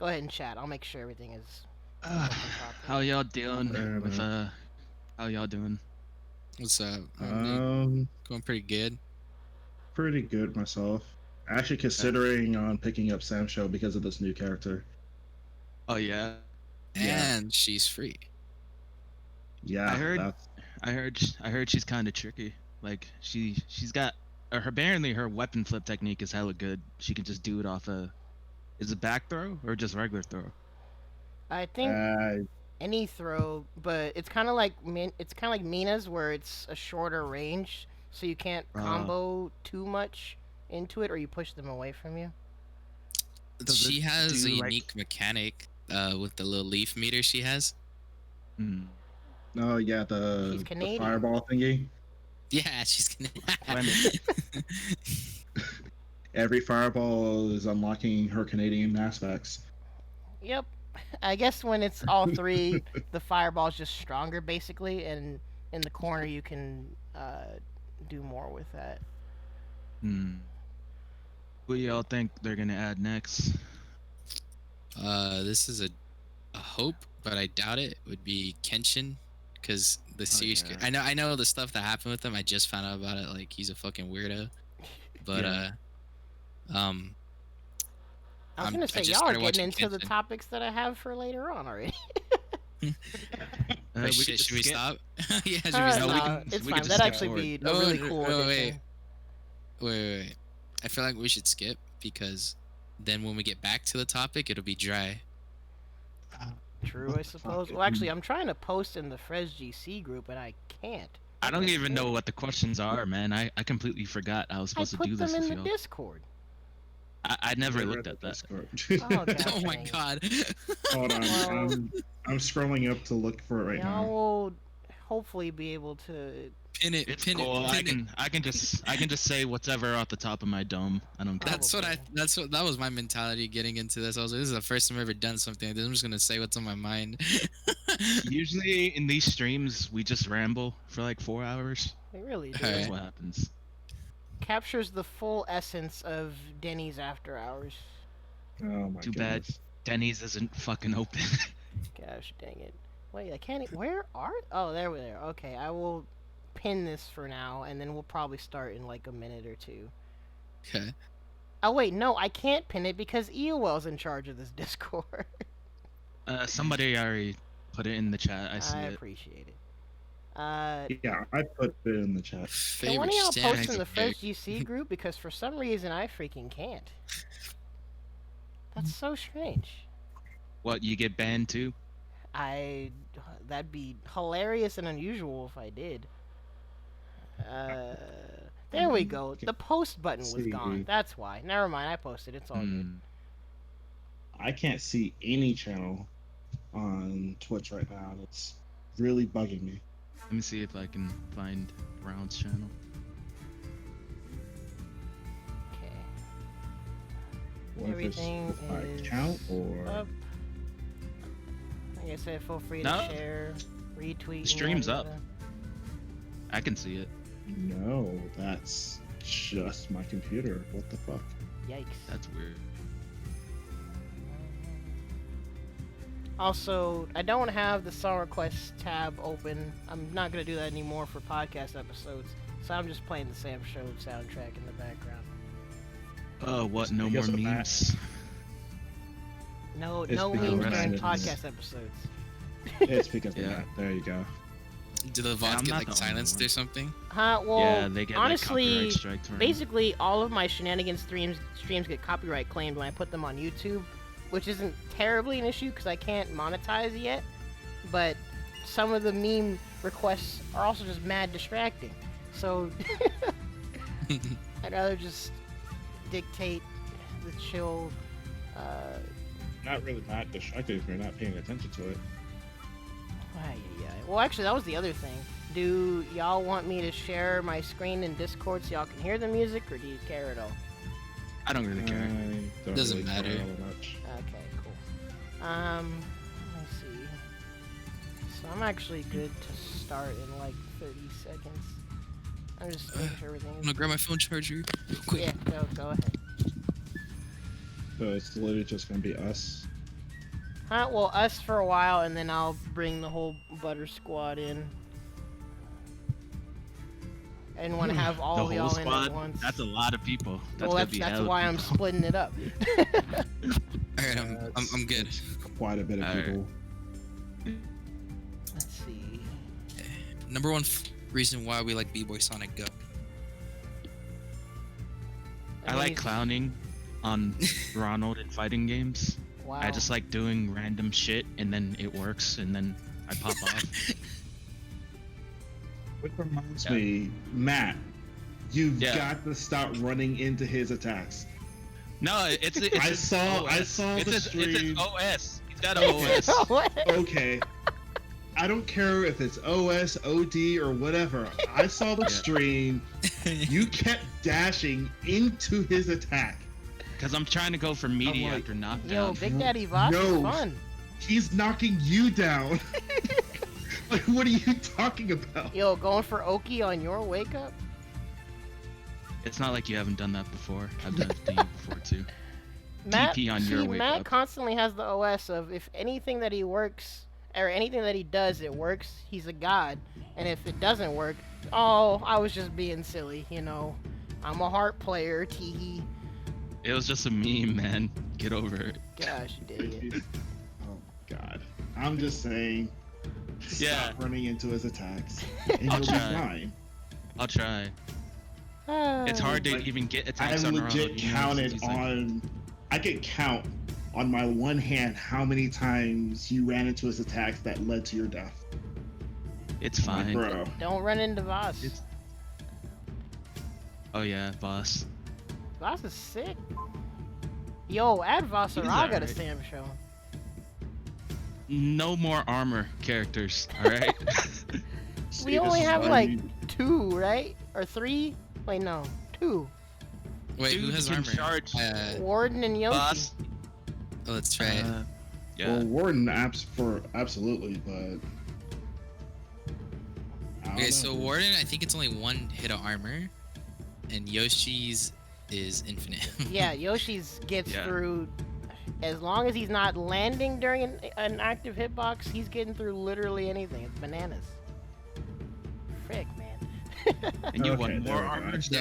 Go ahead and chat. I'll make sure everything is Uh, working properly. how y'all doing with how y'all doing? What's up? Um, Going pretty good. pretty good myself. Actually, considering on picking up SamSho because of this new character. Oh yeah. Yeah. And she's free. Yeah, I heard that's I heard she's kind of tricky. Like she's got her apparently her weapon flip technique is hella good. She can just do it off a is it back throw or just regular throw? I think uh, any throw, but it's kind of like Mina's, where it's a shorter range, so you can't combo too much into it, or you push them away from you. Does She it has a do, like- unique mechanic with the little leaf meter she has. Hmm. oh yeah, She's the Canadian. fireball thingy. Yeah, she's gonna. Every fireball is unlocking her Canadian aspects. Yep. I guess when it's all three, the fireball's just stronger, basically, and in the corner you can do more with that. Hmm. Who y'all think they're gonna add next? This is a hope, but I doubt it. Would be Kenshin, because the series. yeah. I know the stuff that happened with him. I just found out about it. Like he's a fucking weirdo. But Yeah. I was gonna say just y'all are started getting watching into the Kenshin. topics that I have for later on already. Wait, we could should just we skip. stop? Yeah, should we No, stop? we can- it's we fine. can just That'd skip actually forward. be a No, really no, cool no, addition. Wait. I feel like we should skip because then when we get back to the topic, it'll be dry. True, I suppose. Well, actually, I'm trying to post in the FresGC group, and I can't. I don't even know what the questions are, man. I completely forgot I was I supposed to put do them this in with the y'all. Discord. I never Right looked at at the that. Discord. Oh, God Oh my dang it. god. Hold on, Well- I'm scrolling up to look for it right Y'all now. will hopefully be able to. Pin it. It's Pin cool. it. Pin it. I can just say whatever off the top of my dome. I don't care. That was my mentality getting into this. I was like, this is the first time I've ever done something like this. I'm just gonna say what's on my mind. Usually in these streams we just ramble for like 4 hours. They really do. Alright. That's what happens. Captures the full essence of Denny's After Hours. Oh my Too bad goodness. Denny's isn't fucking open. Gosh dang it. Wait, I can't. Where are? Oh, there we are. Okay, I will pin this for now, and then we'll probably start in like a minute or two. Okay. Oh wait, no, I can't pin it because EOL's in charge of this Discord. Somebody already put it in the chat. I see I it. appreciate it. Yeah, I put it in the chat. Can one of y'all Favorite post in the snack. FresGC group? Because for some reason I freaking can't. That's so strange. What, you get banned too? That'd be hilarious and unusual if I did. There we go. The post button was gone. That's why. Never mind. I posted. It's all good. I can't see any channel on Twitch right now. It's really bugging me. Let me see if I can find Brown's channel. Okay. What if it's Everything my is account or up. Like I said, feel free No. to share, retweet. The stream's and up. I can see it. no? That's just my computer. What the fuck? Yikes. That's weird. Also, I don't have the song requests tab open. I'm not gonna do that anymore for podcast episodes. So I'm just playing the SamSho soundtrack in the background. What? No more Because of that. memes. No, It's no because memes of during that. podcast episodes. It's because Yeah. of that. There you go. Do the Yeah, VODs I'm get not like the only silenced one. or something? Well, Yeah, they get honestly, like copyright strikes. from- basically all of my shenanigans streams get copyright claimed when I put them on YouTube, which isn't terribly an issue because I can't monetize yet. But some of the meme requests are also just mad distracting. So I'd rather just dictate the chill. Not really not distracted if you're not paying attention to it. Well, actually, that was the other thing. Do y'all want me to share my screen in Discord so y'all can hear the music, or do you care at all? I don't really care. I don't Doesn't really care matter. all that much. Okay, cool. Let me see. So I'm actually good to start in like 30 seconds. I'm just making sure everything I'm gonna grab my phone charger real quick. Yeah, go ahead. So it's literally just gonna be us. Huh? Well, us for a while, and then I'll bring the whole Butter Squad in. And want to have all The y'all whole in squad. at once. That's a lot of people. That's Well, gonna be that's hella why I'm people. splitting it up. Alright, I'm good. It's quite a bit of Alright. people. Let's see. Number one reason why we like B-Boy Sonic Go. I like clowning on Ronald in fighting games. Wow. I just like doing random shit and then it works and then I pop off. Which reminds Yeah. me, Matt, you've Yeah. got to stop running into his attacks. No, it's I his saw OS. the It's his stream. OS. He's got an OS. Okay. I don't care if it's OS, OD, or whatever. I saw the Yeah. stream. You kept dashing into his attack. Because I'm trying to go for meaty like, after knockdown. Yo, Big Daddy Voss is No. fun. He's knocking you down. Like, what are you talking about? Yo, going for Oki on your wake up? It's not like you haven't done that before. I've done it to you before too. Matt, TP on your wake Matt up. constantly has the OS of if anything that he works or anything that he does, it works, he's a god. And if it doesn't work, oh, I was just being silly, you know. I'm a heart player, teehee. It was just a meme, man. Get over it. Gosh, you idiot. Oh, God. I'm just saying. Yeah. Stop running into his attacks. And I'll you'll be try. fine. I'll try. It's hard to Like, even get I attacks on legit Ronald. counted on. I could count on my one hand how many times you ran into his attacks that led to your death. It's Like, fine. bro. Don't run into Voss. It's- Oh yeah, boss. Voss is sick. Yo, add Vossaraga to alright. SamSho. No more armor characters, alright? We See, only this is have why like you- 2, right? Or 3? Wait, no. 2. Wait, Dude who has can armor? charge Warden and Yoshi. boss. Oh, let's try it. Yeah. Well, Warden absolutely, but. I don't Okay, know. so Warden, I think it's only one hit of armor, and Yoshi's is infinite. Yeah, Yoshi's gets Yeah. through. As long as he's not landing during an active hitbox, he's getting through literally anything. It's bananas. Frick, man. And you Okay, want there more we go. armor? Actually,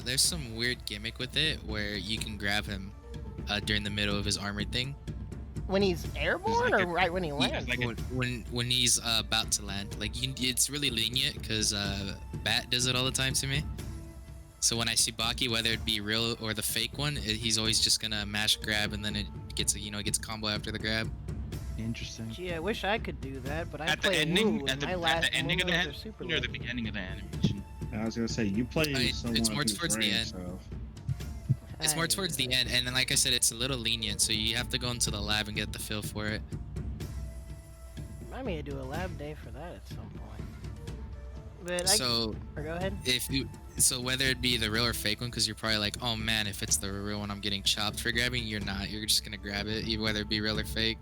There's some weird gimmick with it where you can grab him during the middle of his armored thing. When he's airborne like or a- right when he lands? like a- When he's about to land, like it's really lenient because Bat does it all the time to me. So when I see Baki, whether it be real or the fake one, he's always just gonna mash grab and then it gets a combo after the grab. Interesting. Gee, I wish I could do that, but I At the play ending, Woo, at and the, my at last the ending of the moves are animation super or the low. beginning of the animation? I was gonna say you play It's someone more who's towards the range, end. So. It's more towards the end, and then like I said, it's a little lenient, so you have to go into the lab and get the feel for it. I may do a lab day for that at some point. But So or go ahead. So whether it be the real or fake one, because you're probably like, oh man, if it's the real one, I'm getting chopped for grabbing. You're not. You're just gonna grab it, whether it be real or fake.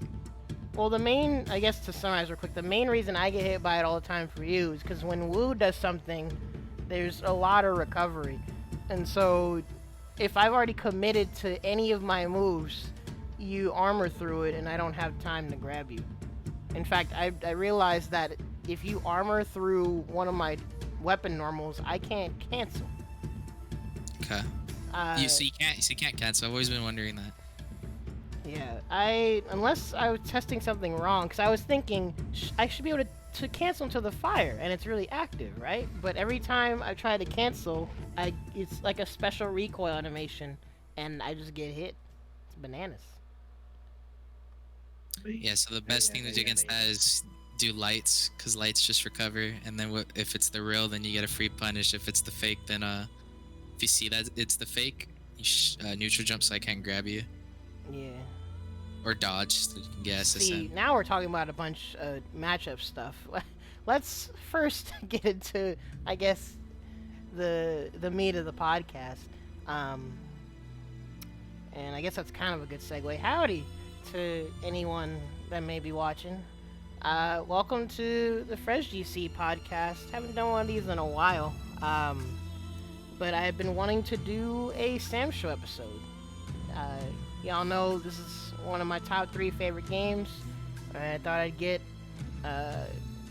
Well, the main, I guess to summarize real quick, the main reason I get hit by it all the time for you is because when Woo does something, there's a lot of recovery. And so, if I've already committed to any of my moves, you armor through it and I don't have time to grab you. In fact, I realized that if you armor through one of my weapon normals, I can't cancel. Okay. So you can't cancel. I've always been wondering that. Yeah, unless I was testing something wrong, because I was thinking I should be able to cancel into the fire, and it's really active, right? But every time I try to cancel, it's like a special recoil animation, and I just get hit. It's bananas. Yeah. So the best thing to do against that is do lights, because lights just recover, and then if it's the real, then you get a free punish. If it's the fake, then if you see that it's the fake, you neutral jump so I can't grab you. Yeah. Or dodge, so you can get See, SSN. now we're talking about a bunch of matchup stuff. Let's first get into, I guess, the meat of the podcast. And I guess that's kind of a good segue. Howdy to anyone that may be watching. Welcome to the FresGC podcast. Haven't done one of these in a while. But I have been wanting to do a SamSho episode. Y'all know this is one of my top 3 favorite games. I thought I'd get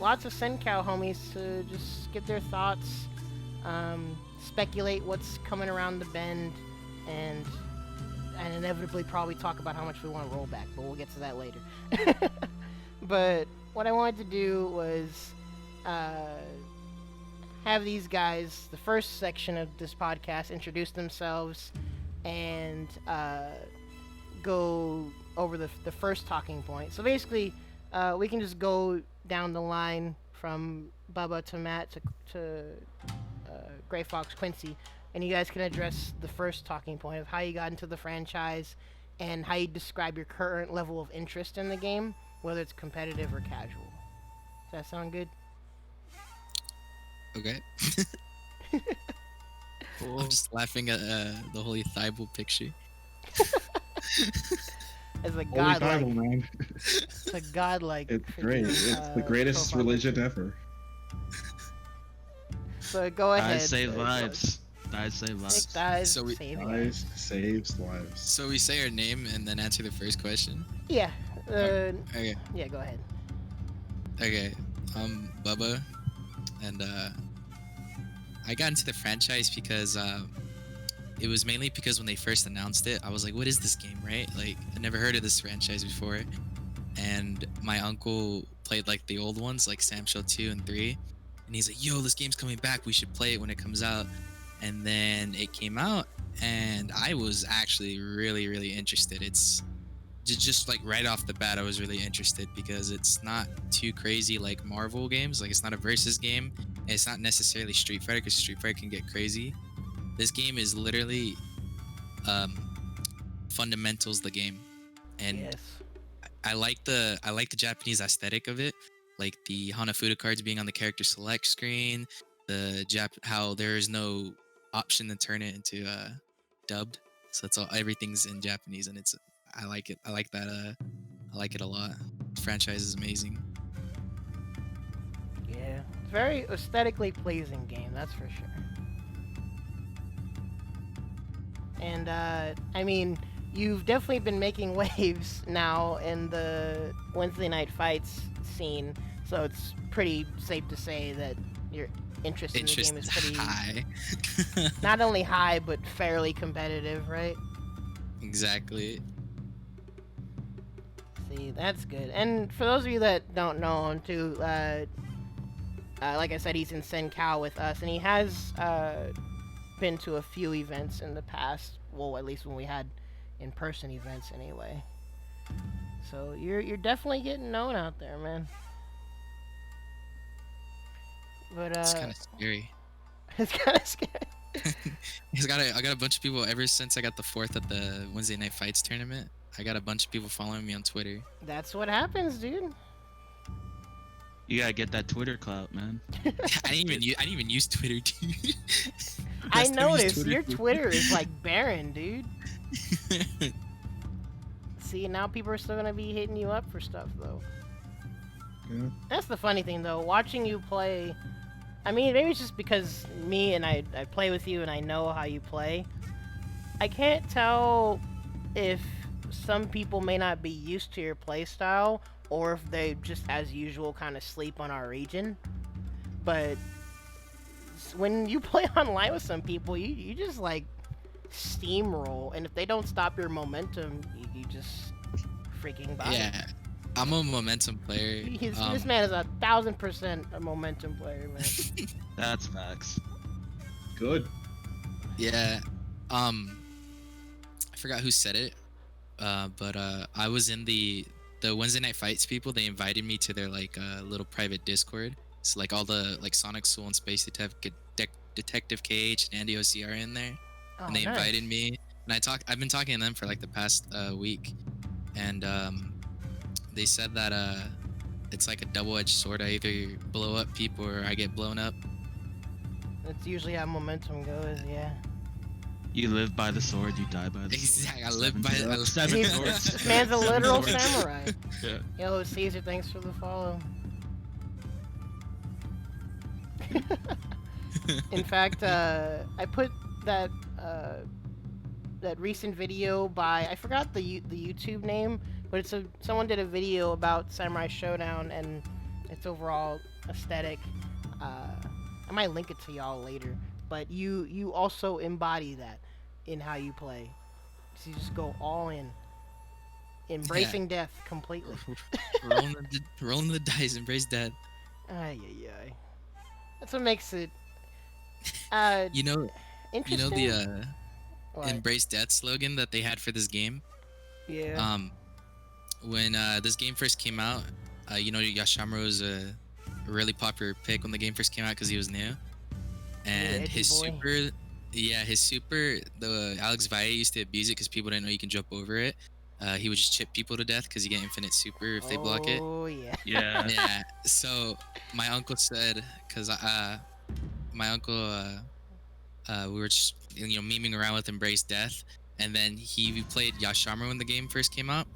lots of SenCal homies to just get their thoughts, speculate what's coming around the bend, and inevitably probably talk about how much we want to roll back, but we'll get to that later. But what I wanted to do was have these guys, the first section of this podcast, introduce themselves and go over the first talking point. So basically, we can just go down the line from Bubba to Matt to GreyFox Quincy, and you guys can address the first talking point of how you got into the franchise and how you describe your current level of interest in the game, whether it's competitive or casual. Does that sound good? Okay. Cool. I'm just laughing at the Holy Thibault picture. As a Holy godlike, Bible, man. it's a godlike. It's freaking, great. It's the greatest profile religion picture. ever. So go ahead. I save lives. I save Nick lives. dies So we- saving Lives saves lives. So we say our name and then answer the first question. Yeah. Okay. Yeah. Go ahead. Okay. I'm Bubba, and I got into the franchise because it was mainly because when they first announced it, I was like, "What is this game?" Right? Like, I never heard of this franchise before, and my uncle played like the old ones, like SamSho 2 and 3, and he's like, "Yo, this game's coming back. We should play it when it comes out." And then it came out, and I was actually really, really interested. It's just like right off the bat, I was really interested because it's not too crazy like Marvel games. Like, it's not a versus game, and it's not necessarily Street Fighter because Street Fighter can get crazy. This game is literally fundamentals the game, and Yes. I like the Japanese aesthetic of it, like the Hanafuda cards being on the character select screen, how there is no option to turn it into dubbed, so it's all everything's in Japanese, and I like it. I like that. I like it a lot. The franchise is amazing. Yeah. It's a very aesthetically pleasing game, that's for sure. And I mean, you've definitely been making waves now in the Wednesday night fights scene, so it's pretty safe to say that your interest in the game is pretty high. not only high but fairly competitive, right? Exactly. See, that's good. And for those of you that don't know him too, like I said, he's in SenCal with us, and he has been to a few events in the past. Well, at least when we had in-person events, anyway. So you're definitely getting known out there, man. But It's kind of scary. it's kind of scary. I got a bunch of people ever since I got the 4th at the Wednesday Night Fights tournament. I got a bunch of people following me on Twitter. That's what happens, dude. You gotta get that Twitter clout, man. I didn't even use Twitter, dude. I Last time I used noticed your for- Twitter is like barren, dude. See, now people are still gonna be hitting you up for stuff, though. Yeah. That's the funny thing, though. Watching you play, I mean, maybe it's just because me and I play with you and I know how you play. I can't tell if some people may not be used to your play style or if they just, as usual, kind of sleep on our region. But when you play online with some people, you just like steamroll, and if they don't stop your momentum, you just freaking buy. Yeah, I'm a momentum player. This man is 1,000% a momentum player, man. That's facts. Good. Yeah. I forgot who said it, but I was in the Wednesday Night Fights people. They invited me to their like little private Discord. So like all the like Sonic Soul and Space Detective Cage and Andy OC are in there, Oh, and they nice. invited me. And I've been talking to them for like the past week, and they said that it's like a double-edged sword. I either blow up people or I get blown up. That's usually how momentum goes, yeah. You live by the sword, you die by the sword. Exactly. I live by Seven He's- swords. This man's a literal Swords. samurai. Yeah. Yo, Caesar, thanks for the follow. In fact, I put that that recent video by, I forgot the YouTube name, but someone did a video about Samurai Shodown and its overall aesthetic. I might link it to y'all later, but you also embody that in how you play. So you just go all in, embracing death completely. rolling the dice, embrace death. Ay. That's what makes it. You know Interesting. the What? embrace death slogan that they had for this game. Yeah. When this game first came out, Yashamaru was a really popular pick when the game first came out because he was new, and edgy his boy. super, the Alex Valle used to abuse it because people didn't know you can jump over it. He would just chip people to death because you get infinite super if they block it. Oh yeah. Yeah. Yeah. So my uncle said, because my uncle, we were just memeing around with Embrace Death, and then we played Yashamaru when the game first came out,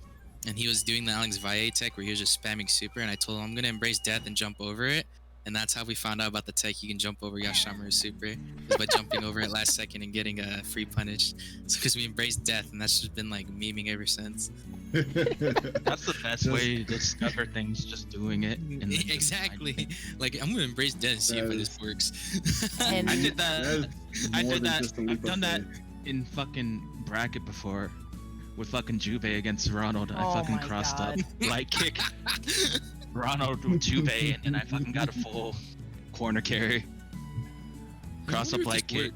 and he was doing the Alex Valle tech where he was just spamming super, and I told him I'm gonna embrace death and jump over it, and that's how we found out about the tech. You can jump over Yashamaru's super is by jumping over it last second and getting a free punish. So because we embraced death, and that's just been like memeing ever since. That's the best way to discover things, just doing it. And then just Exactly. finding it. Like I'm gonna embrace death and see if this works. And I did that. I more did than that. just a leap I've done of that faith. in fucking bracket before, with fucking Juve against Ronald. I Oh fucking my crossed God. up, light kick Ronald with Juve, and then I fucking got a full corner carry. Cross up light kick.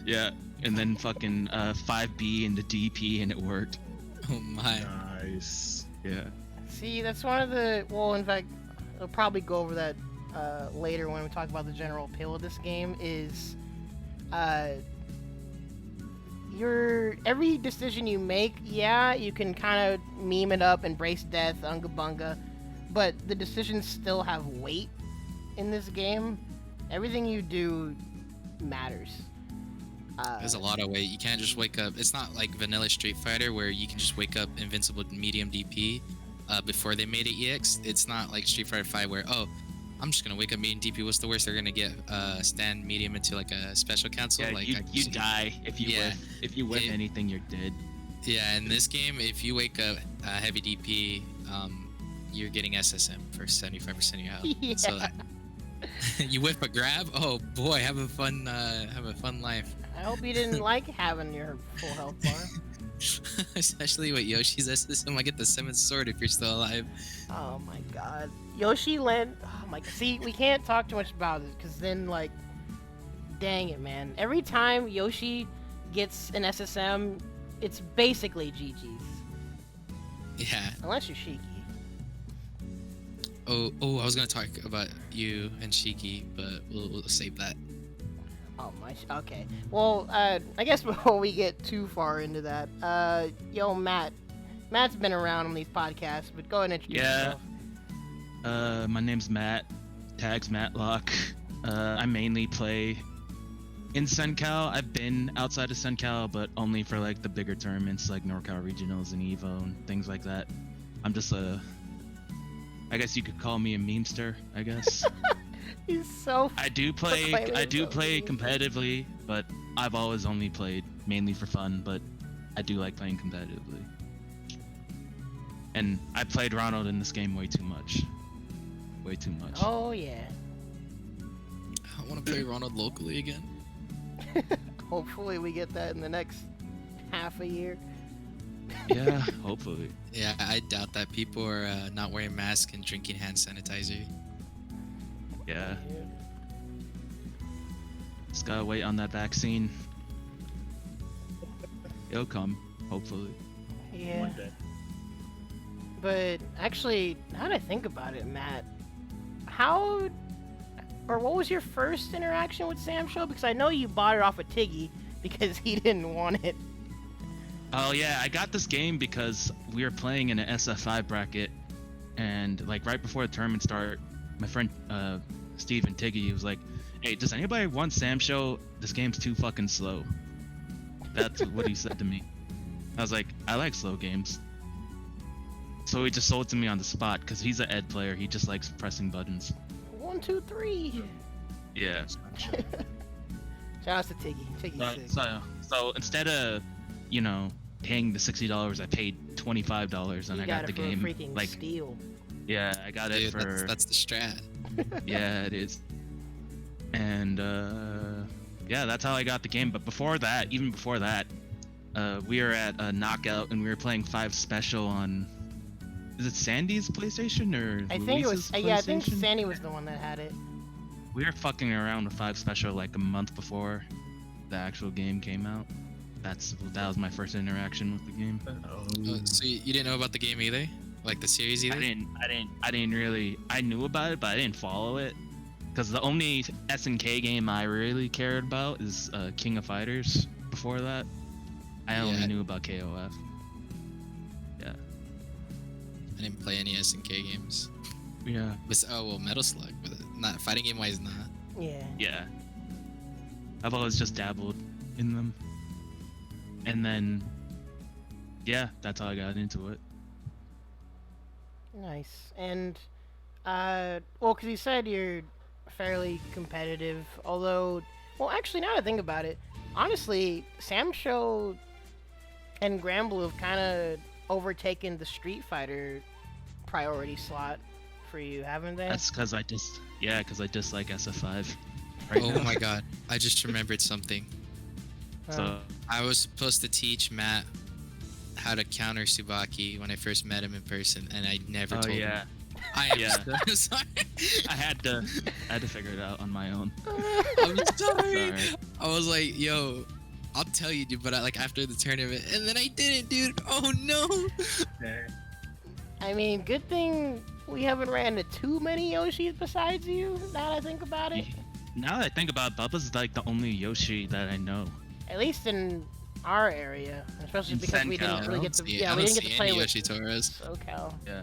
Yeah, and then fucking 5B into DP, and it worked. Oh my. Nice. Yeah. See, that's one of the. Well, in fact, I'll probably go over that later when we talk about the general appeal of this game. Is every decision you make, yeah, you can kind of meme it up, embrace death, unga bunga, but the decisions still have weight in this game. Everything you do matters. There's a lot of weight. You can't just wake up. It's not like vanilla Street Fighter where you can just wake up invincible medium DP before they made it EX. It's not like Street Fighter 5 where, oh, I'm just gonna wake up medium DP. What's the worst? They're gonna get stand medium into like a special cancel. Yeah, like you die if you Yeah. whiff. If you whiff It- anything, you're dead. Yeah, in this game, if you wake up heavy DP, you're getting SSM for 75% of your health. Yeah. So you whiff a grab. Oh boy, have a fun life. I hope you didn't like having your full health bar. Especially with Yoshi's SSM, I get the 7th sword if you're still alive. Oh my god. Yoshi land. Oh my. See, we can't talk too much about it because then, like, dang it, man. Every time Yoshi gets an SSM, it's basically GG's. Yeah. Unless you're Shiki. Oh, I was gonna talk about you and Shiki, but we'll save that. Oh my. Okay. Well, I guess before we get too far into that, yo, Matt. Matt's been around on these podcasts, but go ahead and introduce Yeah. yourself. My name's Matt. Tags Mattlocke. I mainly play in SunCal. I've been outside of SunCal, but only for like the bigger tournaments like NorCal Regionals and Evo and things like that. I'm just I guess you could call me a memester, I guess. He's so. I do play Proclaiming play himself a competitively, but I've always only played mainly for fun, but I do like playing competitively. And I played Ronald in this game way too much. Way too much. Oh yeah. I want to play Ronald locally again. Hopefully we get that in the next half a year. Yeah, hopefully. Yeah, I doubt that people are not wearing masks and drinking hand sanitizer. Yeah. Just gotta wait on that vaccine. It'll come, hopefully. Yeah. One day. But actually, now that I think about it, Matt, how or what was your first interaction with SamSho? Because I know you bought it off of Tiggy because he didn't want it. Oh yeah, I got this game because we were playing in an SF5 bracket, and like right before the tournament start, my friend Steve and Tiggy was like, "Hey, does anybody want SamSho? This game's too fucking slow." That's what he said to me. I was like, "I like slow games." So he just sold it to me on the spot because he's an Ed player. He just likes pressing buttons. 1, 2, 3. Yeah. Shout out to Tiggy. Tiggy's sick. So instead of you know, paying the $60, I paid $25 and You I got it the for a game. freaking Like, steal. yeah, I got Dude, it for. that's the strat. Yeah, it is. And yeah, that's how I got the game. But before that, even before that, we were at a knockout and we were playing 5 Special on. Is it Sandy's PlayStation or I think it was. Luis's Yeah, I think PlayStation? Sandy was the one that had it. We were fucking around with 5 Special like a month before the actual game came out. That was my first interaction with the game. Oh, so you didn't know about the game either? Like the series either? I didn't really. I knew about it, but I didn't follow it. Because the only SNK game I really cared about is King of Fighters. Before that, I only knew about KOF. Yeah. I didn't play any SNK games. Yeah. Metal Slug, but not fighting game wise, not. Yeah. Yeah. I've always just dabbled in them. And then, yeah, that's how I got into it. Nice. And, well, because you said you're fairly competitive, although, well, actually, now that I think about it, honestly, SamSho and Granblue have kind of overtaken the Street Fighter priority slot for you, haven't they? That's because I dislike SF5. Oh my god, I just remembered something. So I was supposed to teach Matt how to counter Tsubaki when I first met him in person, and I never told him. I am so sorry. I had to figure it out on my own. I'm sorry. I was like, yo, I'll tell you, dude, but like after the tournament, and then I didn't, dude. Oh no. I mean, good thing we haven't ran into too many Yoshis besides you, now that I think about it. Now that I think about it, Bubba's like the only Yoshi that I know. At least in our area, especially because we didn't really get to we didn't get to play with Yoshi Torres. SoCal. Yeah.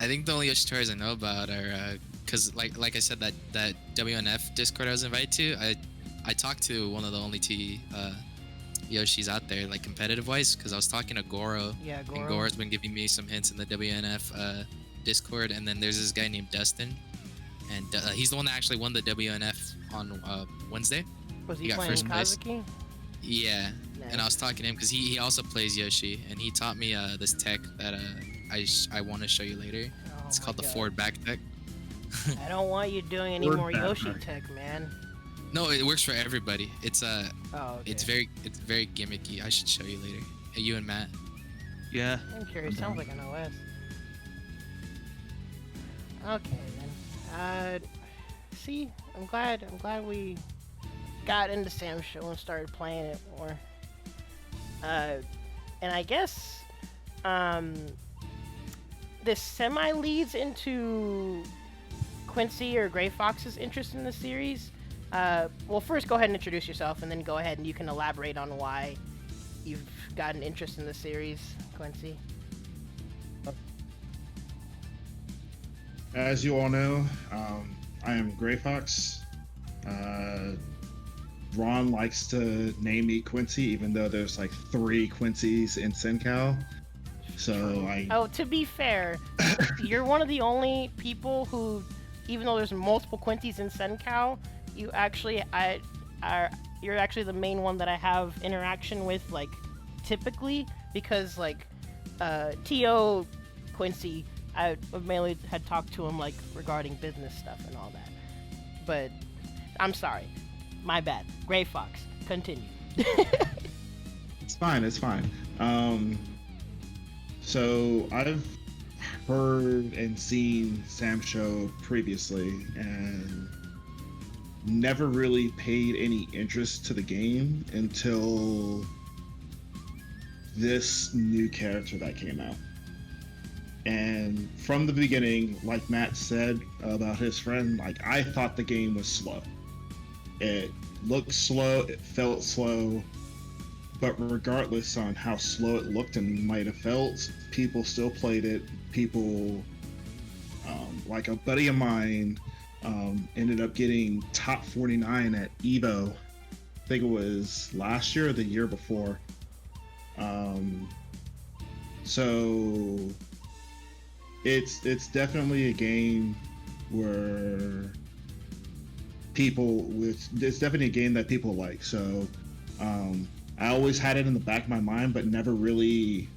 I think the only Yoshi Torres I know about are because like I said, that WNF Discord I was invited to, I talked to one of the only two Yoshis out there, like competitive wise, because I was talking to Goro. Yeah, Goro. And Goro's been giving me some hints in the WNF Discord, and then there's this guy named Dustin, and he's the one that actually won the WNF on Wednesday. Was he got playing first place. Kazuki? Yeah, Nice. and I was talking to him because he also plays Yoshi, and he taught me this tech that I want to show you later. Oh It's my called the God. forward back tech. I don't want you doing any Forward more back Yoshi tech. tech, man. No, it works for everybody. It's Oh, okay. it's very gimmicky. I should show you later. Hey, you and Matt. Yeah. I'm curious. Sounds like an OS. Okay then. See, I'm glad we got into SamSho and started playing it more. And I guess this semi leads into Quincy or GreyFox's interest in the series. Well, first go ahead and introduce yourself, and then go ahead and you can elaborate on why you've got an interest in the series, Quincy. As you all know, I am GreyFox. Ron likes to name me Quincy, even though there's like 3 Quincy's in SenCal. So Oh, to be fair, you're one of the only people who, even though there's multiple Quincy's in SenCal, you're actually the main one that I have interaction with, like, typically, because, like, T.O. Quincy, I mainly had talked to him, like, regarding business stuff and all that. But, I'm sorry. My bad. GreyFox, continue. It's fine. So I've heard and seen SamSho previously and never really paid any interest to the game until this new character that came out. And from the beginning, like Matt said about his friend, like, I thought the game was slow. It looked slow, it felt slow, but regardless on how slow it looked and might have felt, people still played it. People, like a buddy of mine, ended up getting top 49 at Evo. I think it was last year or the year before. So it's definitely a game where it's definitely a game that people like. So I always had it in the back of my mind, but never really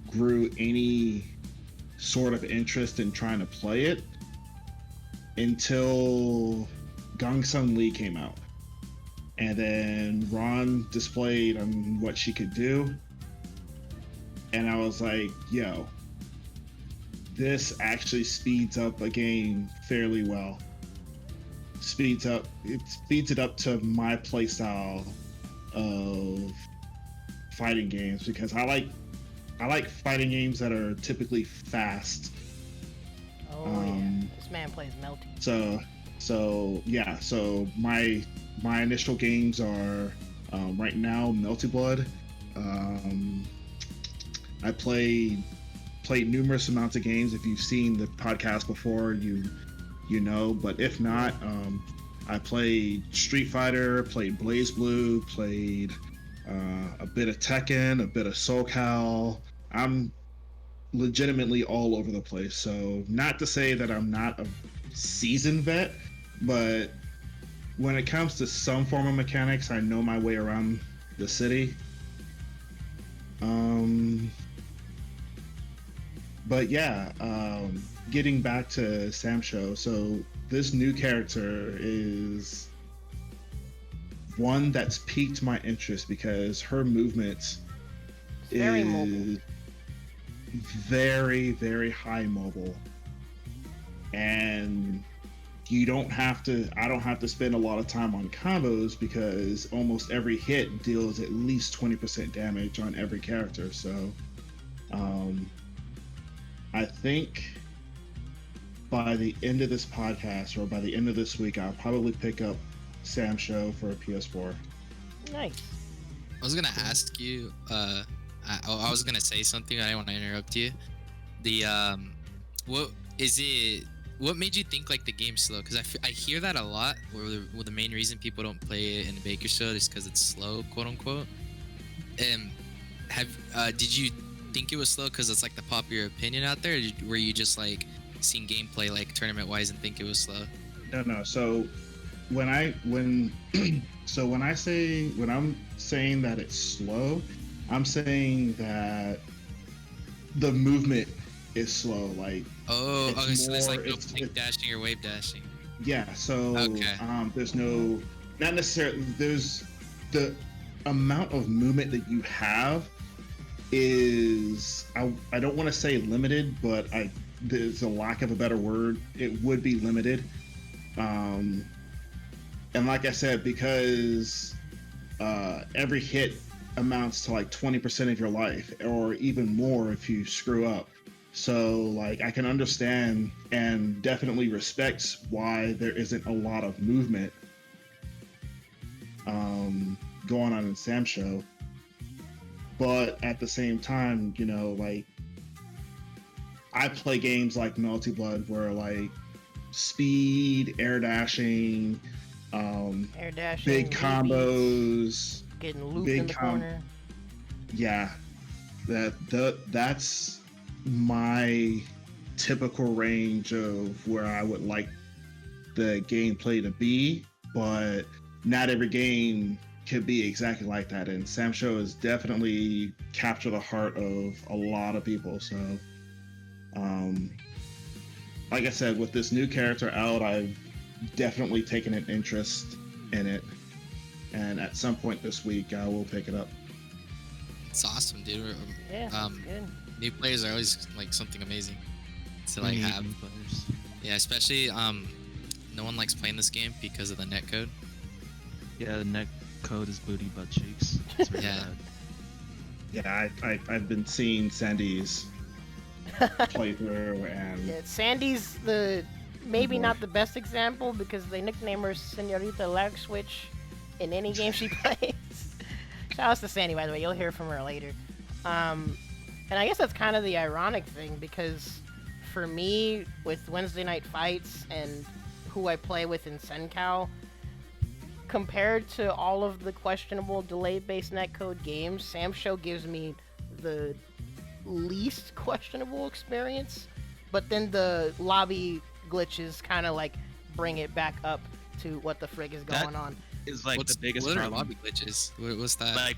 grew any sort of interest in trying to play it until Gongsun Lee came out. And then Ron displayed on what she could do. And I was like, yo, this actually speeds up a game fairly well. It speeds it up to my playstyle of fighting games, because I like fighting games that are typically fast. Oh yeah, this man plays Melty. So my initial games are right now Melty Blood. I played numerous amounts of games. If you've seen the podcast before, you know. But if not, I played Street Fighter, played Blaze Blue, played a bit of Tekken, a bit of SoulCal. I'm legitimately all over the place. So not to say that I'm not a seasoned vet, but when it comes to some form of mechanics, I know my way around the city. But yeah, getting back to SamSho, so this new character is one that's piqued my interest because her movement Very is mobile. very, very high mobile. And I don't have to spend a lot of time on combos because almost every hit deals at least 20% damage on every character. So I think by the end of this podcast or by the end of this week, I'll probably pick up SamSho for a PS4. Nice. I was gonna ask you. I was gonna say something. I didn't want to interrupt you. What is it? What made you think like the game's slow? Because I hear that a lot. Where the main reason people don't play it in Bakersfield is because it's slow, quote unquote. And did you think it was slow because it's like the popular opinion out there? Or were you just like seeing gameplay like tournament wise and think it was slow? No. So when I'm saying that it's slow, I'm saying that the movement is slow. Like okay, so there's like no blink dashing or wave dashing. Yeah. So okay. There's no, not necessarily. There's the amount of movement that you have is I don't want to say limited, but there's a lack of a better word. It would be limited. And like I said, because every hit amounts to like 20% of your life, or even more if you screw up. So like I can understand and definitely respect why there isn't a lot of movement going on in SamSho. But at the same time, you know, like I play games like Melty Blood where like speed, air dashing, big combos, getting looped in the corner. Yeah, that's my typical range of where I would like the gameplay to be, but not every game could be exactly like that. And SamSho has definitely captured the heart of a lot of people. So, like I said, with this new character out, I've definitely taken an interest in it. And at some point this week, I will pick it up. It's awesome, dude. Yeah, good. New players are always like something amazing to like have. New players. Yeah, especially no one likes playing this game because of the netcode. Yeah, the netcode is booty butt cheeks. It's really Yeah. bad. Yeah, I've been seeing Sandy's playthrough, and Yeah, Sandy's maybe not the best example because they nickname her Senorita Lag Switch in any game she plays. Shout out to Sandy, by the way. You'll hear from her later. And I guess that's kind of the ironic thing, because for me, with Wednesday night fights and who I play with in Sencal, compared to all of the questionable delay-based netcode games, SamSho gives me the least questionable experience. But then the lobby glitches kind of like bring it back up to what the frig is going on. is like the biggest what problem. What are lobby glitches? What's that?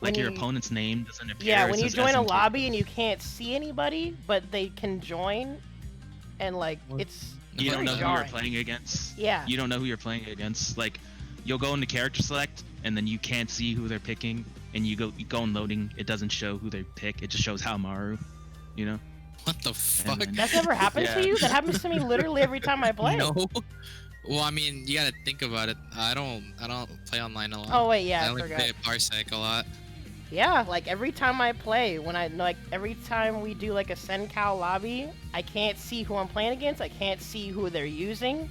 When your opponent's name doesn't appear. Yeah, it when you says join a SMK. lobby and you can't see anybody, but they can join, and like it's You don't very know who jarring. you're playing against. Yeah. You don't know who you're playing against. Like, you'll go into character select, and then you can't see who they're picking, and you go in loading. It doesn't show who they pick. It just shows Haomaru. You know. What the fuck? then- That's never happened Yeah. to you? That happens to me literally every time I play. No. Well, I mean, you gotta think about it. I don't play online a lot. Oh wait, yeah, I I only forgot. play Parsec a lot. Yeah, like every time I play, every time we do like a Senkou lobby, I can't see who I'm playing against. I can't see who they're using,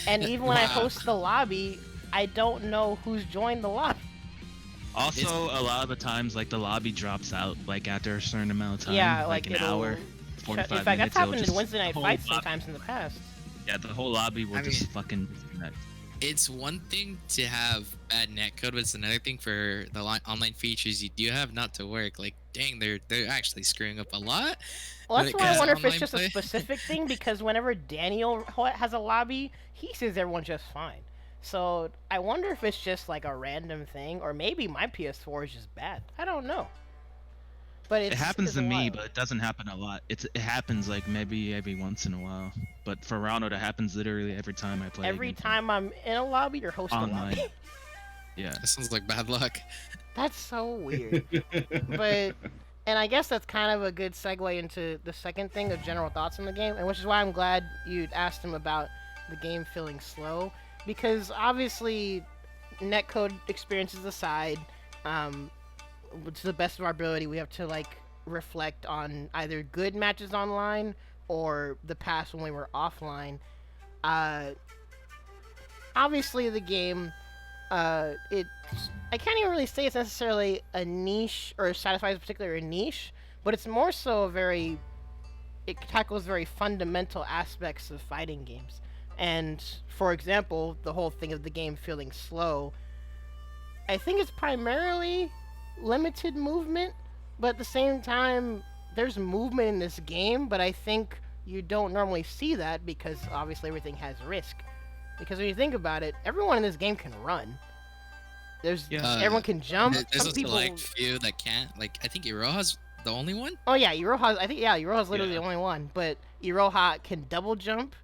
and even when I Wow. host the lobby, I don't know who's joined the lobby. Also, a lot of the times, like the lobby drops out like after a certain amount of time. Yeah, like an it'll hour, In 45 fact, minutes. that's it'll happened in just- Wednesday night the whole fights lobby- sometimes in the past. Yeah, the whole lobby will I just mean- fucking disconnect. It's one thing to have bad netcode, but it's another thing for the online features you do have not to work. Like, dang, they're actually screwing up a lot. Well, when that's it why I comes to wonder if it's online just play. a specific thing, because whenever Daniel has a lobby, he sees everyone just fine. So I wonder if it's just like a random thing, or maybe my PS4 is just bad. I don't know. But It happens it's to me, wild. but it doesn't happen a lot. It happens like maybe every once in a while. But for Ronald, it happens literally every time I play. Every against him. time I'm in a lobby or host a Online. lobby. Yeah. That sounds like bad luck. That's so weird. But, and I guess that's kind of a good segue into the second thing of general thoughts on the game, and which is why I'm glad you asked him about the game feeling slow, because obviously, netcode experiences aside, to the best of our ability, we have to like reflect on either good matches online or the past when we were offline. Obviously, the game, I can't even really say it's necessarily a niche or satisfies a particular niche, but it's more so it tackles very fundamental aspects of fighting games. And for example, the whole thing of the game feeling slow, I think it's primarily limited movement, but at the same time, there's movement in this game, but I think you don't normally see that because obviously everything has risk. Because when you think about it, everyone in this game can run. Everyone can jump. There's Some a people. select few that can't. Like, I think Iroha's the only one. Oh yeah, Iroha's. I think Iroha's literally Yeah. the only one. But Iroha can double jump.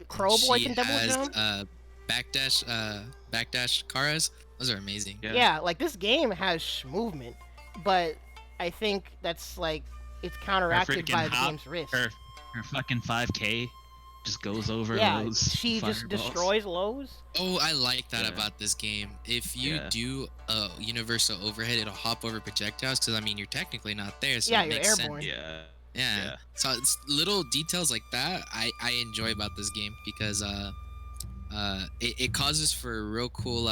Crowboy She can double has, jump. backdash Karas. Those are amazing. Yeah, like this game has movement, but I think that's like it's counteracted freaking by the hop, game's risk. Her fucking 5K just goes over Yeah, those she just fireballs. destroys lows. Oh, I like that Yeah. about this game. If you Yeah. do a universal overhead, it'll hop over projectiles. Because I mean, you're technically not there, so Yeah, it you're makes airborne. sense. Yeah. Yeah. So it's little details like that I enjoy about this game because it causes for real cool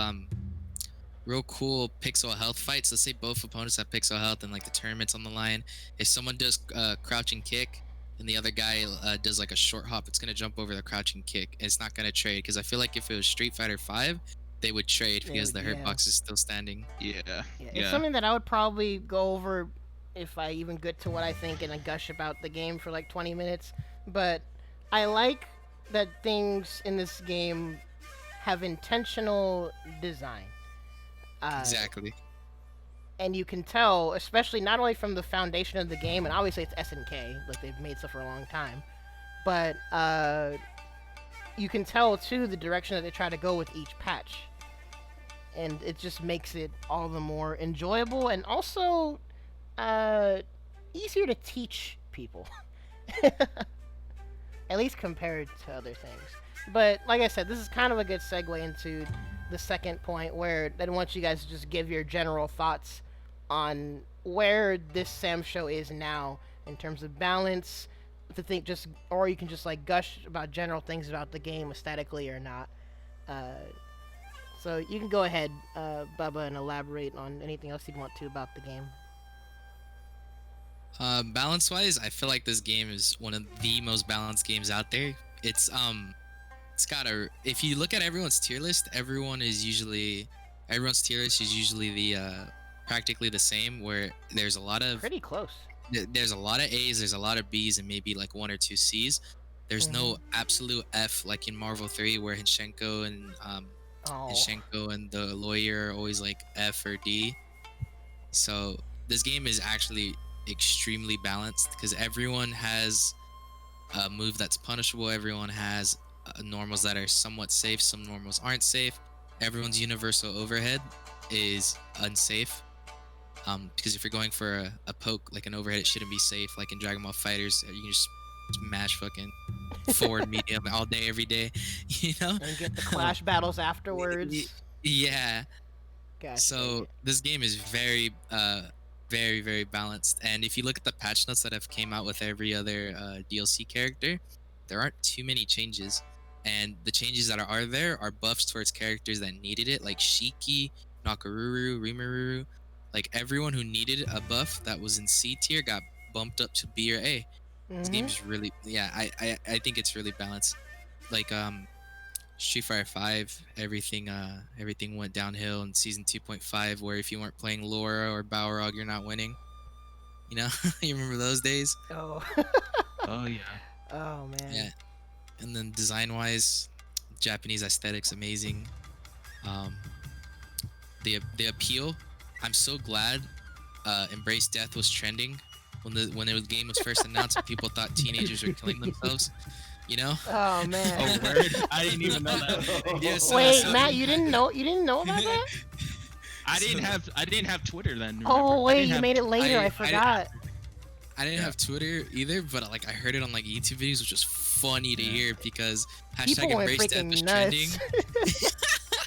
pixel health fights. Let's say both opponents have pixel health and like the tournament's on the line. If someone does crouching kick and the other guy does like a short hop, it's gonna jump over the crouching kick. It's not gonna trade because I feel like if it was Street Fighter 5, they would trade They because would, the hurt yeah. box is still standing. Yeah. Yeah, it's Yeah. something that I would probably go over if I even get to what I think and I gush about the game for like 20 minutes. But I like that things in this game have intentional design. Exactly. And you can tell, especially not only from the foundation of the game, and obviously it's SNK, like they've made stuff for a long time, but you can tell too the direction that they try to go with each patch. And it just makes it all the more enjoyable and also easier to teach people. At least compared to other things. But like I said, this is kind of a good segue into the second point where I want you guys to just give your general thoughts on where this SamSho is now in terms of balance, to think just, or you can just like gush about general things about the game aesthetically or not. So you can go ahead, Bubba, and elaborate on anything else you'd want to about the game. Balance wise, I feel like this game is one of the most balanced games out there. It's got a, if you look at everyone's tier list, everyone's tier list is usually the practically the same, where there's a lot of Pretty close. there's a lot of A's, there's a lot of B's, and maybe like one or two C's. There's no absolute F like in Marvel 3 where Hinshenko and the lawyer are always like F or D. So this game is actually extremely balanced because everyone has a move that's punishable. Everyone has normals that are somewhat safe. Some normals aren't safe. Everyone's universal overhead is unsafe. Because if you're going for a poke, like an overhead, it shouldn't be safe. Like in Dragon Ball FighterZ, you can just mash fucking forward medium all day, every day, you know? And get the clash battles afterwards. Yeah. Gotcha. So this game is very, very balanced. And if you look at the patch notes that have came out with every other DLC character, there aren't too many changes. And the changes that are there are buffs towards characters that needed it, like Shiki, Nakaruru, Rimururu. Like everyone who needed a buff that was in C tier got bumped up to B or A. This game is really, I think it's really balanced. Like Street Fighter 5, everything went downhill in season 2.5, where if you weren't playing Laura or Balrog, you're not winning. You know, you remember those days? Oh. Oh yeah. Oh man. Yeah. And then design-wise, Japanese aesthetics amazing. The appeal. I'm so glad Embrace Death was trending when the game was first announced. And people thought teenagers were killing themselves. You know? Oh man. Oh word! I didn't even know that. Yeah, Wait, Matt, you didn't know about that? I didn't have Twitter then. Remember? Oh wait, you have- made it later. I forgot. I didn't have Twitter either, but like I heard it on like YouTube videos, which was funny to hear because People went Embrace Death freaking was nuts.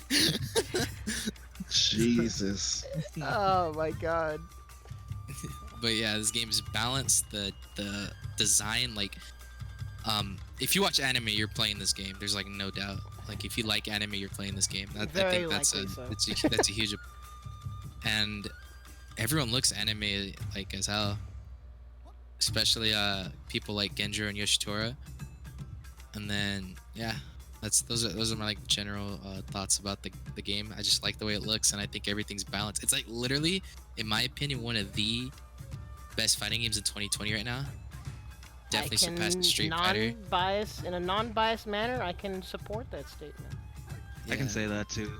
trending. Jesus. Oh my god. But yeah, this game is balanced. The design, like, if you watch anime, you're playing this game. There's like no doubt. Like if you like anime, you're playing this game. I Very think that's likely that's a huge. And everyone looks anime like as hell, especially people like Genjo and Yoshitora. And then yeah, those are my like general thoughts about the game. I just like the way it looks, and I think everything's balanced. It's like literally, in my opinion, one of the best fighting games in 2020 right now. Definitely surpassed Street Fighter. In a non-biased manner, I can support that statement. I can say that too.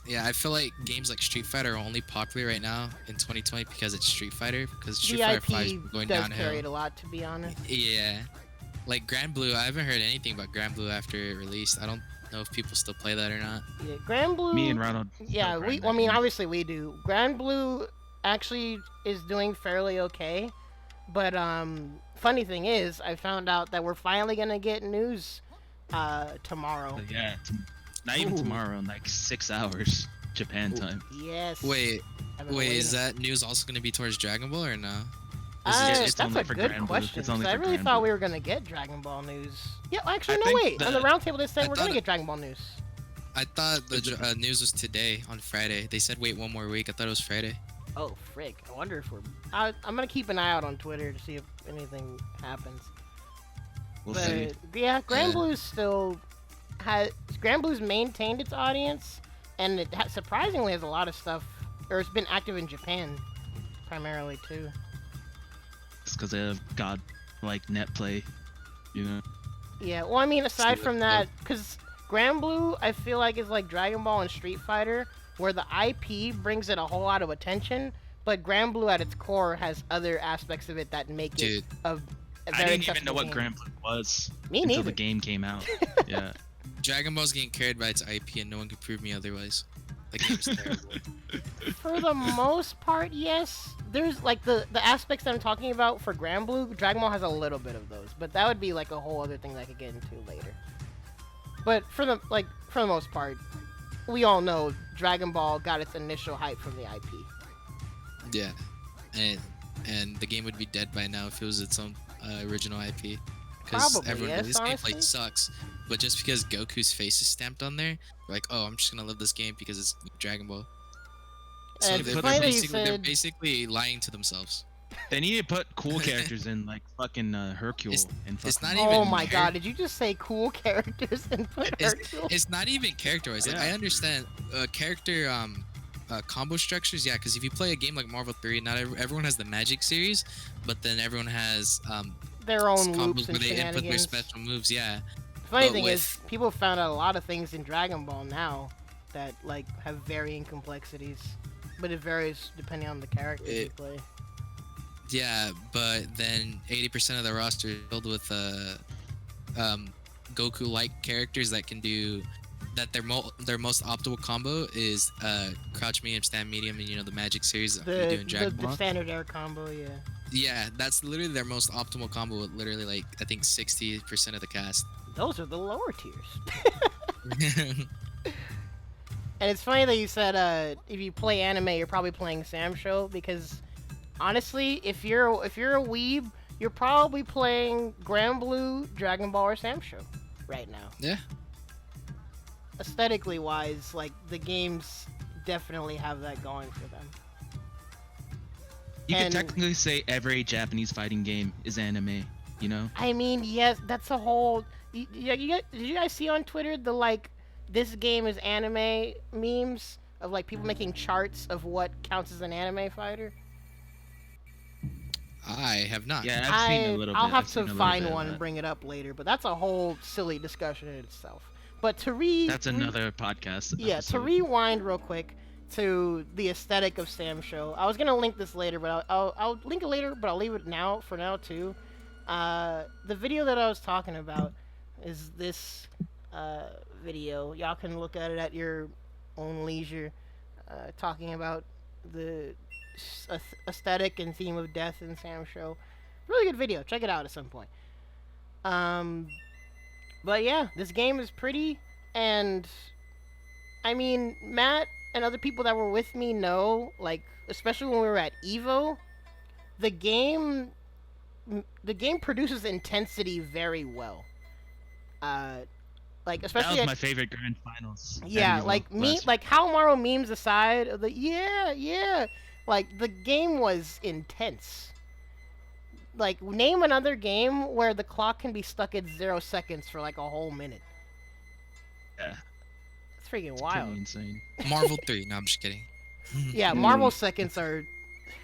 Yeah, I feel like games like Street Fighter are only popular right now in 2020 because it's Street Fighter. Because Street The Fighter IP 5 is going does downhill. carry it a lot, to be honest. Yeah, like Grand Blue. I haven't heard anything about Grand Blue after it released. I don't know if people still play that or not. Yeah, Grand Blue. Me and Ronald. Yeah, don't grind I mean, that game. obviously we do. Grand Blue actually is doing fairly okay, but funny thing is, I found out that we're finally gonna get news tomorrow. Yeah, not even tomorrow. In like 6 hours, Japan time. Yes. Wait, I've been is waiting. that news also going to be towards Dragon Ball or no? it's That's only a for good Grand Blue. question. It's only 'Cause I for really Grand thought Blue. we were gonna get Dragon Ball news. Yeah, actually, I no, think wait. On the roundtable, they said I we're gonna thought get Dragon Ball news. I thought the news was today on Friday. They said wait one more week. I thought it was Friday. Oh, frick. I wonder if we're... I'm gonna keep an eye out on Twitter to see if anything happens. We'll But, see. yeah, Grand Yeah. Blue's still... Grand Blue's maintained its audience, and it surprisingly has a lot of stuff... Or it's been active in Japan, primarily, too. It's because they have like net play, you know. Yeah, well, I mean, aside See, from that, because Grand Blue, I feel like, is like Dragon Ball and Street Fighter, where the IP brings it a whole lot of attention, but Grand Blue at its core has other aspects of it that make Dude, it a I very didn't even know accessible what game. Grand Blue was Me until neither. the game came out. Yeah. Dragon Ball's getting carried by its IP, and no one can prove me otherwise. The game's terrible. For the most part, yes. There's like the aspects that I'm talking about for Grand Blue, Dragon Ball has a little bit of those, but that would be like a whole other thing that I could get into later. But for the most part, we all know Dragon Ball got its initial hype from the IP. Yeah, and the game would be dead by now if it was its own original IP. Because Probably, everyone, yes, this honestly. gameplay sucks. But just because Goku's face is stamped on there, you're like, oh, I'm just gonna love this game because it's Dragon Ball. So And it's they're funny that you basically, they're said- basically lying to themselves. They need to put cool characters in, like fucking Hercule and fucking. It's not Oh even my char- god, did you just say cool characters and put Hercule? It's not even character-wise. Like Yeah. I understand character combo structures, yeah. Because if you play a game like Marvel 3, not everyone has the Magic series, but then everyone has their own combos loops where and they input their shenanigans. special moves. Yeah. Funny but thing with- is, people found out a lot of things in Dragon Ball now that like have varying complexities, but it varies depending on the character you play. Yeah, but then 80% of the roster is filled with Goku-like characters that can do that. Their most optimal combo is crouch medium, stand medium, and the magic series you do in Dragon Ball. The standard air combo, yeah. Yeah, that's literally their most optimal combo with literally like I think 60% of the cast. Those are the lower tiers. And it's funny that you said if you play anime, you're probably playing SamSho, because honestly, if you're a weeb, you're probably playing Grand Blue, Dragon Ball, or SamSho right now. Yeah. Aesthetically wise, like the games definitely have that going for them. You can And- technically say every Japanese fighting game is anime, you know? I mean, yes, that's a whole. Did you guys see on Twitter the like this game is anime memes of like people making charts of what counts as an anime fighter? I have not. Yeah, I've seen a little bit. I'll have I've seen to a little find bit of one and that. bring it up later, but that's a whole silly discussion in itself. But to read, That's another podcast. yeah, to episode. rewind real quick to the aesthetic of SamSho. I was gonna link this later, but I'll link it later, but I'll leave it now for now too. The video that I was talking about is this video. Y'all can look at it at your own leisure. Talking about the aesthetic and theme of death in SamSho. Really good video. Check it out at some point. But yeah, this game is pretty, and I mean, Matt and other people that were with me know, like, especially when we were at Evo, the game produces intensity very well. Like, That especially was my favorite grand finals. at yeah, Evo like last like Howmaru memes aside, yeah, like the game was intense. Like, name another game where the clock can be stuck at 0 seconds for like a whole minute. Yeah. It's freaking It's wild. pretty insane. Marvel 3. No, I'm just kidding. Yeah, Marvel seconds are.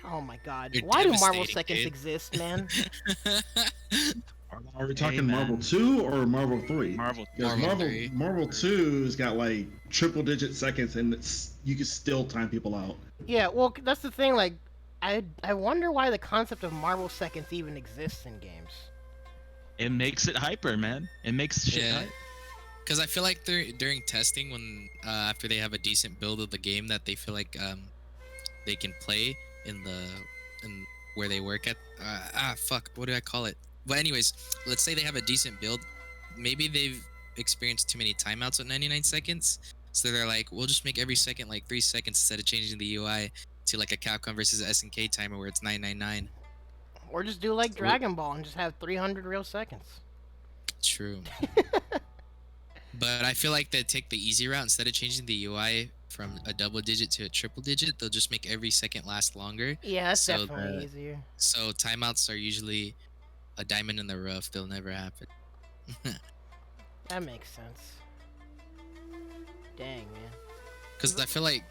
Oh my god. They're Why do Marvel devastating, seconds dude. exist, man? Are we talking Hey, man. Marvel 2 or Marvel 3? Marvel. Because Marvel Marvel 3. Marvel 2's got like triple digit seconds, and you can still time people out. Yeah, well, that's the thing. Like, I wonder why the concept of Marvel seconds even exists in games. It makes it hyper, man. It makes shit Yeah. hype. Because I feel like during testing, when after they have a decent build of the game that they feel like they can play in where they work at. Fuck, what do I call it? But anyways, let's say they have a decent build. Maybe they've experienced too many timeouts at 99 seconds, so they're like, we'll just make every second like 3 seconds instead of changing the UI to like a Capcom versus SNK timer where it's 999. Or just do like Dragon Ball and just have 300 real seconds. True. But I feel like they take the easy route. Instead of changing the UI from a double digit to a triple digit, they'll just make every second last longer. Yeah, that's So definitely easier. So timeouts are usually a diamond in the rough. They'll never happen. That makes sense. Dang, man. Because I feel like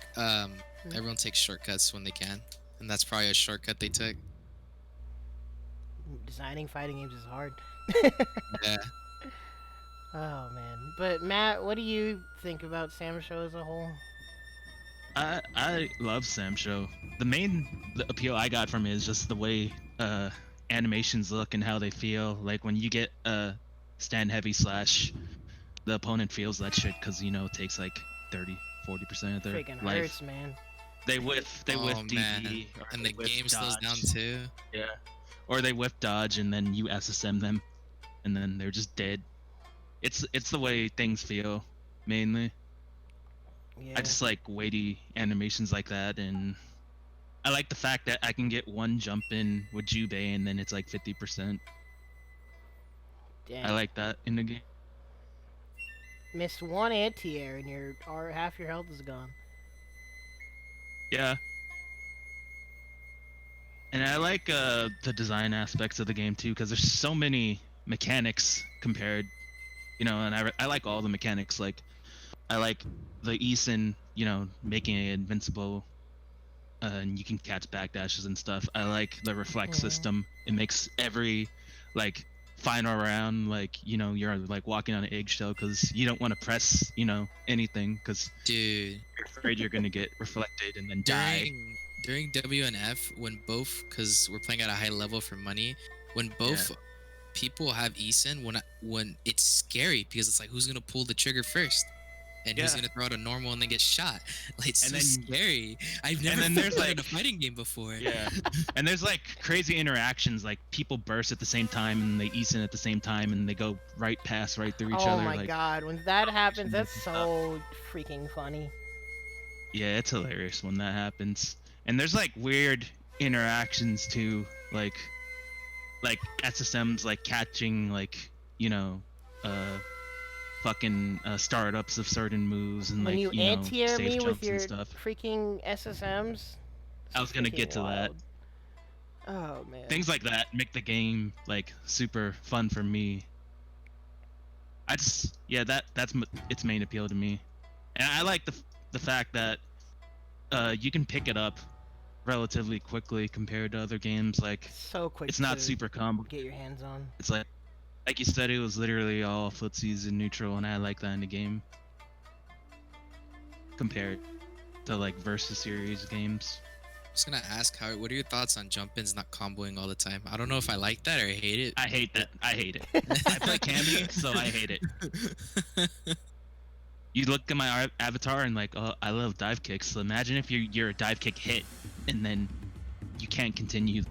everyone takes shortcuts when they can. And that's probably a shortcut they took. Designing fighting games is hard. Yeah. Oh man. But Matt, what do you think about SamSho as a whole? I love SamSho. The appeal I got from it is just the way animations look and how they feel. Like when you get a stand heavy slash, the opponent feels that shit because it takes like 30-40% of their Freaking life. hurts, man. They whiff Oh, DD, man. or And they the whiff game slows down dodge. too. Yeah. Or they whiff dodge and then you SSM them, and then they're just dead. It's the way things feel, mainly. Yeah. I just like weighty animations like that, and I like the fact that I can get one jump in with Jubei and then it's like 50%. Dang. I like that in the game. Missed one anti-air and half your health is gone. Yeah. And I like the design aspects of the game too, because there's so many mechanics compared, and I like all the mechanics. Like, I like the Eason, making it invincible, and you can catch backdashes and stuff. I like the reflect Yeah. system. It makes every like final round, like you're like walking on an eggshell because you don't want to press anything because Dude, you're afraid you're gonna get reflected and then die. during WNF, when both, because we're playing at a high level for money, when both people have ESIN, when it's scary because it's like, who's gonna pull the trigger first? And who's gonna throw out a normal and then get shot? Like, it's scary. I've never played in a fighting game before. Yeah, and there's like crazy interactions, like people burst at the same time and they ESIN at the same time and they go right through each other. Oh my like, god, when that happens, that's so freaking funny. Yeah, it's hilarious when that happens. And there's like weird interactions too, like SSMs like catching like fucking startups of certain moves and when like you anti-air safe me with jumps your and stuff. freaking SSMs. I was gonna get to that. Oh man. Things like that make the game like super fun for me. That's its main appeal to me, and I like the fact that you can pick it up relatively quickly compared to other games. Like, so quick. it's not to super complicated. get your hands on. It's like you said, it was literally all footsies and neutral, and I like that in the game compared to like versus series games. I was gonna ask, what are your thoughts on jump-ins not comboing all the time? I don't know if I like that or I hate it. I hate that. I hate it. I play Cammy, so I hate it. You look at my avatar and like, oh, I love dive kicks. So imagine if your dive kick hit and then you can't continue,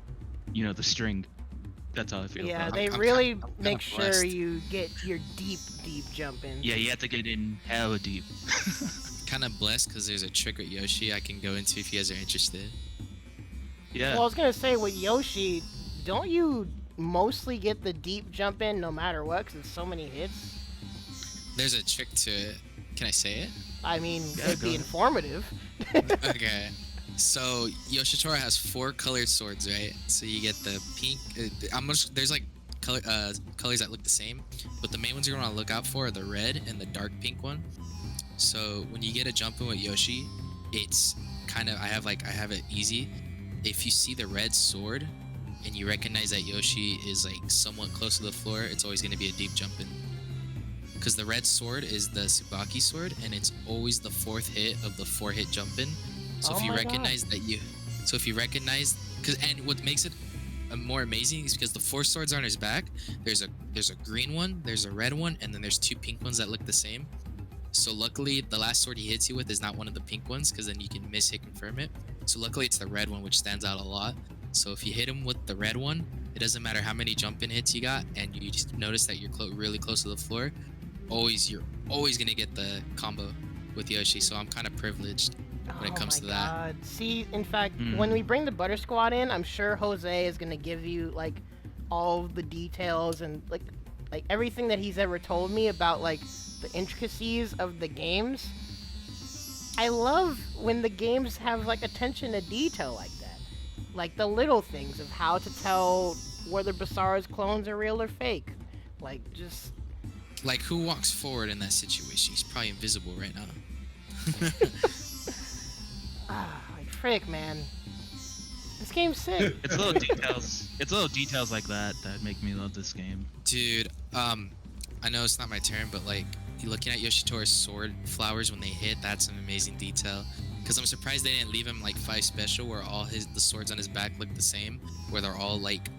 the string. That's how I feel. Yeah, about they it. really I'm make kinda sure blessed. you get your deep jump in. Yeah, you have to get in hella deep. Kind of blessed because there's a trick with Yoshi I can go into if you guys are interested. Yeah. Well, I was gonna say with Yoshi, don't you mostly get the deep jump in no matter what? Because it's so many hits. There's a trick to it. Can I say it? I mean, Yeah, it'd go be ahead. informative. Okay. So Yoshitora has 4 colored swords, right? So you get the pink. There's like colors that look the same, but the main ones you're gonna look out for are the red and the dark pink one. So when you get a jump in with Yoshi, it's kind of I have it easy. If you see the red sword and you recognize that Yoshi is like somewhat close to the floor, it's always gonna be a deep jump in. Because the red sword is the Tsubaki sword, and it's always the 4th hit of the 4-hit jump in. So Oh if you my recognize and what makes it more amazing is because the 4 swords are on his back. There's a green one, there's a red one, and then there's 2 pink ones that look the same. So luckily, the last sword he hits you with is not one of the pink ones, because then you can miss hit confirm it. So luckily, it's the red one, which stands out a lot. So if you hit him with the red one, it doesn't matter how many jump in hits you got, and you just notice that you're really close to the floor. You're always gonna get the combo with Yoshi. So I'm kind of privileged when it comes to that. God. See, in fact, when we bring the Butter Squad in, I'm sure Jose is gonna give you like all the details and like everything that he's ever told me about like the intricacies of the games. I love when the games have like attention to detail like that, like the little things of how to tell whether Basara's clones are real or fake, like just. Like, who walks forward in that situation? He's probably invisible right now. Like frick, man. This game's sick. It's little details. It's little details like that make me love this game. Dude, I know it's not my turn, but like, you looking at Yoshitora's sword flowers when they hit, that's an amazing detail. Because I'm surprised they didn't leave him like 5 special where all the swords on his back look the same, where they're all like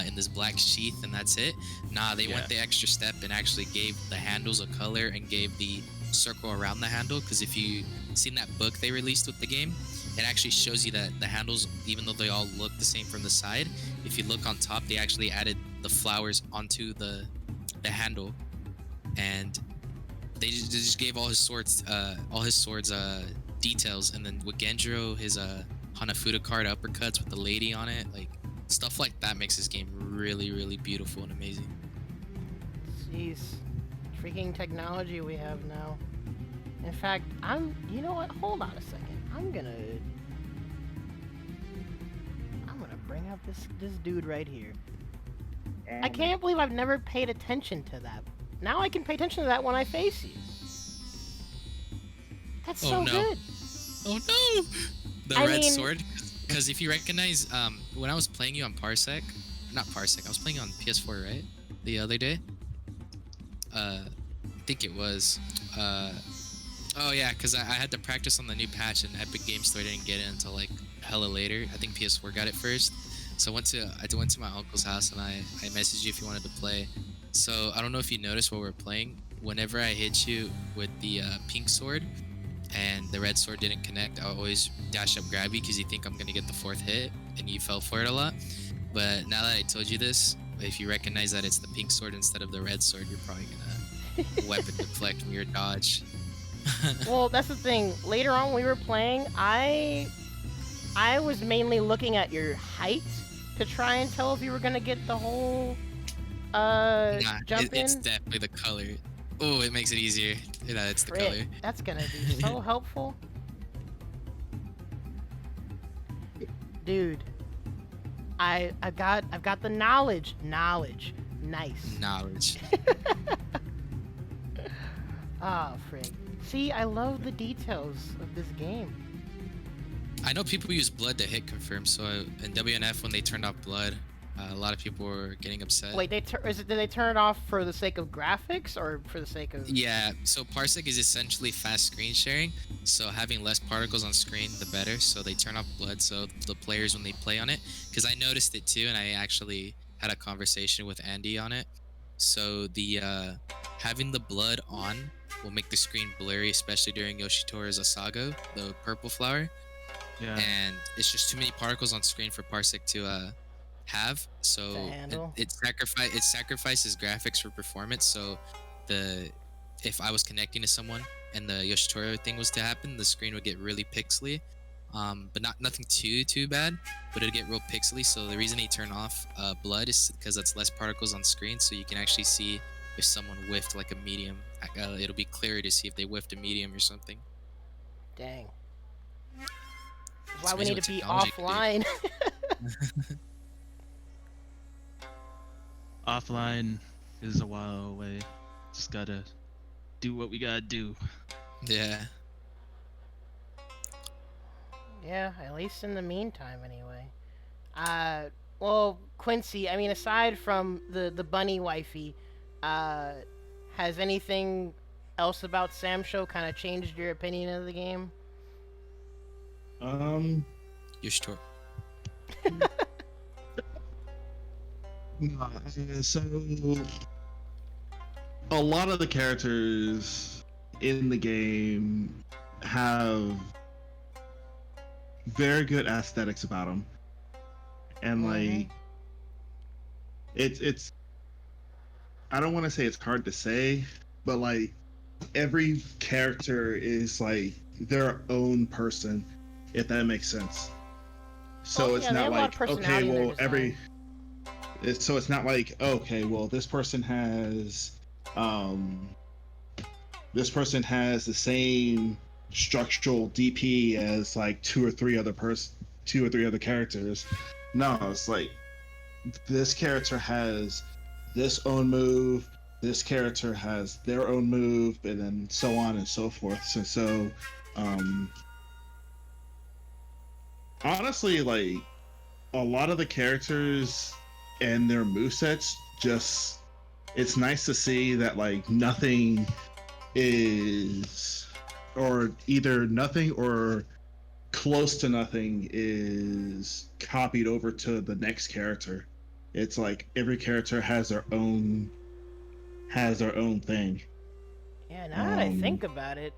in this black sheath and that's it. Nah, they went the extra step and actually gave the handles a color and gave the circle around the handle. Because if you seen that book they released with the game, it actually shows you that the handles, even though they all look the same from the side, if you look on top, they actually added the flowers onto the handle, and they just gave all his swords details. And then with Genjiro, his Hanafuda card uppercuts with the lady on it, like stuff like that makes this game really, really beautiful and amazing. Jeez, freaking technology we have now. In fact, you know what? Hold on a second. I'm gonna bring up this dude right here. I can't believe I've never paid attention to that. Now I can pay attention to that when I face you. That's so good. Oh no! The red sword. Because if you recognize, when I was playing you on Parsec, not Parsec. I was playing on PS4, right? The other day. I think it was. Oh yeah, because I had to practice on the new patch, and Epic Games Store didn't get it until like hella later. I think PS4 got it first. So I went to my uncle's house, and I messaged you if you wanted to play. So I don't know if you noticed while we were playing. Whenever I hit you with the pink sword, and the red sword didn't connect, I always dash up grab you because you think I'm gonna get the 4th hit, and you fell for it a lot. But now that I told you this, if you recognize that it's the pink sword instead of the red sword, you're probably gonna weapon deflect from your dodge. Well, that's the thing. Later on, when we were playing, I was mainly looking at your height to try and tell if you were gonna get the whole jump in. It's definitely the color. Oh, it makes it easier. Yeah, it's the color. That's gonna be so helpful, dude. I've got the knowledge. Nice. Knowledge. Ah, frick. See, I love the details of this game. I know people use blood to hit confirm, so in WNF when they turned off blood, a lot of people were getting upset. Wait, did they turn it off for the sake of graphics or for the sake of? Yeah, so Parsec is essentially fast screen sharing, so having less particles on screen, the better. So they turn off blood, so the players when they play on it, because I noticed it too, and I actually had a conversation with Andy on it. So the having the blood on will make the screen blurry, especially during Yoshitora's Asago, the purple flower. Yeah. And it's just too many particles on screen for Parsec to have, so it sacrifices graphics for performance. So if I was connecting to someone and the Yoshitora thing was to happen, the screen would get really pixely, but nothing too bad, but it'd get real pixely. So the reason they turn off blood is because that's less particles on screen, so you can actually see if someone whiffed like a medium. It'll be clearer to see if they whiffed a medium or something. Dang. That's why we need to be offline. Offline is a while away. Just gotta do what we gotta do. Yeah. Yeah, at least in the meantime, anyway. Well, Quincy, I mean, aside from the bunny wifey, has anything else about SamSho kind of changed your opinion of the game? Yoshitora. So a lot of the characters in the game have very good aesthetics about them, and like it's I don't want to say it's hard to say, but like every character is like their own person, if that makes sense. So it's not like, okay, well, so it's not like, okay, well, this person has the same structural DP as like two or three other characters. No, it's like this character has this own move, this character has their own move, and then so on and so forth. So honestly, like a lot of the characters and their movesets, just it's nice to see that like nothing is, or either nothing or close to nothing is copied over to the next character. It's like every character has their own thing. Yeah, now that I think about it,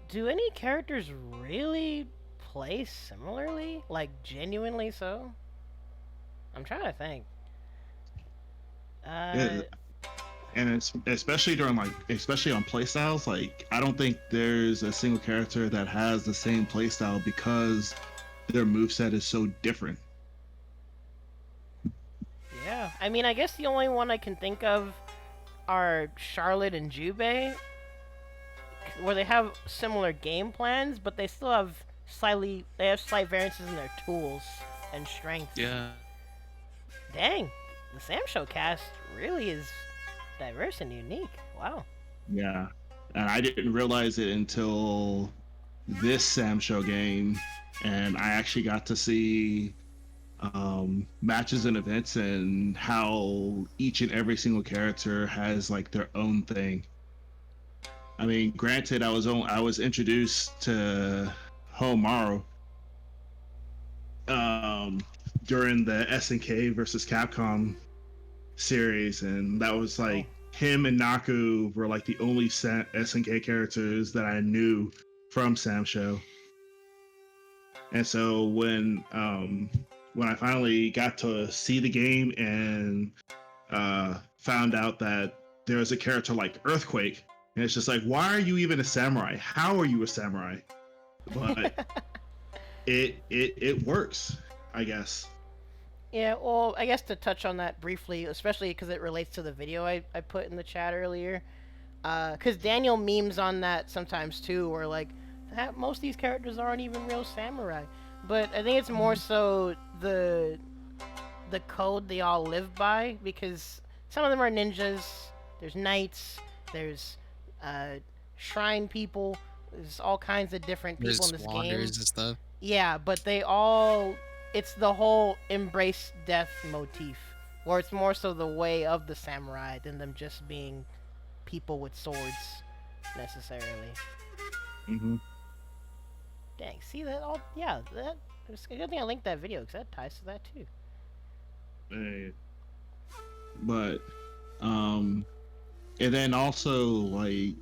do any characters really play similarly? Like, genuinely so? I'm trying to think. Yeah, and it's especially on playstyles, like I don't think there's a single character that has the same playstyle because their moveset is so different. Yeah, I mean, I guess the only one I can think of are Charlotte and Jubei, where they have similar game plans, but they still have slight variances in their tools and strength. Yeah. Dang, the SamSho cast really is diverse and unique. Wow. Yeah, and I didn't realize it until this SamSho game, and I actually got to see matches and events, and how each and every single character has like their own thing. I mean, granted, I was introduced to Homaru during the SNK versus Capcom series, and that was like him and Naku were like the only SNK characters that I knew from SamSho. And so when I finally got to see the game and found out that there was a character like Earthquake, and it's just like, why are you even a samurai? How are you a samurai? But it works, I guess. Yeah, well, I guess to touch on that briefly, especially because it relates to the video I put in the chat earlier, because Daniel memes on that sometimes too, where like, most of these characters aren't even real samurai. But I think it's more so the code they all live by, because some of them are ninjas, there's knights, there's shrine people, there's all kinds of different people in this game. And stuff. Yeah, but they all... It's the whole embrace death motif, where it's more so the way of the samurai than them just being people with swords, necessarily. Mm-hmm. Dang, see that all? Yeah, that. It's a good thing I linked that video, because that ties to that too. But, and then also, like,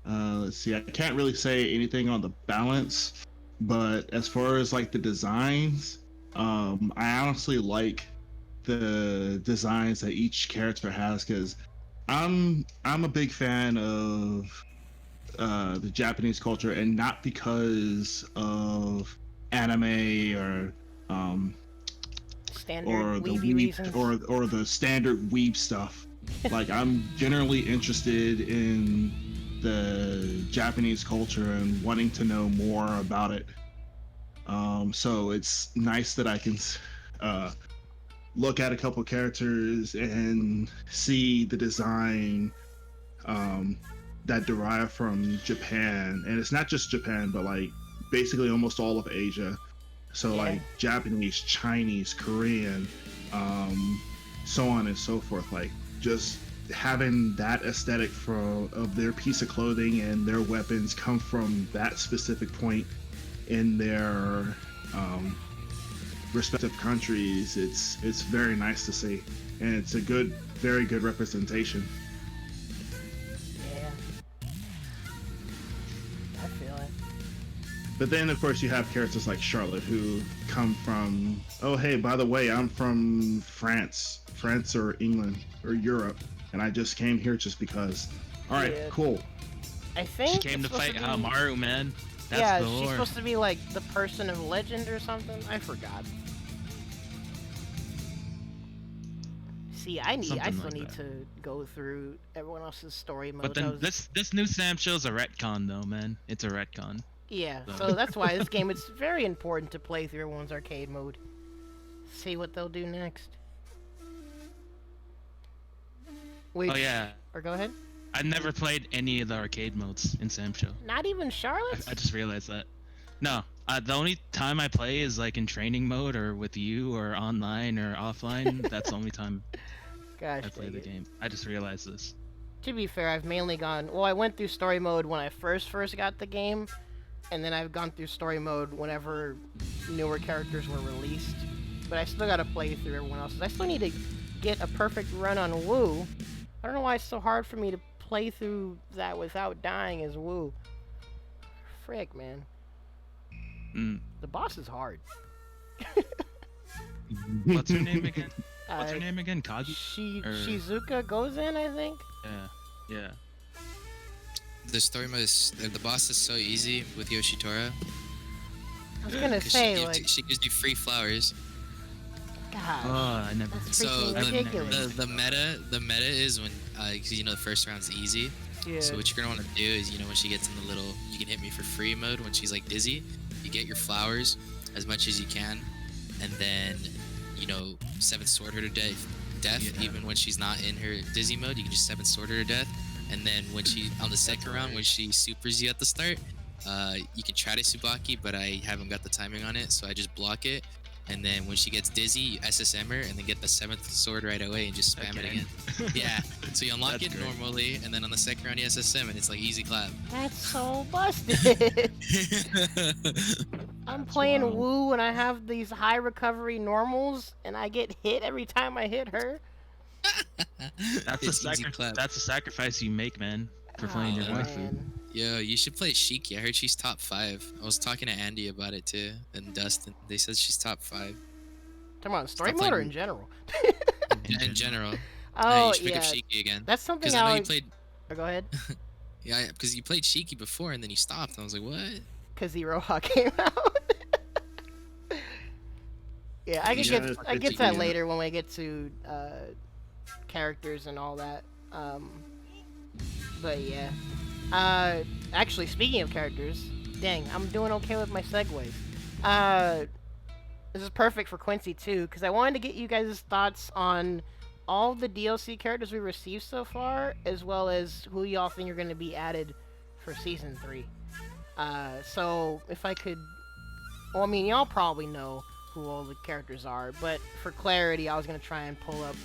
let's see, I can't really say anything on the balance, but as far as like the designs, I honestly like the designs that each character has, because I'm a big fan of the Japanese culture, and not because of anime or Standard or the weeby reasons. or the standard weeb stuff. Like, I'm generally interested in the Japanese culture and wanting to know more about it. So it's nice that I can look at a couple characters and see the design that derive from Japan. And it's not just Japan, but like basically almost all of Asia. So like Japanese, Chinese, Korean, so on and so forth. Like, just having that aesthetic of their piece of clothing and their weapons come from that specific point in their respective countries, it's very nice to see, and it's a very good representation. Yeah, I feel it. But then of course you have characters like Charlotte, who come from, oh hey, by the way, I'm from France or England or Europe, and I just came here just because. All right, cool. I think She came to fight Hamaru, man. That's yeah, the she's lore. supposed to be like the person of legend or something. I forgot. See, I still like need that. to go through everyone else's story mode. But then this new SamSho's a retcon though, man. It's a retcon. Yeah, So- so that's why this game, it's very important to play through everyone's arcade mode. See what they'll do next. Wait, Oh yeah, or go ahead. I never played any of the arcade modes in SamSho. Not even Charlotte's? I just realized that. No, the only time I play is like in training mode or with you or online or offline. That's the only time Gosh, I play dang the it. game. I just realized this. To be fair, I've mainly gone... Well, I went through story mode when I first got the game, and then I've gone through story mode whenever newer characters were released. But I still gotta play through everyone else's. I still need to get a perfect run on Wu. I don't know why it's so hard for me to play through that without dying as Wu. Frick, man. The boss is hard. What's her name again? What's her Uh, name again? Kagi? Or- Shizuka Gozen, I think? Yeah. The story mode is the boss is so easy with Yoshitora. I was gonna 'cause say, she like, gives, she gives you free flowers. gosh. Oh, I never. That's So freaking ridiculous. the meta is when 'cause, you know, the first round's easy. Yeah. So what you're gonna want to do is, you know, when she gets in the little "you can hit me for free" mode, when she's like dizzy, you get your flowers as much as you can, and then, you know, 7 sword her to death. Yeah. Even when she's not in her dizzy mode, you can just 7 sword her to death. And then when she on the second round, when she supers you at the start, you can try to Tsubaki, but I haven't got the timing on it, so I just block it, And then when she gets dizzy, you SSM her and then get the 7th sword right away and just spam it again. Yeah. So you unlock it normally, and then on the second round you SSM, and it's like easy clap. That's so busted. I'm playing wild. Woo and I have these high recovery normals, and I get hit every time I hit her. That's It's easy a clap. that's a sacrifice you make, man, for playing your Oh, waifu. man. Yo, you should play Shiki. I heard she's top 5. I was talking to Andy about it too, and Dustin. They said she's top 5 Come on, story Stop mode or playing- in general? in general. Oh, you should pick yeah. up Shiki again. That's something Because I know I you would... played. Oh, go ahead. Yeah, because you played Shiki before and then you stopped. I was like, what? Because Iroha came out. Yeah, I can Yeah, get it's I get Shiki, that yeah. later when we get to characters and all that. But yeah. Actually, speaking of characters, dang, I'm doing okay with my segues. This is perfect for Quincy too, because I wanted to get you guys' thoughts on all the DLC characters we received so far, as well as who y'all think are going to be added for Season 3. So, if I could... Well, I mean, y'all probably know who all the characters are, but for clarity, I was going to try and pull up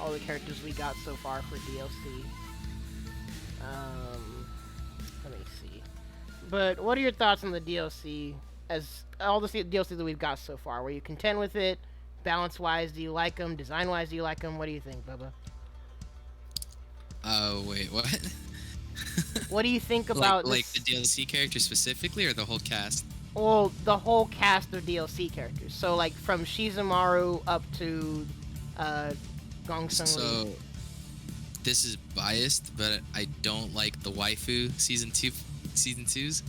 all the characters we got so far for DLC. Let me see. But what are your thoughts on the DLC, as all the DLC that we've got so far? Were you content with it? Balance-wise, do you like them? Design-wise, do you like them? What do you think, Bubba? Oh, wait, what? What do you think about like this? the DLC character specifically or the whole cast? Well, the whole cast of DLC characters. So, like, from Shizumaru up to Gongsung So, Lee. this is biased, but I don't like the waifu season 2s.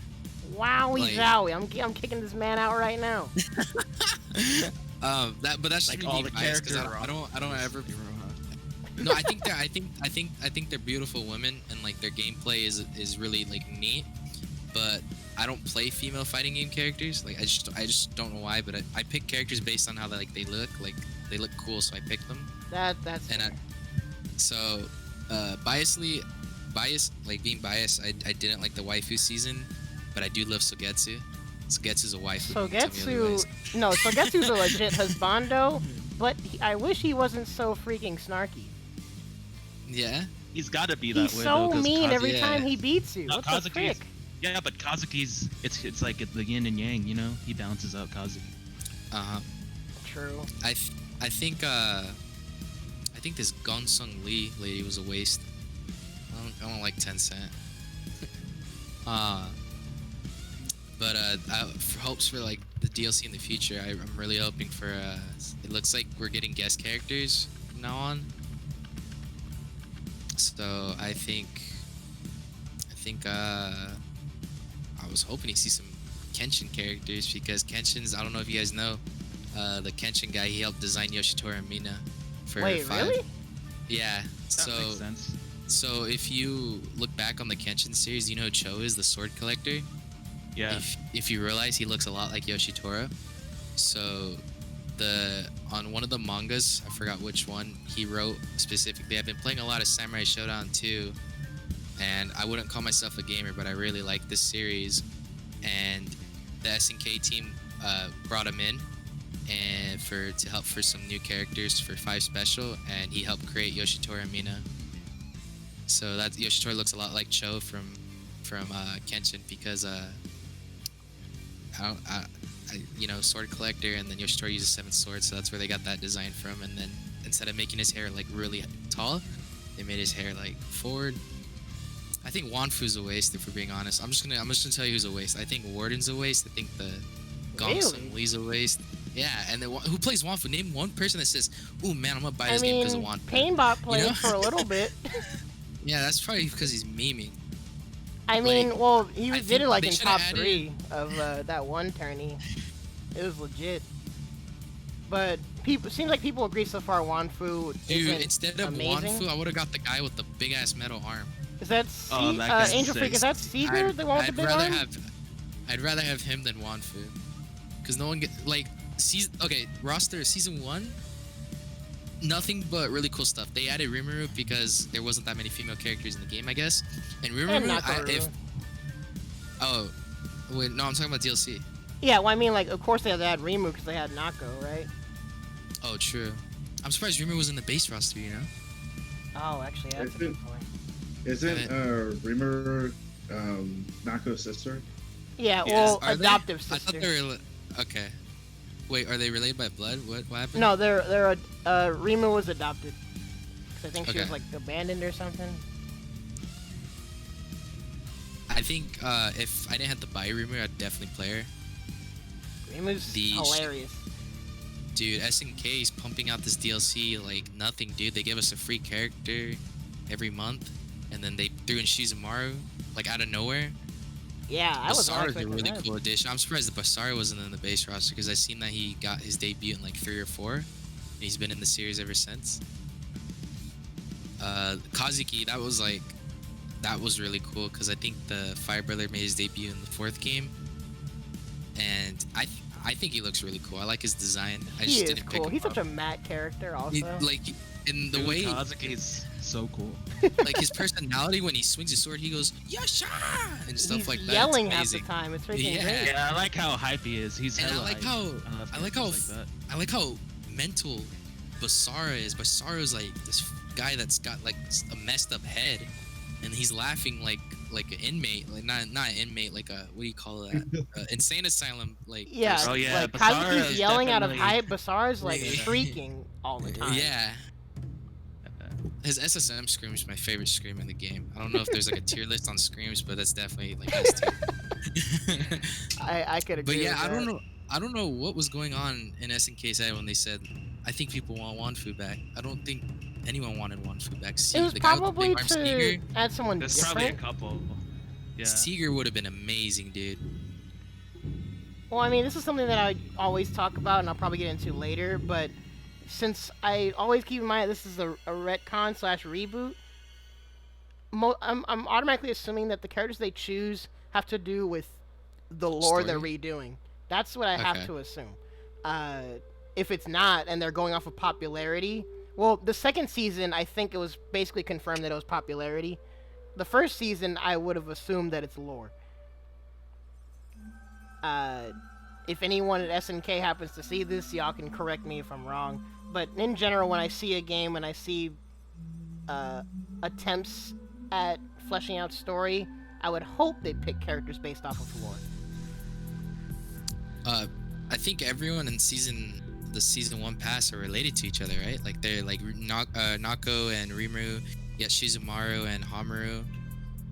Wowie like- zowie, I'm kicking this man out right now. But that's Like just all me the being biased, 'cause characters I don't ever. No, I think they're beautiful women, and like their gameplay is really like neat. But I don't play female fighting game characters. Like I just don't know why. But I pick characters based on how they look. Like they look cool, so I pick them. That's And fair. So, being biased, I didn't like the waifu season, but I do love Sogetsu. Sogetsu's a waifu. Tell me otherwise. Sogetsu's a legit husbando, but I wish he wasn't so freaking snarky. Yeah. He's got to be that He's way so though, 'cause mean every yeah. time he beats you. No, What the Kazuki's- frick? Yeah, but Kazuki's it's like the yin and yang, you know. He balances out Kazuki. True. I think this Gongsung Lee lady was a waste. I don't like Tencent. But for hopes for like the DLC in the future, I'm really hoping for. It looks like we're getting guest characters from now on. So I was hoping to see some Kenshin characters, because Kenshin's, I don't know if you guys know, the Kenshin guy, he helped design Yoshitora and Mina for Wait, 5. really? Yeah. That makes sense. So if you look back on the Kenshin series, you know who Cho is, the sword collector? Yeah. If you realize he looks a lot like Yoshitora. So on one of the mangas, I forgot which one, he wrote specifically, I've been playing a lot of Samurai Shodown too, and I wouldn't call myself a gamer, but I really like this series. And the SNK team brought him in and to help for some new characters for 5 special, and he helped create Yoshitora and Mina. So that Yoshitora looks a lot like Cho from Kenshin, because sword collector, and then Yoshitora uses 7 swords, so that's where they got that design from. And then instead of making his hair like really tall, they made his hair like forward. I think Wanfu's a waste, if we're being honest. I'm just gonna tell you who's a waste. I think Warden's a waste. I think the Gongsung Lee's a waste. Yeah, and then who plays Wanfu? Name one person that says, "Ooh man, I'm gonna buy this game because of Wanfu." Painbot played You know? for a little bit. Yeah, that's probably because he's memeing. I mean, well, he I did think it like they in should've top added- 3 of that one tourney. It was legit. But seems like people agree so far Wanfu Dude, isn't instead of amazing. Wanfu, I would have got the guy with the big ass metal arm. Is that Oh, that guy's Angel sick. Freak? Is that Caesar, the one with the big arm? I'd rather have him than Wanfu, because no one roster season 1. Nothing but really cool stuff. They added Rimururu because there wasn't that many female characters in the game, I guess. And And Rimururu, Nakoruru. oh, wait, no, I'm talking about DLC. Yeah, well, I mean, like, of course they had to add Rimu because they had Nako, right? Oh, true. I'm surprised Rimururu was in the base roster, you know? Oh, actually, that's a good point. Isn't Rimururu Nako's sister? Yeah, Yes. well, Are they? adoptive I sister. thought they were. Okay. Wait, are they related by blood? What happened? No, Rimu was adopted. 'Cause I think she was Okay. like abandoned or something. I think if I didn't have to buy Rimururu, I'd definitely play her. Rimu's The- hilarious. Dude, SNK is pumping out this DLC like nothing, dude. They give us a free character every month, and then they threw in Shizumaru like out of nowhere. Yeah, I was not Basara's a expecting really that. cool addition. I'm surprised the Basara wasn't in the base roster because I seen that he got his debut in like 3 or 4, and he's been in the series ever since. Kazuki, that was really cool because I think the Fire Brother made his debut in the 4th game, and I think he looks really cool. I like his design. I He just is didn't pick cool. him He's up. such a matte character, also. Like in the Dude, way, Kazuki's so cool. like his personality when he swings his sword, he goes Yasha and stuff He's like that. yelling It's half the amazing. time. It's freaking Yeah. great. Yeah, I like how hype he is. He's And I hella like hype. how love characters like that. I like how mental Basara is. Basara is like this guy that's got like a messed up head, and he's laughing like an inmate, like not an inmate, like a what do you call that? Insane asylum, like Yeah, Oh, yeah, like Basara Kazuki's is yelling out of definitely- hype. Basara's like Yeah. shrieking all the time. Yeah. His SSM scream is my favorite scream in the game. I don't know if there's like a tier list on screams, but that's definitely like his tier. I could agree. But yeah, with that. I don't know what was going on in SNK's head when they said, I think people want Wanfu back. I don't think anyone wanted Wanfu back. It was the guy with the probably big arm, to Seeger, add someone There's probably a different. couple. Yeah. Seeger would have been amazing, dude. Well, I mean, this is something that I always talk about, and I'll probably get into later. But since I always keep in mind this is a retcon / reboot, I'm automatically assuming that the characters they choose have to do with the lore they're redoing. That's what I have Okay. to assume. If it's not, and they're going off of popularity, well, the second season I think it was basically confirmed that it was popularity. The first season I would have assumed that it's lore. If anyone at SNK happens to see this, y'all can correct me if I'm wrong. But in general, when I see a game and I see attempts at fleshing out story, I would hope they pick characters based off of lore. I think everyone in the season 1 pass are related to each other, right? Like they're like Nako and Rimururu, you got Shizumaru and Hamaru.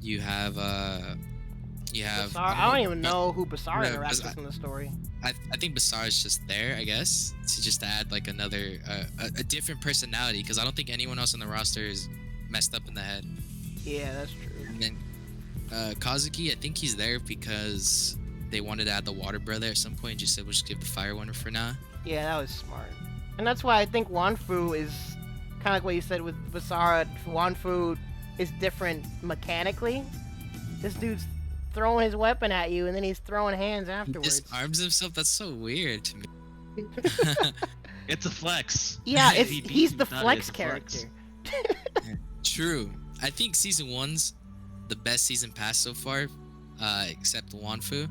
You have Basara, I don't even know who Basara Yeah, interacts Bas- with in the story. I think Basara's just there, I guess, to just add like another a different personality because I don't think anyone else on the roster is messed up in the head. Yeah, that's true. And then Kazuki, I think he's there because they wanted to add the water brother at some point and just said we'll just give the fire one for now. Yeah, that was smart. And that's why I think Wanfu is kind of like what you said with Basara. Wanfu is different mechanically. This dude's throwing his weapon at you, and then he's throwing hands He afterwards. disarms himself. That's so weird to me. It's a flex. Yeah, He's the not, flex it's a flex. character. True. I think season 1's the best season pass so far, except Wanfu.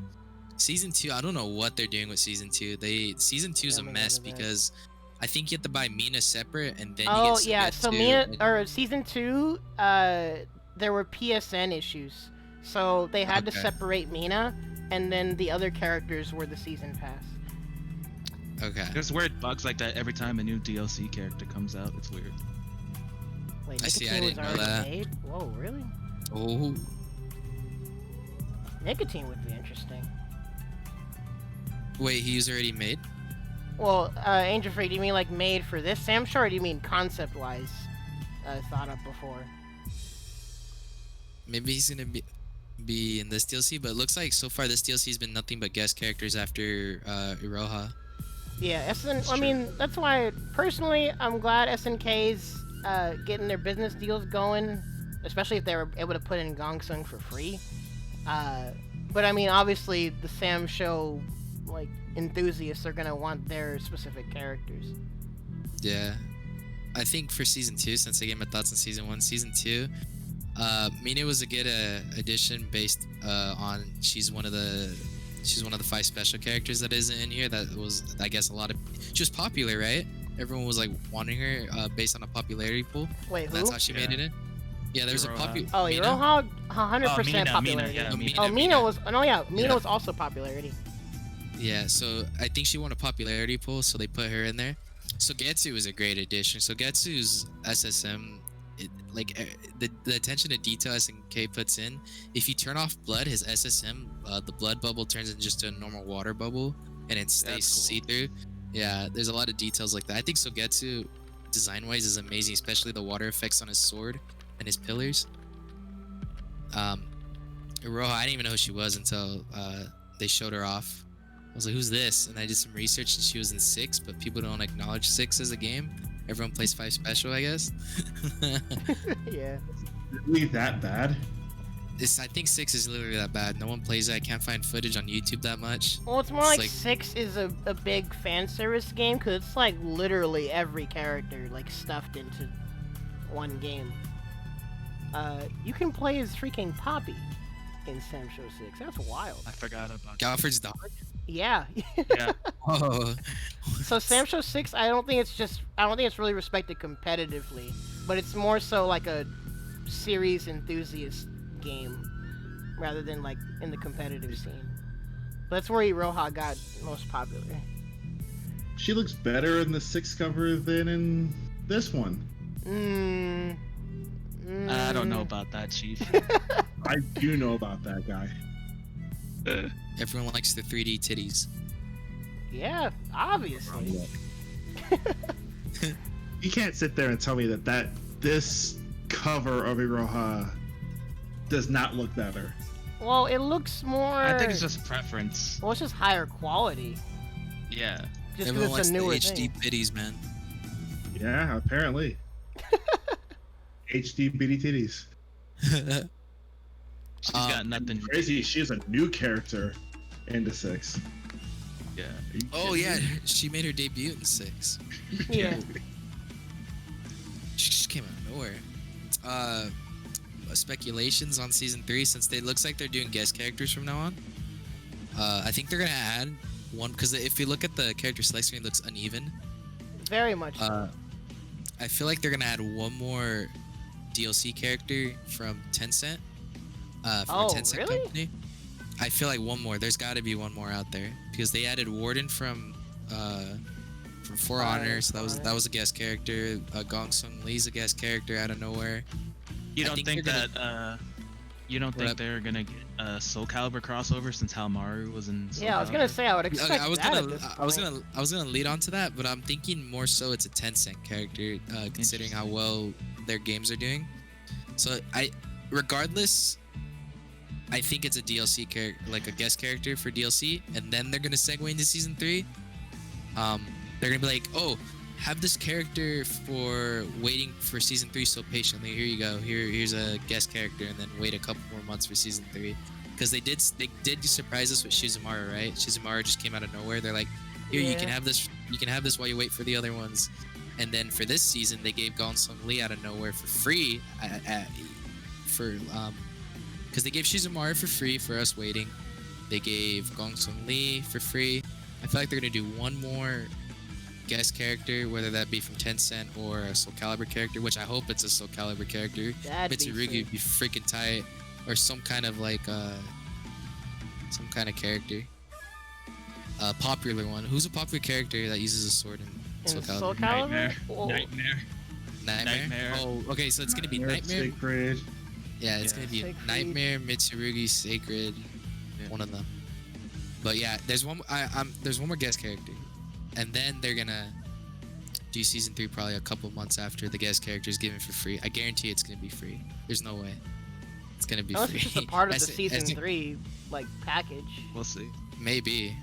Season 2, I don't know what they're doing with season 2. Season 2 is Yeah, a I'm mess into that. because I think you have to buy Mina separate and then you Oh get to yeah, get so to- Mina or season 2, there were PSN issues, so they had to Okay. separate Mina, and then the other characters were the season pass. Okay. There's weird bugs like that every time a new DLC character comes out. It's weird. Wait, I see, Nicotine I was didn't know already that. made? Whoa, really? Oh. Nicotine would be interesting. Wait, he's already made? Well, Angel Freak, do you mean like made for this SamSho, or do you mean concept-wise thought up before? Maybe he's gonna be in this DLC, but it looks like so far this DLC has been nothing but guest characters after Iroha. Yeah, That's I true. mean, that's why, personally, I'm glad SNK's getting their business deals going, especially if they were able to put in Gongsung for free. But I mean, obviously, the SamSho, like, enthusiasts are gonna want their specific characters. Yeah. I think for season 2, since I gave my thoughts on season 1, season 2, Mina was a good addition based on she's She's one of the 5 special characters that isn't in here. That was, I guess, she was popular, right? Everyone was like wanting her based on a popularity pool. Wait, who? That's how she made it in. Yeah, there's a popular. Oh, Iroha, 100% popularity. Yeah, Mina was. No, yeah, Mina Yeah. was also popularity. Yeah, so I think she won a popularity poll, so they put her in there. So Getsu is a great addition. So Getsu's SSM, the attention to detail SNK puts in. If you turn off blood, his SSM, the blood bubble turns into just a normal water bubble, and it stays see-through. Yeah, there's a lot of details like that. I think Sogetsu, design-wise, is amazing, especially the water effects on his sword and his pillars. Iroha, I didn't even know who she was until they showed her off. I was like, who's this? And I did some research, and she was in 6, but people don't acknowledge 6 as a game. Everyone plays 5 special, I guess. Yeah. Really that bad? I think 6 is literally that bad. No one plays it. I can't find footage on YouTube that much. Well, it's more like 6 is a big fan service game because it's like literally every character like stuffed into one game. You can play as freaking Poppy in SamSho 6. That's wild. I forgot about Galford's dog? Yeah. Yeah. Oh. So SamSho 6, I don't think it's really respected competitively, but it's more so like a series enthusiast game rather than like in the competitive scene. That's where Iroha got most popular. She looks better in the 6 cover than in this one. I don't know about that, Chief. I do know about that guy. Everyone likes the 3D titties. Yeah, obviously. You can't sit there and tell me that this cover of Iroha does not look better. Well, it looks more. I think it's just preference. Well, it's just higher quality. Yeah. Just Everyone because it's likes a the newer HD thing. titties, man. Yeah, apparently. HD bitty titties. She's got nothing. Crazy, she's a new character into 6. Yeah. Oh yeah, she made her debut in 6. Yeah. She just came out of nowhere. Speculations on season 3, since it looks like they're doing guest characters from now on. I think they're gonna add one, because if you look at the character select screen, it looks uneven. Very much so. I feel like they're gonna add one more DLC character from Tencent. From a Tencent really? company. I feel like one more. There's got to be one more out there because they added Warden from For Honor, so that was a guest character. Gong Sung Lee's a guest character out of nowhere. You I don't think they're that you don't think they're gonna get a Soul Calibur crossover since Hamaru was in Soul Yeah, I was gonna Calibur? say I would expect I was that gonna at this I was point. gonna lead on to that, but I'm thinking more so it's a Tencent character, considering how well their games are doing. So regardless, I think it's a DLC character, like a guest character for DLC, and then they're gonna segue into season 3. They're gonna be like, oh, have this character for waiting for season 3 so patiently. Here you go. Here's a guest character, and then wait a couple more months for season 3. Because they did surprise us with Shizumaru, right? Shizumaru just came out of nowhere. They're like, here, you can have this. You can have this while you wait for the other ones. And then for this season, they gave Gong Sung Lee out of nowhere for free. Because they gave Shizumaru for free for us waiting. They gave Gong Sung Lee for free. I feel like they're gonna do one more guest character, whether that be from Tencent or a Soul Calibur character, which I hope it's a Soul Calibur character. That'd be Mitsurugi sick. would be freaking tight, or some kind of like some kind of character. A popular one. Who's a popular character that uses a sword in Soul In Calibur? Soul Calibur? Nightmare. Well, Nightmare. Nightmare. Oh, okay. So it's gonna be Nightmare. Sacred. Yeah, it's Yeah. gonna be Sacred. Nightmare, Mitsurugi, Sacred, Yeah. one of them. But yeah, there's one. There's one more guest character, and then they're gonna do season 3 probably a couple months after the guest character is given for free. I guarantee it's gonna be free. There's no way it's gonna be unless free. it's just a part of the As- season as- 3 like package. We'll see. Maybe,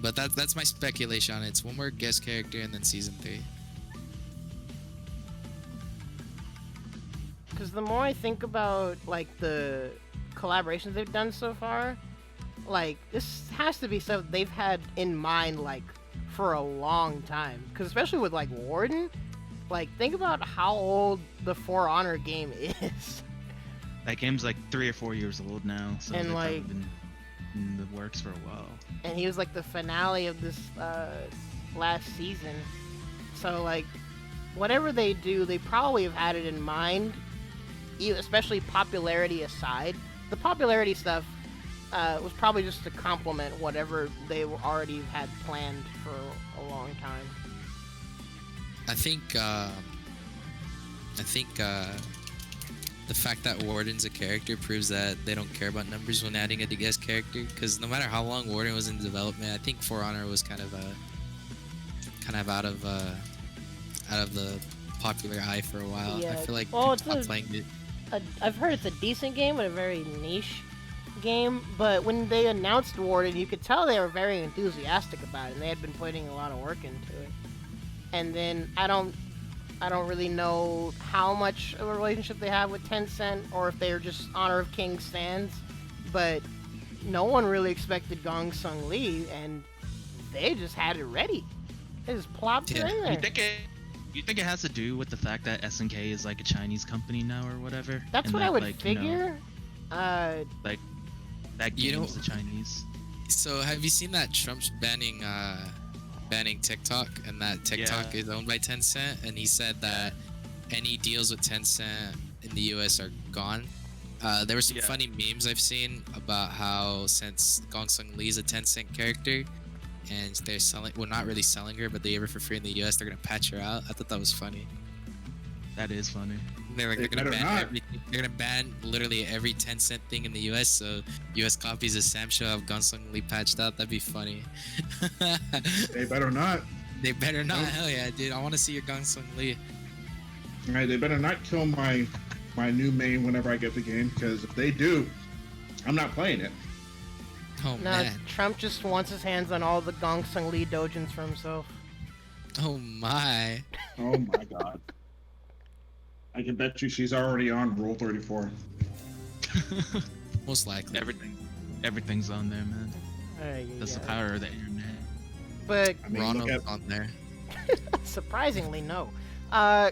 but that's my speculation on it. It's one more guest character and then season 3. Because the more I think about like the collaborations they've done so far, like this has to be stuff they've had in mind like for a long time. Because especially with like Warden, like think about how old the For Honor game is. That game's like 3 or 4 years old now. So And, they've probably like, been in the works for a while. And he was like the finale of this last season. So like, whatever they do, they probably have had it in mind, especially popularity aside. The popularity stuff was probably just to complement whatever they already had planned for a long time. I think the fact that Warden's a character proves that they don't care about numbers when adding a guest character. Because no matter how long Warden was in development, I think For Honor was kind of out of the popular eye for a while. Yeah, I feel like well, people stopped playing it. I've heard it's a decent game, but a very niche game. But when they announced Warden, you could tell they were very enthusiastic about it, and they had been putting a lot of work into it. And then I don't really know how much of a relationship they have with Tencent, or if they're just Honor of Kings stands. But no one really expected Gong Sung Lee, and they just had it ready. They just plopped it in there. You think it has to do with the fact that SNK is like a Chinese company now or whatever? That's what I would figure. Like that game's the Chinese. So have you seen that Trump's banning TikTok, and that TikTok is owned by Tencent, and he said that any deals with Tencent in the US are gone. There were some funny memes I've seen about how since Gong Sung Lee's a Tencent character and they're selling, well, not really selling her, but they give her for free in the US, they're gonna patch her out. I thought that was funny. That is funny. They're gonna ban everything. They're gonna ban literally every Tencent thing in the US, so US copies of SamSho have Gong Sung Lee patched out. That'd be funny. They better not. They better not. Hell yeah, dude. I want to see your Gong Sung Lee. Alright, they better not kill my new main whenever I get the game, because if they do, I'm not playing it. Oh no, man. Trump just wants his hands on all the Gong Sung Lee dojins for himself. Oh my. Oh my god. I can bet you she's already on Rule 34. Most likely. Everything's on there, man. That's the power of the internet. But I mean, Ronald's on there. surprisingly, no.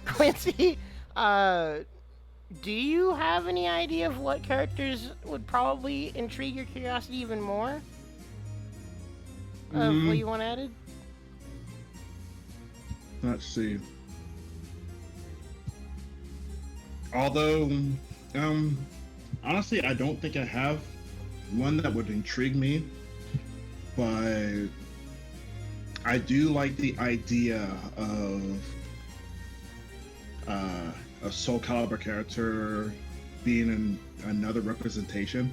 Quincy, do you have any idea of what characters would probably intrigue your curiosity even more? What you want added? Let's see. Although, honestly, I don't think I have one that would intrigue me, but I do like the idea of a Soul Calibur character being another representation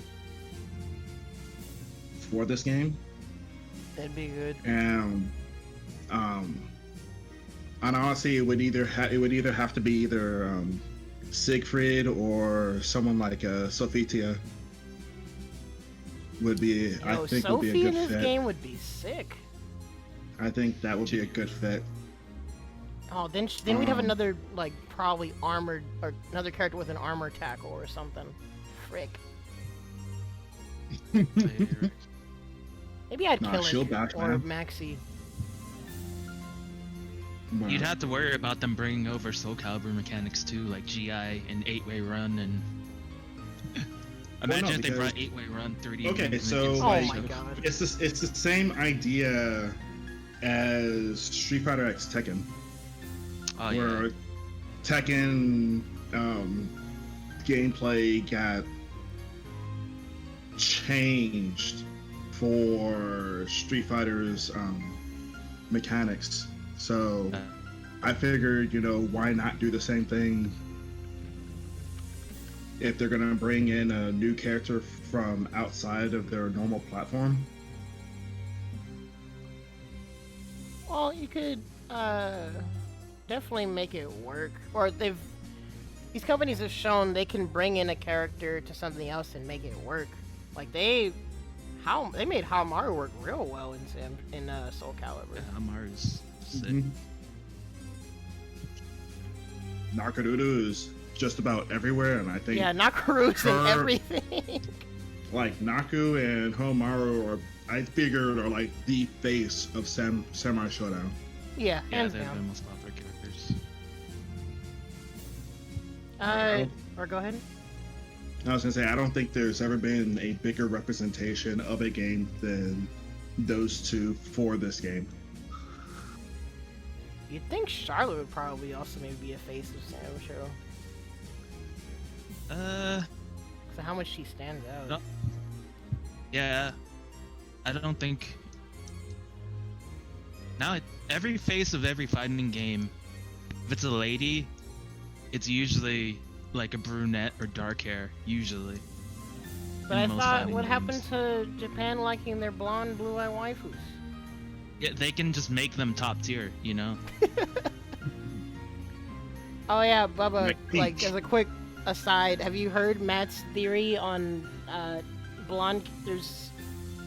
for this game. That'd be good. And honestly, it would either have to be either Siegfried or someone like Sophitia would be. I think Sophie would be a good in this fit. game would be sick. I think that would be a good fit. Oh, then we'd have another like probably armored or another character with an armor tackle or something. Frick. Maybe I'd kill shield it bash, or man. Maxi. You'd have to worry about them bringing over Soul Calibur mechanics too, like GI and 8-way run, and imagine if they brought 8-way run 3D. Okay, so Oh like, my god. it's the same idea as Street Fighter X Tekken, Oh where yeah. Tekken gameplay got changed for Street Fighter's mechanics. So I figured, why not do the same thing if they're gonna bring in a new character from outside of their normal platform. Well, you could definitely make it work. Or these companies have shown they can bring in a character to something else and make it work. Like they made Hamaru work real well in Soul Calibur. Yeah, Amaru's sick. Mhm. Nakaruru is just about everywhere, and I think Yeah, Nakaru's in her- everything. like Naku and Homaru I figured are like the face of Samurai Shodown. Yeah, Yeah, hands they're the down. most popular characters. Or go ahead. I was gonna say I don't think there's ever been a bigger representation of a game than those two for this game. You'd think Charlotte would probably also maybe be a face of SamSho. So how much she stands out. No. Yeah, I don't think. Now, every face of every fighting game, if it's a lady, it's usually like a brunette or dark hair, usually. But I in most thought, fighting what games. happened to Japan liking their blonde, blue-eyed waifus? Yeah, they can just make them top tier, you know? Oh yeah, Bubba, Like like Peach. as a quick aside, have you heard Matt's theory on blonde? There's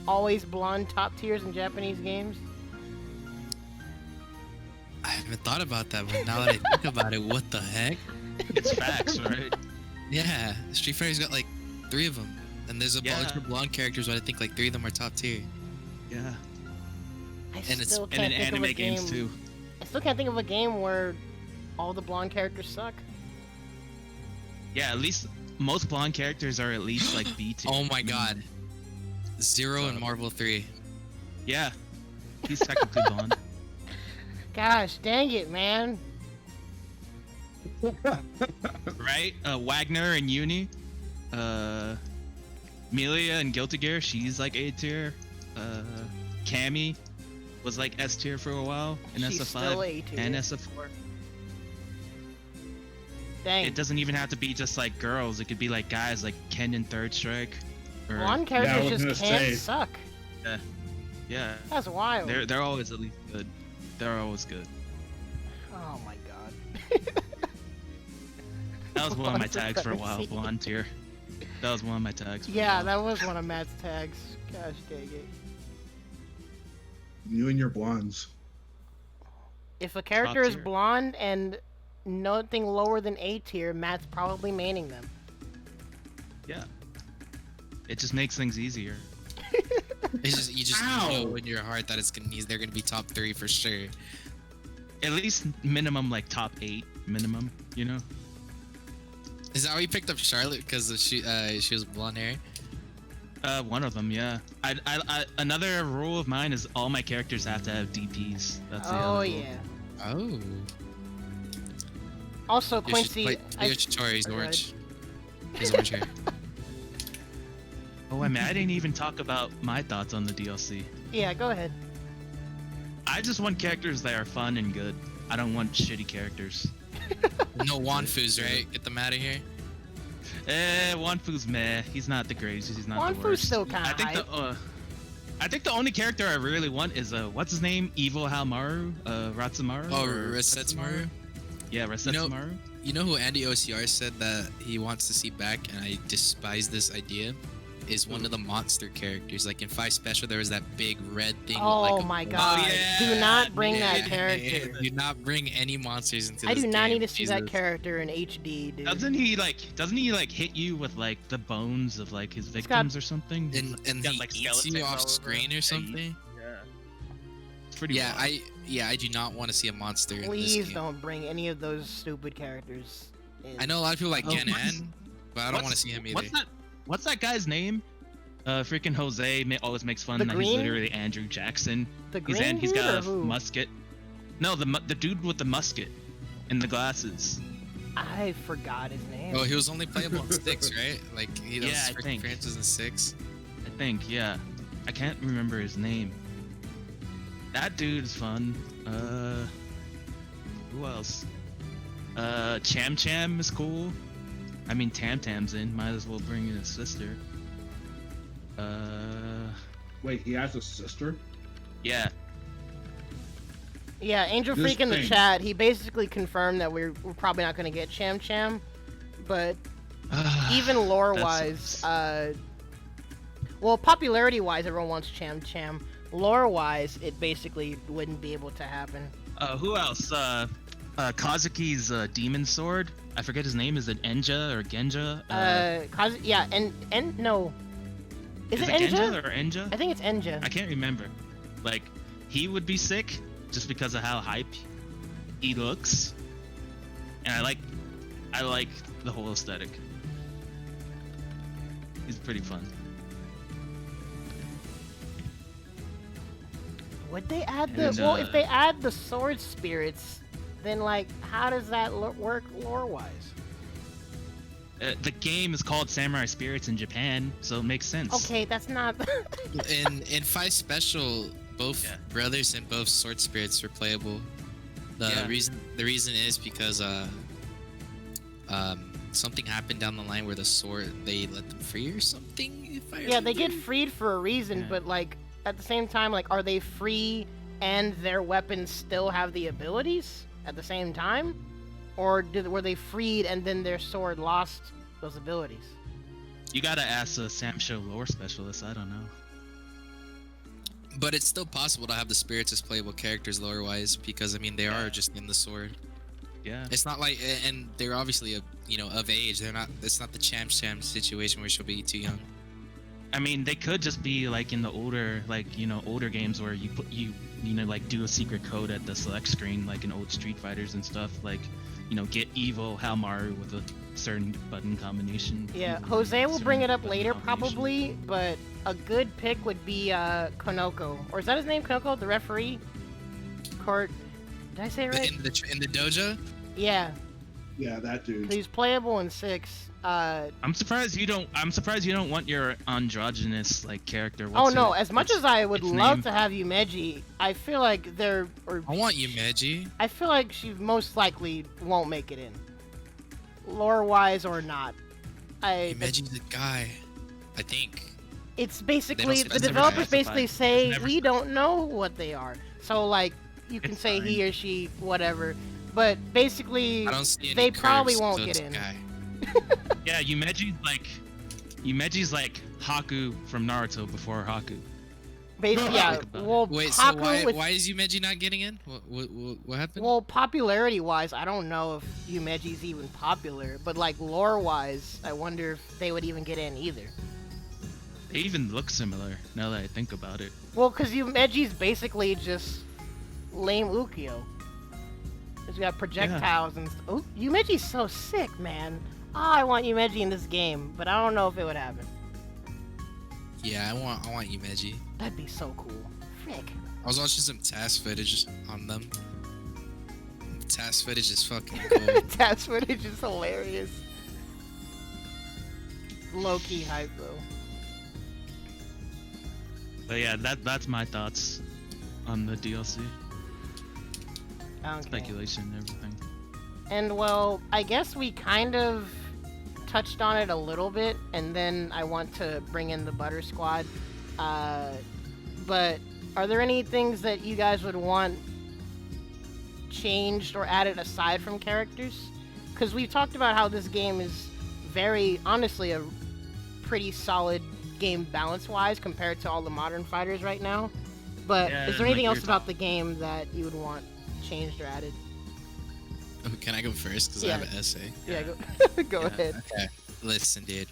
always blonde top tiers in Japanese games. I haven't thought about that, but now that I think about it, what the heck? It's facts, right? Yeah, Street Fighter's got like 3 of them, and there's a Yeah. bunch of blonde characters, but I think like 3 of them are top tier. Yeah. I And it's- still And can't in think anime of a game. games too. I still can't think of a game where all the blonde characters suck. Yeah, at least most blonde characters are at least like B tier. Oh my god. Zero in Marvel 3. Yeah. He's technically blonde. Gosh, dang it, man. Right? Wagner and Uni. Melia and Guilty Gear, she's like A tier. Cammy was like S tier for a while in She's SF5 still A tier. and SF4. Dang. It doesn't even have to be just like girls. It could be like guys like Ken in Third Strike. Or, Blonde Yeah, I characters was just gonna can't say. suck. yeah, That's wild. they're always at least good. They're always good. Oh my god. That was one of my Blonde tags for a while. supremacy. Blonde tier. That was one of my tags. For a Yeah, while. that was one of Matt's tags. Gosh dang it. You and your blondes. If a character is tier. blonde and nothing lower than A tier, Matt's probably maining them. Yeah. It just makes things easier. It's just you just Ow. know in your heart that they're gonna be top 3 for sure. At least minimum like top 8 minimum. You know. Is that why you picked up Charlotte because she was blonde hair? One of them, yeah. I another rule of mine is all my characters have to have DPs. That's the Oh other rule. yeah. Oh. Also, Quincy, Yoshitori's Go orange. His orange hair. Oh, I mean, I didn't even talk about my thoughts on the DLC. yeah, go ahead. I just want characters that are fun and good. I don't want shitty characters. No Wanfus, right? Get them out of here. Wanfu's meh. He's not the greatest. He's not the Wanfu's worst. still kinda I think I think the only character I really want is what's his name? Evil Halmaru? Ratsumaru? Oh, or Resetsumaru? Yeah, Resetsumaru. You know who Andy OCR said that he wants to see back, and I despise this idea? Is one of the monster characters. Like in 5 Special, there was that big red thing. Oh with like my a god. yeah, Do not bring Yeah, that character. Do not bring any monsters into I this do not game, need to see that Jesus. character in HD, dude. Doesn't he like hit you with like the bones of like his got- victims or something? And He's got, he like, eats you skeletons all off over screen him. or something. Yeah. It's pretty Yeah, wild. I do not want to see a monster in this Please game. don't bring any of those stupid characters in. I know a lot of people like Oh, Gen what's- N, but I don't want to see him either. What's that guy's name? Freaking Jose always makes fun The that green? he's literally Andrew Jackson. the He's green he's dude got or a who? musket. No, the dude with the musket and the glasses. I forgot his name. Oh, he was only playable on 6, right? Like he does Yeah, I freaking think. franchise in 6. I think, yeah. I can't remember his name. That dude's fun. Who else? Cham Cham is cool. I mean, Tam Tam's in. Might as well bring in his sister. Wait, he has a sister? Yeah. Yeah, Angel This Freak in the thing. chat, he basically confirmed that we're probably not going to get Cham Cham, but even lore-wise, sucks. well, popularity-wise, everyone wants Cham Cham. Lore-wise, it basically wouldn't be able to happen. Who else? Kazuki's Demon Sword. I forget his name. Is it Enja or Genja? Yeah, and no. Is it Genja Enja? or Enja? I think it's Enja. I can't remember. Like, he would be sick just because of how hype he looks, and I like the whole aesthetic. He's pretty fun. Would they add And, well, if they add the sword spirits, then like, how does that work lore-wise? The game is called Samurai Spirits in Japan, so it makes sense. Okay, that's not. In 5 Special, both brothers and both sword spirits were playable. The reason is because something happened down the line where the sword, they let them free or something. If I They get freed for a reason, but like at the same time, like, are they free and their weapons still have the abilities at the same time? Or were they freed and then their sword lost those abilities? You gotta ask a SamSho lore specialist. I don't know. But it's still possible to have the spirits as playable characters lore-wise, because I mean they are just in the sword. Yeah. It's not like, and they're obviously of age. They're not. It's not the champ situation where she'll be too young. I mean, they could just be like in the older, older games where you like do a secret code at the select screen, like in old Street Fighters and stuff. Like, get evil Halmaru with a certain button combination. Yeah, Jose will bring it up later probably, but a good pick would be Konoko. Or is that his name, Konoko? The referee? Did I say it right? In the dojo? Yeah. Yeah, that dude. He's playable in 6. I'm surprised you don't want your androgynous character. As much as I would love to have Yumeji, I feel like I want Yumeji. I feel like she most likely won't make it in. Lore-wise or not. Yumeji's the guy, I think. It's basically, the developers basically say, we don't know what they are. So, like, you can say he or she, whatever. But basically, they probably won't get in. Yeah, Yumeji's like Haku from Naruto before Haku. Basically, yeah. Well, wait, so why is Yumeji not getting in? What happened? Well, popularity-wise, I don't know if Yumeji's even popular, but like lore-wise, I wonder if they would even get in either. They even look similar now that I think about it. Well, because Yumeji's basically just lame Ukyo. He's got projectiles and oh, Yumeji's so sick, man. I want Yumeji in this game, but I don't know if it would happen. Yeah, I want Yumeji. That'd be so cool. Frick. I was watching some task footage on them. Task footage is fucking cool. Task footage is hilarious. Low-key hype, though. But yeah, that's my thoughts on the DLC. Okay. Speculation and everything. And well, I guess we kind of touched on it a little bit, and then I want to bring in the Butter Squad. But are there any things that you guys would want changed or added aside from characters? Because we've talked about how this game is very, honestly, a pretty solid game balance-wise compared to all the modern fighters right now. But is there anything else about the game that you would want changed or added? Oh, can I go first? Because I have an essay. Yeah, go ahead. Okay. Listen, dude.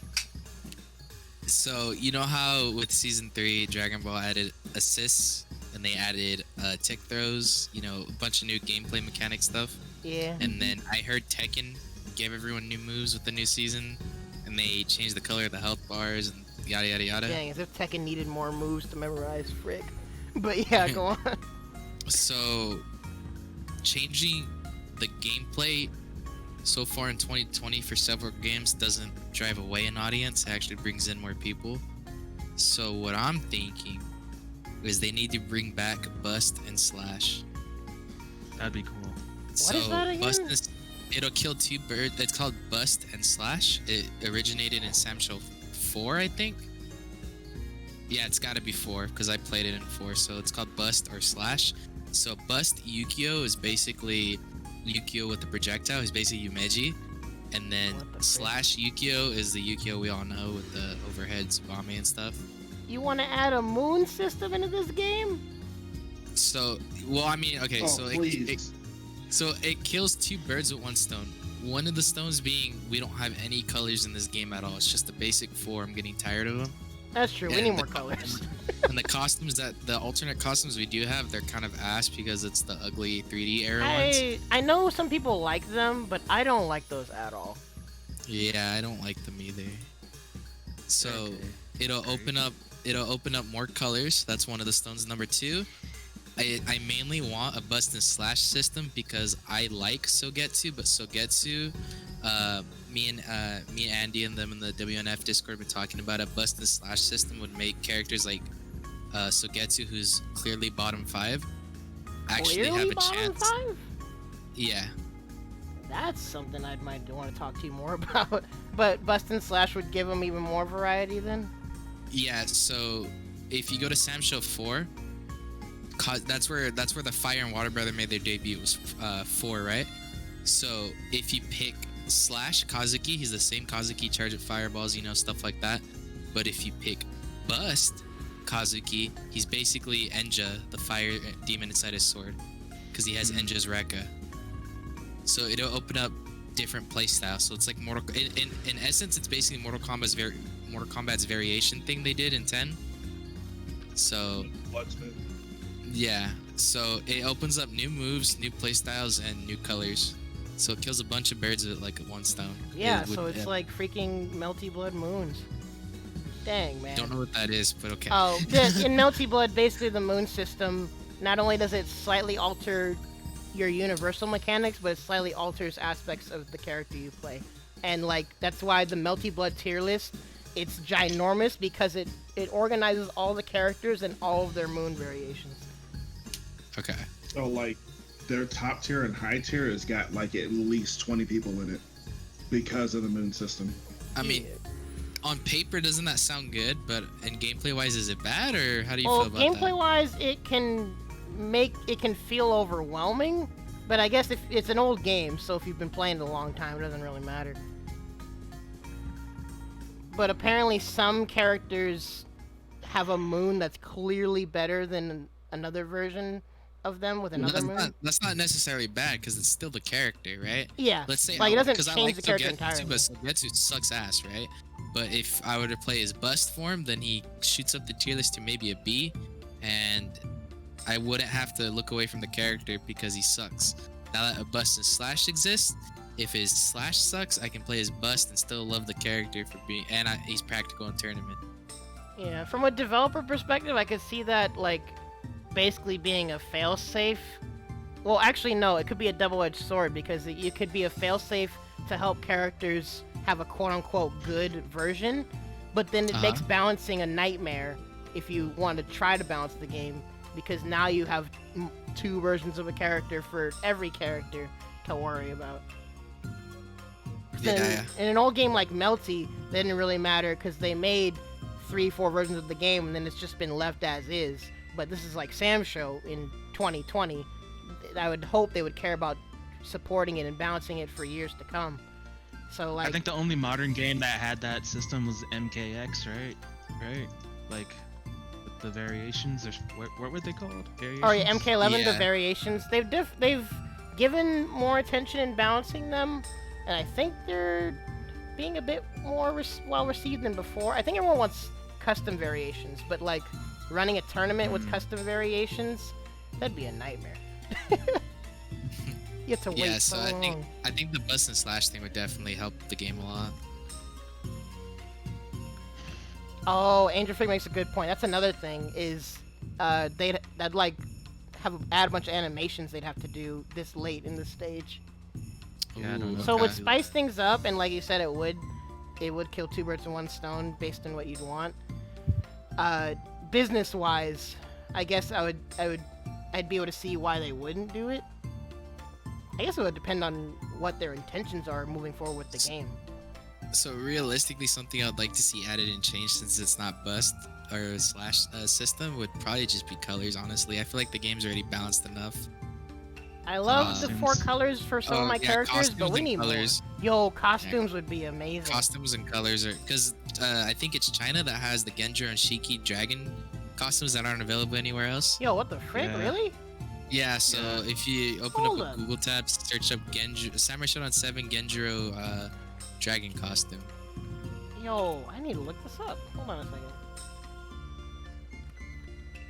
So, you know how with Season 3, Dragon Ball added assists, and they added tick throws, a bunch of new gameplay mechanic stuff? Yeah. And then I heard Tekken gave everyone new moves with the new season, and they changed the color of the health bars, and yada yada yada. Dang, as if Tekken needed more moves to memorize, frick. But yeah, go on. So, changing the gameplay so far in 2020 for several games doesn't drive away an audience. It actually brings in more people. So what I'm thinking is they need to bring back Bust and Slash. That'd be cool. What is that again? It'll kill 2 birds. It's called Bust and Slash. It originated in SamSho 4, I think. Yeah, it's got to be 4 because I played it in 4. So it's called Bust or Slash. So Bust Yukio is basically Yukio with the projectile. He's basically Yumeji. And then Slash Yukio is the Yukio we all know with the overhead Tsubame and stuff. You want to add a moon system into this game? So, well, I mean, okay, so it kills 2 birds with 1 stone. One of the stones being we don't have any colors in this game at all. It's just the basic 4. I'm getting tired of them. That's true. We need more colors. And the costumes the alternate costumes we do have, they're kind of ass because it's the ugly 3D era ones. I know some people like them, but I don't like those at all. Yeah, I don't like them either. So Okay. it'll open up more colors. That's one of the stones. Number 2, I mainly want a bust and slash system because I like Sogetsu, but Sogetsu, me and Andy and them in the WNF Discord been talking about a bust and slash system would make characters like Sogetsu, who's clearly bottom 5, actually Clearly have a bottom chance. 5? Yeah. That's something I might want to talk to you more about. But Bust and Slash would give them even more variety then? Yeah, so if you go to SamSho 4, that's where the Fire and Water Brother made their debut. It was 4, right? So if you pick Slash Kazuki, he's the same Kazuki, charge at fireballs, stuff like that. But if you pick Bust Kazuki, he's basically Enja, the fire demon inside his sword, because he has Enja's Rekka. So it'll open up different playstyles. So it's like in essence, it's basically Mortal Kombat's variation thing they did in 10. So Bloodsmith. yeah, so it opens up new moves, new playstyles, and new colors. So it kills a bunch of birds with like one stone. Yeah, so it's like freaking Melty Blood Moons. Dang, man. Don't know what that is, but okay. Oh, in Melty Blood, basically the moon system, not only does it slightly alter your universal mechanics, but it slightly alters aspects of the character you play. And like that's why the Melty Blood tier list, it's ginormous because it organizes all the characters and all of their moon variations. Okay. So like their top tier and high tier has got like at least 20 people in it because of the moon system. I mean, on paper, doesn't that sound good? But in gameplay wise, is it bad, or how do you Well, feel about gameplay that? wise, it can feel overwhelming, but I guess if it's an old game, so if you've been playing it a long time, it doesn't really matter. But apparently some characters have a moon that's clearly better than another version of them with another moon. That's not necessarily bad because it's still the character, right? Yeah, Let's say like it doesn't 'cause I change like the character Sogetsu, entirely. but Sogetsu sucks ass, right? But if I were to play his bust form, then he shoots up the tier list to maybe a B, and I wouldn't have to look away from the character because he sucks. Now that a bust and slash exists, if his slash sucks, I can play his bust and still love the character for being, and he's practical in tournament. Yeah, from a developer perspective, I could see that like basically being a failsafe. Well, actually, no, it could be a double-edged sword because it could be a failsafe to help characters have a quote-unquote good version, but then it makes balancing a nightmare if you want to try to balance the game because now you have 2 versions of a character for every character to worry about. Yeah. In an old game like Melty, that didn't really matter because they made 3-4 versions of the game and then it's just been left as is. But this is like SamSho in 2020. I would hope they would care about supporting it and balancing it for years to come. So like, I think the only modern game that had that system was MKX, right? Right? Like with the variations, or what were they called? Variations? oh yeah, MK11, the Yeah. variations. They've given more attention in balancing them, and I think they're being a bit more well received than before. I think everyone wants custom variations, but like running a tournament with custom variations, that'd be a nightmare. You have to wait Yeah, so so long. I think the bust and slash thing would definitely help the game a lot. Oh, Angel Fig makes a good point. That's another thing is they'd like add a bunch of animations they'd have to do this late in the stage. Yeah, I don't know. So it would Okay. spice things up, and like you said, it would kill 2 birds with 1 stone based on what you'd want. Business wise, I guess I'd be able to see why they wouldn't do it. I guess it would depend on what their intentions are moving forward with the game. So realistically, something I'd like to see added and changed since it's not bust or slash system would probably just be colors. Honestly, I feel like the game's already balanced enough. I love the 4 Costumes. colors for some of my yeah, characters, but costumes we and need colors. more. Yo, costumes would be amazing. Costumes and colors are because I think it's China that has the Genjo and Shiki dragon costumes that aren't available anywhere else. Yo, what the frick, Yeah. really? Yeah, so Yeah. if you open Hold up a on. Google tab, search up Samurai Shodown 7 Genjiro dragon costume. Yo, I need to look this up. Hold on a second.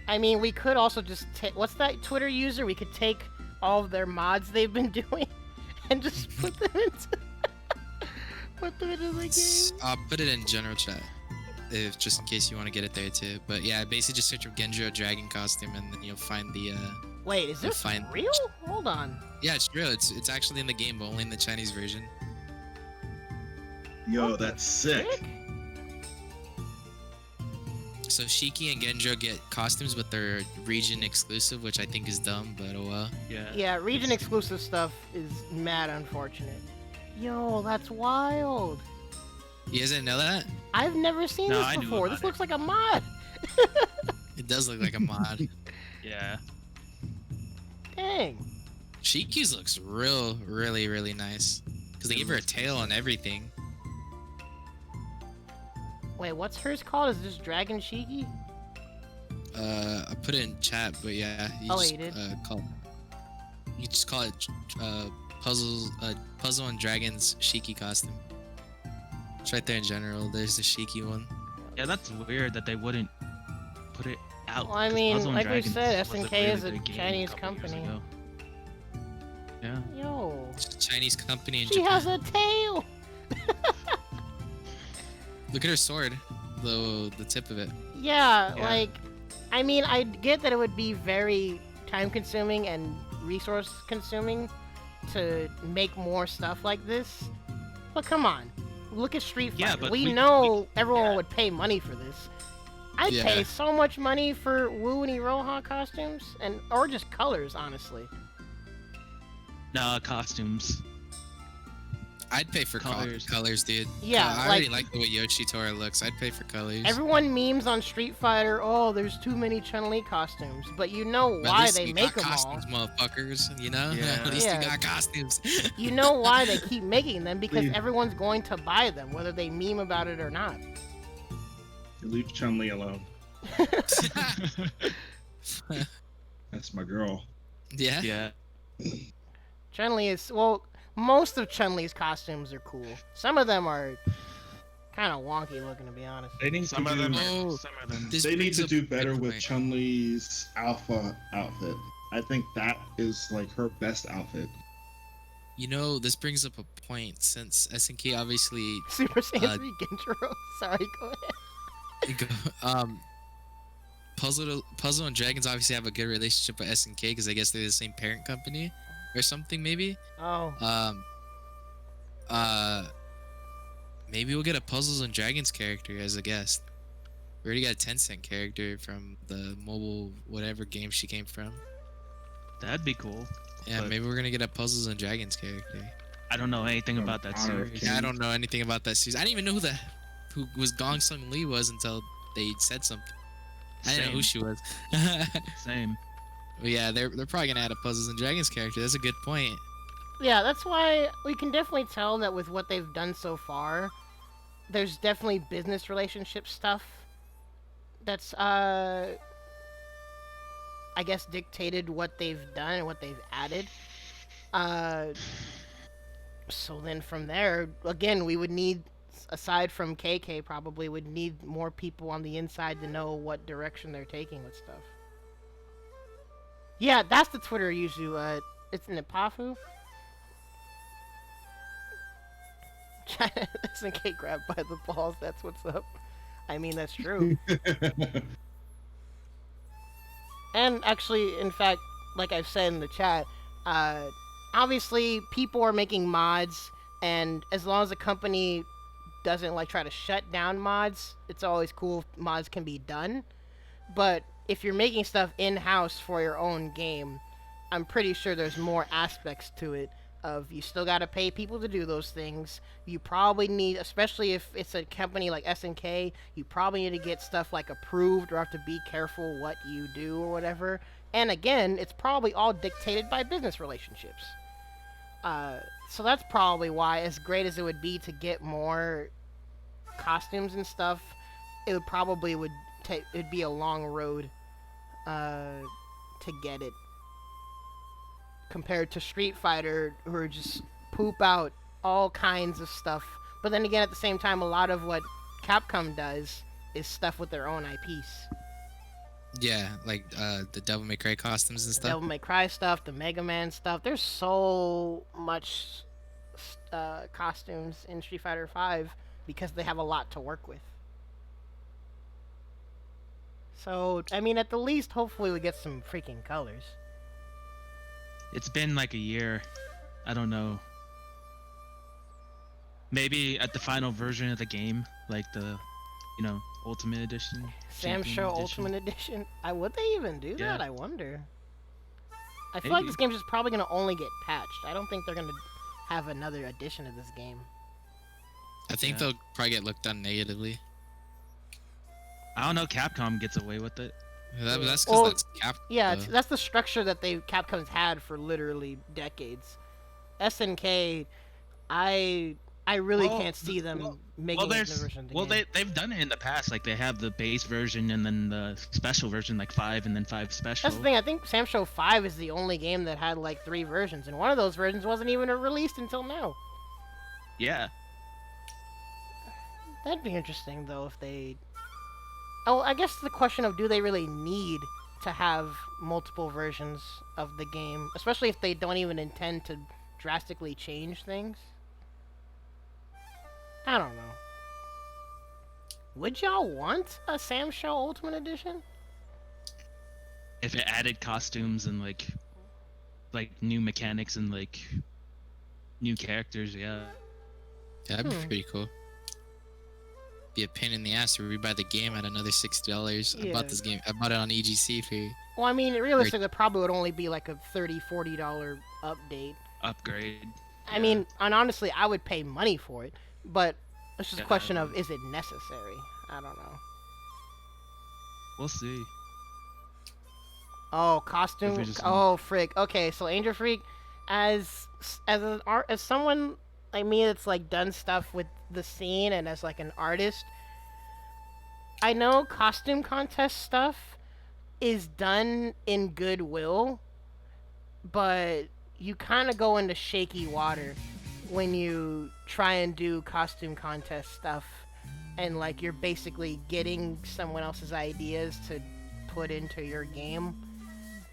I mean, we could also just take... What's that Twitter user? We could take all of their mods they've been doing and just put them into... put them into the game. I'll put it in general chat. if just in case you want to get it there too. But yeah, basically just search for Genjo dragon costume, and then you'll find the. Wait, is this real? Hold on. Yeah, it's real. It's actually in the game, but only in the Chinese version. Yo, that's sick. So Shiki and Genjo get costumes, but they're region exclusive, which I think is dumb, but oh well. Yeah. Yeah, region exclusive stuff is mad unfortunate. Yo, that's wild. You guys didn't know that? I've never seen No, I this knew before. about This it. looks like a mod. It does look like a mod. Yeah. Dang. Shiki's looks really nice. Because they give her a tail and everything. Wait, what's hers called? Is this Dragon Shiki? I put it in chat, but yeah. You Oh, just, you did? You just call it Puzzle and Dragons Shiki costume. It's right there in general. There's the Shiki one. Yeah, that's weird that they wouldn't put it out. Well, I 'cause mean, Puzzle and like we Dragons said, was SNK is really a big game Chinese couple years company. ago. Yeah. Yo. It's a Chinese company in She Japan. has a tail. Look at her sword. The tip of it. Yeah, Yeah. like, I mean, I get that it would be very time-consuming and resource-consuming to make more stuff like this, but come on, look at Street Fighter. Yeah, but we we- know everyone yeah. would pay money for this. I'd Yeah. pay so much money for Wu and Iroha costumes, or just colors, honestly. Nah, costumes. I'd pay for Colors. colors, dude. Yeah, I already like- like the way Yoshitora looks. I'd pay for colors. Everyone memes on Street Fighter, oh, there's too many Chun-Li costumes, but you know But at why least they you make got them all. costumes, motherfuckers. You know? Yeah. At least Yeah. you got costumes. You know why they keep making them, because Leave- everyone's going to buy them, whether they meme about it or not. Leave Chun-Li alone. That's my girl. Yeah. Yeah. Chun-Li is, well, most of Chun-Li's costumes are cool. Some of them are kind of wonky looking, to be honest. They need Some to of them do, Oh, are. Some of them. This they need brings to up do a good better with point. Chun-Li's alpha outfit. I think that is like her best outfit. You know, this brings up a point since SNK obviously Super Saiyan 3 Genjiro. Sorry, go ahead. Puzzle and Dragons obviously have a good relationship with SNK because I guess they're the same parent company or something maybe. Oh, Maybe we'll get a Puzzles and Dragons character as a guest. We already got a Tencent character from the mobile whatever game she came from. That'd be cool. Yeah, But- maybe we're gonna get a Puzzles and Dragons character. I don't know anything From about that Honor of series. Yeah, I don't know anything about that series. I didn't even know who was Gong Sung Lee was until they said something. I didn't know who she was. Same. But yeah, they're probably gonna add a Puzzles and Dragons character. That's a good point. yeah, that's why we can definitely tell that with what they've done so far, there's definitely business relationship stuff that's, I guess, dictated what they've done and what they've added. So then from there, again, we would need, aside from KK, probably would need more people on the inside to know what direction they're taking with stuff. Yeah, that's the Twitter usually. It's Nipafu. SNK grabbed by the balls. That's what's up. I mean, that's true. And actually, in fact, like I've said in the chat, obviously people are making mods, and as long as the company doesn't like try to shut down mods, it's always cool if mods can be done. But if you're making stuff in-house for your own game, I'm pretty sure there's more aspects to it. Of you still gotta pay people to do those things. You probably need, especially if it's a company like SNK, you probably need to get stuff like approved or have to be careful what you do or whatever. And again, it's probably all dictated by business relationships. So that's probably why, as great as it would be to get more costumes and stuff, it would probably it'd be a long road to get it. Compared to Street Fighter, who are just poop out all kinds of stuff. But then again, at the same time, a lot of what Capcom does is stuff with their own IPs. Yeah, like the Devil May Cry costumes and stuff. Devil May Cry stuff, the Mega Man stuff. There's so much costumes in Street Fighter V because they have a lot to work with. So, I mean, at the least, hopefully we get some freaking colors. It's been like a year. I don't know. Maybe at the final version of the game, like the, Ultimate Edition. Champion SamSho Edition. Ultimate Edition. Would they even do Yeah. that? I wonder. I feel like Maybe. this game's just probably gonna only get patched. I don't think they're gonna have another edition of this game. I think Yeah. they'll probably get looked on negatively. I don't know. Capcom gets away with it. That's Well, because that's Cap. Yeah, that's the structure that Capcom's had for literally decades. SNK, I really Well, can't see them well, making well, a version of the well, game. they've done it in the past. Like they have the base version and then the special version, like 5 and then 5 special. That's the thing. I think SamSho 5 is the only game that had like 3 versions, and one of those versions wasn't even released until now. Yeah. That'd be interesting though if they. Oh, I guess the question of do they really need to have multiple versions of the game, especially if they don't even intend to drastically change things. I don't know. Would y'all want a SamSho Ultimate Edition? If it added costumes and like new mechanics and like new characters, yeah. Yeah, that'd be pretty cool. Be a pain in the ass to rebuy the game at another $60. I Yeah. bought this game. I bought it on EGC for. Well, I mean, realistically, it probably would only be like a $30, $40 update. Upgrade. I mean, and honestly, I would pay money for it, but it's just a Yeah. question of is it necessary? I don't know. We'll see. Oh, If costume. we just- Oh, frick. Okay, so Angel Freak, as someone like me that's like done stuff with the scene and as like an artist, I know costume contest stuff is done in goodwill, but you kind of go into shaky water when you try and do costume contest stuff and like you're basically getting someone else's ideas to put into your game.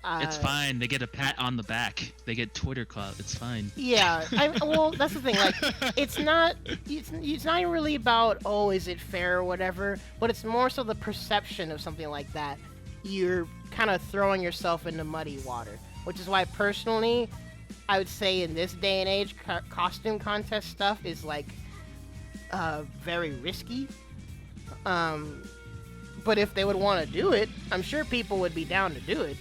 It's fine. They get a pat on the back. They get Twitter clout. It's fine. Yeah, well, that's the thing. Like, it's not really about is it fair or whatever, but it's more so the perception of something like that. You're kind of throwing yourself into muddy water, which is why personally, I would say in this day and age, costume contest stuff is like very risky. But if they would want to do it, I'm sure people would be down to do it.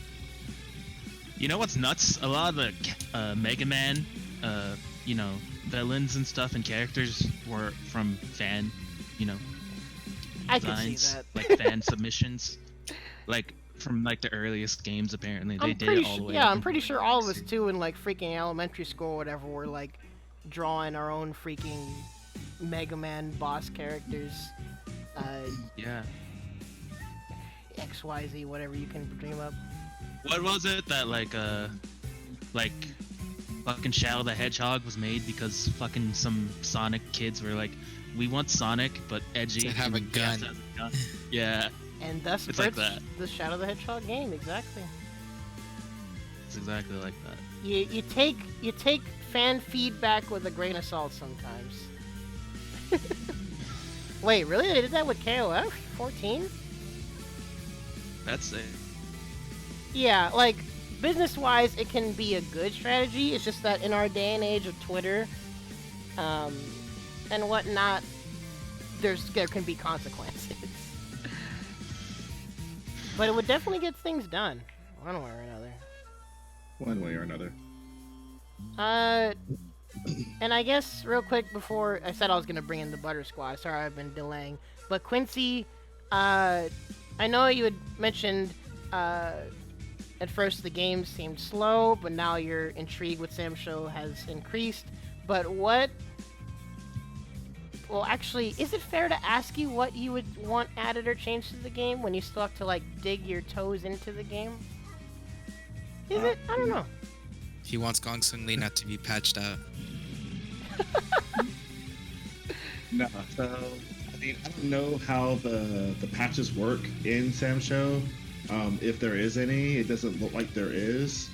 You know what's nuts? A lot of the Mega Man, villains and stuff and characters were from fan, I can see designs, that. like fan submissions, like from like the earliest games. Apparently, they did it all the way. Yeah, up I'm in- pretty sure all of us too in like freaking elementary school or whatever were like drawing our own freaking Mega Man boss characters. Yeah. XYZ, whatever you can dream up. What was it that like fucking Shadow the Hedgehog was made because fucking some Sonic kids were like, we want Sonic but edgy. To have a and he has gun. to have a gun. Yeah, And thus It's like births that. the Shadow the Hedgehog game, exactly. it's exactly like that. You take fan feedback with a grain of salt sometimes. Wait, really? They did that with KOF 14? That's it. Yeah, like business-wise, it can be a good strategy. It's just that in our day and age of Twitter, and whatnot, there can be consequences. But it would definitely get things done, one way or another. One way or another. And I guess real quick before I said I was gonna bring in the Butter Squad. Sorry, I've been delaying. But Quincy, I know you had mentioned at first the game seemed slow, but now your intrigue with SamSho has increased. But what? Well, actually, is it fair to ask you what you would want added or changed to the game when you still have to like dig your toes into the game? Is it? I don't know. He wants Gong Sung Lee not to be patched out. No. So, I mean, I don't know how the patches work in SamSho. If there is any, it doesn't look like there is.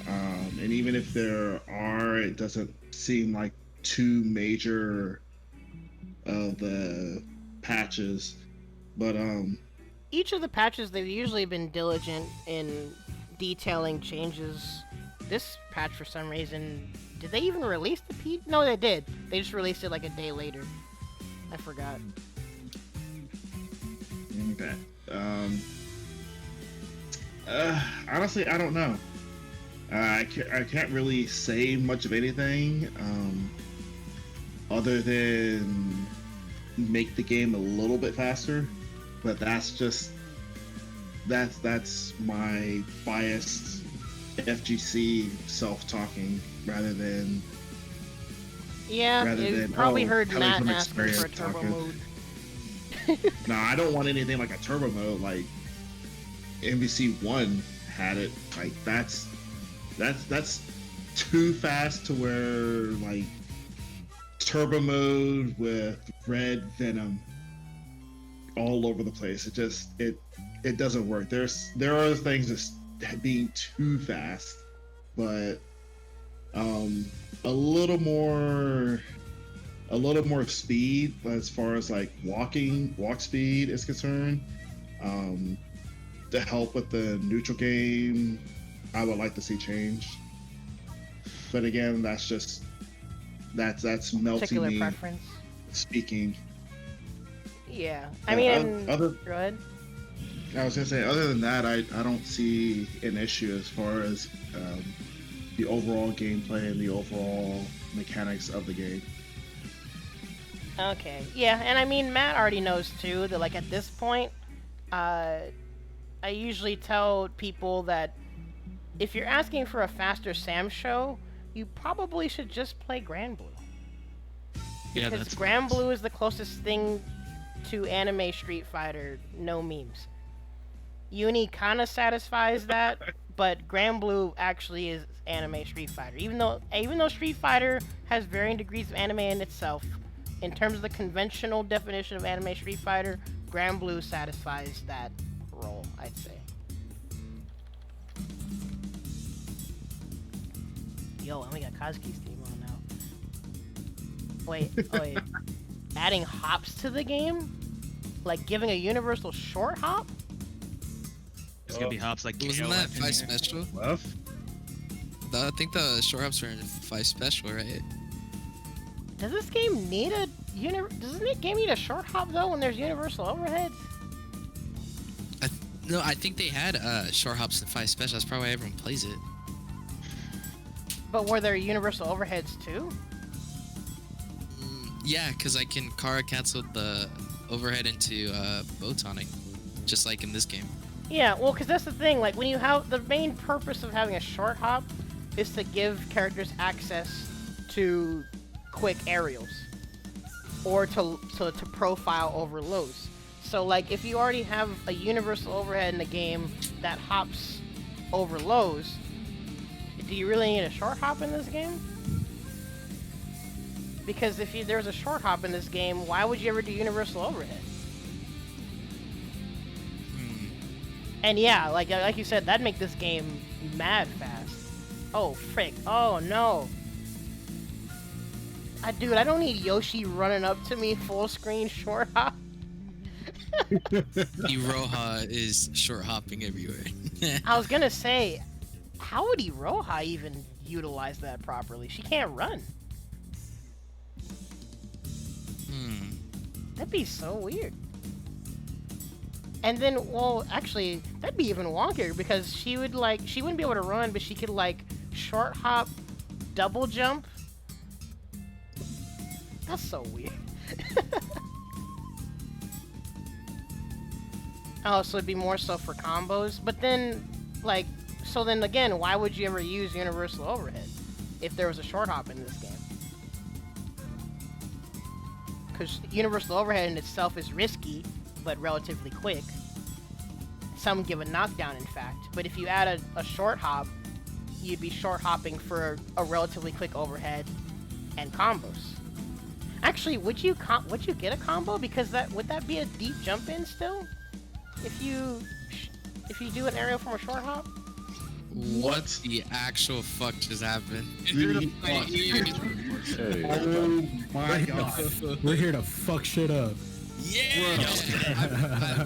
And even if there are, it doesn't seem like too major of the patches. But each of the patches, they've usually been diligent in detailing changes. This patch, for some reason, did they even release the P? No, they did. They just released it like a day later. I forgot. Okay. Honestly, I don't know. I can't really say much of anything other than make the game a little bit faster, but that's my biased FGC self-talking rather than you probably heard Matt asking for a turbo talking. mode. No, I don't want anything like a turbo mode. Like MVC 1 had it. Like that's too fast to where like turbo mode with red venom all over the place. It doesn't work. There are other things that's being too fast, but a little more speed as far as like walk speed is concerned. To help with the neutral game, I would like to see change. But again, that's melting Particular me preference. Speaking. Yeah, I mean, go ahead. I was gonna say, other than that, I don't see an issue as far as the overall gameplay and the overall mechanics of the game. Okay, yeah, and I mean, Matt already knows too that like at this point, I usually tell people that if you're asking for a faster SamSho, you probably should just play Grand Blue. Yeah, Because that's Grand Blue is the closest thing to anime Street Fighter, no memes. Uni kind of satisfies that, but Grand Blue actually is anime Street Fighter. Even though Street Fighter has varying degrees of anime in itself, in terms of the conventional definition of anime Street Fighter, Grand Blue satisfies that role, I'd say. Yo, and we got Kazuki's theme on now. Wait. Adding hops to the game? Like giving a universal short hop? There's gonna be hops like Wasn't KOF that in 5 here. special? Left? I think the short hops are in 5 special, right? Does this game need a Doesn't this game need a short hop though when there's universal overheads? No, I think they had short hops in 5 special. That's probably why everyone plays it. But were there universal overheads too? Yeah, because I can Kara cancel the overhead into Botonic, just like in this game. Yeah, well, because that's the thing. Like when you have the main purpose of having a short hop is to give characters access to quick aerials or to profile over lows. So like if you already have a universal overhead in the game that hops over lows, do you really need a short hop in this game? Because if there's a short hop in this game, why would you ever do universal overhead? And yeah, like you said, that'd make this game mad fast. Oh frick! Oh no! Dude, I don't need Yoshi running up to me full screen short hop. Iroha is short hopping everywhere. I was gonna say, how would Iroha even utilize that properly? She can't run. That'd be so weird. And then, well, actually, that'd be even wonkier because she wouldn't be able to run, but she could like short hop, double jump. That's so weird. Oh, so it'd be more so for combos, but then, like, so then again, why would you ever use universal overhead if there was a short hop in this game? Because universal overhead in itself is risky, but relatively quick. Some give a knockdown, in fact. But if you add a short hop, you'd be short hopping for a relatively quick overhead and combos. Actually, would you get a combo? Because would that be a deep jump in still? If you do an aerial from a short hop? What the actual fuck just happened? Oh my god. We're here to fuck shit up. Yeah.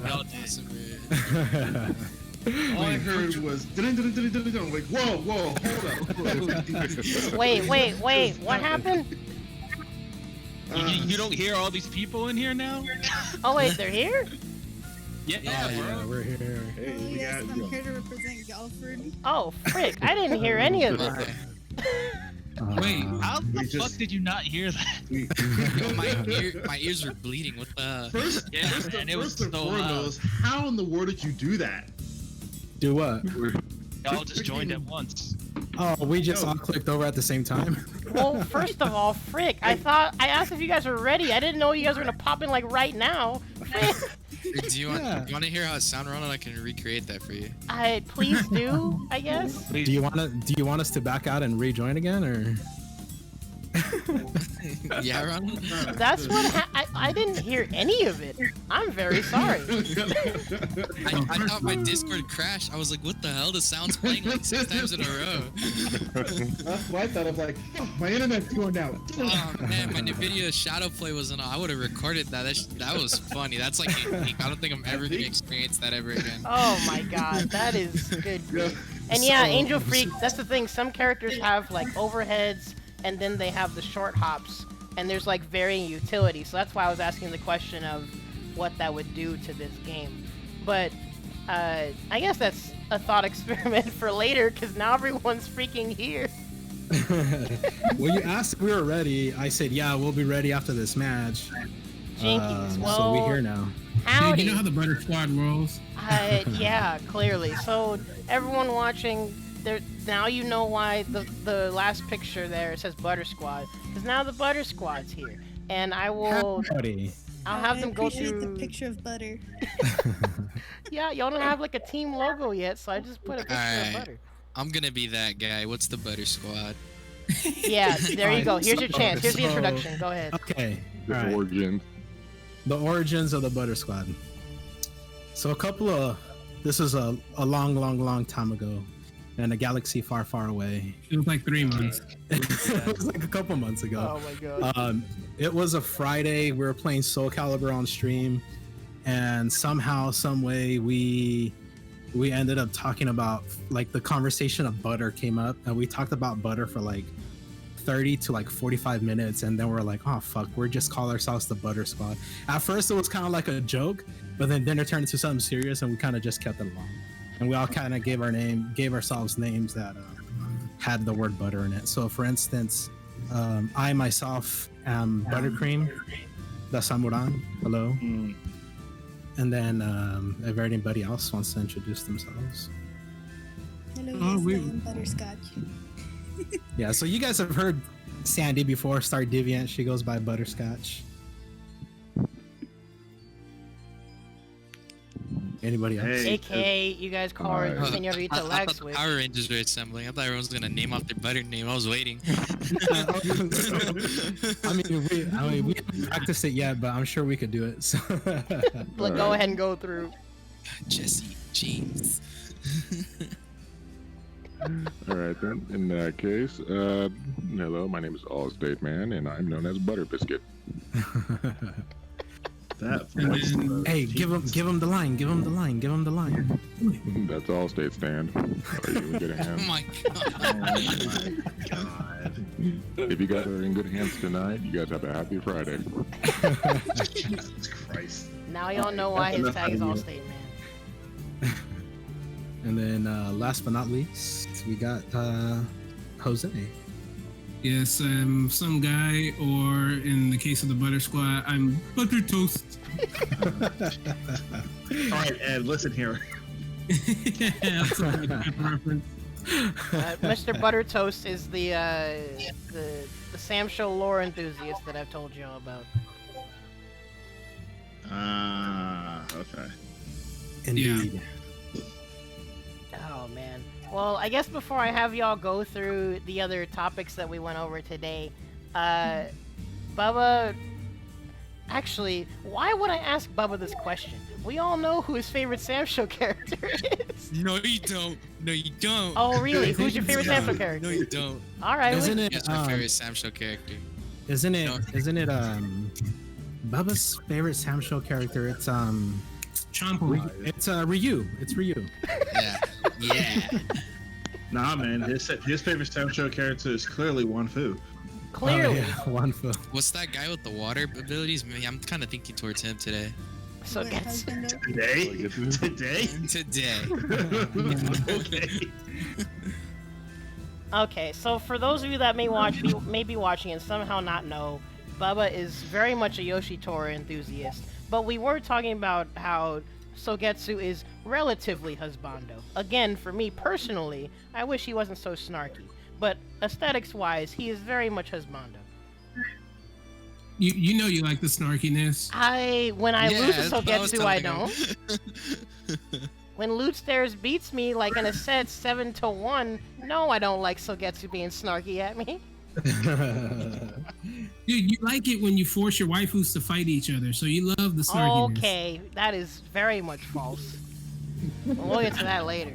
Y'all did. Awesome, man. All I heard was I'm like, whoa, hold up. Wait, what happened? You don't hear all these people in here now? Oh wait, they're here? Yeah, we're here. Hey, we Yes, got I'm here to represent Galford. Oh frick, I didn't hear any of it. Wait, how the We fuck just- did you not hear that? My ears are bleeding. What the? First, Yeah, first, and it was first and so loud. foremost, how in the world did you do that? Do what? Y'all just joined at once. Oh, we just all clicked over at the same time. Well, first of all, frick, I asked if you guys were ready. I didn't know you guys were gonna pop in like right now. Frick. Do you want to hear how it sounded, Ronald? I can recreate that for you. Please do, I guess. Do you want us to back out and rejoin again, or? Yeah, Ronald. That's what I didn't hear any of it. I'm very sorry. I thought my Discord crashed. I was like, what the hell? The sound's playing like 6 times in a row. That's what I thought. I was like, oh, my internet's going down. Oh man, my NVIDIA Shadow Play wasn't on. I would have recorded that. That was funny. That's like unique. I don't think I'm ever gonna experience that ever again. Oh my god, that is good. And yeah, Angel Freak, that's the thing. Some characters have like overheads, and then they have the short hops, and there's like varying utility. So that's why I was asking the question of what that would do to this game. But I guess that's a thought experiment for later, because now everyone's freaking here. Well, you asked if we were ready. I said, yeah, we'll be ready after this match. Jinkies. So Well, we're here now. howdy. Dude, you know how the Butter Squad rolls? Yeah, clearly. So everyone watching, there now you know why the last picture there it says Butter Squad, because now the Butter Squad's here, and I'll have them go appreciate through. the picture of butter. Yeah, y'all don't have like a team logo yet, so I just put a picture of Alright. butter. I'm gonna be that guy. What's the Butter Squad? Yeah, there you go. Here's your So- chance. Here's the so- introduction. Go ahead. Okay. The All right. origin. The origins of the Butter Squad. So this is a long time ago, in a galaxy far, far away. It was like 3 months. It was like a couple months ago. Oh my god. It was a Friday. We were playing Soul Calibur on stream, and somehow, some way, we ended up talking about, like, the conversation of butter came up, and we talked about butter for like 30 to like 45 minutes, and then we're like, oh fuck, we're just call ourselves the Butter Squad. At first it was kind of like a joke, but then it turned into something serious, and we kind of just kept it along, and we all kind of gave ourselves names that had the word butter in it. So for instance, I myself am Buttercream, the Samuran. Hello. And then if anybody else wants to introduce themselves. Hello, Oh, yes, we- I am Butterscotch. Yeah, so you guys have heard Sandy before, Star Deviant. She goes by Butterscotch. Anybody else? Hey. AKA, you guys call her Alright. Senorita I Lag thought Switch. Power Rangers were assembling. I thought everyone was gonna name off their butter name. I was waiting. I mean, we haven't practiced it yet, but I'm sure we could do it. So. But go ahead and go through. Jesse James. All right then. In that case, hello. My name is Allstate Man, and I'm known as Butter Biscuit. That And voice. then- Hey, give him the line. Give him the line. That's Allstate Stand. Are you in good Oh hands? my god. Oh my god. If you guys are in good hands tonight, you guys have a happy Friday. Jesus Christ. Now y'all know why his tag is Allstate, man. And then last but not least, we got Jose. Yes, some guy, or in the case of the Butter Squad, I'm Butter Toast. All right, Ed, listen here. Yeah, that's a good reference. Mr. Butter Toast is the SamSho lore enthusiast that I've told you all about. Okay. Indeed. Oh man. Well, I guess before I have y'all go through the other topics that we went over today, Bubba. Actually, why would I ask Bubba this question? We all know who his favorite SamSho character is. No, you don't. No, you don't. Oh, really? Who's your favorite Yeah. SamSho character? No, you don't. All right. Isn't it? That's my favorite SamSho character. Isn't it? No. Isn't it? Bubba's favorite SamSho character. It's Chompo. It's Ryu. It's Ryu. Yeah. Yeah. Nah, man, his favorite SamSho character is clearly Wanfu. Clearly. Oh, yeah, Wanfu. What's that guy with the water abilities? Maybe I'm kind of thinking towards him today. So Wait, gets husband of- Today? Today? Today. Okay. Okay, so for those of you that may be watching and somehow not know, Bubba is very much a Yoshitora enthusiast. But we were talking about how Sogetsu is relatively husbando. Again, for me personally, I wish he wasn't so snarky. But aesthetics-wise, he is very much husbando. You know you like the snarkiness. When I lose to that's what I was Sogetsu, I telling don't. When Loot Stairs beats me, like in a set 7-1, no, I don't like Sogetsu being snarky at me. Dude, you like it when you force your waifus to fight each other, so you love the snarkiness. Okay, that is very much false. We'll get to that later.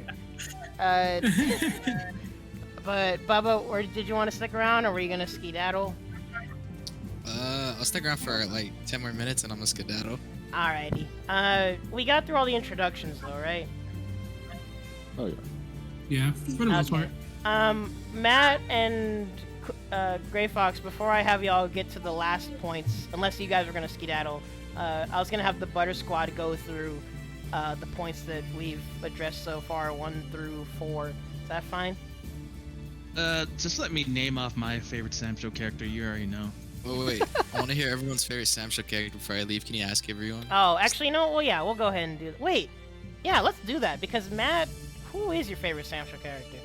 But Bubba, or did you want to stick around, or were you gonna skedaddle? I'll stick around for like 10 more minutes and I'm gonna skedaddle. Alrighty. We got through all the introductions, though, right? Oh yeah. Yeah, for the most part. Matt and GreyFox, before I have y'all get to the last points, unless you guys are gonna skedaddle, I was gonna have the Butter Squad go through the points that we've addressed so far, 1 through 4. Is that fine? Just let me name off my favorite SamSho character. You already know. Wait. I want to hear everyone's favorite SamSho character before I leave. Can you ask everyone? Oh, actually, no. Well, yeah, we'll go ahead and do that. Wait. Yeah, let's do that, because Matt, who is your favorite SamSho character?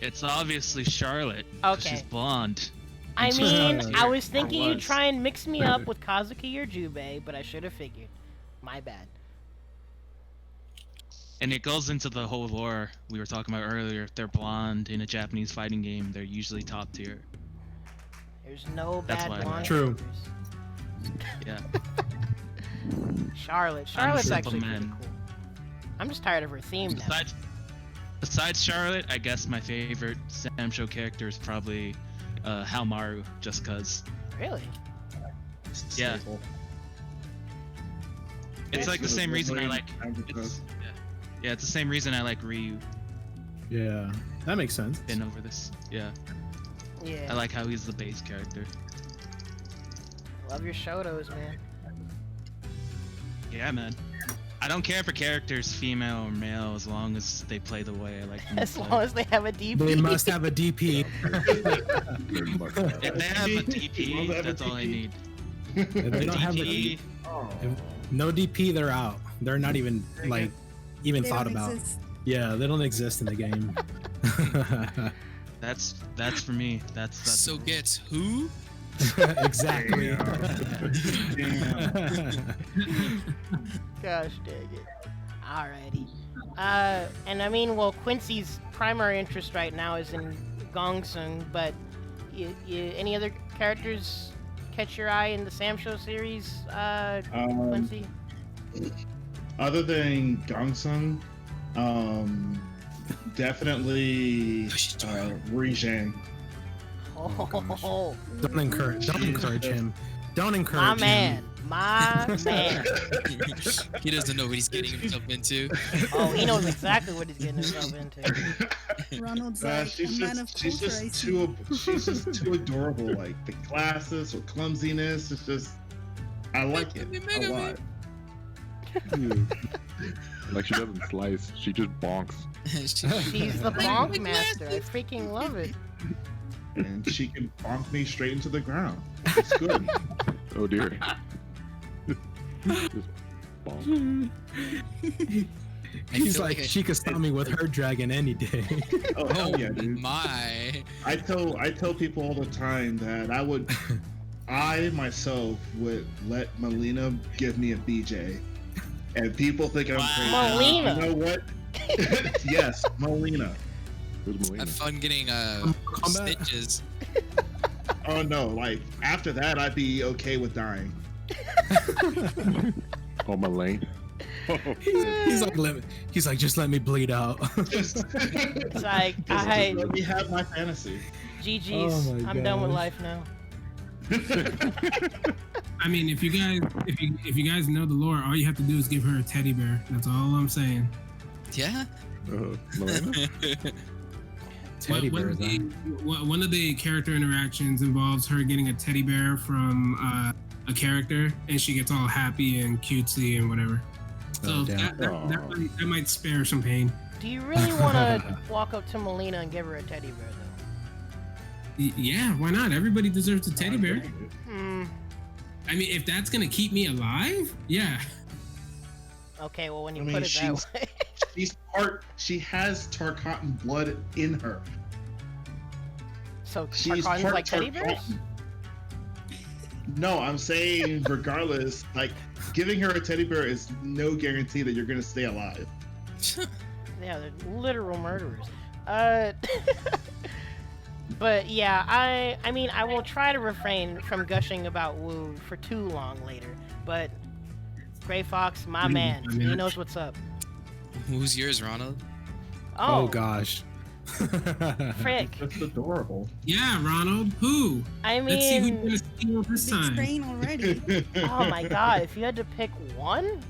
It's obviously Charlotte. 'Cause Okay. She's blonde. I She's mean, top I tier. was thinking Or you'd was. try and mix me up with Kazuki or Jubei, but I should have figured. My bad. And it goes into the whole lore we were talking about earlier. If they're blonde in a Japanese fighting game, they're usually top tier. There's no That's bad why I blonde like True. characters. Yeah. Charlotte's I'm actually simple, pretty man. cool. I'm just tired of her theme now. Besides Charlotte, I guess my favorite SamSho character is probably Halmaru, just cause. Really? Yeah. Staple. It's like the same reason I like. It's, It's, yeah, it's the same reason I like Ryu. Yeah, that makes sense. Been over this. Yeah. Yeah. I like how he's the base character. Love your Shodos, man. Yeah, man. I don't care for characters, female or male, as long as they play the way I like them As to play. long as they have a DP. They must have a DP. If they have a DP, Well, that's all I need. If they don't have DP, the no DP, they're out. They're not even like even They thought don't about. exist. Yeah, they don't exist in the game. that's for me. That's So gets who? Exactly. Gosh dang it. Alrighty. And I mean, well, Quincy's primary interest right now is in Gongsung, but any other characters catch your eye in the SamSho series, Quincy? Other than Gongsung, definitely Rijin. Oh, Don't encourage him. Don't encourage my him. man. My man. He doesn't know what he's getting himself into. Oh, he knows exactly what he's getting himself into. Ronald's like a man of culture, I see. She's just too adorable. Like the glasses or clumsiness, it's just I like it a lot. Like she doesn't slice, she just bonks. She's the bonk master. I freaking love it. And she can bonk me straight into the ground. It's good. Oh dear. Just bonk. He's feel like, like she could stop me with her dragon any day. Oh hell yeah, dude. My. I tell people all the time that I myself would let Melina give me a BJ, and people think I'm crazy. Melina. You know what? Yes, Melina. Who's Melina? Have fun getting Combat. stitches. Oh no, like after that, I'd be okay with dying. Oh, Malane. He's like, just let me bleed out. Just, It's like, just let me have my fantasy. GG's. Oh my I'm done with gosh. life now. I mean, if you guys know the lore, all you have to do is give her a teddy bear. That's all I'm saying. Yeah. Melina? Teddy bears, huh? One of the character interactions involves her getting a teddy bear from a character, and she gets all happy and cutesy and whatever. So that might spare some pain. Do you really want to walk up to Melina and give her a teddy bear, though? Yeah, why not? Everybody deserves a teddy bear. Hmm. I mean, if that's gonna keep me alive, yeah. Okay, well, when you I mean, put it that way. She has Tarkatan blood in her. So She's Tarkatan's part like teddy bears? Tarkatan. No, I'm saying regardless, like giving her a teddy bear is no guarantee that you're gonna stay alive. Yeah, they're literal murderers. But yeah, I mean, I will try to refrain from gushing about Woo for too long later. But GreyFox, my man, he knows what's up. Who's yours, Ronald? Oh gosh. Frick. That's adorable. Yeah, Ronald. Who? I Let's see who's mean, gonna steal this Big time. strain already. oh my god, if you had to pick one?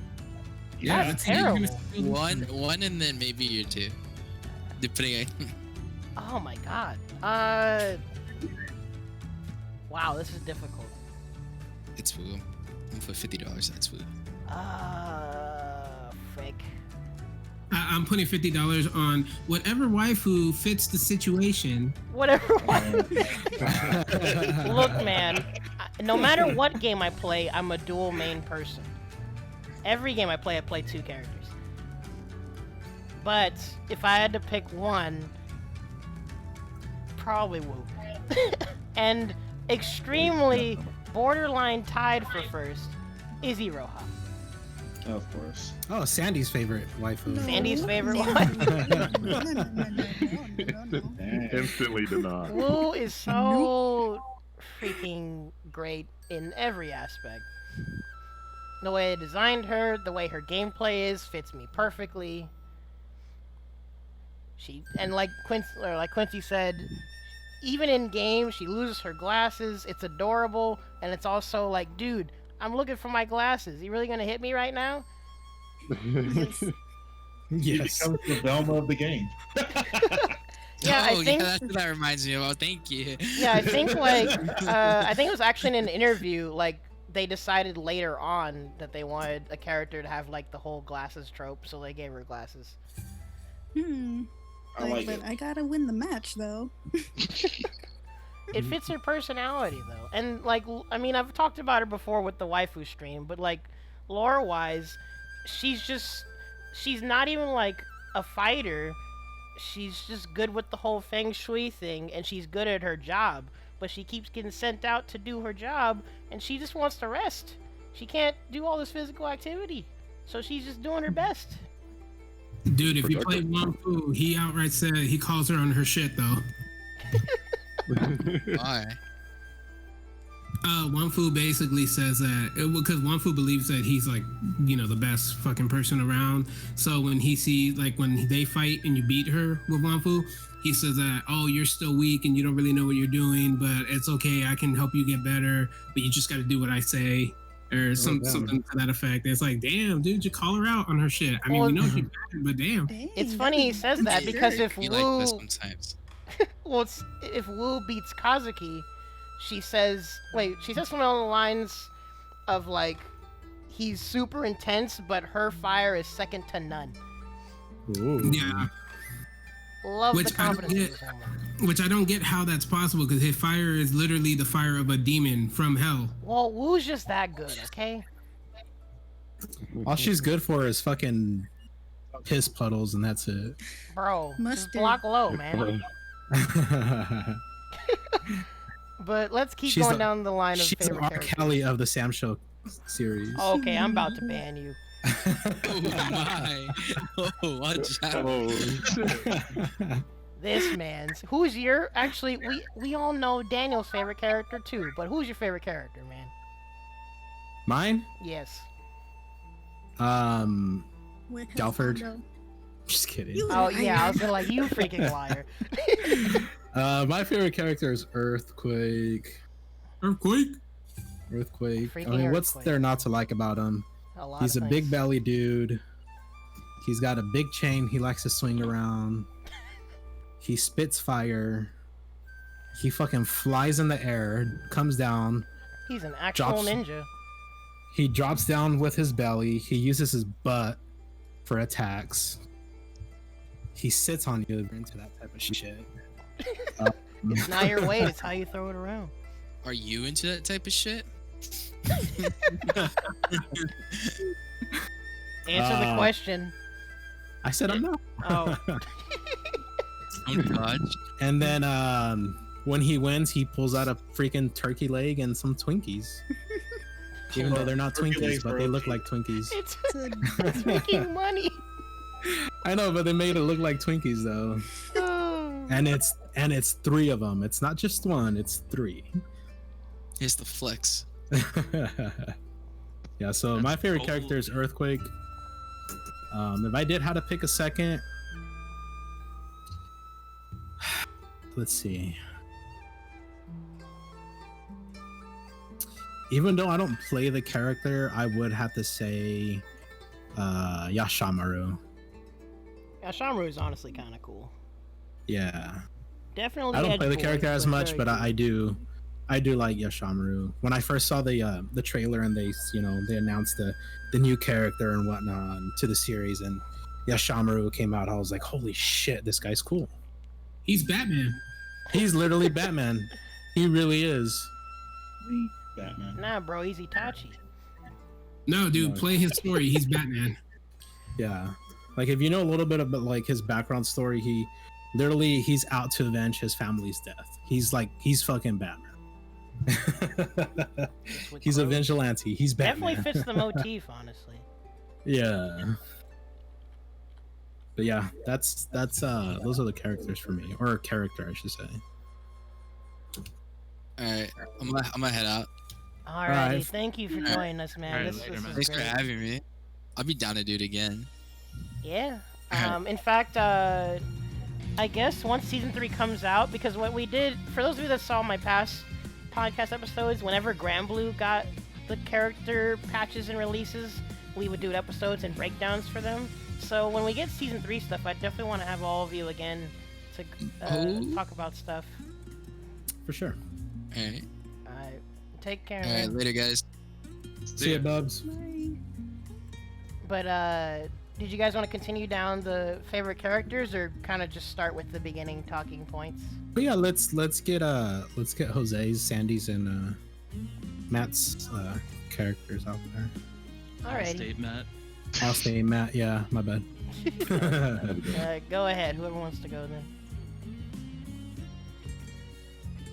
Yeah, That's let's see who's gonna terrible. steal this time. One, and then maybe your two, depending on. Oh my god. Wow, this is difficult. It's Woo. I'm for $50. That's Woo. Frick. I'm putting $50 on whatever waifu fits the situation. Whatever one. Look, man, no matter what game I play, I'm a dual main person. Every game I play two characters. But if I had to pick one, probably Woo. And extremely borderline tied for first is Iroha. Of course. Oh, Sandy's favorite waifu. No. Sandy's favorite No. one. No. Instantly denied. Woo is so freaking great in every aspect. The way I designed her, the way her gameplay is, fits me perfectly. Like Quincy said, even in game, she loses her glasses. It's adorable, and it's also like, dude, I'm looking for my glasses. You really gonna hit me right now? Yes. She Yes. becomes the Velma of the game. Yeah, oh, I think. yeah, that's what that reminds me of. Oh, thank you. Yeah, I think like I think it was actually in an interview. Like they decided later on that they wanted a character to have like the whole glasses trope, so they gave her glasses. I like but it. I gotta win the match though. It fits her personality though, and like I mean, I've talked about her before with the waifu stream, but like lore-wise, she's not even like a fighter. She's just good with the whole feng shui thing, and she's good at her job. But she keeps getting sent out to do her job, and she just wants to rest. She can't do all this physical activity, so she's just doing her best. Dude, if you play Wamfu, he outright said he calls her on her shit though. Why? Wamfu basically says that because Wamfu believes that he's like, you know, the best fucking person around. So when he sees, like, when they fight and you beat her with Wamfu, he says that, oh, you're still weak and you don't really know what you're doing, but it's okay. I can help you get better, but you just got to do what I say, or something to that effect. It's like, damn, dude, you call her out on her shit. I mean, Well, we know she's bad, but damn. Dang, It's funny he says that Sure. because if You like this Wu, sometimes. well, if Wu beats Kazuki, she says something along the lines of like, he's super intense, but her fire is second to none. Ooh. Yeah, Love Which the I don't confidence get. of this woman. Which I don't get how that's possible because his fire is literally the fire of a demon from hell. Well, Wu's just that good, okay? All she's good for is fucking piss puddles, and that's it. Bro, just Mustard. block low, man. But let's keep She's going the- down the line of She's the favorite R. characters. Kelly of the SamSho series. Oh, okay, I'm about to ban you. Oh my! Oh, watch out! Oh, This man's. Who's your? Actually, we all know Daniel's favorite character too. But who's your favorite character, man? Mine? Yes. Where has Galford. Mondo? Just kidding. You Oh yeah, I liar. was gonna like, you freaking liar. My favorite character is Earthquake. Earthquake. Earthquake. I Freaking mean, what's Earthquake. there not to like about him? A lot He's a of big things. belly dude. He's got a big chain he likes to swing around. He spits fire. He fucking flies in the air, comes down. He's an actual drops- ninja. He drops down with his belly. He uses his butt for attacks. He sits on you into that type of shit. It's not your weight, it's how you throw it around. Are you into that type of shit? Answer the question. I said I'm not. Oh. Oh god. And then when he wins, he pulls out a freaking turkey leg and some Twinkies. Even though they're not Turkey Twinkies, legs but are they look okay. like Twinkies. It's making money. I know, but they made it look like Twinkies though. Oh. And it's 3 of them. It's not just one, it's 3. Here's the flex. Yeah, so That's my favorite cold. character is Earthquake. If I did have to pick a second, let's see. Even though I don't play the character, I would have to say Yashamaru. Yeah, Shamru is honestly kind of cool. Yeah. Definitely. I don't play the edgelord, character as but much, very but cool. I do like Yashamaru. When I first saw the trailer and they announced the new character and whatnot to the series, and Yashamaru came out, I was like, holy shit, this guy's cool. He's Batman. He's literally Batman. He really is. Batman. Nah, bro, he's Itachi. No, dude, play his story. He's Batman. Yeah. Like if you know a little bit about like his background story, he's out to avenge his family's death. He's fucking Batman. Just with He's a clothes. vigilante. He's Batman. Definitely fits the motif, honestly. Yeah. But yeah, that's those are the characters for me, or a character I should say. Alright, I'm gonna head out. Alrighty, Alright. thank you for joining us, man. Alright, This later, was man. Thanks for great. having me. I'll be down to do it again. Yeah. In fact, I guess once season 3 comes out, because what we did, for those of you that saw my past podcast episodes, whenever Granblue got the character patches and releases, we would do episodes and breakdowns for them. So when we get season 3 stuff, I definitely want to have all of you again to talk about stuff. For sure. Alright. Alright, take care. Alright, man. later guys. See ya, Bubs. Bye. But did you guys want to continue down the favorite characters, or kind of just start with the beginning talking points? But yeah, let's get Jose's, Sandy's, and Matt's characters out there. Alrighty. State Matt. I'll say Matt. Yeah, my bad. Go ahead. Whoever wants to go then.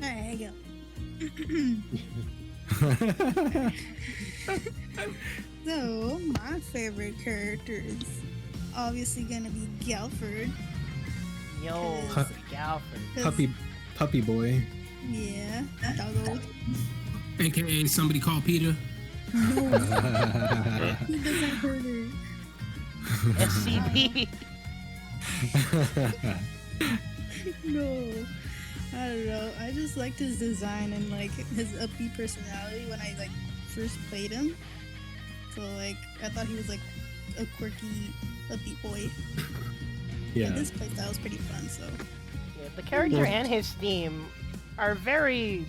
Alright, I go. So, my favorite character is obviously gonna be Galford. Yo, Huh. Galford. puppy boy. Yeah, doggo. AKA somebody called Peter. No, he doesn't hurt her. SCP. No, I don't know. I just liked his design and like his upbeat personality when I like first played him. So like I thought he was like a quirky upbeat boy. Yeah. And this playstyle was pretty fun. So Yeah, the character and his theme are very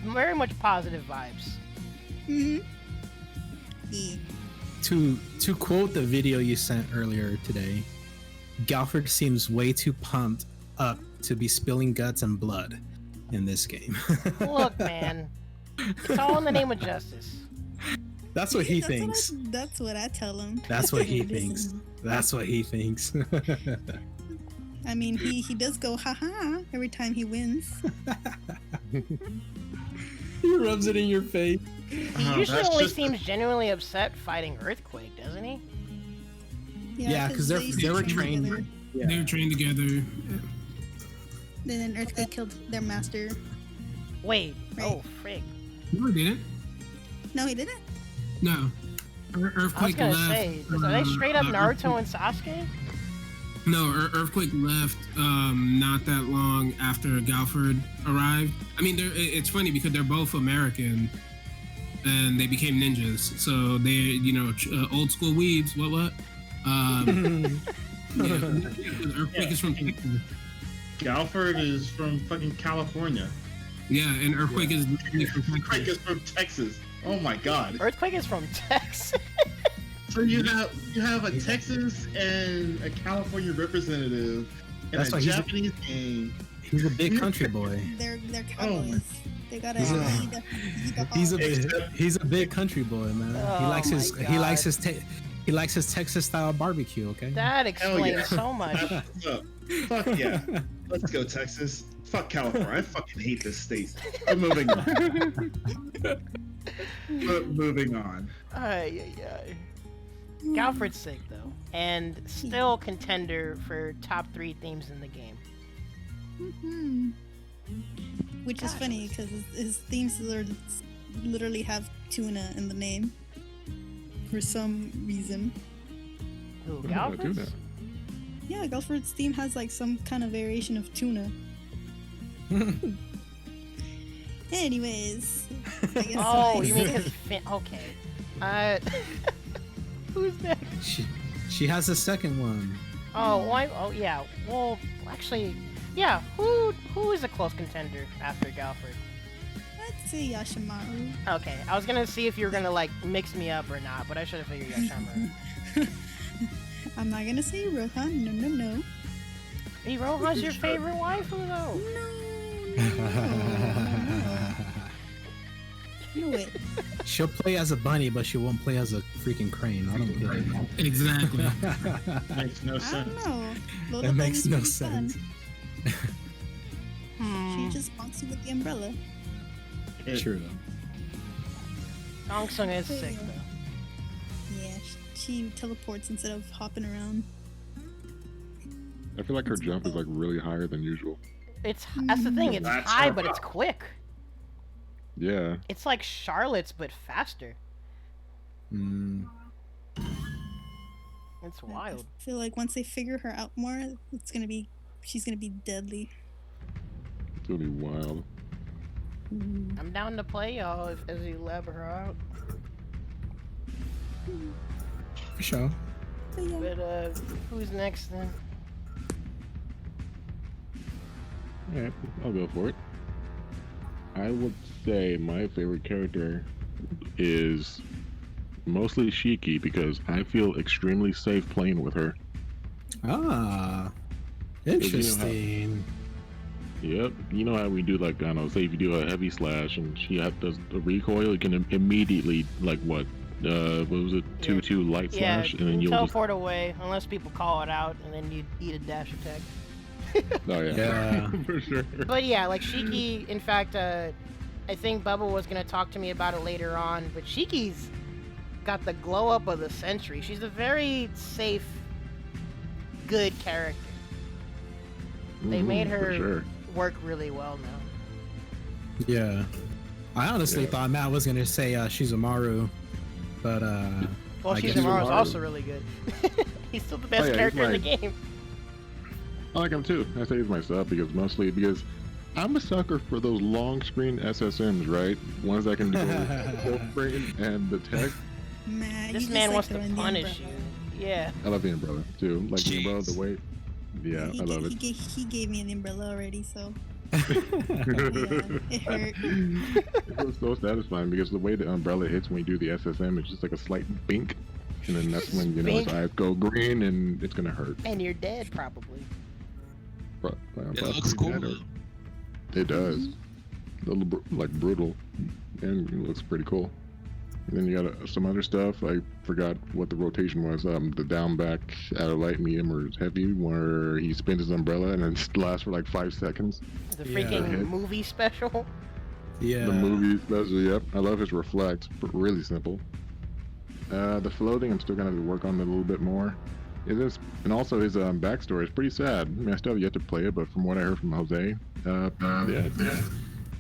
much positive vibes. yeah. To quote the video you sent earlier today, Galford seems way too pumped up to be spilling guts and blood in this game. Look, man, it's all in the name of justice. That's what he That's thinks. That's what I tell him. That's what he Listen. thinks. That's what he thinks. I mean, he does go haha every time he wins. He rubs it in your face. He Oh, usually that's only just- seems genuinely upset fighting Earthquake, doesn't he? Yeah, 'cause they were trained- together. They were trained together. Then Earthquake killed their master. Wait. Right. Oh, frig. No, he didn't. No, he didn't. No. I was Earthquake gonna left. say, are they straight up Naruto Earthquake- and Sasuke? No, Earthquake left not that long after Galford arrived. I mean, it's funny because they're both American, and they became ninjas. So they're, you know, old school weebs. What? Yeah, Earthquake is from Texas. Galford is from fucking California. Yeah, and Earthquake is literally from Earthquake Texas. is from Texas. Oh my god. Earthquake is from Texas. So you have a Texas and a California representative and That's a why Japanese game. He's a big country boy. They're cowboys. They gotta He's a- eat the He's a big country boy, man. Oh he likes my his God. he likes his Texas style barbecue. Okay. That explains yeah. so much. What's up? Fuck yeah. Let's go, Texas. Fuck California. I fucking hate this state. I'm moving on. Moving on. Ay. Galford's sick though, and still contender for top 3 themes in the game. Mhm. Which is funny because his themes literally have tuna in the name for some reason. Who, How did I do Galford's? that? Yeah, Gulford's theme has like some kind of variation of tuna. Anyways, I guess Oh, I- you mean his okay. Who's next? She has a second one. Oh, yeah. Well, actually, yeah. Who is a close contender after Galford? I'd say Yashimaru. Okay, I was gonna see if you were gonna like mix me up or not, but I should have figured Yashimaru. I'm not gonna say Rohan. No. Hey, Rohan's your favorite waifu though. No way. She'll play as a bunny, but she won't play as a freaking crane. I don't get it. Exactly. Makes no I sense. don't know. Lola It makes Bunny's no pretty fun. sense. She just bonks you with the umbrella. True. Dong Sung is sick though. Yeah, she teleports instead of hopping around. I feel like her jump is like really higher than usual. That's the thing. It's That's high, her but it's problem. quick. Yeah. It's like Charlotte's, but faster. Mm. It's I wild. feel like once they figure her out more, she's gonna be deadly. It's gonna be wild. I'm down to play y'all as you lab her out. For sure. But yeah. But who's next then? Alright, I'll go for it. I would say my favorite character is mostly Shiki because I feel extremely safe playing with her. Ah, you know how- interesting. Yep, you know how we do like, I don't know, say if you do a heavy slash and she does the recoil, you can immediately what was it, 2-2 light Yeah, slash, and then you'll just, teleport away unless people call it out, and then you eat a dash attack. oh yeah, Yeah. for sure. But yeah, like Shiki, in fact, I think Bubba was gonna talk to me about it later on, but Shiki's got the glow up of the century. She's a very safe, good character. They made for her sure. work really well now. Yeah. I honestly Yeah. thought Matt was gonna say Shizumaru, but Well, I guess Shizumaru's Shizumaru- also really good. He's still the best yeah, he's character in the my- game. I like him too. I say he's my sub because I'm a sucker for those long screen SSMs, right? Ones that can do full screen and the text. Man, This you man just wants like to her in the punish you. umbrella. Yeah. I love the umbrella too. Like the umbrella, Jeez. the way. Yeah, I love it. He gave me an umbrella already, so yeah, it hurt. It was so satisfying because the way the umbrella hits when you do the SSM, it's just like a slight bink, and then that's when his Bink. eyes go green and it's gonna hurt. And you're dead, probably. It looks cool. It does. A little like brutal, and it looks pretty cool. And then you got some other stuff. I forgot what the rotation was. The down back out of light, medium, or heavy, where he spins his umbrella and then lasts for like 5 seconds. The Yeah. freaking movie special. yeah. The movie special, yep. I love his reflect, but really simple. The floating, I'm still gonna have to work on it a little bit more. And also his backstory is pretty sad. I mean, I still have yet to play it, but from what I heard from Jose, yeah.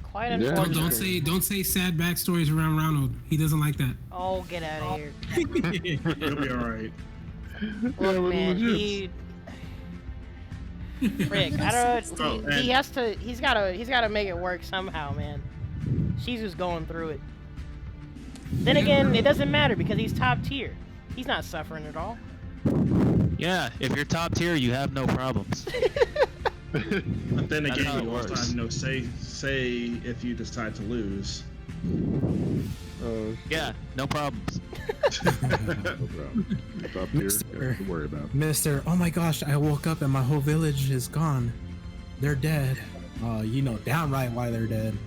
Quite Yeah. unfortunate. Don't say sad backstories around Ronald. He doesn't like that. Oh, get out of here. It'll be alright. Look, Yeah, man, legit. Rick, I don't. Oh, He and- has to. He's gotta make it work somehow, man. Shizu's going through it. Then again, it doesn't matter because he's top tier. He's not suffering at all. Yeah, if you're top tier, you have no problems. But then That's again, how it you also works. have no say if you decide to lose. Yeah, no problems. No problem. Top tier, nothing to worry about. Mister, oh my gosh, I woke up and my whole village is gone. They're dead. You know downright why they're dead.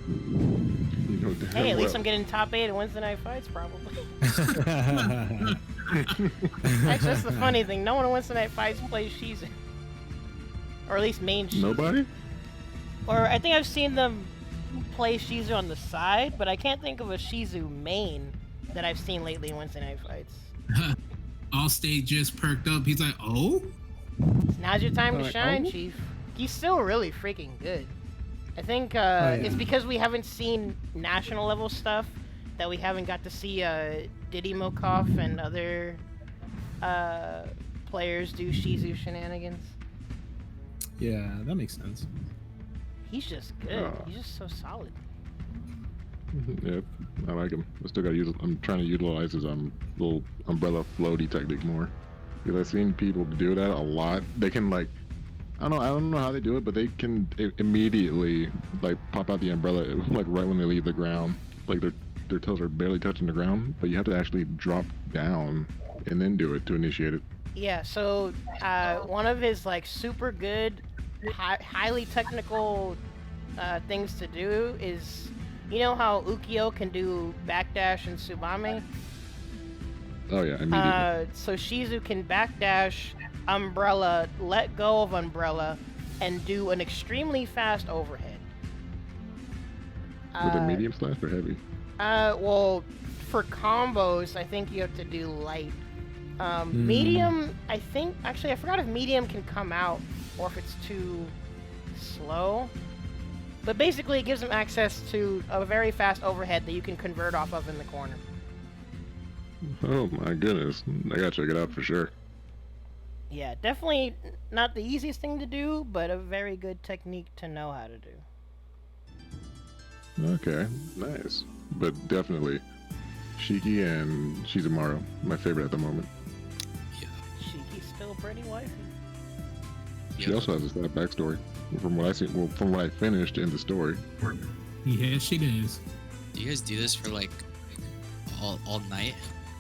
You know damn Hey, at least well. I'm getting top 8 at Wednesday night fights, probably. That's just the funny thing. No one at Wednesday night fights plays Shizu. Or at least main Shizu. Nobody? Or I think I've seen them play Shizu on the side, but I can't think of a Shizu main that I've seen lately in Wednesday night fights. Allstate just perked up. He's like, oh? Now's your time to Like, shine, oh? Chief. He's still really freaking good. I think yeah. it's because we haven't seen national level stuff that we haven't got to see Diddy Mokov and other players do Shizu shenanigans. Yeah, that makes sense. He's just good. Oh. He's just so solid. Yeah, I like him. I still gotta use. I'm trying to utilize his little umbrella floaty technique more. Because I've seen people do that a lot. They can like, I don't know how they do it, but they can immediately like pop out the umbrella like right when they leave the ground. Like their toes are barely touching the ground, but you have to actually drop down and then do it to initiate it. Yeah, so one of his like super good, highly technical things to do is, you know how Ukyo can do backdash and Tsubame? Oh yeah, immediately. So Shizu can backdash, umbrella, let go of umbrella, and do an extremely fast overhead. With a medium slash or heavy? Well, for combos, I think you have to do light. Medium, I think, actually, I forgot if medium can come out or if it's too slow. But basically, it gives him access to a very fast overhead that you can convert off of in the corner. Oh my goodness, I gotta check it out for sure. Yeah, definitely not the easiest thing to do, but a very good technique to know how to do. Okay, nice. But definitely, Shiki and Shizumaru, my favorite at the moment. Shiki's still pretty wifey. She also has a sad backstory. From what I see, well, from what I finished in the story. Yeah, she does. Do you guys do this for like all night?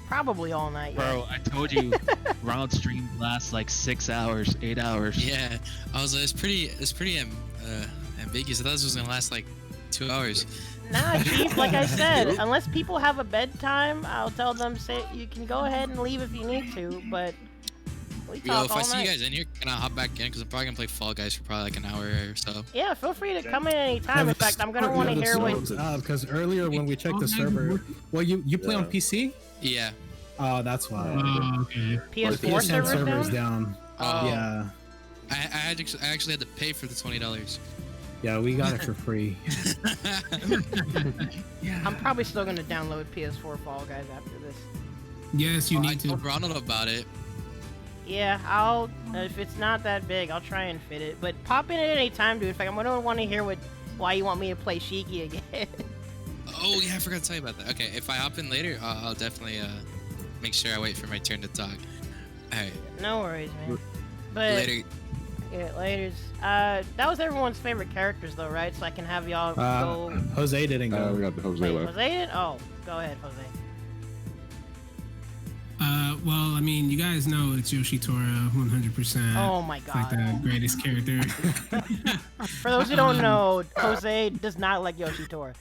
Probably all night, yeah. Bro, I told you, round stream lasts like 6 hours, 8 hours. Yeah, I was. It's pretty ambiguous. I thought this was gonna last like 2 hours. Nah, Chief, like I said, unless people have a bedtime, I'll tell them, say, you can go ahead and leave if you need to, but we Yo, talk if all I see night. you guys in here, can I hop back in? Because I'm probably gonna play Fall Guys for probably like an hour or so. Yeah, feel free to come in anytime. In fact, I'm gonna want to hear what... Because earlier when we checked the server, well, you play on PC? Yeah. Oh, that's why. Oh, okay. PS4 PSN server's server's down? down. Oh. Yeah. I actually had to pay for the $20. Yeah, we got it for free. I'm probably still gonna download PS4 Fall Guys after this. Yes, you I need to. told Ronald about it. Yeah, I'll... if it's not that big, I'll try and fit it. But pop in at any time, dude. In fact, I'm gonna want to hear why you want me to play Shiki again. Oh yeah, I forgot to tell you about that. Okay, if I hop in later, I'll definitely make sure I wait for my turn to talk. All right. No worries, man. But Later. Yeah, laters. That was everyone's favorite characters, though, right? So I can have y'all go. Jose didn't go. We got the Jose Wait, left. Jose did? Oh, go ahead, Jose. Well, I mean, you guys know it's Yoshitora 100%. Oh my It's like god. the greatest character. For those who don't know, Jose does not like Yoshitora.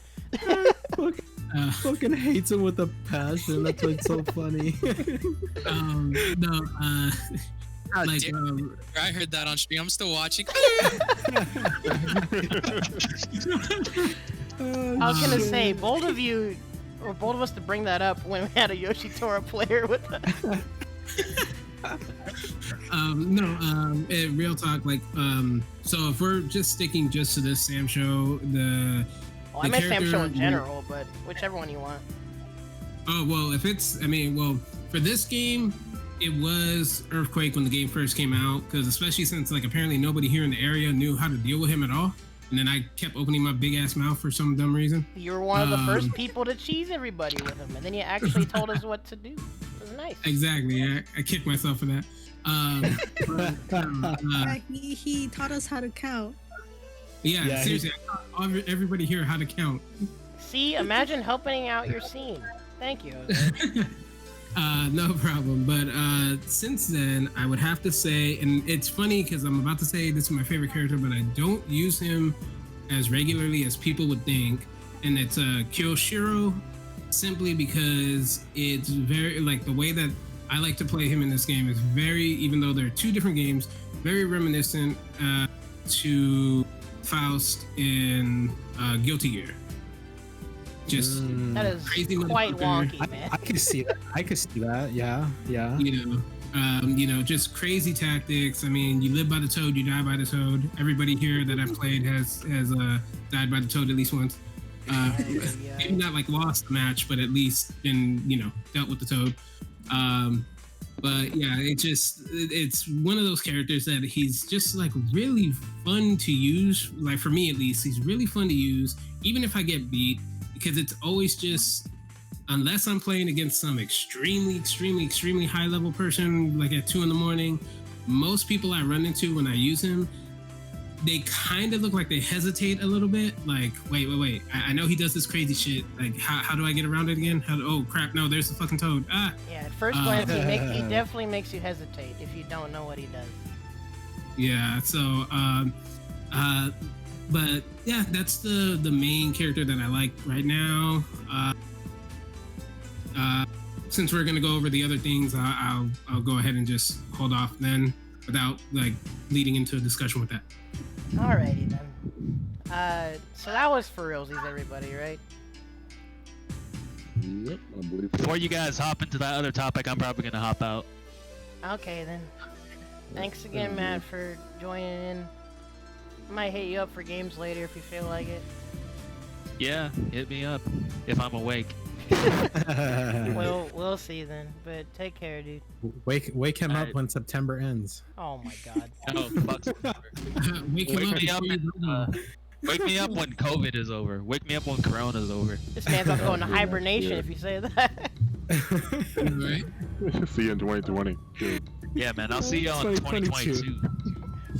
Fucking hates him with a passion. That's what's so funny. No, God like, damn, I heard that on stream. I'm still watching. I was gonna say, bold of you, or bold of us to bring that up when we had a Yoshitora player with us. Real talk, like, so if we're just sticking just to this SamSho, Well, I the meant character- SamSho in general, but whichever one you want. oh, well, if it's, I mean, well, for this game, it was Earthquake when the game first came out, because especially since, like, apparently nobody here in the area knew how to deal with him at all. and then I kept opening my big ass mouth for some dumb reason. You were one of the first people to cheese everybody with him, and then you actually told us what to do. It was nice. Exactly. I kicked myself for that. He taught us how to count. Yeah, seriously, I taught everybody here how to count. See, imagine helping out your scene. Thank you. No problem. But since then, I would have to say, and it's funny because I'm about to say this is my favorite character, but I don't use him as regularly as people would think, and it's Kyoshiro, simply because it's very, like, the way that I like to play him in this game is very, even though they're two different games, very reminiscent to Faust in Guilty Gear. Just that is crazy quite wonky, man. I can see that. I can see that. Yeah. You know, just crazy tactics. I mean, you live by the toad, you die by the toad. Everybody here that I've played has died by the toad at least once. Maybe not like lost the match, but at least been, dealt with the toad. But yeah, it's one of those characters that he's just like really fun to use. Like for me at least, he's really fun to use, even if I get beat, because it's always just, unless I'm playing against some extremely high level person, like at 2 a.m, most people I run into when I use him, they kind of look like they hesitate a little bit. Like, wait. I know he does this crazy shit. Like, how do I get around it again? Oh, crap. No, there's the fucking toad. Ah. Yeah, at first glance, he definitely makes you hesitate if you don't know what he does. Yeah, so, but yeah, that's the main character that I like right now. Since we're going to go over the other things, I'll go ahead and just hold off then without, like, leading into a discussion with that. Alrighty then. So that was for realsies, everybody, right? Yep, I believe so. Before you guys hop into that other topic, I'm probably gonna hop out. Okay then. Thanks again, Matt, for joining in. I might hit you up for games later if you feel like it. Yeah, hit me up if I'm awake. We'll see then. But take care, dude. Wake him up when September ends. Oh my god. Oh, fuck September. Wake me up when COVID is over. Wake me up when Corona is over. This man's gonna go into hibernation if you say that. Right? See you in 2020. Sure. Yeah, man. I'll see you on 2022.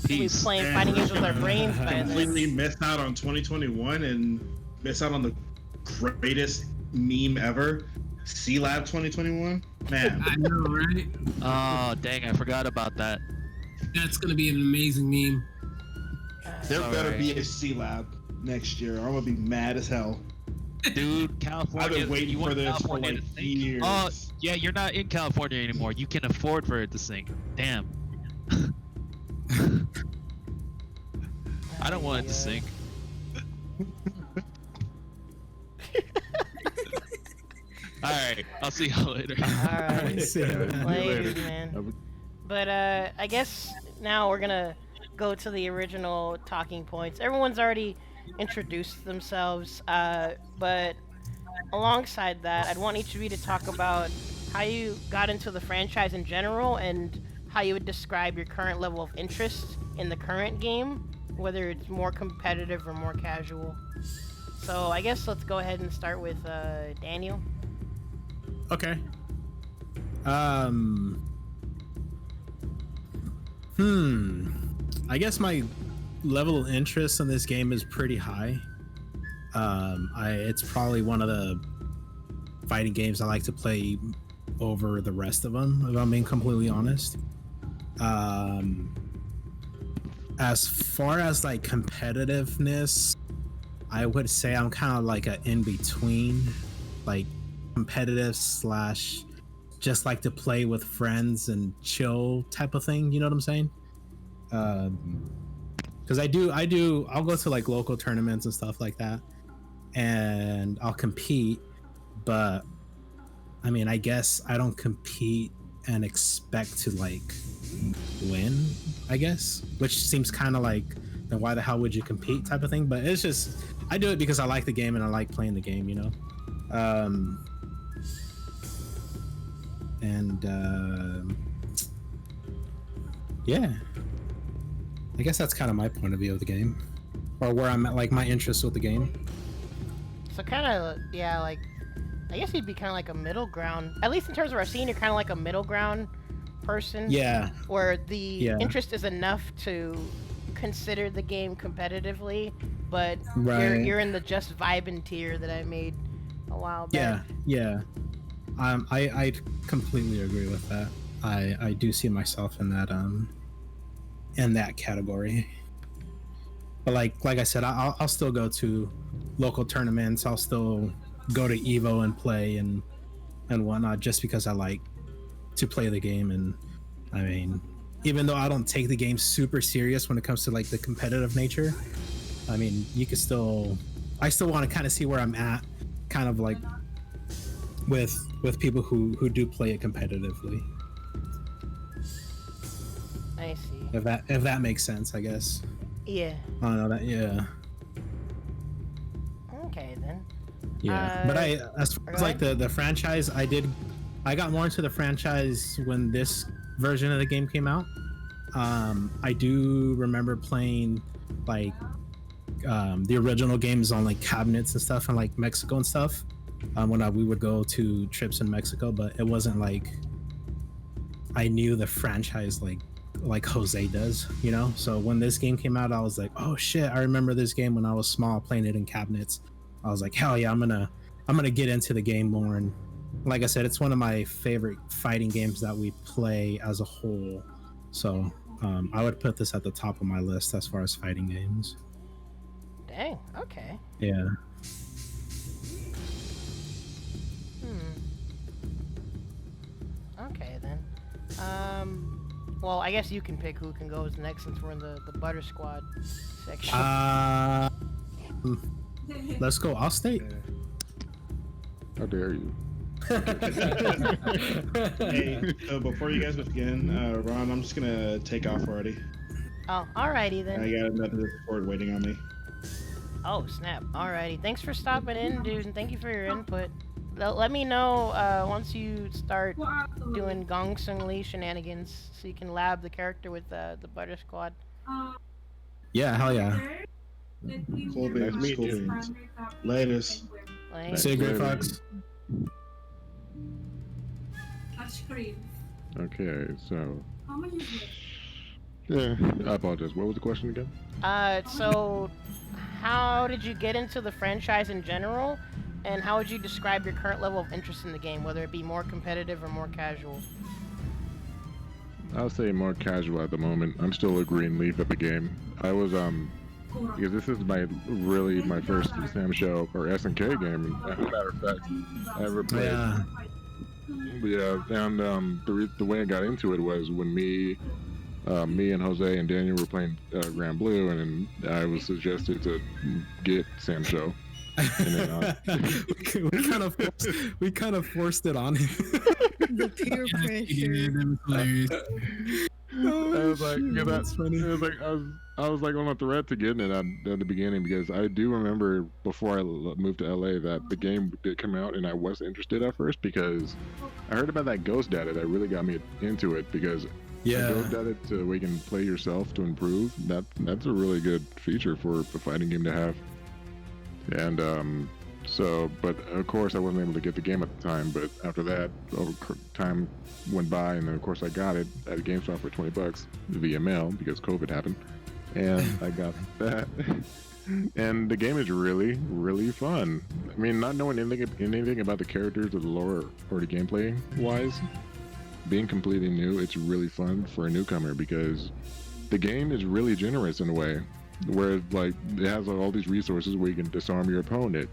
We'll be playing fighting games with our brains by then. Completely miss out on 2021 and miss out on the greatest meme ever. C-Lab 2021? Man. I know, right? Oh, dang. I forgot about that. That's going to be an amazing meme. There better be a C-Lab next year, or I'm going to be mad as hell. Dude, California. I've been waiting for this for like years. Oh, yeah, you're not in California anymore. You can afford for it to sink. Damn. I don't want it to sink. Alright, I'll see y'all later. Alright. See ya. Later, man. But I guess now we're gonna go to the original talking points. Everyone's already introduced themselves, but alongside that, I'd want each of you to talk about how you got into the franchise in general and how you would describe your current level of interest in the current game, whether it's more competitive or more casual. So I guess let's go ahead and start with Daniel. Okay. I guess my level of interest in this game is pretty high. It's probably one of the fighting games I like to play over the rest of them, if I'm being completely honest. As far as like competitiveness, I would say I'm kind of like an in-between, like competitive slash just like to play with friends and chill type of thing, you know what I'm saying? Because I'll go to like local tournaments and stuff like that, and I'll compete, but I mean, I guess I don't compete and expect to like win, I guess, which seems kind of like, then why the hell would you compete type of thing. But it's just, I do it because I like the game and I like playing the game, you know. Yeah, I guess that's kind of my point of view of the game. or where I'm at, like my interest with the game. So kind of, yeah, like, I guess you'd be kind of like a middle ground. At least in terms of our scene, you're kind of like a middle ground person. Yeah. Where the interest is enough to consider the game competitively, but you're in the just vibing tier that I made a while back. Yeah. I completely agree with that. I do see myself in that category. But like I said, I'll still go to local tournaments. I'll still go to Evo and play and whatnot, just because I like to play the game. And I mean, even though I don't take the game super serious when it comes to like the competitive nature, I mean, I still want to kind of see where I'm at, kind of like with people who do play it competitively. I see. If that makes sense, I guess. Yeah. I don't know that. Yeah. Okay then. Yeah, but as far as like the franchise, I got more into the franchise when this version of the game came out. I do remember playing like the original games on like cabinets and stuff in like Mexico and stuff when we would go to trips in Mexico, but it wasn't like I knew the franchise like Jose does, you know? So when this game came out, I was like, oh shit, I remember this game when I was small playing it in cabinets. I was like, hell yeah, I'm gonna get into the game more. And like I said, it's one of my favorite fighting games that we play as a whole. So I would put this at the top of my list as far as fighting games. Dang, okay. Yeah. Okay then. Well, I guess you can pick who can go as next since we're in the Butter Squad section. Let's go. I'll stay. How dare you? Hey, so before you guys begin, Ron, I'm just gonna take off already. Oh, alrighty then. I got another report waiting on me. Oh, snap. Alrighty. Thanks for stopping in, dude, and thank you for your input. Let me know once you start doing Gong Sung Lee shenanigans so you can lab the character with the Butter Squad. Yeah, hell yeah. Cool beans, cool beans. Latest. Say GreyFox. Okay, so. Yeah, I apologize. What was the question again? So how did you get into the franchise in general? And how would you describe your current level of interest in the game, whether it be more competitive or more casual? I'll say more casual at the moment. I'm still a green leaf at the game. I was because this is my first SamSho or SNK game. As a matter of fact, I ever played. Yeah, and the way I got into it was when me and Jose and Daniel were playing Grand Blue, and I was suggested to get SamSho. And then, we kind of forced it on him. The peer pressure. I was like, yeah, that's funny. It was like I was like on a thread to getting it at the beginning, because I do remember before I moved to LA that the game did come out and I was interested at first because I heard about that ghost data that really got me into it, because ghost data to where you can play yourself to improve, that's a really good feature for a fighting game to have. And but of course I wasn't able to get the game at the time, but after that, over time went by, and then of course I got it at GameStop for $20 via mail because COVID happened, and I got that. And the game is really, really fun. I mean, not knowing anything about the characters or the lore or the gameplay wise, being completely new, it's really fun for a newcomer because the game is really generous in a way, where like it has all these resources where you can disarm your opponent,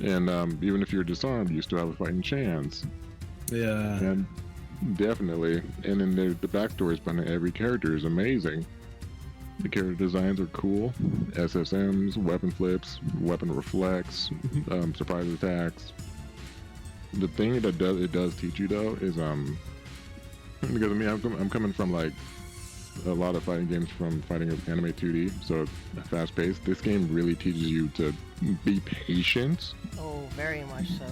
and even if you're disarmed, you still have a fighting chance. Yeah, and definitely. And then the backstories behind every character is amazing. The character designs are cool. SSMs, weapon flips, weapon reflex, surprise attacks. The thing that it does teach you though is because I mean I'm coming from like a lot of fighting games from fighting anime 2D, so fast paced. This game really teaches you to be patient. Oh, very much so.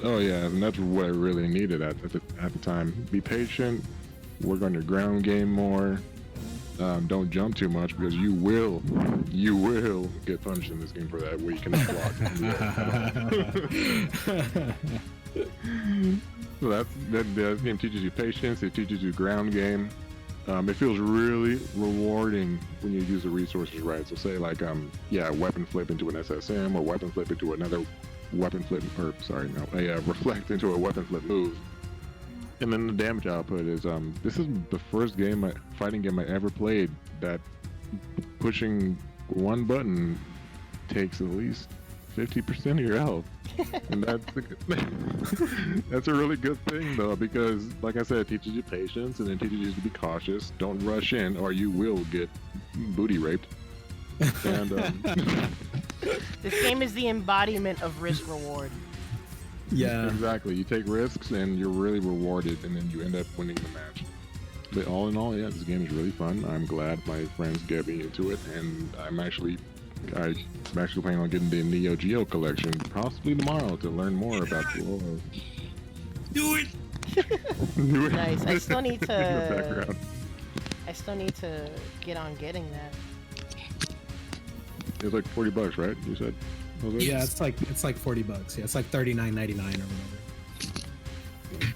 Oh yeah, and that's what I really needed at the time. Be patient, work on your ground game more, don't jump too much because you will get punished in this game for that where you cannot block. So that game teaches you patience. It teaches you ground game. It feels really rewarding when you use the resources right. So say like weapon flip into an SSM or weapon flip into another weapon flip, or sorry, no, reflect into a weapon flip move. And then the damage output is this is the first fighting game I ever played that pushing one button takes at least 50% of your health. And that's a really good thing though, because like I said, it teaches you patience and it teaches you to be cautious. Don't rush in or you will get booty raped. And this game is the embodiment of risk reward. Yeah, exactly. You take risks and you're really rewarded, and then you end up winning the match. But all in all, yeah, this game is really fun. I'm glad my friends get me into it, and I'm actually planning on getting the Neo Geo collection possibly tomorrow to learn more about the lore. Do it. Nice. I still need In the background. to get on getting that. It's like $40, right? You said. Jose? yeah, it's like $40. Yeah, it's like $39.99 or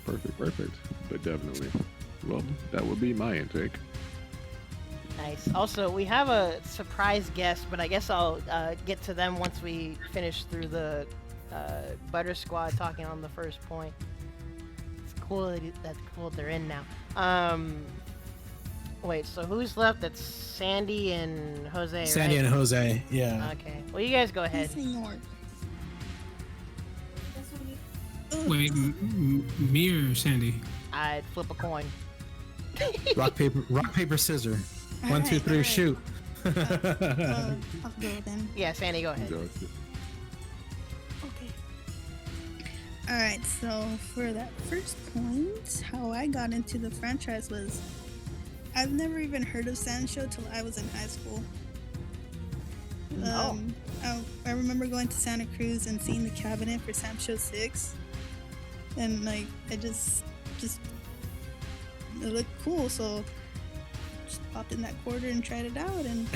whatever. Perfect. But definitely. Well, that would be my intake. Nice. Also, we have a surprise guest, but I guess I'll get to them once we finish through the Butter Squad talking on the first point. It's cool that's cool they're in now. Wait, so who's left? That's Sandy and Jose, Sandy right? and Jose, yeah. Okay. Well, you guys go ahead. Wait, me or Sandy? I'd flip a coin. Rock paper scissor. One, two, three, alright. shoot. I'll go then. Yeah, Sandy, go ahead. Okay. Alright, so for that first point, how I got into the franchise was I've never even heard of SamSho till I was in high school. I remember going to Santa Cruz and seeing the cabinet for SamSho 6, and like I just it looked cool, so just popped in that quarter and tried it out, and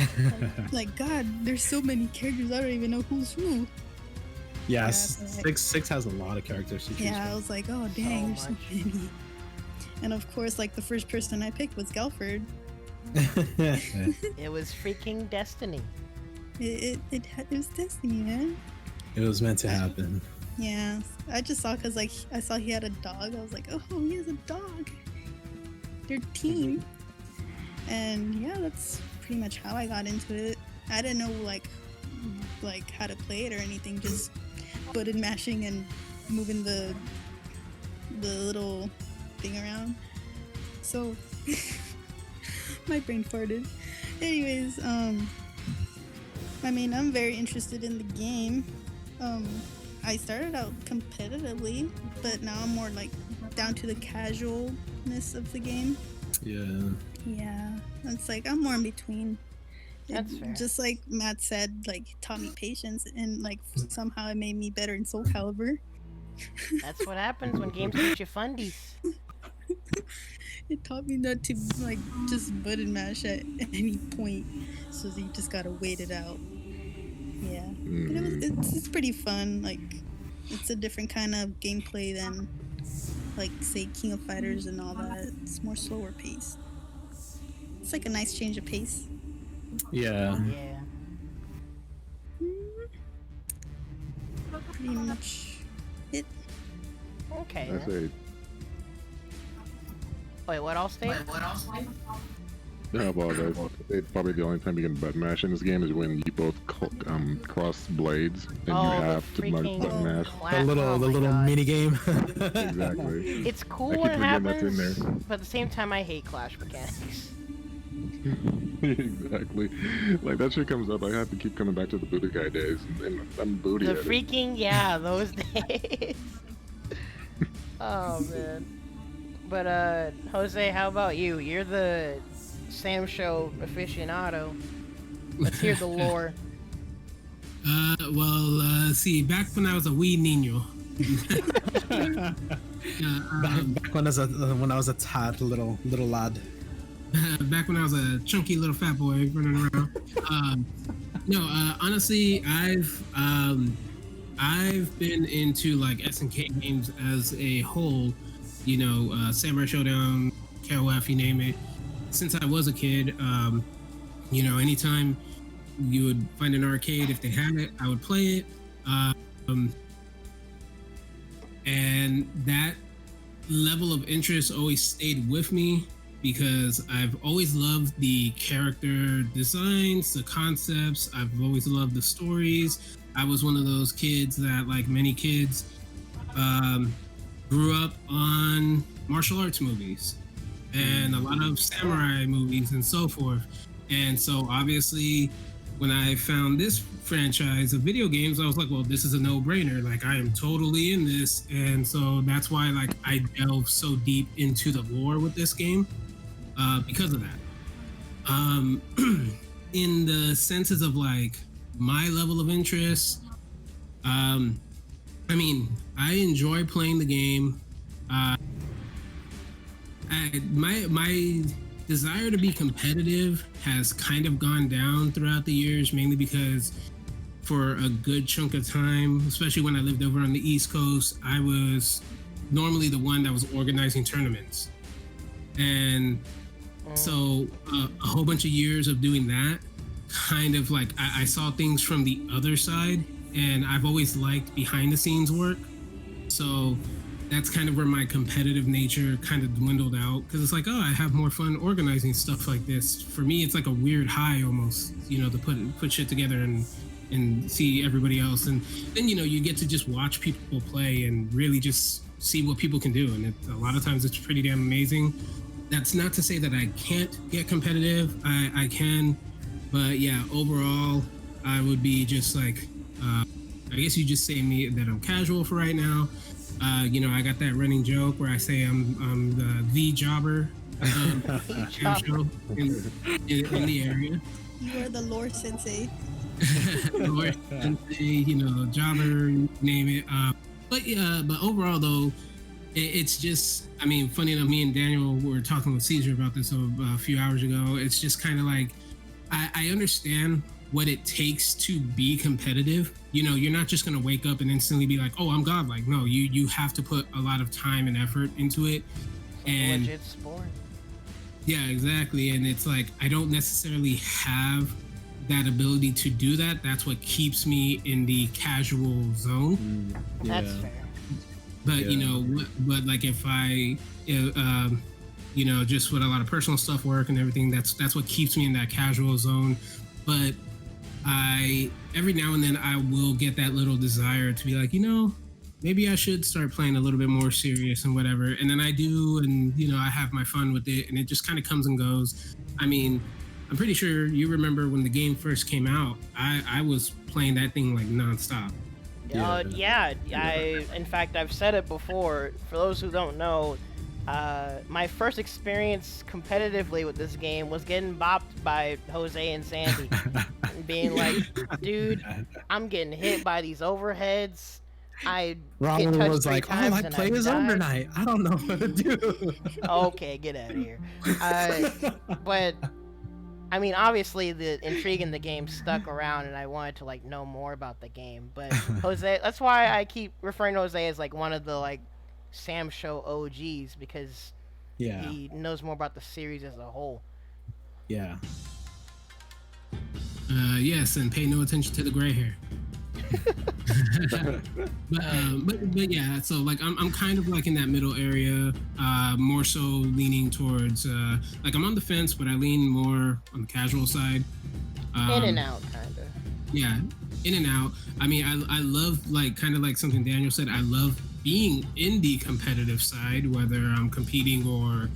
like God, there's so many characters I don't even know who's who. Yeah, so, like, six has a lot of characters to choose Yeah, I from. was like, oh dang, there's so much. many. And of course, like the first person I picked was Gelford. It was freaking destiny. It was destiny, man. It was meant to happen. Yeah, I just saw because like I saw he had a dog. I was like, oh, he has a dog. They're team. And yeah, that's pretty much how I got into it. I didn't know like how to play it or anything. Just button mashing and moving the little thing around. So my brain farted. Anyways, I mean, I'm very interested in the game. I started out competitively, but now I'm more like down to the casualness of the game. Yeah, it's like I'm more in between. That's fair. Just like Matt said, like it taught me patience, and like somehow it made me better in Soul Calibur. That's what happens when games get you fundies. It taught me not to like just button mash at any point, so you just gotta wait it out. Yeah, but it's pretty fun. Like it's a different kind of gameplay than like say King of Fighters and all that. It's more slower paced. It's like a nice change of pace. Yeah. Yeah. Pretty much it. Okay. I then. say, Wait, what all state? I apologize. It's probably the only time you can button mash in this game is when you both cross blades and Oh, you the have to freaking button mash. The little God. mini game. Exactly. It's cool I keep when it forgetting that's in happens, there. but at the same time, I hate Clash mechanics. Exactly. Like that shit comes up. I have to keep coming back to the Budokai days, and I'm booty The at it. freaking those days. Oh man. But Jose, how about you? You're the SamSho aficionado. Let's hear the lore. See, back when I was a wee niño. Back when I was a tad little lad. back when I was a chunky little fat boy running around. Honestly, I've been into like SNK games as a whole. Samurai Shodown, KOF, you name it. Since I was a kid, anytime you would find an arcade, if they had it, I would play it. And that level of interest always stayed with me because I've always loved the character designs, the concepts. I've always loved the stories. I was one of those kids that, like many kids, grew up on martial arts movies and a lot of samurai movies and so forth. And so obviously when I found this franchise of video games, I was like, well, this is a no-brainer. Like, I am totally in this. And so that's why like I delve so deep into the lore with this game because of that. In the senses of like my level of interest, I enjoy playing the game. My desire to be competitive has kind of gone down throughout the years, mainly because for a good chunk of time, especially when I lived over on the East Coast, I was normally the one that was organizing tournaments. And so a whole bunch of years of doing that, kind of like I saw things from the other side, and I've always liked behind the scenes work. So that's kind of where my competitive nature kind of dwindled out, because it's like, oh, I have more fun organizing stuff like this. For me, it's like a weird high almost, to put shit together and see everybody else. And then, you get to just watch people play and really just see what people can do. And a lot of times it's pretty damn amazing. That's not to say that I can't get competitive. I can, but yeah, overall, I would be just like, I guess you just say me that I'm casual for right now. I got that running joke where I say I'm the jobber SamSho in the area. You are the lore sensei. Lore sensei, jobber, name it. But overall though, it's just, funny enough, me and Daniel were talking with Caesar about this a few hours ago. It's just kind of like, I understand what it takes to be competitive. You're not just going to wake up and instantly be like, oh, I'm godlike. No, you have to put a lot of time and effort into it. And legit sport. Yeah, exactly. And it's like, I don't necessarily have that ability to do that. That's what keeps me in the casual zone. That's fair. But but like if I just with a lot of personal stuff, work and everything, that's what keeps me in that casual zone. But every now and then I will get that little desire to be like, maybe I should start playing a little bit more serious and whatever. And then I do, and I have my fun with it, and it just kind of comes and goes. I'm pretty sure you remember when the game first came out, I was playing that thing like nonstop. In fact, I've said it before. For those who don't know, my first experience competitively with this game was getting bopped by Jose and Sandy. Being like, dude, I'm getting hit by these overheads. Ronald was like, all I play is overnight. I don't know what to do. Okay, get out of here. But obviously the intrigue in the game stuck around, and I wanted to know more about the game. But Jose, that's why I keep referring to Jose as one of the SamSho OGs, because he knows more about the series as a whole. Yeah. Yes, and pay no attention to the gray hair. but yeah, so I'm kind of in that middle area, more so leaning towards I'm on the fence, but I lean more on the casual side. In and out, kind of. Yeah, in and out. I love kind of something Daniel said. I love being in the competitive side, whether I'm competing or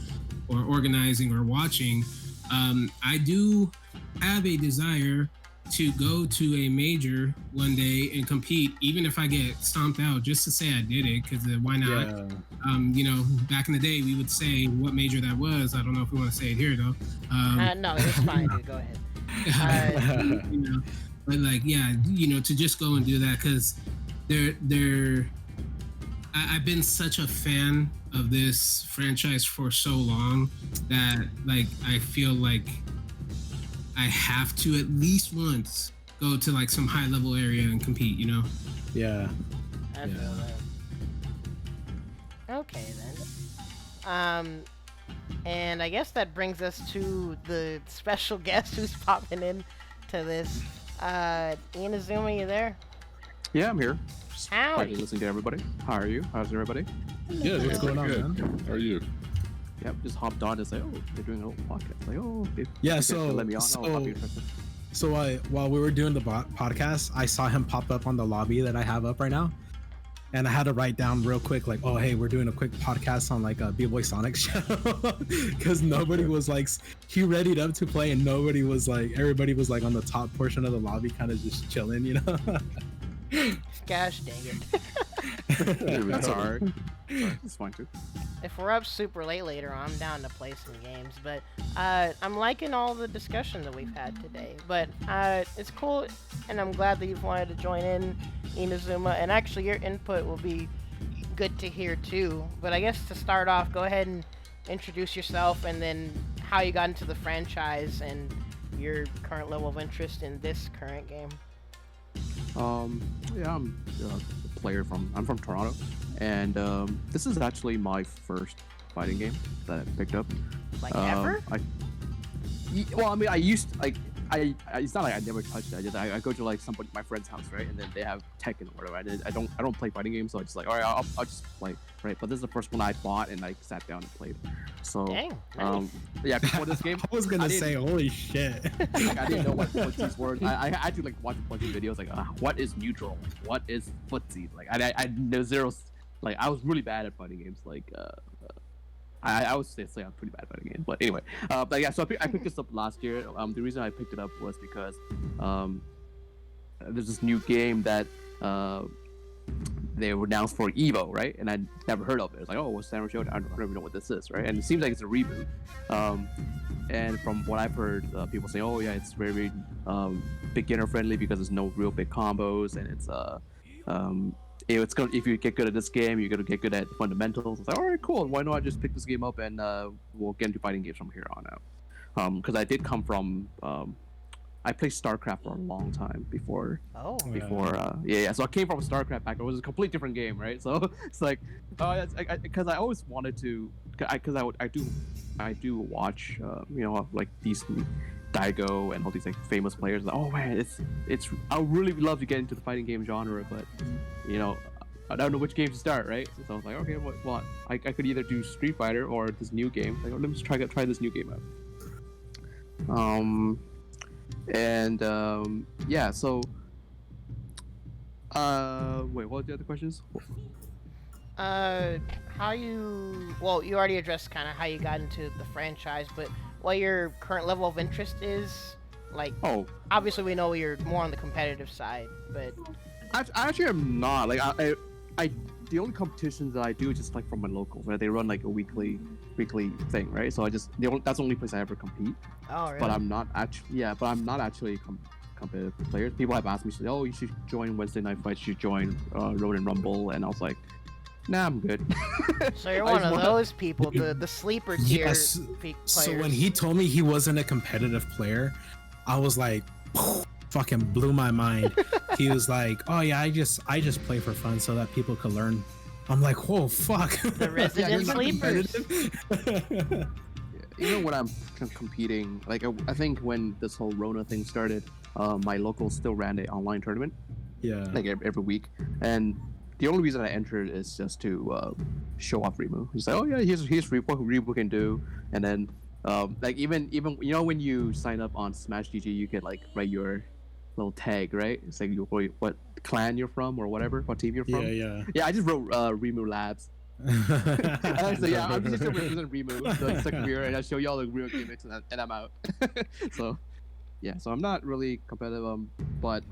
organizing or watching. I do have a desire to go to a major one day and compete, even if I get stomped out, just to say I did it, because why not? Yeah. Back in the day, we would say what major that was. I don't know if we want to say it here, though. No, it's fine, dude. Go ahead. But to just go and do that, because I've been such a fan of this franchise for so long that like I feel like I have to at least once go to like some high level area and compete, you know? Yeah. I feel that. Okay then. And I guess that brings us to the special guest who's popping in to this. Inazuma, you there? Yeah, I'm here. Just Howdy. quietly listening to everybody. How are you? How's everybody? Yeah, what's going on, Good. man? How are you? Yep, just hopped on to say, oh, they're doing a little podcast. Like, oh, if Yeah, you guys so- could let me on. so- I'll be interested. So while we were doing the podcast, I saw him pop up on the lobby that I have up right now, and I had to write down real quick, like, oh hey, we're doing a quick podcast on like a B-Boy Sonic show, because nobody was like, he readied up to play, and nobody was like, everybody was like on the top portion of the lobby, kind of just chilling, you know. Gosh dang it. That's alright. It's fine too. If we're up super late later on, I'm down to play some games. But I'm liking all the discussion that we've had today. But it's cool, and I'm glad that you've wanted to join in, Inazuma. And actually, your input will be good to hear too. But I guess to start off, go ahead and introduce yourself, and then how you got into the franchise and your current level of interest in this current game. Yeah, I'm a player I'm from Toronto, and this is actually my first fighting game that I picked up. Like ever? Well, I mean, I used like it's not like I never touched it. I go to like my friend's house, right, and then they have Tekken or whatever. I don't play fighting games, so I just like, all right, I'll just play, right. But this is the first one I bought and I sat down and played. So Dang, nice. yeah, before this game, I was gonna say, holy shit. like, I didn't know what footsies were. I had to like watch a bunch of videos like what is neutral, what is footsie. Like I know zero. Like I was really bad at fighting games. Like I would say I'm pretty bad at fighting games. But anyway, but yeah. So I picked this up last year. The reason I picked it up was because there's this new game that they were announced for Evo, right? And I never heard of it. It's like, oh, what's SamSho? I don't even know what this is, right? And it seems like it's a reboot. And from what I've heard, people say, oh yeah, it's very beginner friendly because there's no real big combos, and if you get good at this game, you're gonna get good at the fundamentals. It's like, all right, cool. Why not I just pick this game up and we'll get into fighting games from here on out. Because I did come from I played StarCraft for a long time before. Oh. Yeah. So I came from a StarCraft background. It was a complete different game, right? So it's like, because I always wanted to, because I do watch, like these Daigo and all these like famous players. Like, oh man, it's I would really love to get into the fighting game genre, but I don't know which game to start, right? So I was like, okay, well, I could either do Street Fighter or this new game. Like, let me just try this new game out. Yeah, so wait, what were the other questions? You already addressed kind of how you got into the franchise, but what your current level of interest is, like, obviously we know you're more on the competitive side, but I actually am not. Like, I the only competitions that I do is just like from my locals, right? They run like a weekly thing, right? So that's the only place I ever compete. Oh, really? But I'm not actually a competitive player. People have asked me, oh, you should join Wednesday Night Fights, you should join Ronin Rumble, and I was like, nah, I'm good. So you're one of those people, the sleeper tier players. So when he told me he wasn't a competitive player, I was like, fucking blew my mind. He was like, oh yeah, I just play for fun so that people could learn. I'm like, whoa, fuck. The resident sleepers. When I'm competing, like I think when this whole Rona thing started, my local still ran an online tournament. Yeah. Like every week, and the only reason I entered is just to show off Rimu. He's like, oh yeah, here's what Rimu can do, and then like even when you sign up on Smash GG, you get like write your little tag, right? It's like what clan you're from or whatever, what team you're from. Yeah, I just wrote Rimu Labs. So yeah, I'm just gonna represent Rimu, so like second year, and I show you all the real gimmicks, and I'm out. So yeah, so I'm not really competitive, but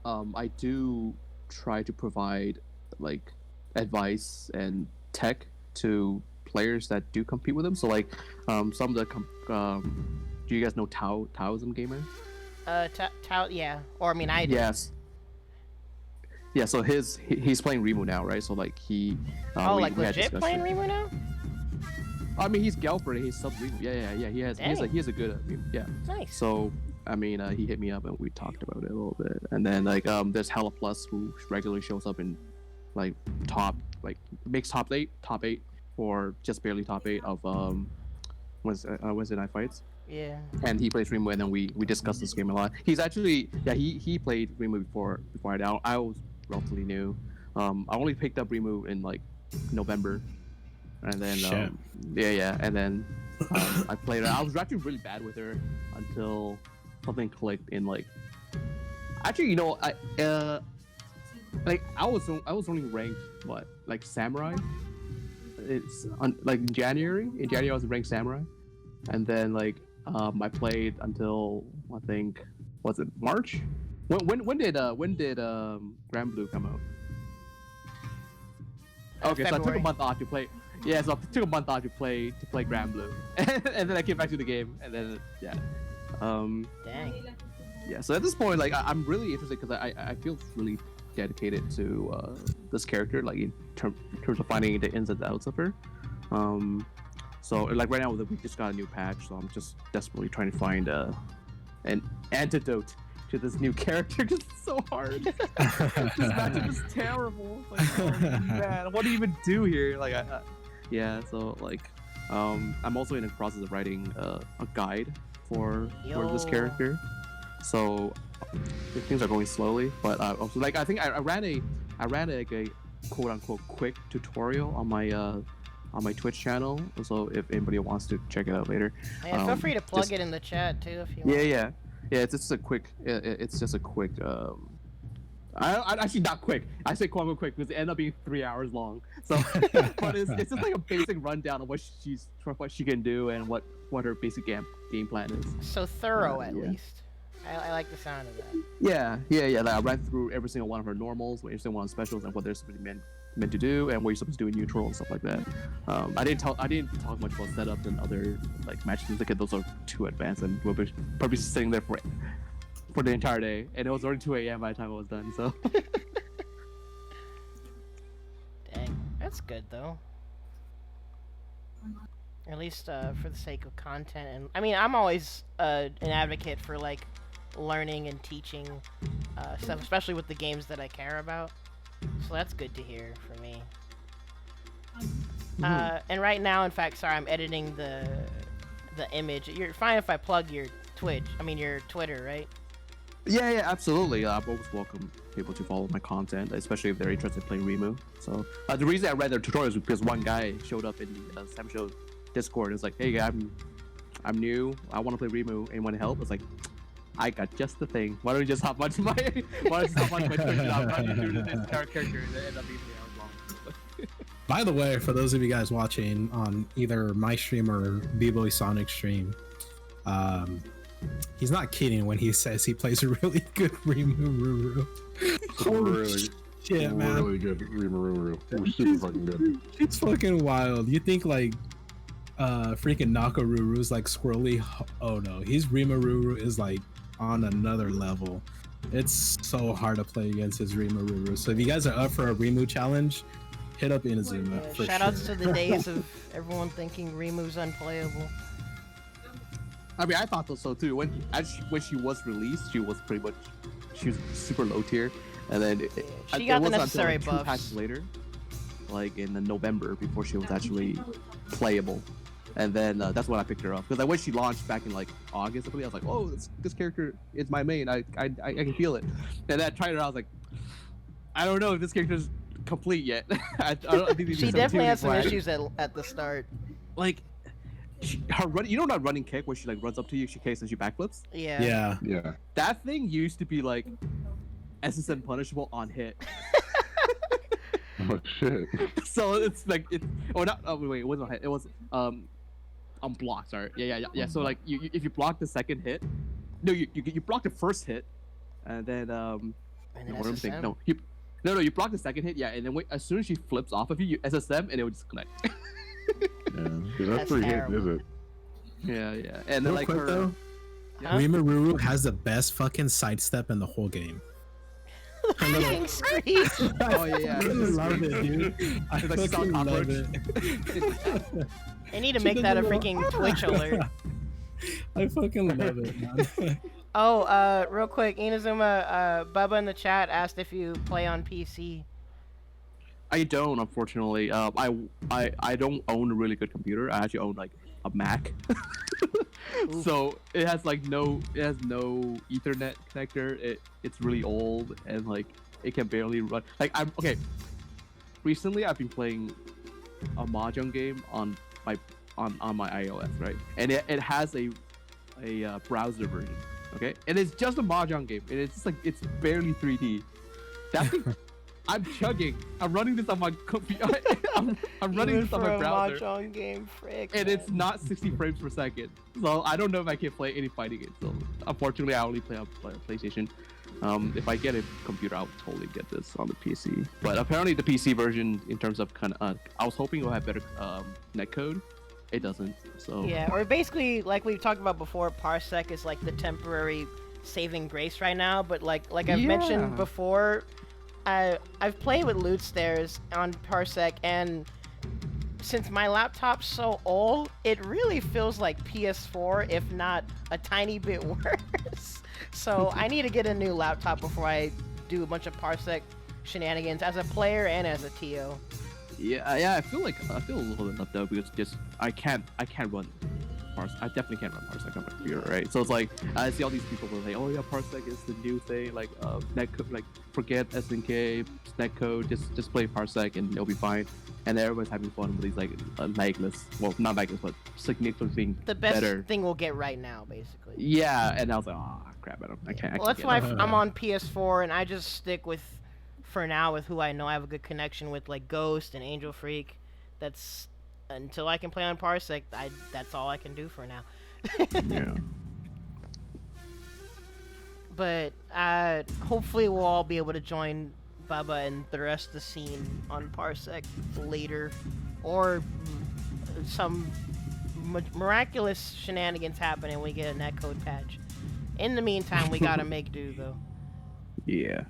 I do try to provide like advice and tech to players that do compete with them. So like some of the do you guys know Taoism Gamer? Tao, yeah. Or I mean, I do. Yes. yeah. So he's playing Rimu now, right? So like he. Oh, we like had legit playing discussion. Rimu now? I mean, he's Galper. He's sub Rimu. Yeah. He has. He has a good. Yeah. Nice. So I mean, he hit me up and we talked about it a little bit. And then like there's Hella Plus who regularly shows up in like makes top eight or just barely top 8 of Wednesday Night Fights. Yeah. And he plays Rimu, and then we discussed this game a lot. He's actually he played Rimu before I did. I was relatively new. I only picked up Rimu in like November, and then and then I played her. I was actually really bad with her until something clicked in like. Actually, you know, I was only ranked like Samurai. It's like in January. In January, I was ranked Samurai, and then like I played until I think was it March? When did Grand Blue come out? Okay, so I took a month off to play. Yeah, so I took a month off to play Grand Blue, and then I came back to the game, and then Dang. yeah. So at this point, like I'm really interested because I feel really dedicated to this character, like in terms of finding the ins and outs of her. So like right now we just got a new patch, so I'm just desperately trying to find an antidote to this new character. It's so hard. This matchup is terrible. It's like, oh man, what do you even do here? Like yeah. So like I'm also in the process of writing a guide for this character. So things are going slowly, but also like I think I ran a quote unquote quick tutorial on my Twitch channel. So if anybody wants to check it out later, Yeah, feel free to plug it in the chat too if you want. Yeah. It's just a quick. It's just a quick. I actually not quick. I say quote unquote quick because it ended up being 3 hours long. So, but it's just like a basic rundown of what she can do and what her basic game plan is. So thorough at least. I like the sound of that. Yeah. Like I ran through every single one of her normals, every single one of specials, and what they're supposed to be meant to do, and what you're supposed to do in neutral and stuff like that. I didn't talk much about setups and other like matches. Like those are too advanced, and we'll be probably sitting there for the entire day, and it was already 2 a.m. by the time it was done. So. Dang, that's good though. At least for the sake of content, and I mean, I'm always an advocate for like learning and teaching stuff, especially with the games that I care about. So that's good to hear for me. And right now, in fact, sorry, I'm editing the image. You're fine if I plug your your Twitter, right? Yeah, absolutely. I always welcome people to follow my content, especially if they're interested in playing Rimu. So the reason I read their tutorials was because one guy showed up in the SamSho Discord and was like, "Hey, guy, I'm new. I want to play Rimu. Anyone help?" It's like, I got just the thing. Why don't you just hop onto my Twitch and I'll run you through this character and it end up being 3 hours long. By the way, for those of you guys watching on either my stream or B-Boy Sonic stream, he's not kidding when he says he plays a really good Rimururu. Really, Yeah, man. really good Rimururu. Super fucking good. It's fucking wild. You think like freaking Nakaruru's like squirrely? Oh no, his Rimururu is like on another level. It's so hard to play against his Rimururu. So if you guys are up for a Rimu challenge, hit up Inazuma. Shoutouts to the days of everyone thinking Rimu's unplayable. I mean, I thought so too. When she was released, she was super low tier, and then she got the necessary until, like, 2 patches later, like in November, before she was actually playable. And then that's when I picked her up, because like when she launched back in like August, I was like, "Oh, this character is my main. I can feel it." And then I tried her out. I was like, "I don't know if this character is complete yet." I don't think she definitely has some issues at the start. Like her run, you know that running kick where she like runs up to you, she kicks and she backflips. Yeah. That thing used to be like SSN punishable on hit. Oh shit. So it's like it wasn't on hit. It was on block. Sorry. Yeah. So like if you block the second hit, no, you block the first hit, and then you block the second hit, yeah, and then as soon as she flips off of you SSM and it would just connect. Yeah, that's pretty hit, is it? Yeah. And then Real like quick, her though, Rimururu has the best fucking sidestep in the whole game. Freaking Screech. Oh yeah, I love it, dude. I It's like fucking sound love cockroach. it. They need to She make that a does freaking Twitch alert. I fucking love it, man. Oh, real quick, Inazuma, Bubba in the chat asked if you play on PC. I don't, unfortunately. I don't own a really good computer. I actually own like a Mac. So it has no Ethernet connector. It's really old and like it can barely run. Like I'm okay. Recently, I've been playing a mahjong game on my iOS, right? And it has a browser version. Okay, and it's just a mahjong game, and it's just like it's barely 3D. That thing, I'm chugging. I'm running this on my computer. I'm running this on my browser. Mahjong game, frick. And it's not 60 frames per second. So I don't know if I can play any fighting games. So unfortunately, I only play on PlayStation. If I get a computer, I'll totally get this on the PC. But apparently, the PC version, in terms of I was hoping it would have better netcode. It doesn't. So Yeah, or basically, like we've talked about before, Parsec is like the temporary saving grace right now. But like I've mentioned before, I've played with loot stairs on Parsec, and since my laptop's so old, it really feels like PS4, if not a tiny bit worse. So I need to get a new laptop before I do a bunch of Parsec shenanigans as a player and as a TO. Yeah, I feel a little bit left out because just I can't run Parsec. I definitely can't run Parsec on my computer, right? So it's like I see all these people who are like, oh yeah, Parsec is the new thing, like netcode, like forget SNK, netcode, just play Parsec and it'll be fine. And everyone's having fun with these like legless, well not legless, but significantly The best better. thing we'll get right now, basically. Yeah, and I was like, oh crap, I can't. Well, that's why I'm on PS4, and I just stick with, for now, with who I know I have a good connection with, like Ghost and Angel Freak. That's until I can play on Parsec. That's all I can do for now. Yeah. But hopefully we'll all be able to join Bubba and the rest of the scene on Parsec later, or some miraculous shenanigans happen and we get a netcode patch. In the meantime, we gotta make do though. Yeah.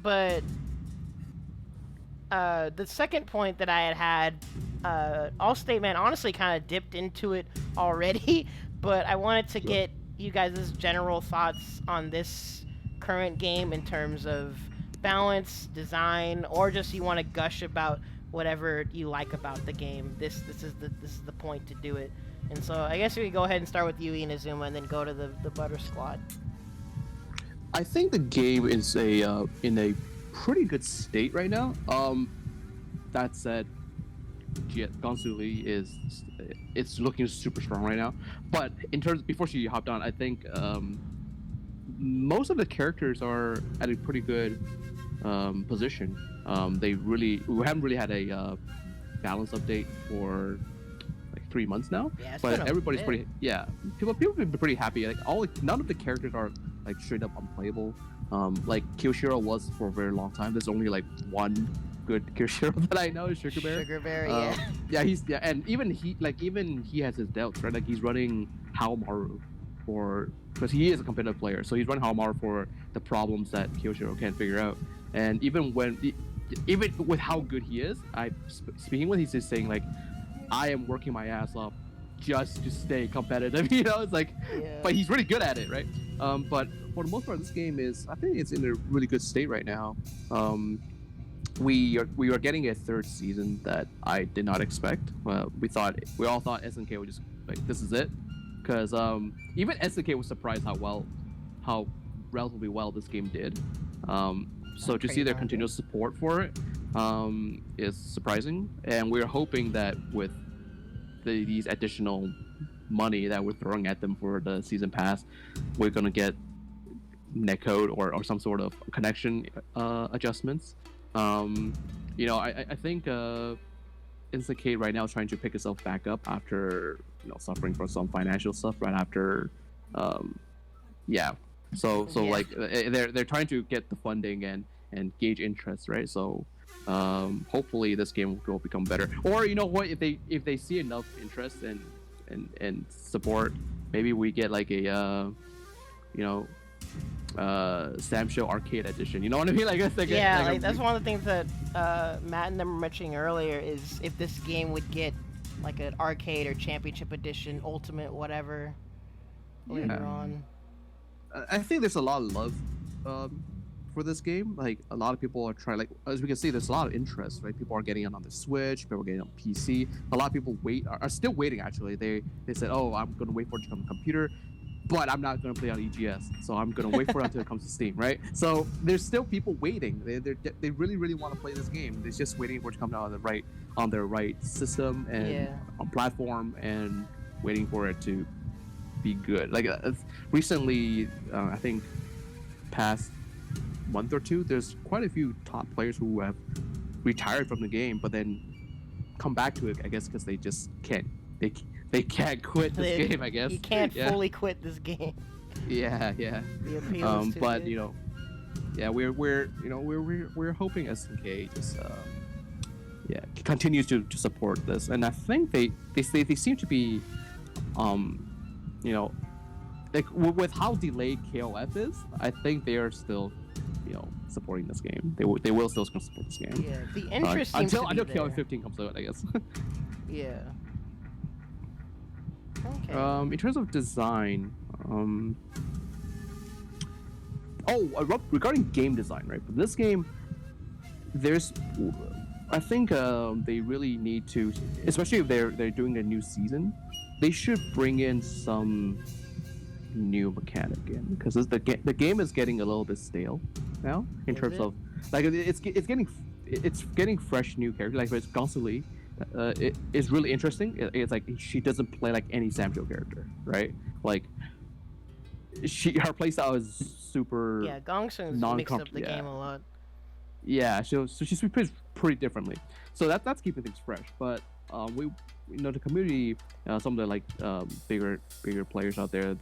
But the second point that I had, Allstate Man honestly kind of dipped into it already, but I wanted to get you guys' general thoughts on this current game in terms of balance, design, or just you want to gush about whatever you like about the game. This is the point to do it. And so I guess we could go ahead and start with you, Inazuma, and then go to the Butter Squad. I think the game is in a pretty good state right now. That said, Gonsuli it's looking super strong right now. But in terms, before she hopped on, I think most of the characters are at a pretty good position. We haven't really had a balance update for like 3 months now, Yeah, it's but been a everybody's bit. pretty people have been pretty happy. Like none of the characters are like straight up unplayable. Like Kyoshiro was for a very long time. There's only like one good Kyoshiro that I know is Sugarberry. Sugarberry, Yeah, and even he has his doubts, right? Like he's running Haomaru because he is a competitive player, so he's running Haomaru for the problems that Kyoshiro can't figure out. And even with how good he is, speaking with, he's just saying like, I am working my ass off just to stay competitive. You know, it's like, but he's really good at it, right? But for the most part, this game I think it's in a really good state right now. We are getting a third season that I did not expect. We all thought SNK would just like, this is it, because even SNK was surprised how relatively well this game did. So to see their continuous support for it is surprising, and we're hoping that with these additional money that we're throwing at them for the season pass, we're gonna get netcode or some sort of connection adjustments. I think Insecate right now is trying to pick itself back up after suffering from some financial stuff right after like they're trying to get the funding and gauge interest, right? So hopefully this game will become better, or you know what, if they see enough interest and support, maybe we get like a SamSho Arcade Edition. You know what I mean? Like, it's like Yeah, like like that's one of the things that Matt and them were mentioning earlier is if this game would get like an arcade or championship edition, ultimate, whatever, later on. I think there's a lot of love for this game. Like a lot of people are trying. Like as we can see, there's a lot of interest. Right, people are getting it on the Switch. People are getting it on PC. A lot of people are still waiting. Actually, they said, "Oh, I'm gonna wait for it to come to computer." But I'm not gonna play on EGS, so I'm gonna wait for it until it comes to Steam, right? So there's still people waiting. They really want to play this game. They're just waiting for it to come out on their right system and on platform, and waiting for it to be good. Like recently, I think past month or two, there's quite a few top players who have retired from the game, but then come back to it. I guess because they just can't. They can't quit this game, I guess. You can't fully quit this game. Yeah. The appeal is too but good. we're hoping SNK just continues to support this, and I think they seem to be like with how delayed KOF is, I think they are still supporting this game. They will still support this game. Yeah, the interest seems to be until there. KOF 15 comes out, I guess. Yeah. Okay. In terms of design, regarding game design, right? For this game, I think they really need to, especially if they're doing a new season, they should bring in some new mechanic in, because the game is getting a little bit stale now in terms of like it's getting fresh new characters. Like it's constantly. It's really interesting. It's like she doesn't play like any SamSho character, right? Like her playstyle is super. Yeah, Gongsun's mixed up the game a lot. Yeah, so she's pretty differently. So that's keeping things fresh. But the community, some of the bigger players out there,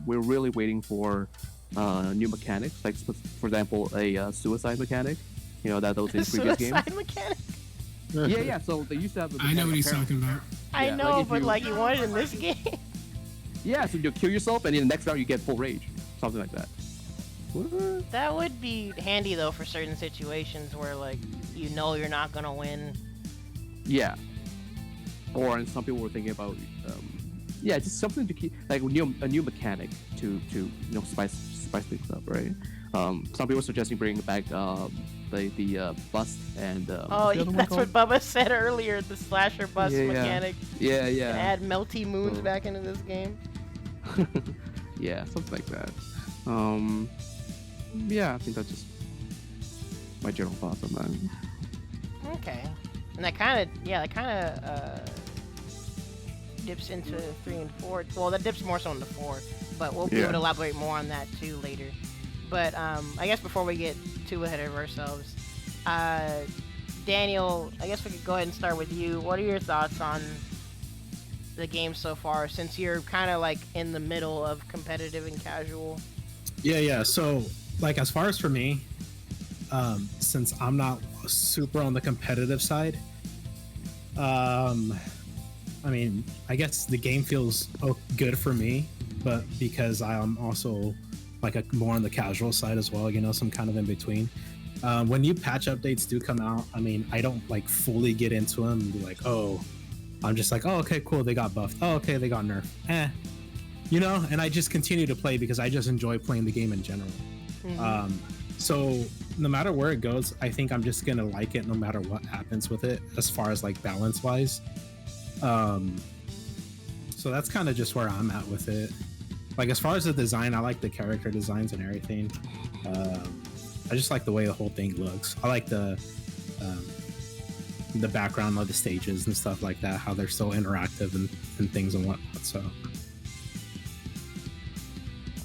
we're really waiting for new mechanics. Like for example, a suicide mechanic. That was in previous games. Suicide mechanic. Yeah. So they used to have. I know what he's talking about. I know, but you want it in this game. Yeah, so you kill yourself, and in the next round you get full rage, something like that. What? That would be handy though for certain situations where you're not gonna win. Yeah. Or some people were thinking about, just something to keep a new mechanic to spice things up, right? Some people suggesting bringing back the bust and that's what Bubba said earlier, the slasher bust mechanic. Yeah. And add melty moons back into this game. Yeah, something like that. I think that's just my general thoughts on that. Okay. And that kind of dips into 3 and 4. Well, that dips more so into 4, but we'll be able to elaborate more on that too later. But I guess before we get too ahead of ourselves, Daniel, I guess we could go ahead and start with you. What are your thoughts on the game so far, since you're kind of in the middle of competitive and casual? Yeah. So, as far as for me, since I'm not super on the competitive side, I guess the game feels good for me, but because I'm also more on the casual side as well, some kind of in between. When new patch updates do come out, I don't fully get into them and be I'm just okay, cool, they got buffed. Oh, okay, they got nerfed. And I just continue to play because I just enjoy playing the game in general. Mm-hmm. So no matter where it goes, I think I'm just gonna like it no matter what happens with it, as far as balance wise. So that's kind of just where I'm at with it. As far as the design, I like the character designs and everything. I just like the way the whole thing looks. I like the background of the stages and stuff like that, how they're so interactive and things and whatnot. So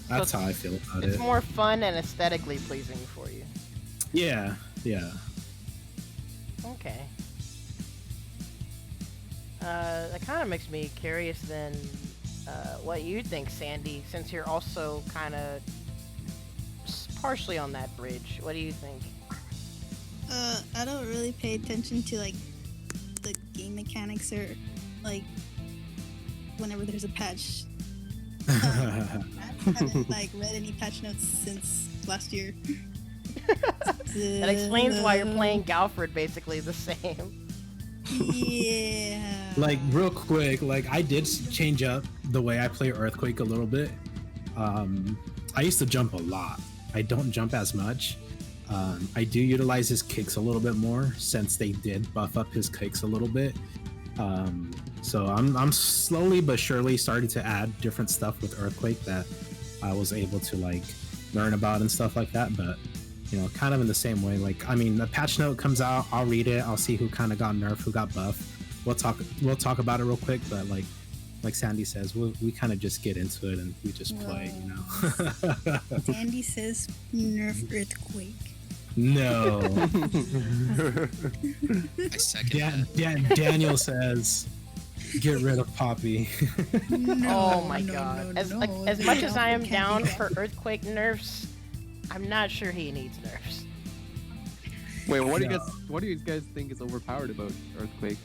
that's how I feel about it. It's more fun and aesthetically pleasing for you. Yeah. Okay. That kind of makes me curious then, what you think, Sandy, since you're also kind of partially on that bridge. What do you think? I don't really pay attention to the game mechanics or whenever there's a patch. I haven't like read any patch notes since last year. That explains why you're playing Galfred basically the same. Yeah. Like real quick, like I did change up the way I play Earthquake a little bit. I used to jump a lot. I don't jump as much. I do utilize his kicks a little bit more since they did buff up his kicks a little bit. So I'm slowly but surely starting to add different stuff with Earthquake that I was able to like learn about and stuff like that. But you know, kind of in the same way. Like, I mean, the patch note comes out, I'll read it, I'll see who kind of got nerfed, who got buffed. We'll talk about it real quick. But like Sandy says, we kind of just get into it and we just play, you know. Sandy says nerf Earthquake. No. I second that. Daniel says, get rid of Poppy. Oh my god. As much as I am down for Earthquake nerfs, I'm not sure he needs nerfs. Wait, what do you guys think is overpowered about Earthquake?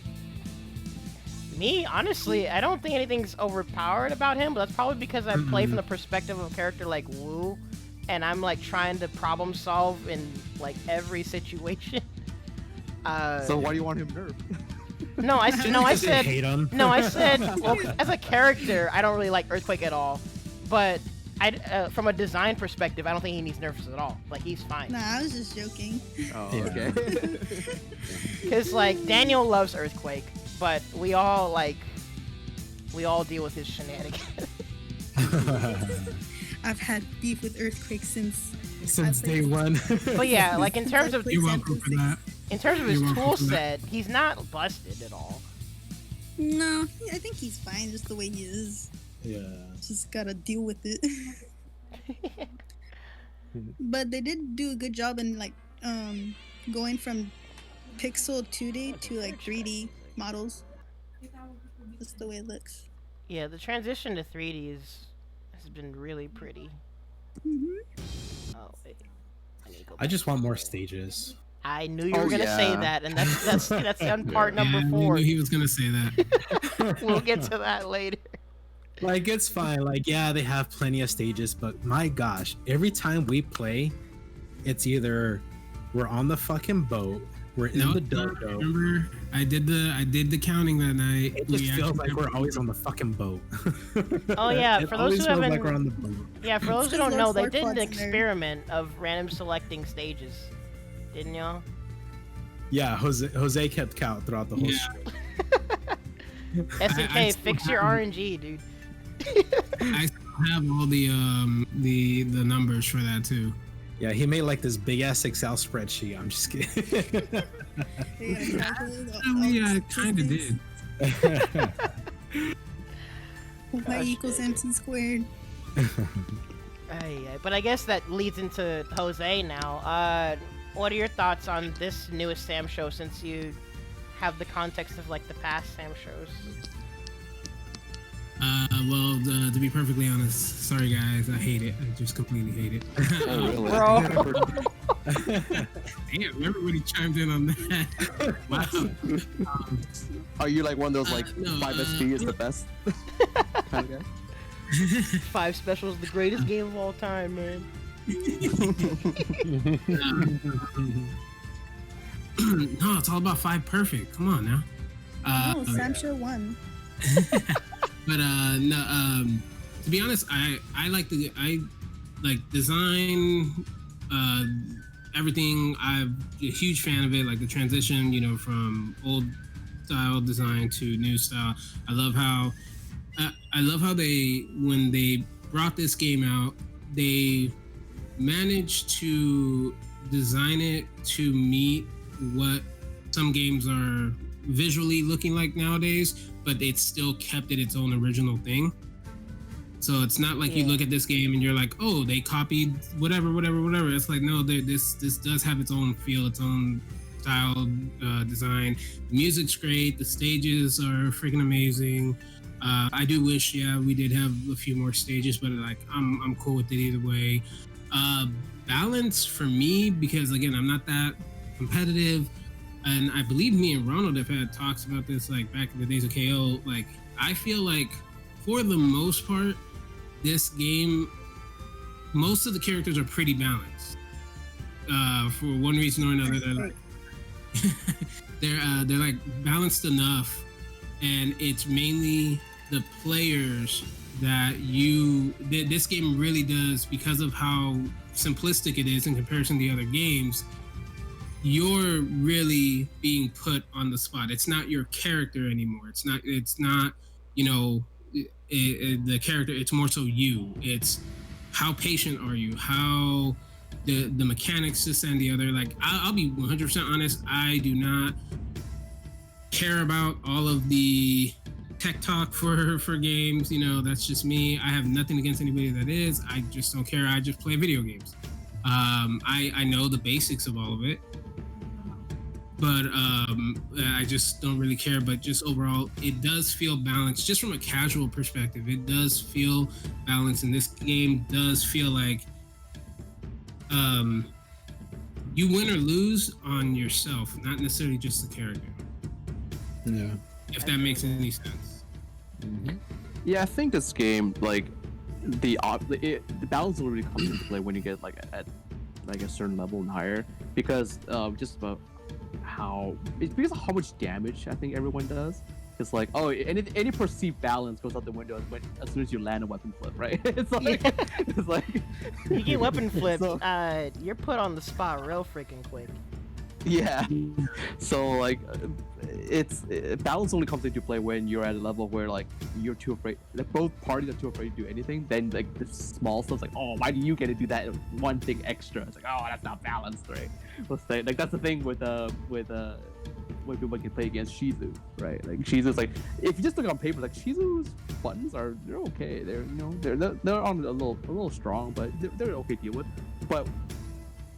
Me, honestly, I don't think anything's overpowered about him, but that's probably because I play from the perspective of a character like Wu, and I'm like trying to problem solve in like every situation. So why do you want him nerfed? No, I said hate him. No, I said well, as a character, I don't really like Earthquake at all, but from a design perspective, I don't think he needs nerfs at all. Like, he's fine. Nah, I was just joking. Oh, Yeah. okay. Because like Daniel loves Earthquake, but we all deal with his shenanigans. I've had beef with Earthquake since day one. But yeah, like in terms of You're welcome for that. his You're welcome tool for that. set, he's not busted at all. No, I think he's fine just the way he is. Yeah. Just gotta deal with it. But they did do a good job in like going from pixel 2D to like 3D models. That's the way it looks. Yeah, the transition to 3D has been really pretty. Oh wait, I need to go I just want more stages. I knew you were gonna say yeah. that, and that's on part number Yeah, I 4. knew he was gonna say that. We'll get to that later. Like, it's fine. Like, yeah, they have plenty of stages, but my gosh, every time we play, it's either we're on the fucking boat, we're in the dojo. Remember, I did the counting that night. It just feels like we're always on the fucking boat. Oh yeah, It for those always who feels haven't, like we're on the boat. yeah, for those who don't Because know, they there's did an four quads in there. experiment of random selecting stages, didn't y'all? Yeah, Jose kept count throughout the whole Yeah. stream. SNK, I fix still your have RNG, dude. I still have all the numbers for that too. Yeah, he made like this big ass Excel spreadsheet. I'm just kidding. Yeah, I kind of did. Y equals MC squared. But I guess that leads into Jose now. What are your thoughts on this newest SamSho, since you have the context of like the past SamShos? Well, to be perfectly honest, sorry guys, I hate it. I just completely hate it. Bro. Damn, everybody chimed in on that. Wow. Are you like one of those like No, 5 SP is the best kind of guy? 5 Special is the greatest game of all time, man. No, it's all about 5 perfect. Come on now. Oh, SamSho won. But no, to be honest, I like design, everything. I'm a huge fan of it, like the transition, you know, from old style design to new style. I love how they, when they brought this game out, they managed to design it to meet what some games are visually looking like nowadays, but it still kept it its own original thing. So it's not like you look at this game and you're like, oh, they copied whatever. It's like, no, this does have its own feel, its own style, design. The music's great. The stages are freaking amazing. I do wish, we did have a few more stages, but like, I'm cool with it either way. Balance for me, because again, I'm not that competitive. And I believe me and Ronald have had talks about this like back in the days of KO. Like, I feel like for the most part, this game, most of the characters are pretty balanced. For one reason or another, they're like they're like balanced enough, and it's mainly the players that this game really does, because of how simplistic it is in comparison to the other games. You're really being put on the spot. It's not your character anymore. It's not the character. It's more so you. It's how patient are you? How the mechanics, this and the other. Like I'll be 100% honest. I do not care about all of the tech talk for games. That's just me. I have nothing against anybody that is. I just don't care. I just play video games. I know the basics of all of it, but I just don't really care. But just overall, it does feel balanced. Just from a casual perspective, it does feel balanced, and this game does feel like you win or lose on yourself, not necessarily just the character. Yeah. If that makes any sense. Mm-hmm. Yeah, I think this game, like, the balance will really come into play when you get like at like a certain level and higher, because just about because of how much damage I think everyone does. It's like, oh, any perceived balance goes out the window as soon as you land a weapon flip, right? It's like, it's like you get weapon flipped, so, you're put on the spot real freaking quick. Yeah. So like, balance only comes into play when you're at a level where like you're too afraid, like both parties are too afraid to do anything. Then like the small stuff's like, oh, why do you get to do that one thing extra? It's like, oh, that's not balanced, right? Let's say like that's the thing with when people can play against Shizu, right? Like Shizu's like, if you just look on paper, like Shizu's buttons they're okay. They're they're on a little strong, but they're okay to deal with. But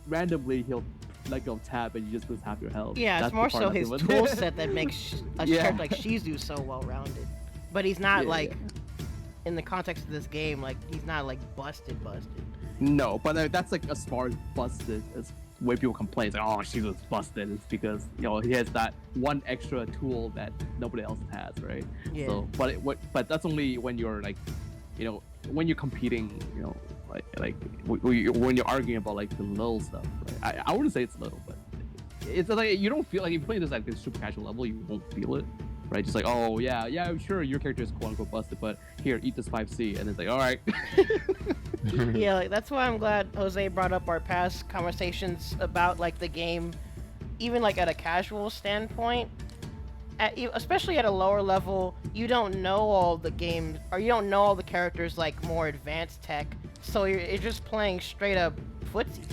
randomly he'll let go tap and you just lose half your health. Yeah, That's it's more the part so I his feel tool with. set that makes a character like Shizu so well rounded. But he's not in the context of this game, like he's not like busted. No, but that's like as far as busted as way people complain. It's like, oh, Shizu's busted. It's because he has that one extra tool that nobody else has, right? Yeah. So, but that's only when you're like, when you're competing, like when you're arguing about like the little stuff, right? I wouldn't say it's little, but it's like you don't feel like if you're playing this at this super casual level, you won't feel it, right? Just like, oh yeah, sure, your character is quote unquote busted, but here, eat this 5C, and it's like, all right. Yeah, like that's why I'm glad Jose brought up our past conversations about like the game, even like at a casual standpoint. Especially at a lower level, you don't know all the games, or you don't know all the characters like more advanced tech, so you're just playing straight up footsies.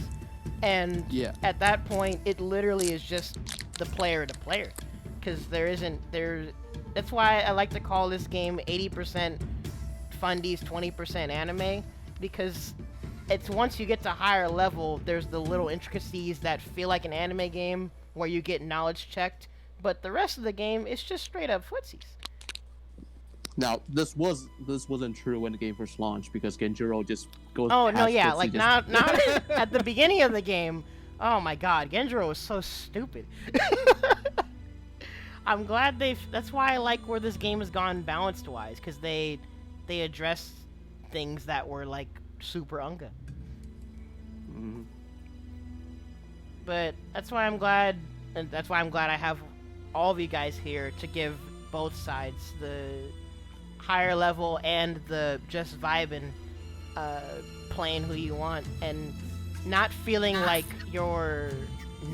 And at that point, it literally is just the player to player, because that's why I like to call this game 80% fundies, 20% anime, because it's once you get to higher level, there's the little intricacies that feel like an anime game where you get knowledge checked, but the rest of the game is just straight up footsies. Now, this wasn't true when the game first launched, because Genjuro just goes. Oh no, yeah, footsie, like not at the beginning of the game. Oh my God, Genjuro was so stupid. I'm glad that's why I like where this game has gone balanced wise, because they address things that were like super unga. Mm-hmm. But that's why I'm glad I have all of you guys here to give both sides, the higher level and the just vibing, playing who you want and not feeling like you're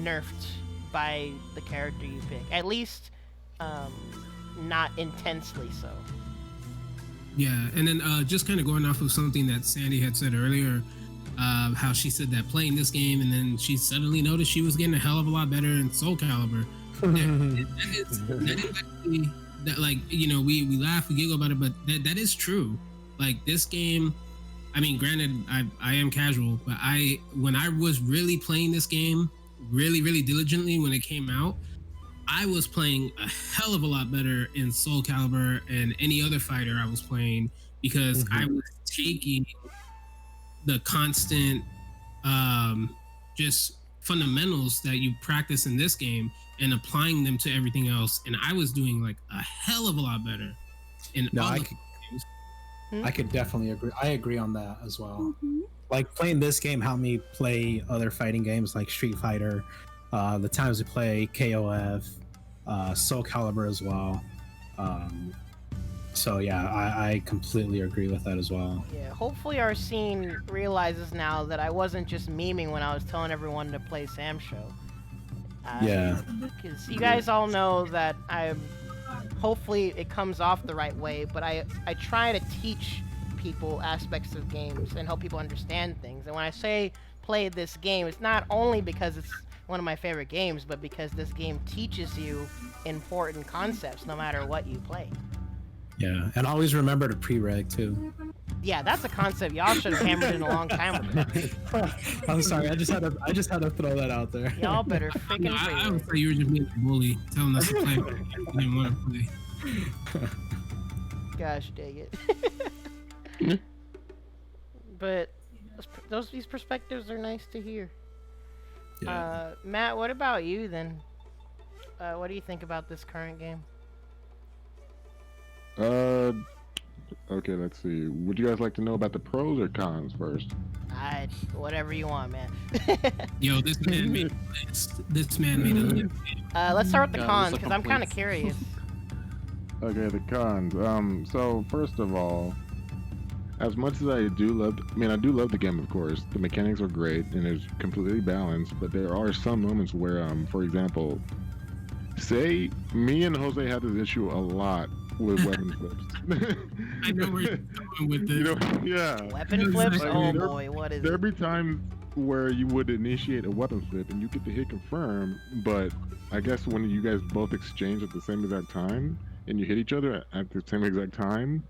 nerfed by the character you pick. At least, not intensely so. Yeah, and then just kind of going off of something that Sandy had said earlier, how she said that playing this game, and then she suddenly noticed she was getting a hell of a lot better in Soul Calibur. that is actually, that, like, we laugh, we giggle about it, but that is true. Like, this game, I mean, granted, I am casual, but when I was really playing this game really, really diligently when it came out, I was playing a hell of a lot better in Soul Calibur and any other fighter I was playing, because I was taking the constant just fundamentals that you practice in this game and applying them to everything else, and I was doing like a hell of a lot better in all the games. I could definitely agree. I agree on that as well. Mhm. Like playing this game helped me play other fighting games like Street Fighter, the times we play KOF, Soul Calibur as well. So yeah, I completely agree with that as well. Yeah, hopefully our scene realizes now that I wasn't just memeing when I was telling everyone to play SamSho. Yeah. Because you guys all know that hopefully it comes off the right way, but I try to teach people aspects of games and help people understand things. And when I say play this game, it's not only because it's one of my favorite games, but because this game teaches you important concepts no matter what you play. Yeah, and always remember to pre-reg too. Yeah, that's a concept y'all should have hammered in a long time ago. I'm sorry, I just had to throw that out there. Y'all better freaking I pre-reg. would say you were just being a bully, telling us to play, but you didn't want to play. Gosh dang it. But these perspectives are nice to hear. Yeah. Matt, what about you then? What do you think about this current game? Okay, let's see. Would you guys like to know about the pros or cons first? Whatever you want, man. Yo, this man made a list. This man made a list. Let's start with the Yeah, cons, there's because a I'm kind of complaints. curious. Okay, the cons. So first of all, as much as I do love, I do love the game, of course. The mechanics are great and it's completely balanced, but there are some moments where, for example, say me and Jose had this issue a lot with weapon flips. I know where you're going with this. You know, yeah. Weapon flips? Like, Oh there- boy, what is There'd it? be times where you would initiate a weapon flip and you get to hit confirm, but I guess when you guys both exchange at the same exact time and you hit each other at the same exact time,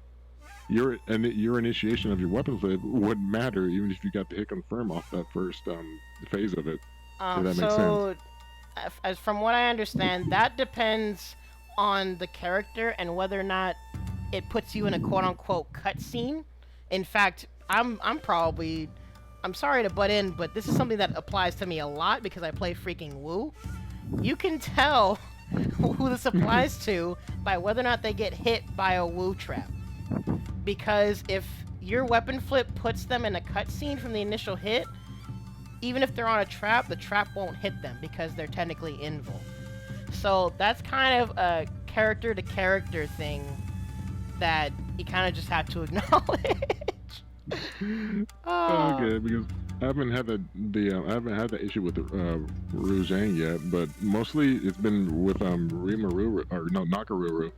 your initiation of your weapon flip wouldn't matter even if you got to hit confirm off that first phase of it. That makes So, as from what I understand, that depends on the character and whether or not it puts you in a quote-unquote cutscene. In fact, I'm sorry to butt in, but this is something that applies to me a lot because I play freaking Woo. You can tell who this applies to by whether or not they get hit by a Woo trap. Because if your weapon flip puts them in a cutscene from the initial hit, even if they're on a trap, the trap won't hit them because they're technically invul. So that's kind of a character-to-character thing that you kind of just have to acknowledge. Oh. Okay, because I haven't had the issue with Ruzhang yet, but mostly it's been with Rimururu or no Nakaruru.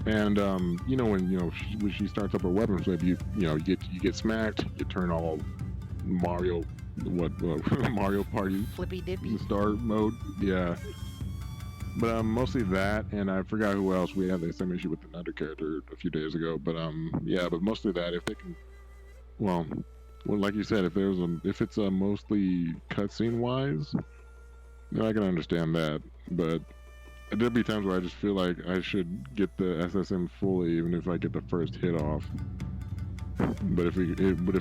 And when she starts up her weapon flip, you get smacked, you turn all Mario Mario Party Flippy dippy. star mode, yeah. But mostly that, and I forgot who else. We had the same issue with another character a few days ago, but yeah, but mostly that. If they can, well, like you said, if it's mostly cutscene wise, then I can understand that. But there'll be times where I just feel like I should get the SSM fully, even if I get the first hit off. But if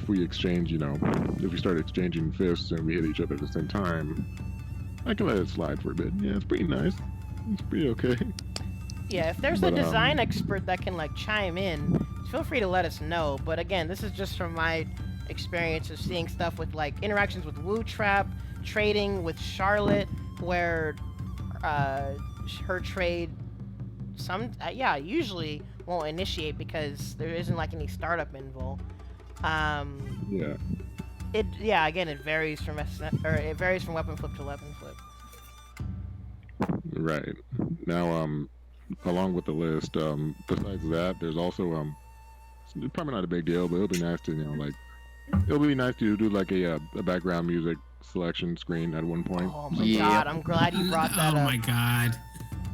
we exchange, if we start exchanging fists and we hit each other at the same time, I can let it slide for a bit. Yeah, it's pretty nice. It's pretty okay. Yeah, if there's a design expert that can chime in, feel free to let us know. But again, this is just from my experience of seeing stuff with interactions with Woo Trap, trading with Charlotte, where her trade usually won't initiate because there isn't any startup invul. Yeah. Again, it varies from weapon flip to weapon flip. Right. Now, along with the list, besides that, there's also it's probably not a big deal, but it'll be nice to it'll be nice to do a background music selection screen at one point. Oh my god, I'm glad you brought that Oh up. my god.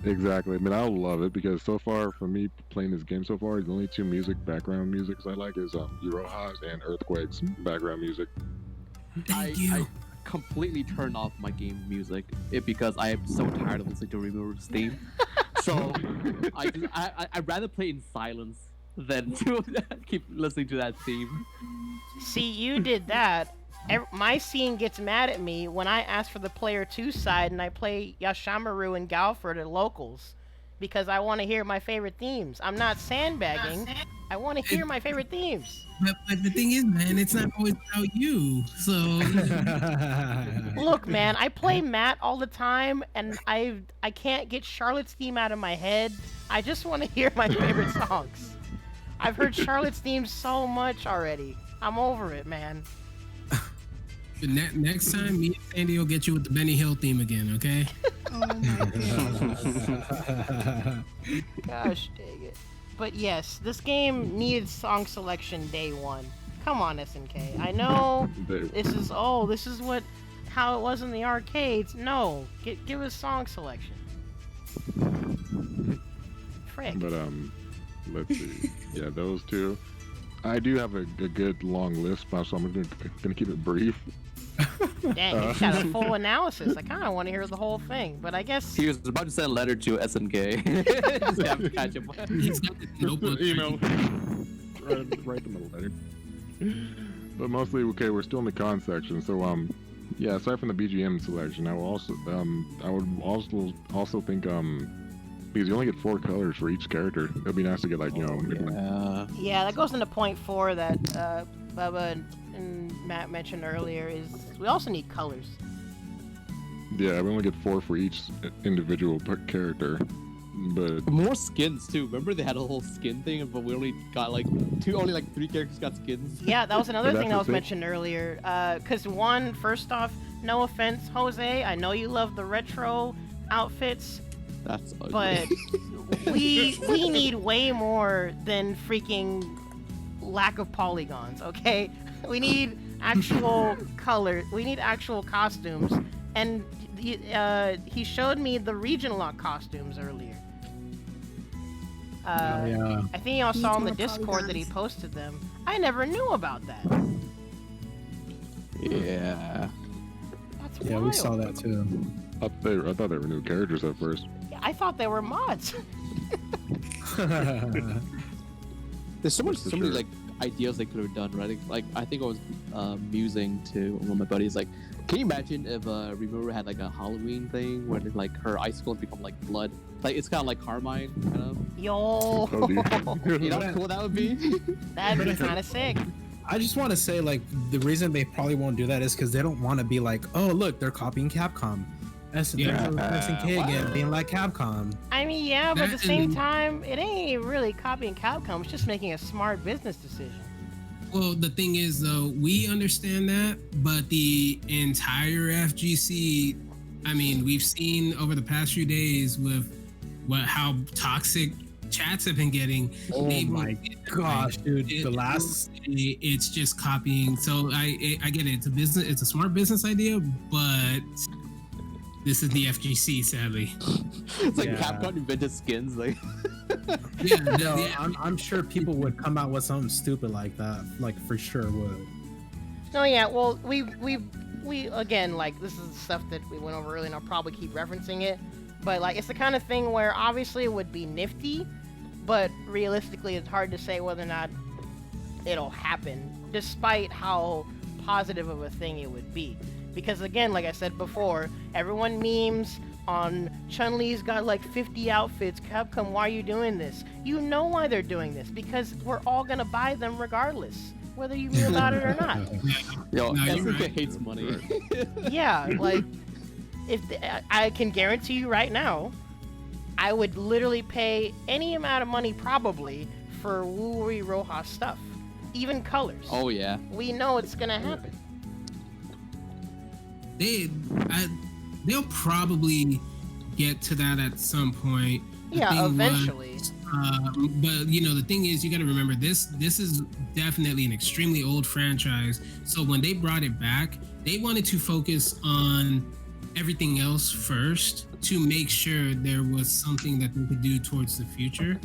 Exactly. I love it because so far, for me playing this game so far, the only two background musics I like is Iroha's and Earthquake's background music. Thank you. I completely turned off my game music because I am so tired of listening to Rimururu's theme. So I'd rather play in silence than to keep listening to that theme. See, you did that. My scene gets mad at me when I ask for the player 2 side and I play Yashamaru and Galford at locals because I want to hear my favorite themes. I'm not sandbagging. I want to hear my favorite themes. But the thing is, man, it's not always about you. So Look, man, I play Matt all the time, and I can't get Charlotte's theme out of my head. I just want to hear my favorite songs. I've heard Charlotte's theme so much already. I'm over it, man. Next time, me and Sandy will get you with the Benny Hill theme again, okay? Oh my god. Gosh dang it. But yes, this game needed song selection day one. Come on, SNK. I know this is how it was in the arcades. No, give us song selection. Frick. But let's see. Yeah, those two. I do have a good long list, so I'm gonna keep it brief. Dang, you got a full analysis. I kind of want to hear the whole thing, but I guess He was about to send a letter to SNK. Just have to catch him. He's got the notebook. Email. write them a letter. But mostly, okay, we're still in the con section, so yeah. Aside from the BGM selection, I would also think because you only get 4 colors for each character. It'd be nice to get like yeah, that goes into point 4 that Bubba and Matt mentioned earlier. Is we also need colors. Yeah, we only get 4 for each individual character, but More skins too. Remember they had a whole skin thing, but we only got like 3 characters got skins. Yeah, that was another That's thing that was the thing. mentioned earlier. Because first off, no offense, Jose, I know you love the retro outfits, That's ugly. but we need way more than freaking lack of polygons. Okay, we need actual color. We need actual costumes, and he showed me the region lock costumes earlier. Yeah. I think y'all saw on the more Discord that he polygons. posted them. I never knew about that. Yeah. That's Yeah, wild. we saw that too. I thought they were new characters at first. Yeah, I thought they were mods. There's so many For like sure. ideas they could have done, right? Like I think I was musing to one of my buddies. Like, can you imagine if Rimururu had like a Halloween thing where like her icicles become like blood? Like it's kind of like Carmine, kind of. Yo, Oh, You know how cool that would be? that'd be kind of sick. I just want to say, like, the reason they probably won't do that is because they don't want to be like, oh, look, they're copying Capcom. Yeah. SNK again, being like Capcom. I mean, yeah, but at the That same and- time, it ain't really copying Capcom. It's just making a smart business decision. Well, the thing is, though, we understand that, but the entire FGC, I mean, we've seen over the past few days with how toxic chats have been getting. Oh They- my gosh, dude. The last. It's just copying. So I get it. It's a business. It's a smart business idea, but this is the FGC, sadly. It's like Yeah. Capcom invented skins, like. Yeah, No, yeah. I'm sure people would come out with something stupid like that. Like, for sure would. No, yeah, well, we again, like, this is stuff that we went over earlier, and I'll probably keep referencing it. But, like, it's the kind of thing where obviously it would be nifty, but realistically it's hard to say whether or not it'll happen, despite how positive of a thing it would be. Because, again, like I said before, everyone memes on Chun-Li's got like 50 outfits. Capcom, why are you doing this? You know why they're doing this, because we're all gonna buy them regardless, whether you knew about it or not. Yo, No, you're SNK right. hates money. Yeah, like, I can guarantee you right now, I would literally pay any amount of money probably for Wooey Rojas stuff, even colors. Oh yeah. We know it's gonna happen. They'll probably get to that at some point. The Yeah, thing was, eventually. but you know, the thing is, you got to remember this is definitely an extremely old franchise. So when they brought it back, they wanted to focus on everything else first to make sure there was something that they could do towards the future.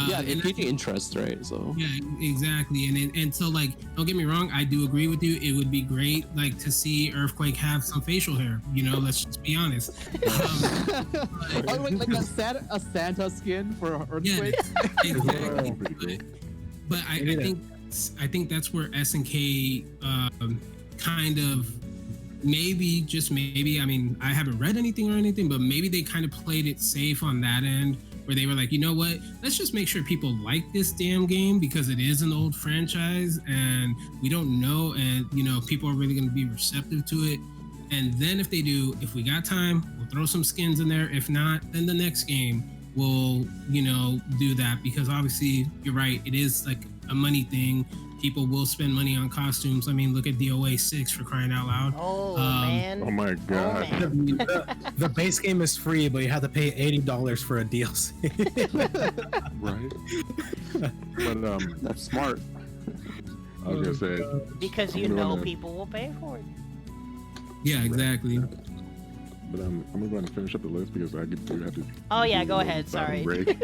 Yeah, and it's taking interest, right? So. yeah, exactly. And so, like, don't get me wrong, I do agree with you. It would be great, like, to see Earthquake have some facial hair. You know, let's just be honest. Oh, like a Santa skin for Yeah, Earthquake. exactly. But I think that's where SNK kind of maybe, just maybe, I mean, I haven't read anything or anything, but maybe they kind of played it safe on that end, where they were like, you know what, let's just make sure people like this damn game because it is an old franchise and we don't know, and you know, people are really going to be receptive to it. And then if they do, if we got time, we'll throw some skins in there. If not, then the next game we'll, you know, do that, because obviously you're right, it is like a money thing. People will spend money on costumes. I mean, look at DOA 6 for crying out loud. Oh man. Oh my god. Oh, man. The base game is free, but you have to pay $80 for a DLC. Right. But That's smart. I was gonna say, Because I'm you gonna know go on people will pay for it. Yeah, exactly. but I'm gonna go ahead and finish up the list because I do have to. Oh yeah, do go a ahead. bathroom Sorry. break.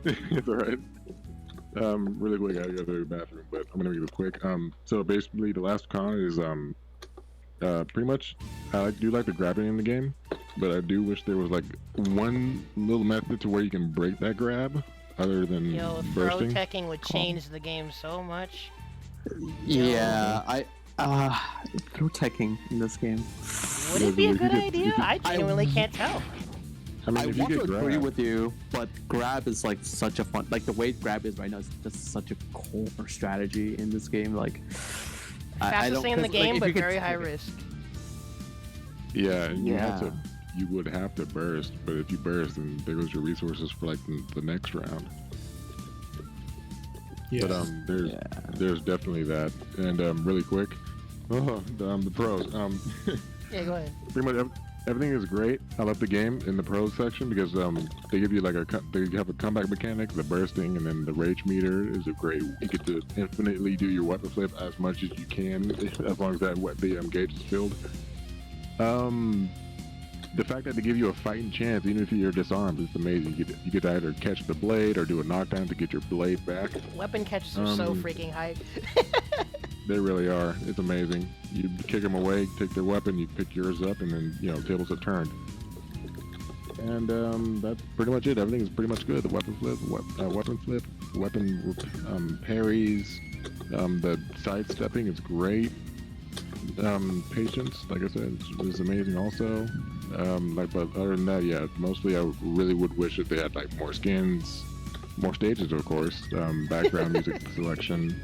It's alright. Really quick, I gotta go to the bathroom, but I'm gonna make it quick. So basically, the last con is pretty much. I do like the grabbing in the game, but I do wish there was like one little method to where you can break that grab, other than Yo, throw bursting. teching would change the game so much. Yeah, throw teching in this game. Would it be a you good could- idea? you could- I genuinely can't tell. I mean, I if you want to get agree grabbed, with you, but grab is like such a fun, like the way grab is right now is just such a core strategy in this game. Like, I Fastest don't thing in the 'cause, like, game, if but you could very high take it- risk. yeah, and Yeah. you would have to burst, but if you burst, then there goes your resources for like the next round. Yeah. But there's definitely that, and really quick, the pros. Yeah, go ahead. Pretty much everything is great. I love the game in the pros section because they give you like they have a comeback mechanic, the bursting, and then the rage meter is a great. You get to infinitely do your weapon flip as much as you can, as long as the gauge is filled. The fact that they give you a fighting chance, even if you're disarmed, it's amazing. You get to either catch the blade or do a knockdown to get your blade back. Weapon catches are so freaking hype. They really are. It's amazing. You kick them away, take their weapon, you pick yours up, and then, you know, tables have turned. And that's pretty much it. Everything is pretty much good. The weapon flip, weapon parries, the sidestepping is great. Patience, like I said, is amazing also. But other than that, yeah, mostly I really would wish that they had like more skins, more stages, of course, background music selection.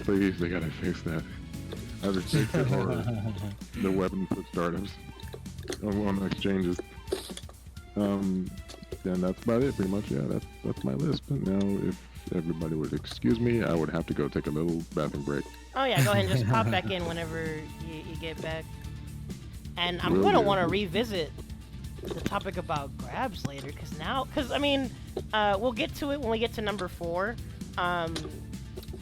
Please, they gotta fix that. Either fix it or the weapon flip startups on exchanges. And that's about it, pretty much. Yeah, that's my list. Now, if everybody would excuse me, I would have to go take a little bathroom break. Oh yeah, go ahead and just pop back in whenever you get back. And I'm Will gonna do. want to revisit the topic about grabs later, because I mean, we'll get to it when we get to number 4.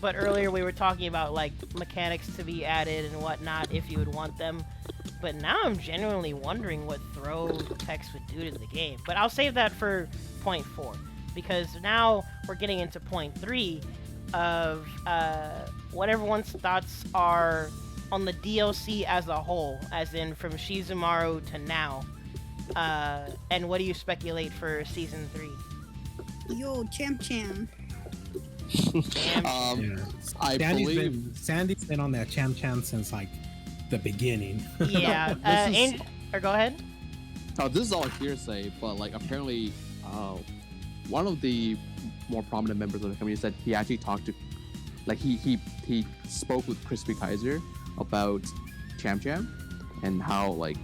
But earlier we were talking about like mechanics to be added and whatnot if you would want them. But now I'm genuinely wondering what throw text would do to the game. But I'll save that for point 4, because now we're getting into point 3 of what everyone's thoughts are on the DLC as a whole, as in from Shizumaru to now. And what do you speculate for Season 3? Yo, Cham. Damn. I believe Sandy's been on that Cham since like the beginning. Yeah. Or go ahead. Oh, this is all hearsay, but like apparently, one of the more prominent members of the community said he actually talked to, like he spoke with Crispy Kaiser about Cham and how like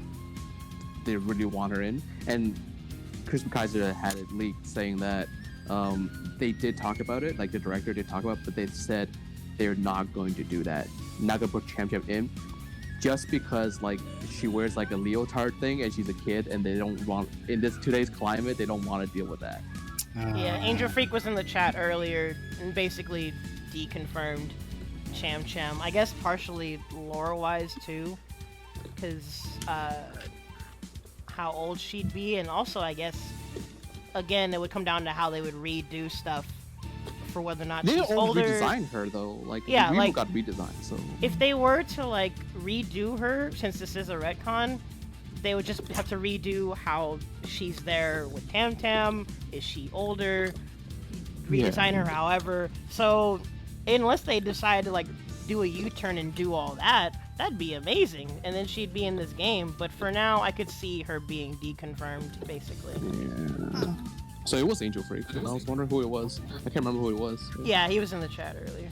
they really want her in, and Crispy Kaiser had it leaked saying that they did talk about it, like the director did talk about it, but they said they're not going to do that, not gonna put Cham in, just because like she wears like a leotard thing and she's a kid, and they don't want, in this today's climate, they don't want to deal with that. Yeah, Angel Freak was in the chat earlier and basically deconfirmed Cham. I guess partially lore-wise too, because how old she'd be, and also I guess again it would come down to how they would redo stuff for whether or not They she's didn't older. redesign her though, like Yeah, Remu like- got redesigned, so If they were to like redo her, since this is a retcon, they would just have to redo how she's there with Tam. Is she older? Redesign her however. So unless they decide to like do a U-turn and do all that, that'd be amazing. And then she'd be in this game. But for now, I could see her being deconfirmed, basically. Yeah. So it was Angel Freak. I was wondering who it was. I can't remember who it was. Yeah, he was in the chat earlier.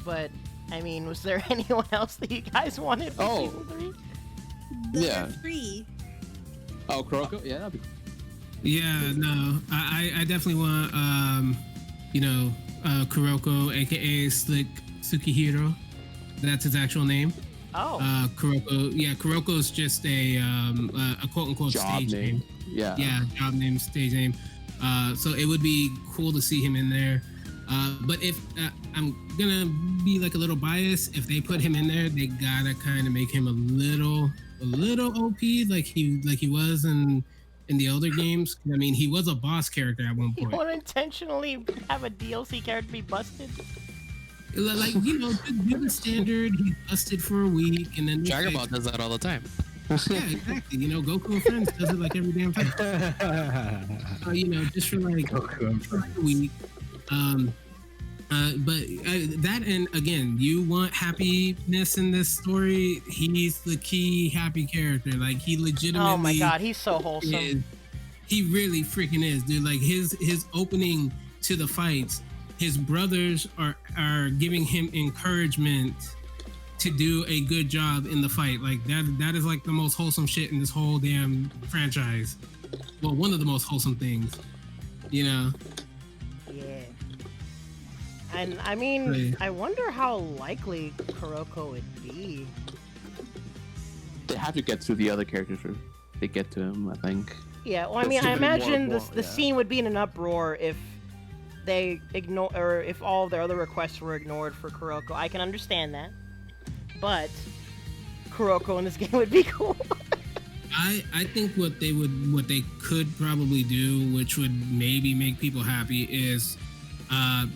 But I mean, was there anyone else that you guys wanted for season 3? Yeah. Free. Oh, Kuroko? Yeah, that'd be cool. Yeah, no, I definitely want, Kuroko, aka Slick Tsukihiro. That's his actual name. Oh. Kuroko. Yeah, Kuroko's just a quote unquote Job stage name. Yeah. Yeah, job name, stage name. So it would be cool to see him in there. But if I'm gonna be like a little biased, if they put him in there, they gotta kind of make him a little OP, like he was in the older games. I mean, he was a boss character at one You point. want to intentionally have a DLC character be busted? Like, do the standard. He's busted for a week, and then Dragon Ball does that all the time. Yeah, exactly. Goku and Friends does it like every damn time. Just for like a week. But that, and again, you want happiness in this story. He's the key happy character. Like, he legitimately. Oh my god, he's so wholesome. He really freaking is, dude. Like his opening to the fights, his brothers are giving him encouragement to do a good job in the fight. Like that is like the most wholesome shit in this whole damn franchise. Well, one of the most wholesome things, Yeah. And I mean, Right. I wonder how likely Kuroko would be. They have to get through the other characters before they get to him, I think. Yeah, well, I There's mean, too I many more imagine more, the yeah. scene would be in an uproar if they ignore, or if all of their other requests were ignored for Kuroko. I can understand that, but Kuroko in this game would be cool. I think what they could probably do, which would maybe make people happy, is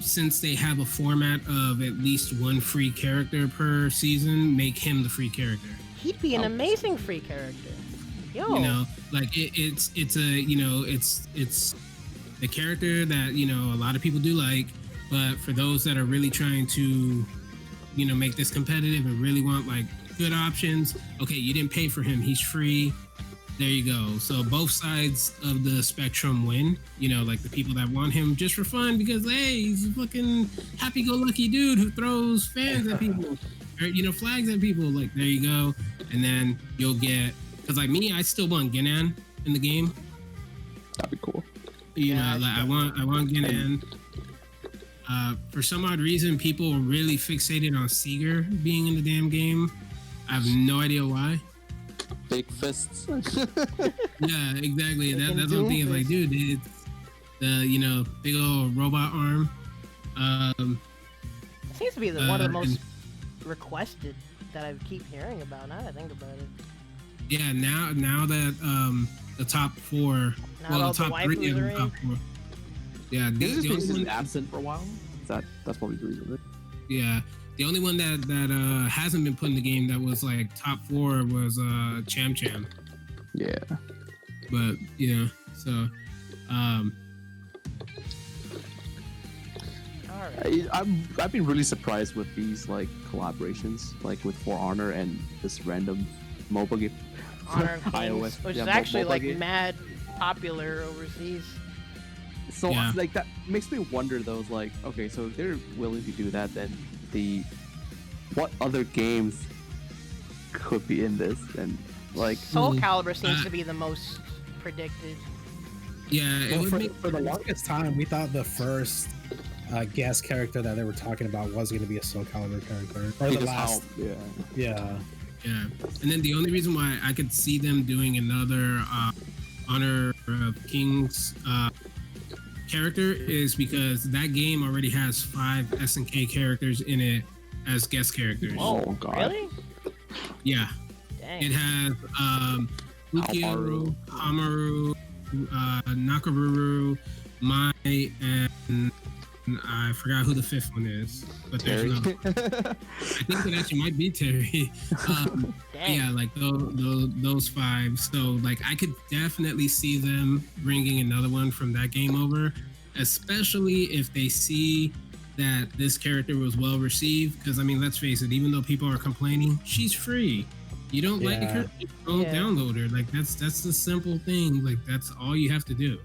since they have a format of at least one free character per season, make him the free character. He'd be an amazing free character. Yo. Like it's the character that a lot of people do like, but for those that are really trying to make this competitive and really want like good options, okay, you didn't pay for him, he's free. There you go. So both sides of the spectrum win. Like the people that want him just for fun because, hey, he's a fucking happy-go-lucky dude who throws fans at people, or flags at people. Like, there you go. And then you'll get, because like me, I still want Genan in the game. That'd be cool. I want Genan. For some odd reason, people are really fixated on Seeger being in the damn game. I have no idea why. Big fists. Yeah, exactly. That's what I'm thinking. Like, dude, it's the big old robot arm. It seems to be one of the most requested that I keep hearing about. Now that I think about it. Yeah, now that the top four, Now the top the three of waifus are the in. top four. Yeah, This the only is one, absent for a while. That's probably the reason. yeah, the only one that hasn't been put in the game that was like top four was Cham Cham. Yeah. But so Alright. I've been really surprised with these like collaborations, like with For Honor and this random mobile game. Honor of Kings, iOS, which yeah, is actually mobile like game. mad popular overseas. So Yeah. like that makes me wonder though, like, okay, so if they're willing to do that, then what other games could be in this? And like Soul Mm, Calibur seems to be the most predicted. yeah, it Well, would for, make for the longest time, we thought the first guest character that they were talking about was going to be a Soul Calibur character. Or the because last. yeah. Yeah. Yeah, and then the only reason why I could see them doing another Honor of Kings character is because that game already has 5 SNK characters in it as guest characters. Oh god. Really? Yeah, Dang. it has Ukio, Hamaru, Nakaruru, Mai, and I forgot who the 5th one is, but there's Terry. another. I think it actually might be Terry. Dang. Yeah, like those 5. So like I could definitely see them bringing another one from that game over, especially if they see that this character was well received. Because I mean, let's face it, even though people are complaining, she's free. You don't like her, you don't download her. Like that's the simple thing. Like that's all you have to do.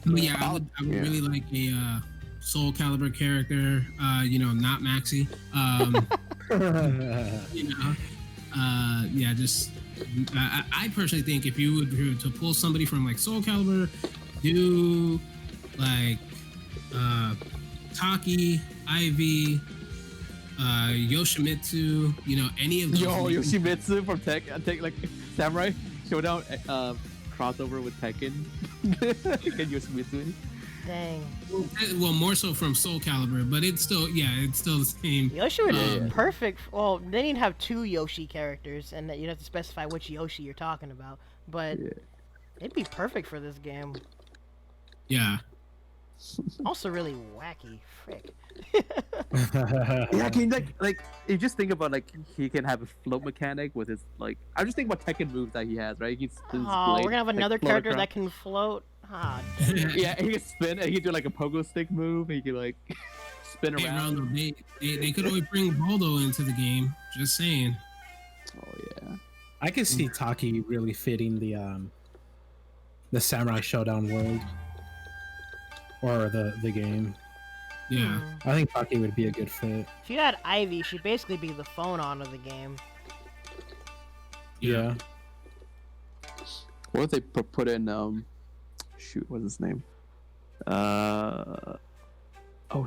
But yeah, I would really like a Soul Calibur character. Not Maxi. Just I personally think if you were to pull somebody from like Soul Calibur, do like Taki, Ivy, Yoshimitsu, any of those. Yoshimitsu from Tech like Samurai Shodown crossover with Tekken. Get Yoshimitsu. Dang. Well, more so from Soul Calibur, but it's still the same. Yoshi would be perfect. Well, then you'd have 2 Yoshi characters, and you'd have to specify which Yoshi you're talking about. But it'd be perfect for this game. Yeah. Also, really wacky. Frick. Yeah, can you, like you just think about like he can have a float mechanic with his like. I'm just thinking about Tekken moves that he has, right? He can spin his blade, we're gonna have another float character across. that can float. Yeah, he can spin and he can do like a pogo stick move. He can like spin Hey, around. Rondo, they could always bring Baldo into the game. Just saying. Oh yeah. I can see Taki really fitting the Samurai Showdown world or the game. Yeah. I think Taki would be a good fit. If you had Ivy, she'd basically be the phone on of the game. Yeah. What if they put in shoot, what's his name? Oh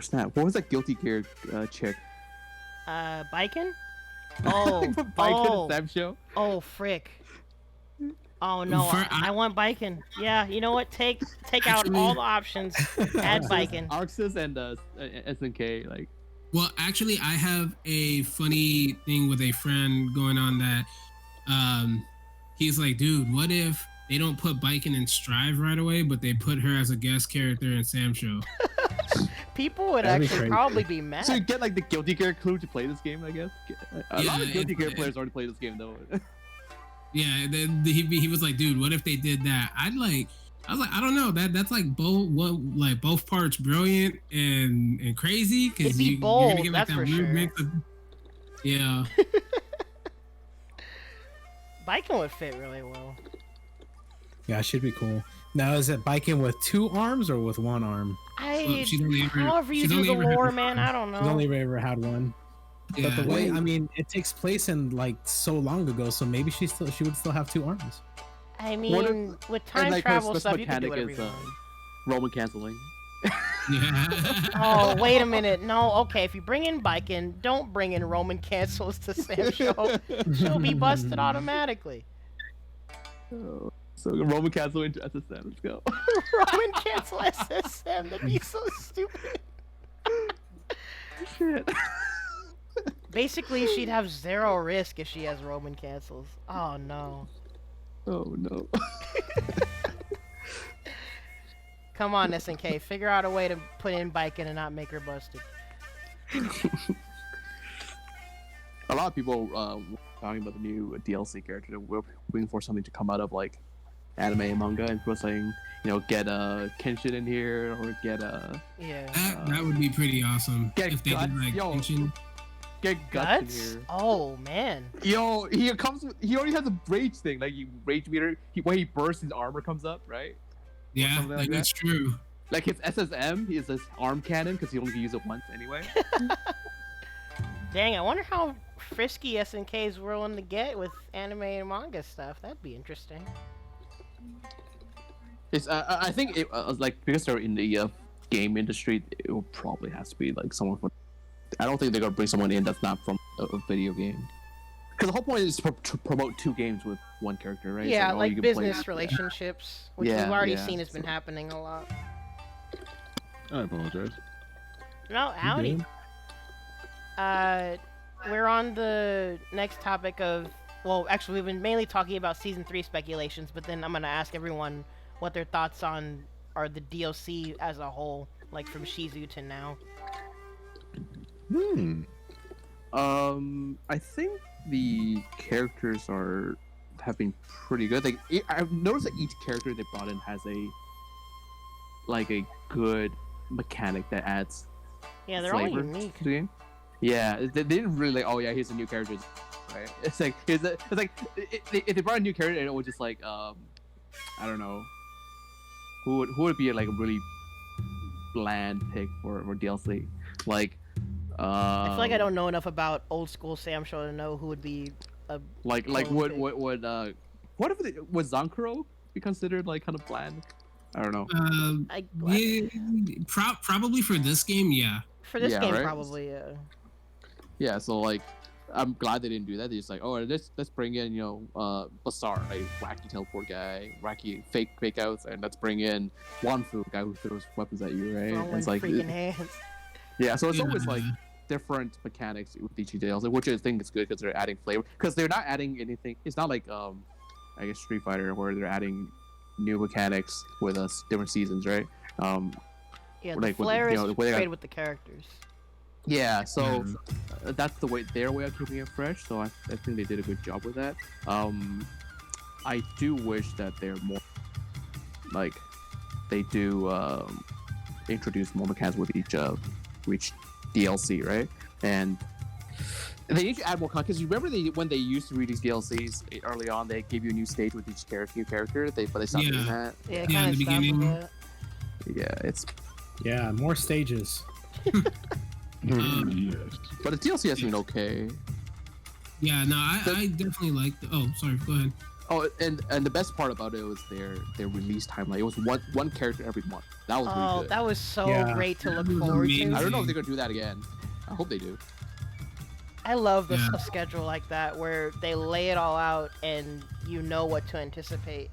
snap! What was that Guilty Gear chick? Biken? Oh, Biken and SamSho. Oh, frick. Oh no, I want Biken. Yeah, you know what? Take out all the options. Add Biken. Arxis and SNK, like. Well, actually, I have a funny thing with a friend going on that. He's like, dude, what if they don't put Biken in Strive right away, but they put her as a guest character in SamSho? People would That'd be actually crazy. probably be mad. So you get like the Guilty Gear crew to play this game, I guess. A lot of Guilty Gear players already play this game though. Yeah, then he was like, dude, what if they did that? I was like, I don't know. That's like both parts brilliant and crazy because It'd be you're bold, gonna get like that's that for weird sure. mix of, yeah. Biken would fit really well. Yeah, it should be cool. Now, is it Biken with 2 arms or with 1 arm? She's only ever- However you she's do only the ever had lore, one man, arm. I don't know. I've only ever had 1. Yeah. But the way, I mean, it takes place in like so long ago, so maybe she would still have 2 arms. I What mean, with time like, her travel special stuff, you can do mechanic whatever you is, want. Roman canceling. Yeah. Oh, wait a minute. No, okay, if you bring in Biken, don't bring in Roman cancels to SamSho. She'll be busted automatically. So Roman cancel into SSM. Let's go. Roman cancel SSM, that'd be so stupid. Shit. Basically, she'd have 0 risk if she has Roman cancels. Oh no. Oh no. Come on, SNK, figure out a way to put in Biken and not make her busted. A lot of people talking about the new DLC character. We're waiting for something to come out of like anime and manga, and people saying, get Kenshin in here or get Yeah. That would be pretty awesome Get if they Guts, did like yo. Genshin. Guts Guts? in here. Oh man. Yo, he already has a rage thing. Like rage meter. When he bursts, his armor comes up, right? Yeah, something like like that's true. Like his SSM, is his arm cannon because he only can use it once anyway. Dang, I wonder how frisky SNK is willing to get with anime and manga stuff. That'd be interesting. It's I think it like because they're in the game industry, it will probably have to be like someone from. I don't think they're gonna bring someone in that's not from a video game. Because the whole point is to promote 2 games with 1 character, right? It's Yeah, you like can business play- relationships, which Yeah, we've already yeah, seen has been so- happening a lot. I apologize. No, howdy. good? We're on the next topic of. Well, actually, we've been mainly talking about season 3 speculations, but then I'm gonna ask everyone what their thoughts on are the DLC as a whole, like from Shizu to now. I think the characters have been pretty good. Like I've noticed that each character they brought in has a like a good mechanic that adds Yeah, they're all flavor unique. to the game. Yeah, they didn't really like, oh yeah, here's a new character, right? It's like if they brought a new character, and it was just like I don't know, who would be like a really bland pick for DLC, like. I feel like I don't know enough about old school SamSho to know who would be a Like clone pick. would what if would Zankuro be considered like kind of bland? I don't know. Probably for this game, yeah. For this Yeah, game, right? probably, yeah. Yeah, so like I'm glad they didn't do that. They just like, oh, let's bring in Basar, a wacky teleport guy, wacky fake outs, and let's bring in Wanfu, guy who throws weapons at you, right? Throwing It's like freaking hands. yeah, so it's always like different mechanics with each DLC, which I think is good because they're adding flavor. Because they're not adding anything. It's not like I guess Street Fighter where they're adding new mechanics with us different seasons, right? Yeah, the like with, flair you know, is the way they great got- with the characters. Yeah, so that's the way their way of keeping it fresh. So I think they did a good job with that. I do wish that they're more like they do introduce more mechanics with each DLC, right? And they need to add more content because you remember when they used to read these DLCs early on, they gave you a new stage with each new character. But they stopped doing that. Yeah, Yeah, in the beginning. Yeah, it's Yeah, more stages. Yes. but the DLC has been okay. Yeah, no, I definitely like. Oh, sorry. Go ahead. Oh, and the best part about it was their release timeline. It was one character every month. That was really good. That was so Yeah. great to look That was forward amazing. I to. don't know if they're gonna do that again. I hope they do. I love Yeah. a schedule like that where they lay it all out and you know what to anticipate.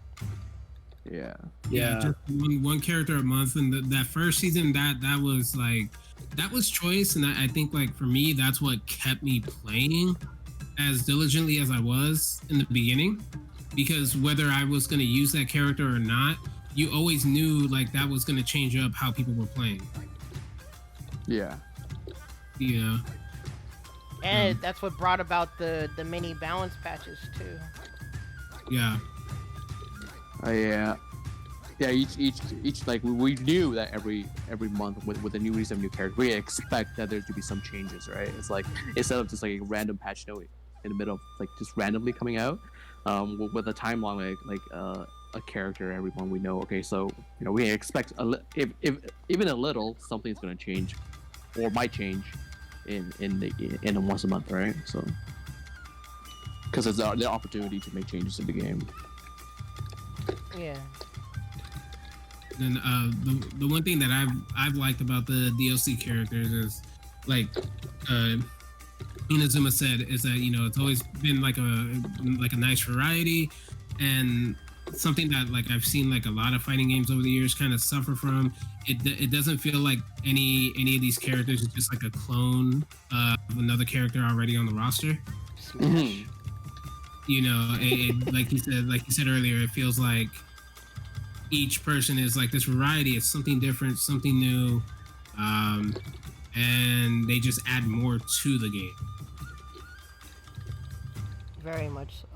Yeah. Yeah. Just one character a month, and that first season, that was like, that was choice, and I think like for me, that's what kept me playing as diligently as I was in the beginning, because whether I was gonna use that character or not, you always knew like that was gonna change up how people were playing. Yeah. You know. And that's what brought about the mini balance patches too. Yeah. Yeah. Yeah. Each like we knew that every month with the new release of new characters, we expect that there to be some changes, right? It's like instead of just like a random patch note in the middle of like just randomly coming out, with a timeline like a character every month, we know, okay, so you know we expect if even a little, something's gonna change or might change in a once a month, right? So because it's their opportunity to make changes in the game. Yeah. And the one thing that I've liked about the DLC characters is like Inazuma said, is that you know it's always been like a nice variety, and something that like I've seen like a lot of fighting games over the years kind of suffer from. It doesn't feel like any of these characters is just like a clone of another character already on the roster. Mhm. You know, like you said earlier, it feels like each person is like this variety. It's something different, something new, and they just add more to the game. Very much so.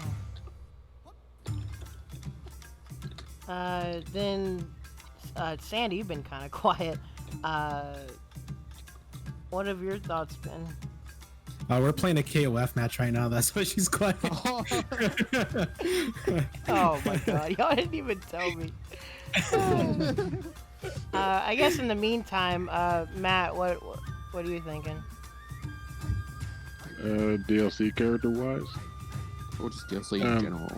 Then, Sandy, you've been kind of quiet. What have your thoughts been? We're playing a KOF match right now. That's why she's quiet. Oh my god, y'all didn't even tell me. I guess in the meantime, Matt, what are you thinking? DLC character wise, Or just DLC in general,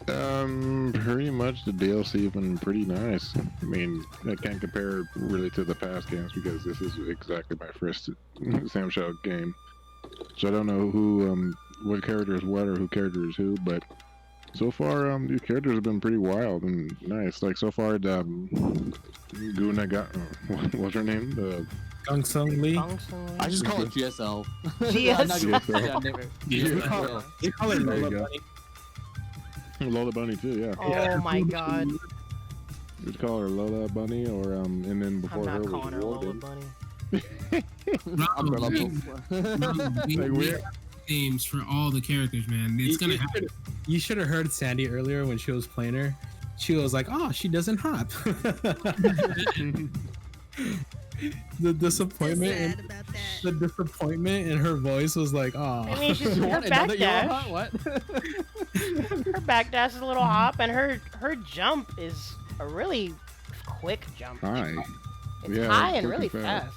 man. pretty much the DLC has been pretty nice. I mean, I can't compare really to the past games because this is exactly my first SamSho game. So I don't know who, what character is what or who character is who, but so far, these characters have been pretty wild and nice. Like so far, the Guna got what's her name? Gung Sung Lee. I just call it GSL. GSL. I'm not gonna- yeah, We call her There you Lola go. Bunny. Lola Bunny too, yeah. Oh my god. You just call her Lola Bunny, or and then I'm before her not was calling her Lola Warden. Bunny. Umbrella we, Blue. we, Like, we we're- have names for all the characters, man. It's gonna happen. You should have heard Sandy earlier when she was playing her. she was like, "Oh, she doesn't hop." The disappointment Sad in, about that. the disappointment in her voice was like, "Oh." I mean, she's You her want another backdash. Euro? What? Her backdash is a little hop, and her jump is a really quick jump. Hi. It's Yeah, high and quick really and fast. fast.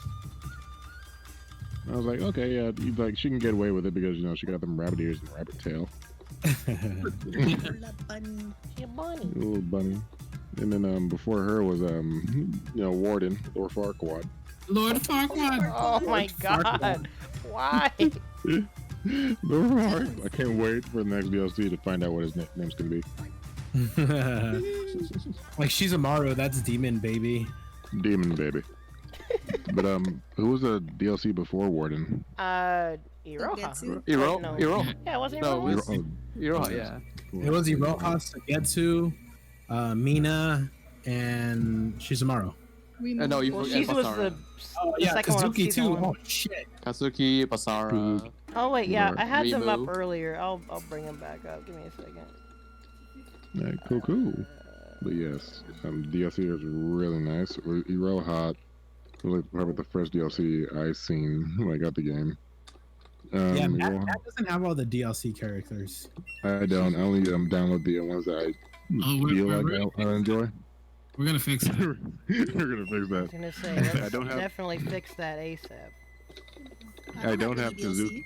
I was like, okay, yeah, like she can get away with it because she got them rabbit ears and rabbit tail, Little bunny. She a bunny. little bunny. And then before her was Warden or Farquaad. Lord Farquaad. Oh my god. Why? I can't wait for the next DLC to find out what his name's gonna be. Like Shizumaru, that's Demon Baby. Demon baby. But who was the DLC before Warden? Iroha. Getsu? Iro? No. Iro? Yeah, it wasn't No, Iroha. Iro, yeah. It was Iroha, Sagetsu, Mina, and Shizumaru. No, you Well, forgot Shizu was Basara. Oh the second one of Kazuki season too. one. Oh shit. Kazuki, Basara. Oh wait, yeah, I had them up Rimu. earlier. I'll bring them back up. Give me a second. Cool. But yes, DLC is really nice. Iroha was probably the first DLC I seen when I got the game. Yeah, Matt Iroha- doesn't have all the DLC characters. I don't. I only download the ones that I feel like I enjoy. We're gonna fix it. We're gonna fix I was that. gonna say, I let's don't have- definitely fix that ASAP. I don't have any Kazuki.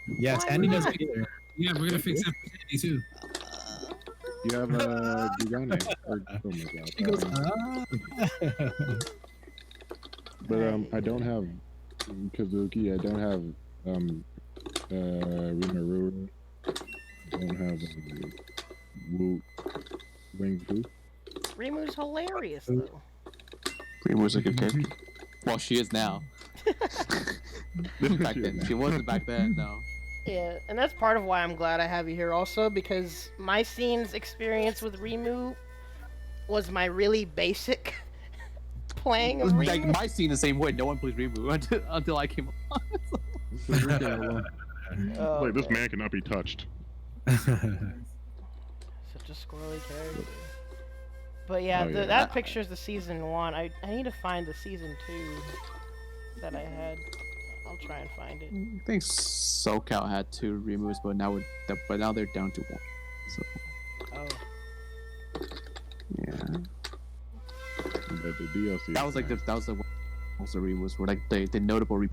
Yeah, Why Sandy not? doesn't either. Yeah, we're gonna fix that for Sandy too. You have Gugane. Oh my god. She goes, But I don't have Kazuki. I don't have Rimururu. I don't have Wing Fu. Rimu's hilarious though. Rimu's a good character. Well, she is now. Back then. She wasn't back then, no. Yeah, and that's part of why I'm glad I have you here also, because my scene's experience with Rimu was my really basic playing of Like, Rimu. my scene the same way. No one plays Rimu until I came on. Oh, Like this man. man cannot be touched. Such a squirrely character. But yeah, Oh, yeah. that picture's the season 1. I need to find the season 2 that I had. I'll try and find it. I think SoCal had 2 Rimus, but now they're down to 1. So Oh. yeah, But the DLC. that was like the most of Rimus were like the notable the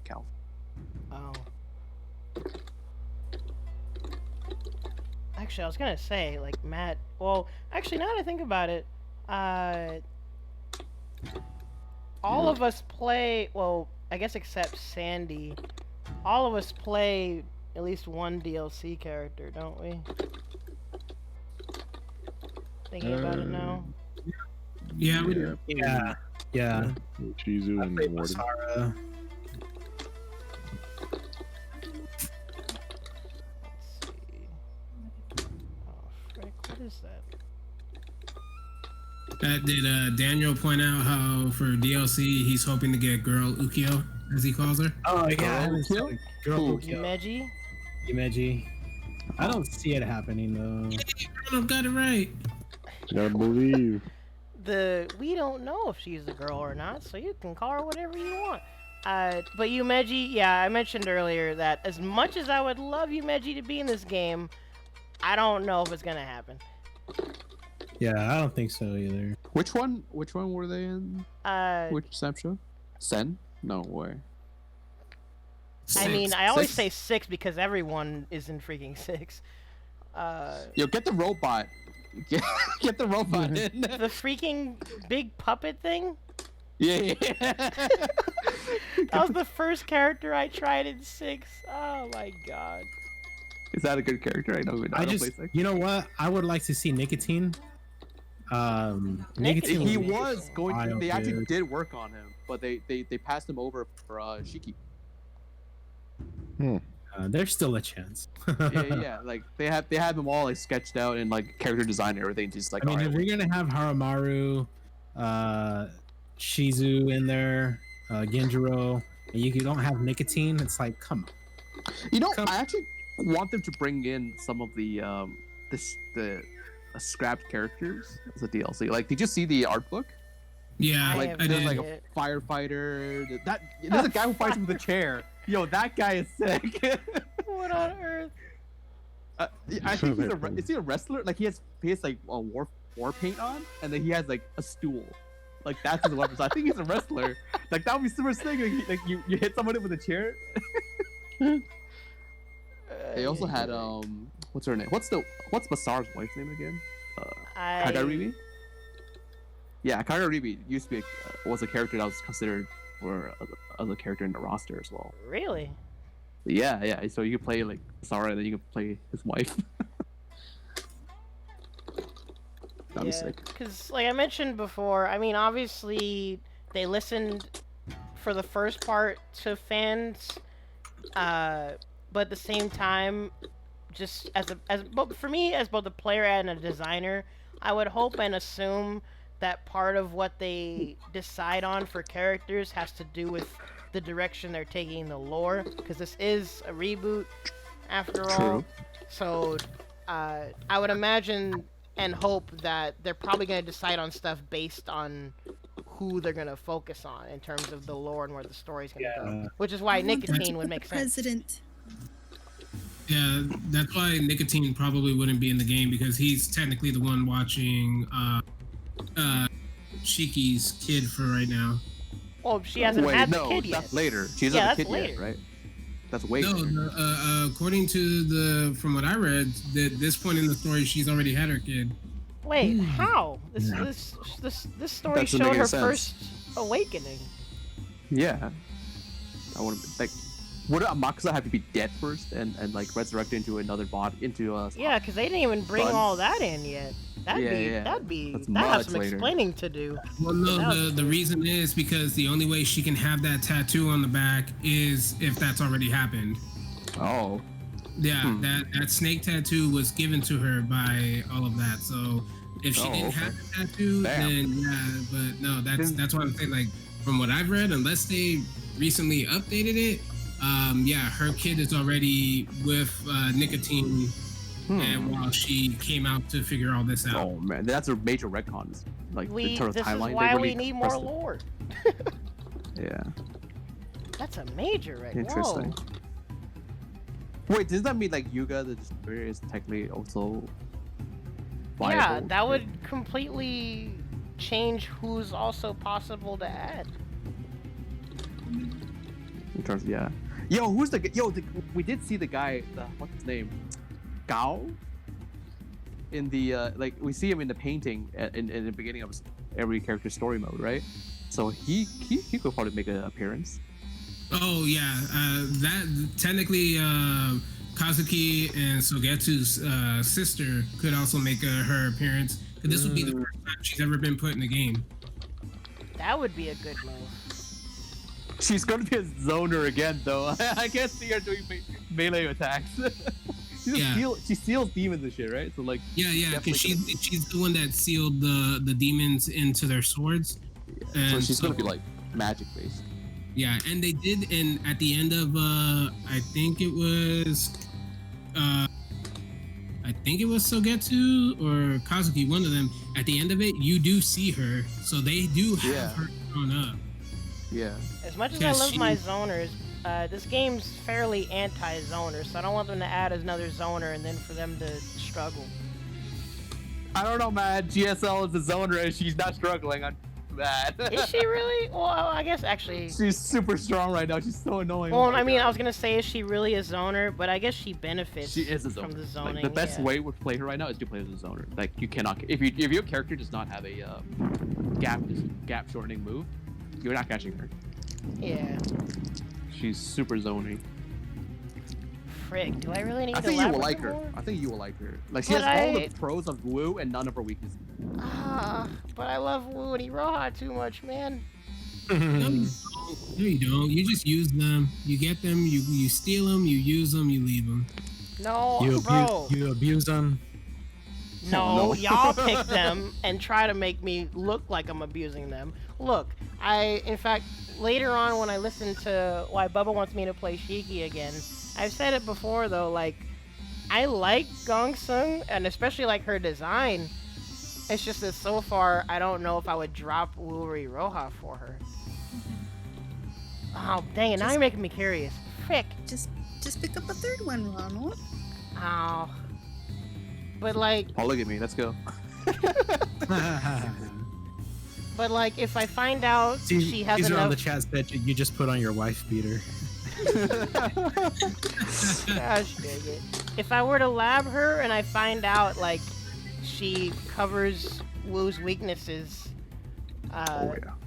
Cal. Oh. Actually, I was gonna say, like, Matt. Well, actually, now that I think about it, all of us play. Well, I guess except Sandy, all of us play at least one DLC character, don't we? Thinking about it now. Yeah, we do. Yeah. Chizu I and played Warden. Basara. Let's see. Oh, frick, what is that? Did Daniel point out how for DLC he's hoping to get girl Ukyo, as he calls her? Oh yeah, I haven't Ukyo? seen it. Girl Who? Ukyo. Yumeji? Yumeji. I don't see it happening though. I got it right. You gotta believe. We don't know if she's a girl or not, so you can call her whatever you want. But Yumeji, yeah, I mentioned earlier that as much as I would love Yumeji to be in this game, I don't know if it's gonna happen. Yeah, I don't think so either. Which one were they in? Which SamSho? Sen? No way. I mean, I always 6? say 6 because everyone is in freaking 6. Yo, get the robot. Get the robot in. The freaking big puppet thing? Yeah. That was the first character I tried in 6. Oh my god. Is that a good character? I don't play 6. You know what? I would like to see Nicotine. Nicotine. He Nicotine was going to, wild, they actually dude. did work on him, but they passed him over for Shiki. There's still a chance. yeah, like they have them all like sketched out and like character design and everything. Just like, I mean, all if right, we're gonna have Haramaru, Shizu in there, Genjiro, and you don't have Nicotine, it's like, come on. you know, I actually want them to bring in some of the scrapped characters as a DLC. Like, did you see the art book? Yeah, Like, haven't there's did. like seen a it. firefighter. There's a guy who fights with a chair. Yo, that guy is sick. What on earth? I think is he a wrestler? Like he has like a war paint on, and then he has like a stool. Like that's his weapon. So I think he's a wrestler. Like that would be super sick. Like you hit somebody with a chair. They also had what's her name? What's Basar's wife's name again? Kagaribi. Yeah, Kagaribi used to be was a character that was considered for as a character in the roster as well. Really? Yeah. So you could play like Basara, and then you could play his wife. That'd be sick. Because, like I mentioned before, I mean, obviously they listened for the first part to fans, but at the same time, just for me as both a player and a designer, I would hope and assume that part of what they decide on for characters has to do with the direction they're taking the lore, because this is a reboot after all. So I would imagine and hope that they're probably going to decide on stuff based on who they're going to focus on in terms of the lore and where the story's going to go. Which is why Nicotine would make sense. President. Yeah, that's why Nicotine probably wouldn't be in the game, because he's technically the one watching Shiki's kid for right now. Well, she hasn't had the kid yet. That's later. She doesn't have a kid yet, right? That's way later. No, according to from what I read, at this point in the story, she's already had her kid. Wait, how? This story showed her first awakening. Yeah. I want to like. Would Amakusa have to be dead first and like resurrected into another body into a? Yeah, because they didn't even bring all that in yet. That'd have some explaining to do. Well, no, the reason is because the only way she can have that tattoo on the back is if that's already happened. Oh. Yeah, that snake tattoo was given to her by all of that. So if she didn't have the tattoo, then yeah. But no, that's why I'm saying, like, from what I've read, unless they recently updated it, yeah, her kid is already with Nicotine. And while she came out to figure all this out. Oh man, that's a major retcon. Like in terms of timeline, is why we need more lore. Yeah. That's a major retcon. Interesting. Whoa. Wait, does that mean like Yuga the Destroyer is technically also viable? Yeah, that would completely change who's also possible to add. In terms of, yeah. We did see the guy, what's his name? Gao? In the, like, we see him in the painting in the beginning of every character's story mode, right? So he could probably make an appearance. Oh, yeah. That, technically, Kazuki and Sogetsu's sister could also make her appearance. This would be the first time she's ever been put in the game. That would be a good move. She's gonna be a zoner again, though. I can't see her doing melee attacks. She seals demons and shit, right? So like. Yeah, because she's the one that sealed the demons into their swords. Yeah, so she's gonna be like magic based. Yeah, and they did, and at the end of I think it was Sogetsu or Kazuki, one of them. At the end of it, you do see her, so they do have her drawn up. Yeah. As much as I love my zoners, this game's fairly anti-zoner, so I don't want them to add another zoner and then for them to struggle. I don't know, man. GSL is a zoner and she's not struggling. I'm mad. Is she really? Well, I guess actually. She's super strong right now. She's so annoying. Well, I mean, I was gonna say, is she really a zoner? But I guess she benefits. She is a zoner. From the zoning. Like, the best way to play her right now is to play as a zoner. Like you cannot, if your character does not have a gap shortening move, you're not catching her. Yeah. She's super zony. Frick, do I really need to I think you will like her. More? I think you will like her. Like she has all the pros of Wu and none of her weaknesses. But I love Wu and Iroha too much, man. No, you don't. You just use them. You get them. You steal them. You use them. You leave them. No, bro. You abuse them. No, y'all pick them and try to make me look like I'm abusing them. Look, in fact, later on when I listen to why Bubba wants me to play Shiki again, I've said it before though, like, I like Gong Sung, and especially like her design. It's just that so far, I don't know if I would drop Wuri Roha for her. Oh, dang it, now you're making me curious. Frick. Just pick up a third one, Ronald. Ow. But like... Polygamy, let's go. But like, if I find out she has these enough... are on the chats that you just put on your wife beater. Gosh dang it. If I were to lab her and I find out, like, she covers Wu's weaknesses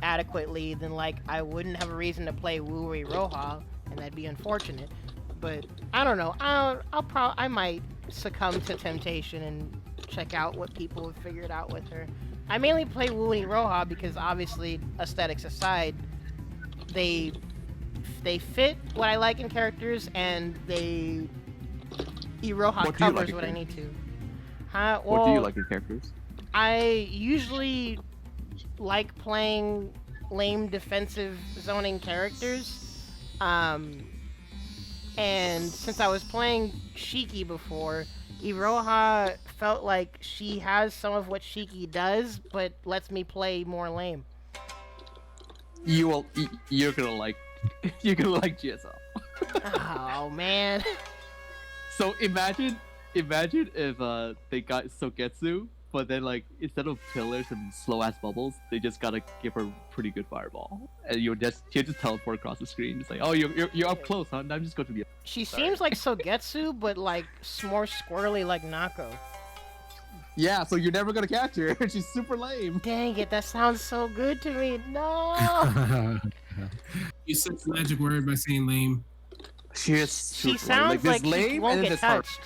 adequately, then, like, I wouldn't have a reason to play Wuri Roha, and that'd be unfortunate. But, I don't know. I might succumb to temptation and check out what people have figured out with her. I mainly play Wuri Roha because, obviously, aesthetics aside, they fit what I like in characters, and Iroha covers what I need to. Well, what do you like in characters? I usually like playing lame defensive zoning characters. And since I was playing Shiki before, Iroha felt like she has some of what Shiki does, but lets me play more lame. You're gonna like GSL. Oh man. So imagine if they got Sogetsu, but then like instead of pillars and slow ass bubbles, they just gotta give her pretty good fireball, and she'll just teleport across the screen. It's like, oh, you're up close, huh? I'm just going to be. She seems like Sogetsu, but like more squirrely like Nako. Yeah, so you're never gonna catch her. She's super lame. Dang it, that sounds so good to me. No. You said the magic word by saying lame. She sounds like she won't get touched.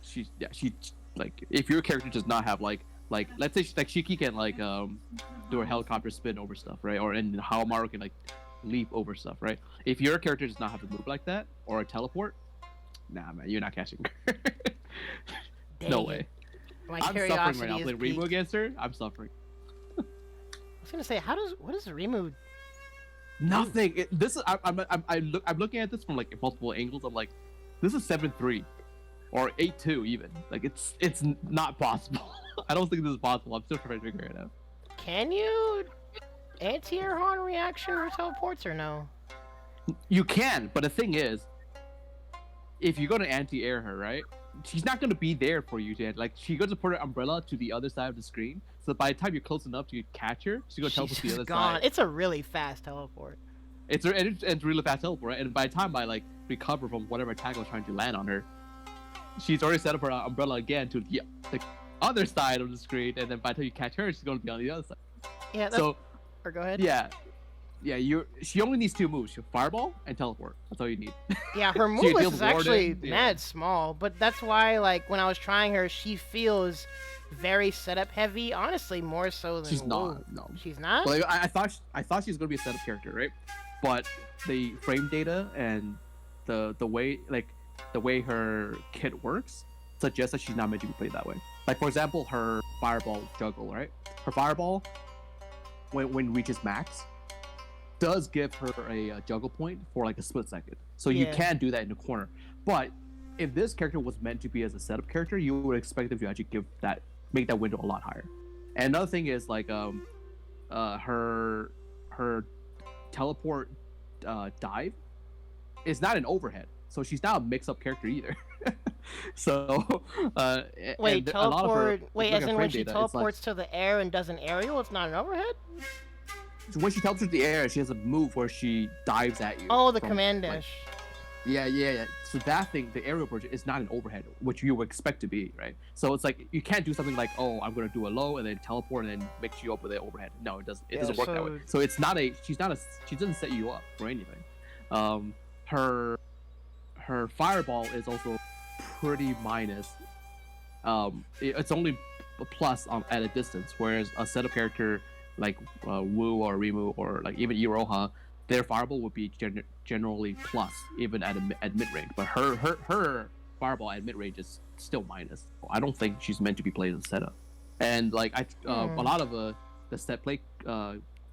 She like, if your character does not have like let's say Shiki can like do a helicopter spin over stuff, right? Or and Haomaru can like leap over stuff, right? If your character does not have a move like that or a teleport, nah man, you're not catching her. No way. My I'm curiosity suffering right now. Playing Rimu against her, I'm suffering. I was gonna say, what does Rimu? Nothing. I'm looking at this from like multiple angles. I'm like, this is 7-3 or 8-2 even. Like it's not possible. I don't think this is possible. I'm still trying to figure it out. Can you anti-air horn reaction or teleports or no? You can, but the thing is, if you're gonna anti-air her, right? She's not gonna be there for you to like. She's gonna put her umbrella to the other side of the screen. So by the time you're close enough to catch her, she's gonna teleport to the other side. It's a really fast teleport. It's a really fast teleport, right? And by the time I like recover from whatever attack I was trying to land on her, she's already set up her umbrella again to the other side of the screen. And then by the time you catch her, she's gonna be on the other side. Yeah. So, or go ahead. Yeah. She only needs 2 moves: fireball and teleport. That's all you need. Yeah, her move list is actually mad small, but that's why, like, when I was trying her, she feels very setup heavy. Honestly, more so than she's Wu. not. No, she's not. Well, I thought she was gonna be a setup character, right? But the frame data and the way her kit works suggests that she's not meant to be played that way. Like, for example, her fireball juggle, right? Her fireball, when reaches max, does give her a juggle point for like a split second. So you can do that in the corner. But if this character was meant to be as a setup character, you would expect them to actually make that window a lot higher. And another thing is like her teleport dive is not an overhead. So she's not a mix-up character either. So wait, teleport. Wait, as in when she data, teleports to the air and does an aerial, it's not an overhead? So when she teleports to the air, she has a move where she dives at you. Oh, the command dash. Yeah. So that thing, the aerial version, is not an overhead, which you would expect to be, right? So it's like you can't do something like, oh, I'm gonna do a low and then teleport and then mix you up with an overhead. No, it doesn't. It doesn't work that way. So it's not a. She doesn't set you up for anything. Her fireball is also pretty minus. It's only a plus at a distance, whereas a setup character like Wu or Rimu or like even Iroha, their fireball would be generally plus even at mid-range, but her fireball at mid-range is still minus. I don't think she's meant to be played as a setup. And like a lot of the set play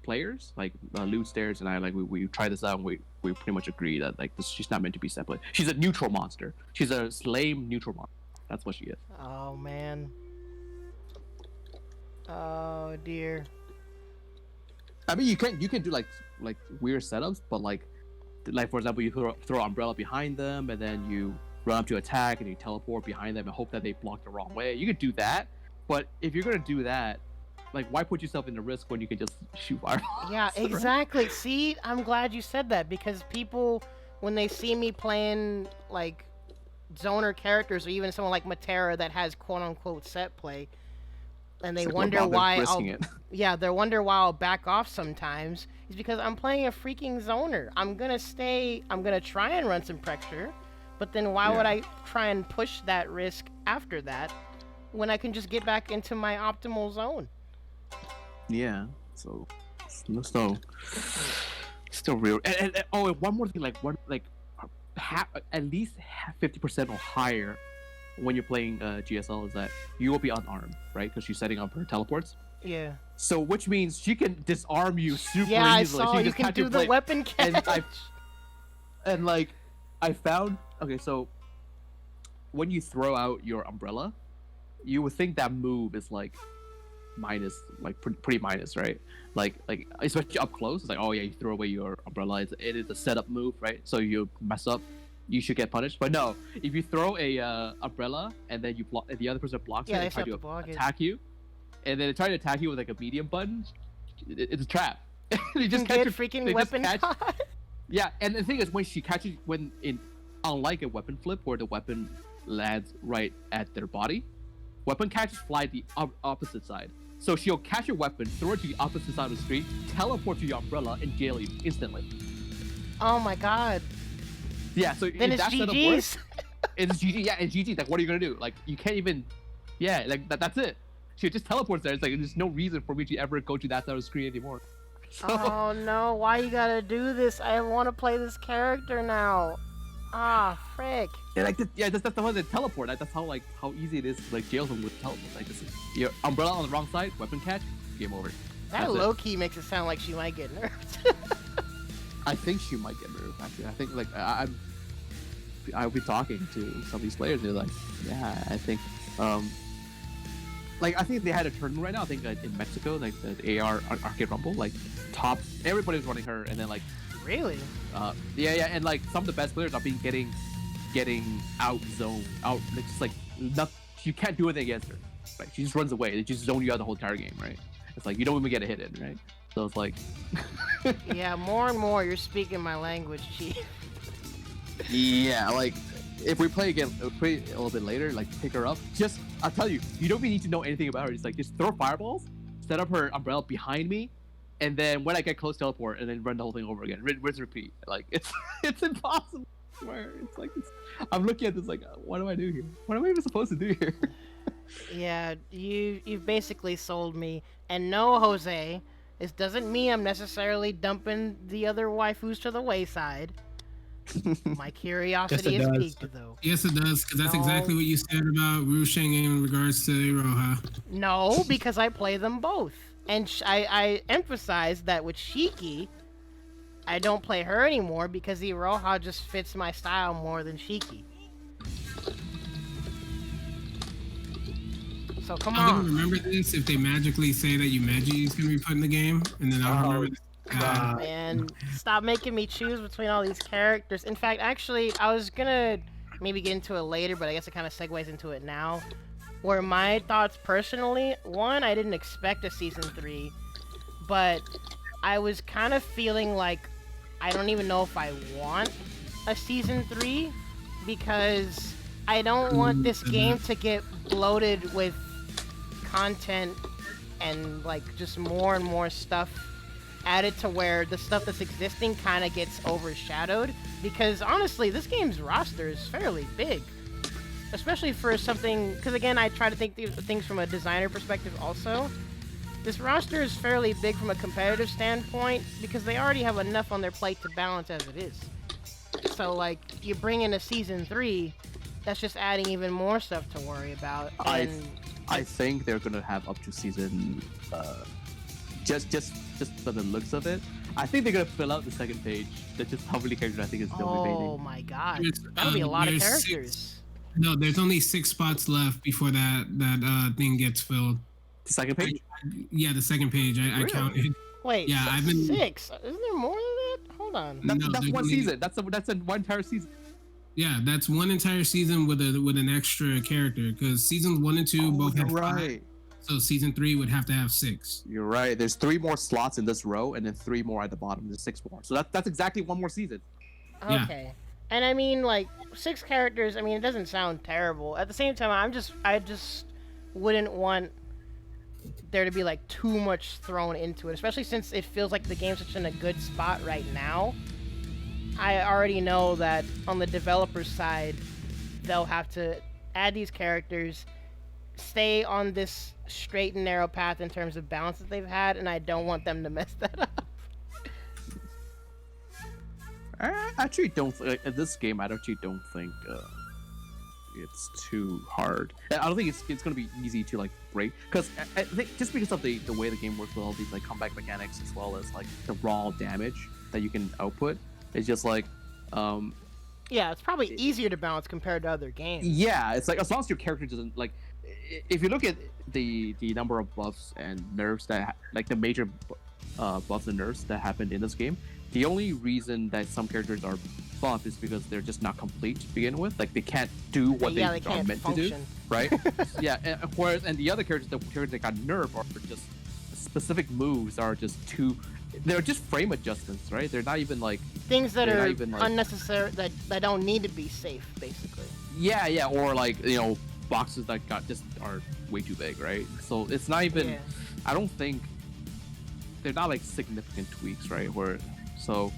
players like Loot Stairs and I, like we tried this out and we we pretty much agree that like she's not meant to be separate. She's a neutral monster. She's a lame neutral monster. That's what she is. Oh man. Oh dear. I mean, you can do like weird setups, but like for example, you throw umbrella behind them, and then you run up to attack, and you teleport behind them and hope that they block the wrong way. You could do that, but if you're gonna do that, like why put yourself in the risk when you can just shoot fireballs? Yeah, exactly. See, I'm glad you said that, because people, when they see me playing like zoner characters, or even someone like Matera that has quote unquote set play, and they wonder why they wonder why I'll back off sometimes, is because I'm playing a freaking zoner. I'm gonna try and run some pressure, but then why would I try and push that risk after that when I can just get back into my optimal zone? Yeah, so still real. And one more thing, at least 50% or higher when you're playing GSL is that you will be unarmed, right? Because she's setting up her teleports. Yeah. So which means she can disarm you super easily. Yeah, I saw. She You can do the weapon catch. And I found, okay, so when you throw out your umbrella, you would think that move is minus, pretty minus, right? Like especially up close, it's like, oh yeah, you throw away your umbrella. It is a setup move, right? So you mess up, you should get punished. But no, if you throw a umbrella and then you block, the other person blocks it and try to attack you, and then they try to attack you with like a medium button, it's a trap. You just catch freaking weapon caught. Yeah, and the thing is, when she catches, unlike a weapon flip where the weapon lands right at their body, weapon catches fly the opposite side. So she'll catch your weapon, throw it to the opposite side of the street, teleport to your umbrella, and jail you instantly. Oh my god. Yeah, so then it's GG's. It's GG, yeah, it's GG. Like, what are you gonna do? Like, you can't even, yeah, like that's it. She just teleports there. It's like there's no reason for me to ever go to that side of the screen anymore. So... Oh no, why you gotta do this? I want to play this character now. Ah, frick. Yeah, that's the one that teleport. That's how easy it is to jail someone with teleport. Like, your umbrella on the wrong side, weapon catch, game over. That low key makes it sound like she might get nerfed. I think she might get nerfed. Actually, I think I'll be talking to some of these players. They're like, yeah, I think, I think they had a tournament right now. I think in Mexico, like the AR Arcade Rumble, top, everybody's running her, and then Really? Yeah, and some of the best players are getting out zoned, you can't do anything against her. Right? She just runs away. They just zone you out the whole entire game, right? It's like you don't even get a hit in, right? So it's like. Yeah, more and more you're speaking my language, Chief. Yeah, if we play again, a little bit later, pick her up. I'll tell you, you don't even need to know anything about her. Just throw fireballs, set up her umbrella behind me, and then when I get close, teleport, and then run the whole thing over again. Rinse, repeat. It's impossible. I swear. I'm looking at this what do I do here? What am I even supposed to do here? Yeah, you've basically sold me. And no, Jose, this doesn't mean I'm necessarily dumping the other waifus to the wayside. My curiosity is piqued, though. Yes, it does, because that's exactly what you said about Rushing in regards to Iroha. No, because I play them both. And I emphasize that with Shiki, I don't play her anymore because Iroha just fits my style more than Shiki. So come on. I don't remember this if they magically say that Yumeji is going to be put in the game, and then I'll remember this. Man, stop making me choose between all these characters. In fact, actually, I was gonna maybe get into it later, but I guess it kind of segues into it now. Where my thoughts personally, one, I didn't expect a season 3, but I was kind of feeling like I don't even know if I want a season 3 because I don't want this game to get bloated with content and just more and more stuff added to where the stuff that's existing kind of gets overshadowed, because honestly this game's roster is fairly big, especially for something, because again I try to think things from a designer perspective also. This roster is fairly big from a competitive standpoint because they already have enough on their plate to balance as it is. So you bring in a season 3, that's just adding even more stuff to worry about. And I think they're gonna have up to season just for the looks of it. I think they're gonna fill out the second page. That's just how many characters I think is still Oh remaining. my god, There's, that'll be a lot of there's characters. No, there's only 6 spots left before that thing gets filled. The second page. Yeah, the second page. I Really? counted. Wait, Yeah, I've been- 6. Isn't there more than that? Hold on. That's, No, that's there's one only- season. That's a one entire season. Yeah, that's one entire season with an extra character because seasons 1 and 2 both you're have 5. right. So season 3 would have to have 6. You're right. There's 3 more slots in this row, and then 3 more at the bottom. There's 6 more. So that's exactly 1 more season. Yeah. Okay. And I mean, like, 6 characters, I mean, it doesn't sound terrible. At the same time, I just wouldn't want there to be, like, too much thrown into it, especially since it feels like the game's such in a good spot right now. I already know that on the developer's side, they'll have to add these characters, stay on this straight and narrow path in terms of balance that they've had, and I don't want them to mess that up. I actually don't. In this game, I actually don't think it's too hard. I don't think it's gonna be easy to like break because I think just because of the way the game works with all these like comeback mechanics as well as like the raw damage that you can output, it's just like Yeah, it's probably easier to balance compared to other games. yeah, it's like as long as your character doesn't like. If you look at the number of buffs and nerfs that like the major buffs and nerfs that happened in this game, the only reason that some characters are buffed is because they're just not complete to begin with. Like they can't do what Yeah, they they are can't meant function. to do, right? Yeah, whereas and the other characters, the characters that got nerfed are just specific moves are just too. They're just frame adjustments, right? They're not even like Things that they're not are even, like- unnecessary, that don't need to be safe, basically. yeah, or like boxes that got just are way too big, right? So it's not even. Yeah. I don't think they're not like significant tweaks, right? Where so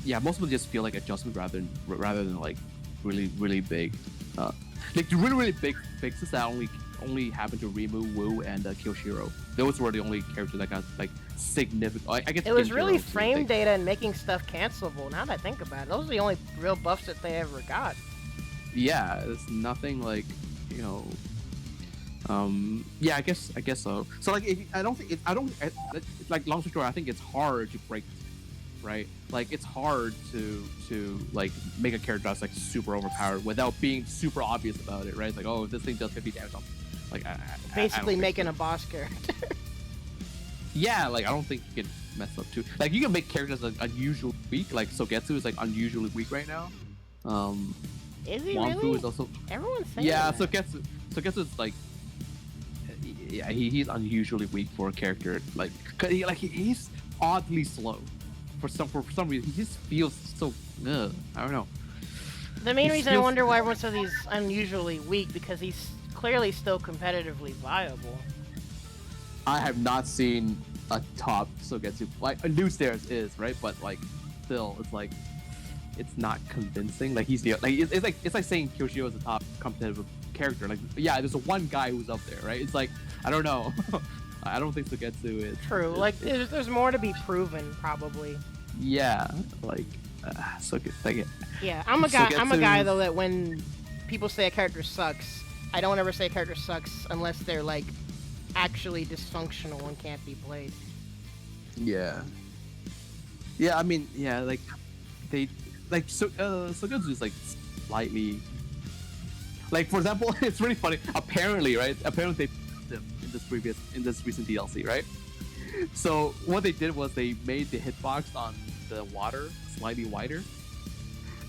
yeah, most of them just feel like adjustment rather than like really big, like the really big fixes that only happened to Rimu, Wu, and Kyoshiro. Those were the only characters that got like significant. I guess It was Kinjiro really too, I frame think. data and making stuff cancelable. Now that I think about it, those are the only real buffs that they ever got. Yeah, it's nothing like yeah, I guess so. So like, like long story short, I think it's hard to break, right? Like it's hard to like make a character that's like super overpowered without being super obvious about it, right? It's like, oh, if this thing does 50 damage, like Basically think making so. a boss character. Yeah, like I don't think you can mess up too. Like you can make characters like unusually weak. Like Sogetsu is like unusually weak right now. Is he Wanfu really? is also Everyone's saying yeah. that. Sogetsu is like yeah, he's unusually weak for a character. Like, cause he's oddly slow for some reason. He just feels so. I don't know. The main He reason I feels- wonder why everyone says he's unusually weak because he's clearly still competitively viable. I have not seen a top Sogetsu like a new stairs is right, but like still, it's like it's not convincing. Like he's the like it's like saying Kyoshiro is the top competitive character. Like yeah, there's a one guy who's up there, right? It's like I don't know. I don't think Sogetsu is True. is- Like is- there's more to be proven, probably. yeah, like Sogetsu. Yeah, I'm a guy Sogetsu- though that when people say a character sucks, I don't ever say a character sucks unless they're like actually dysfunctional and can't be played. Yeah. Yeah, I mean, yeah, like they like Sogetsu is like slightly like for example, it's really funny. Apparently, right? Apparently they put them in this recent DLC, right? So what they did was they made the hitbox on the water slightly wider.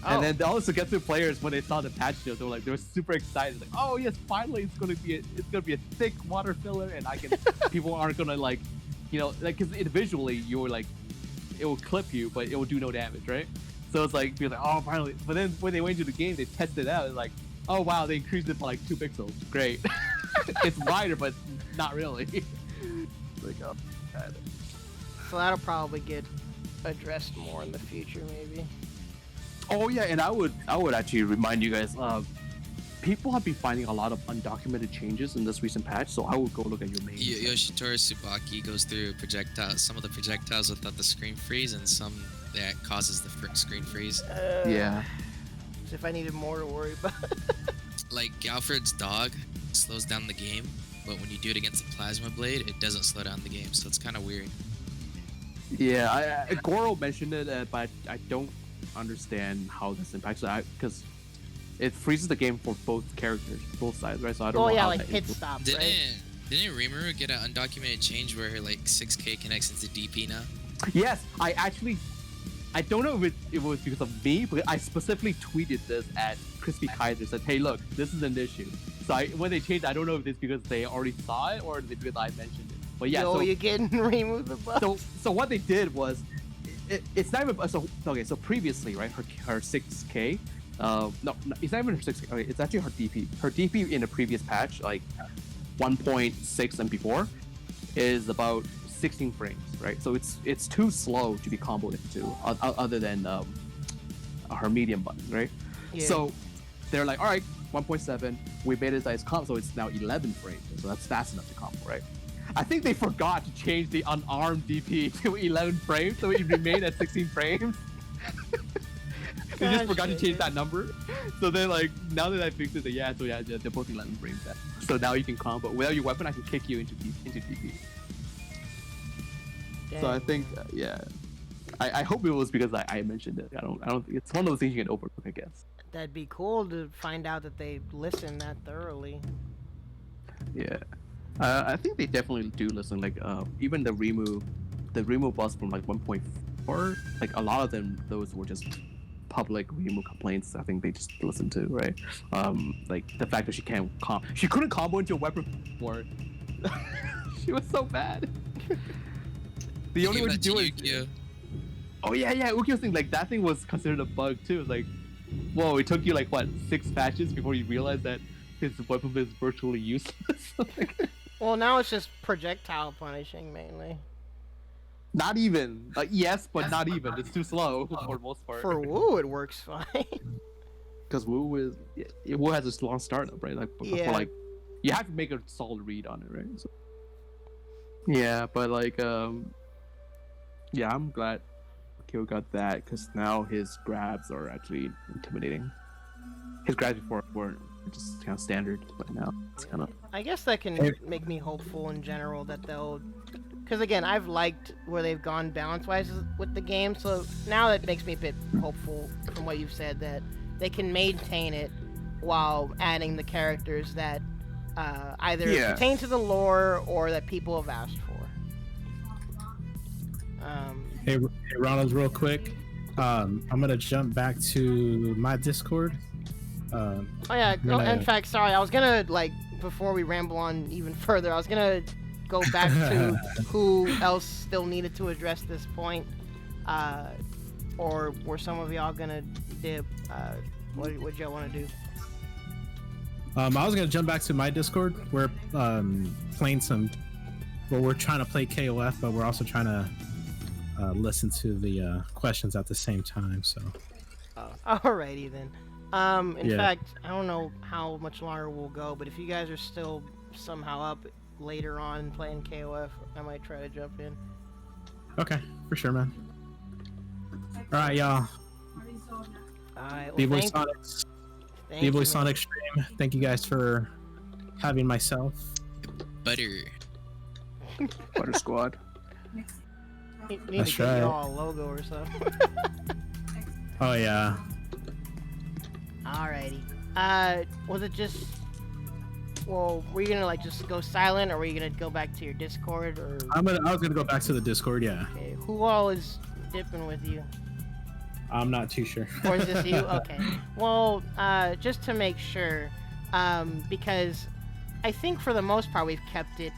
And then all the Sogetsu players, when they saw the patch notes, they were super excited. Like, oh yes, finally it's gonna be a thick water filler, and people aren't gonna like, because visually you were like, it will clip you, but it will do no damage, right? So it's like you're like, oh finally. But then when they went into the game, they tested it out. It's like, oh wow, they increased it by like 2 pixels. Great. It's wider, but not really. Like, oh god. So that'll probably get addressed more in the future, maybe. Oh yeah, and I would actually remind you guys, people have been finding a lot of undocumented changes in this recent patch, so I would go look at your main. Yoshitoru Tsubaki goes through projectiles, some of the projectiles without the screen freeze, and some that causes the screen freeze. Yeah. As if I needed more to worry about. Like Alfred's dog slows down the game, but when you do it against the Plasma Blade, it doesn't slow down the game, so it's kind of weird. Yeah, Goro mentioned it, but I don't understand how this impacts it because it freezes the game for both characters, both sides, right? So I don't know. Oh yeah, how like that hit influ- stop, Didn't right? didn't Rimururu get an undocumented change where her like 6K connects into DP now? Yes, I don't know if it was because of me, but I specifically tweeted this at Crispy Kaiser, said, hey look, this is an issue. So when they changed, I don't know if it's because they already saw it or because I mentioned it. But yeah, Yo, so, you're getting removed the bugs. so what they did was, it's not even, so previously, right, her 6K, no, it's not even her 6K, okay, it's actually her DP. Her DP in the previous patch, like 1.6 and before, is about 16 frames, right? So it's too slow to be comboed into, other than her medium button, right? Yeah. So they're like, all right, 1.7, we made it as combo, so it's now 11 frames, so that's fast enough to combo, right? I think they forgot to change the unarmed DP to 11 frames, so it remained at 16 frames. They just forgot to change that number. So they're like, now that I fixed it, yeah, they're both 11 frames. So now you can combo. Without your weapon, I can kick you into DP. So I think, yeah. I hope it was because I mentioned it. I don't think it's one of those things you can overlook, I guess. That'd be cool to find out that they listen that thoroughly. Yeah. I think they definitely do listen. Like, even the Rimu boss from like 1.4, like a lot of them, those were just public Rimu complaints. I think they just listened to, right? Like the fact that she couldn't combo into a weapon before. She was so bad. The only way to do it. Oh yeah, Ukyo's thing, like that thing was considered a bug too. It's like, whoa, it took you like what, 6 patches before you realized that his weapon is virtually useless. Well, now it's just projectile punishing mainly. Not even. Yes, but not even. It's too slow for the most part. For Wu, it works fine. Because Wu has a long startup, right? Like, Yeah. for, like, you have to make a solid read on it, right? So, yeah, but like, yeah, I'm glad Kyo got that because now his grabs are actually intimidating. His grabs before weren't just kind of standard, but now it's kind of. I guess that can make me hopeful in general that they'll. Because again, I've liked where they've gone balance-wise with the game, so now that makes me a bit hopeful from what you've said that they can maintain it while adding the characters that either pertain to the lore or that people have asked for. Hey Ronald, real quick, I'm gonna jump back to my Discord. Oh yeah, in fact, sorry, I was gonna, like, before we ramble on even further, I was gonna go back to who else still needed to address this point, or were some of y'all gonna dip? What y'all want to do? I was gonna jump back to my Discord. We're playing we're trying to play KOF, but we're also trying to listen to the questions at the same time. So. Alrighty then. In fact, I don't know how much longer we'll go, but if you guys are still somehow up later on playing KOF, I might try to jump in. Okay, for sure, man. All right, y'all. Alright, B-Boy Sonic stream. Thank you guys for having myself. Butter Squad. Need That's to get right. y'all a logo or something. Oh yeah. Alrighty. Was it just? Well, were you gonna like just go silent, or were you gonna go back to your Discord, or? I was gonna go back to the Discord. Yeah. Okay. Who all is dipping with you? I'm not too sure. Or is this you? Okay. Well, just to make sure, because I think for the most part we've kept it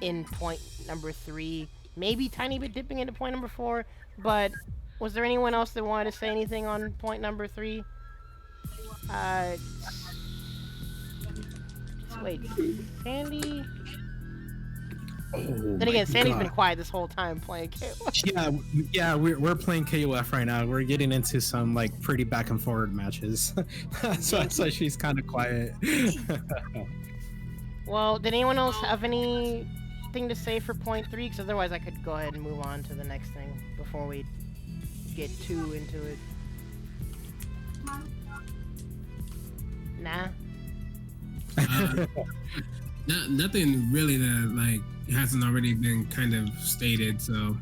in point number 3, maybe tiny bit dipping into point number 4. But was there anyone else that wanted to say anything on point number 3? Wait, Sandy? Oh, Then again, Sandy's God. been quiet this whole time playing KOF. Yeah, we're playing KOF right now. We're getting into some like pretty back and forward matches. so she's kind of quiet. Well, did anyone else have anything to say for point 3? Because otherwise I could go ahead and move on to the next thing before we get too into it. Nah. Nothing really that like hasn't already been kind of stated. So.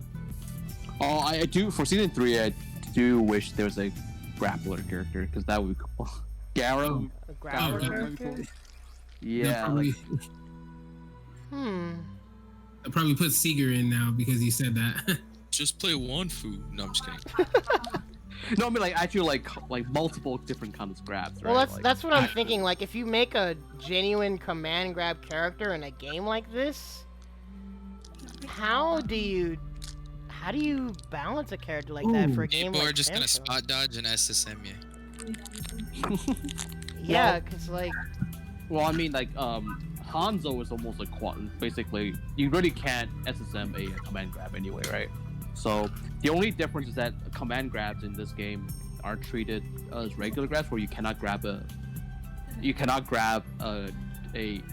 Oh, I do for season 3. I do wish there was a grappler character because that would be cool. Garo. A grappler character? Yeah. Probably, I'll probably put Seeger in now because he said that. Just play one food. No, I'm just kidding. No, I mean like actually like multiple different kinds of grabs. Right? Well, like, that's what I'm thinking. Like, if you make a genuine command grab character in a game like this, how do you balance a character like that for a game People like are just gonna SamSho? spot dodge and SSM you. Yeah, cause like. Well, I mean like Hanzo is almost like basically you really can't SSM a command grab anyway, right? So the only difference is that command grabs in this game are treated as regular grabs, where you cannot grab a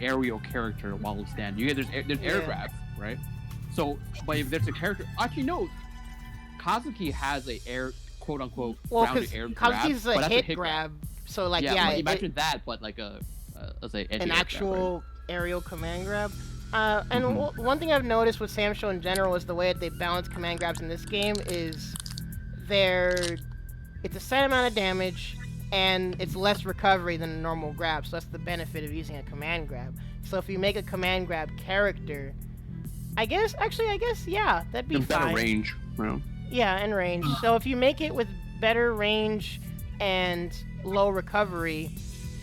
aerial character while standing. There's air grabs, right? So, but if there's a character, actually no, Kazuki has a quote unquote grounded air grab. Kazuki's a hit grab, so like imagine that, but like let's say an actual grab, right? aerial command grab. And one thing I've noticed with SamSho in general is the way that they balance command grabs in this game is it's a set amount of damage and it's less recovery than a normal grab, so that's the benefit of using a command grab. So if you make a command grab character, I guess, yeah, that'd be fine. Better range, Yeah, and range. So if you make it with better range and lower recovery,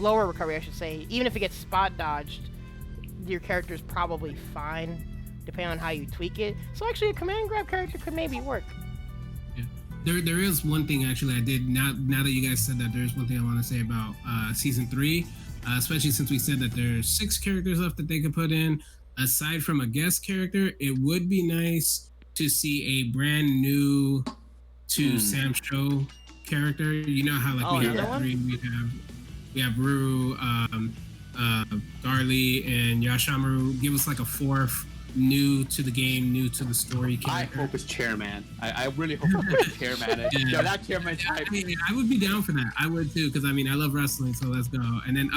I should say, even if it gets spot dodged, your character is probably fine, depending on how you tweak it. So actually, a command grab character could maybe work. Yeah. There is one thing actually I did now that you guys said that. There's one thing I want to say about season 3, especially since we said that there's 6 characters left that they could put in. Aside from a guest character, it would be nice to see a brand new to SamSho character. You know how like we have 3, we have Ruru, Garly, and Yashamaru. Give us like a 4th new to the game, new to the story character. I hope it's Chairman. I really hope it's Chairman. Yeah, that Chairman type. I mean, I would be down for that. I would too, because I mean, I love wrestling, so let's go. And then,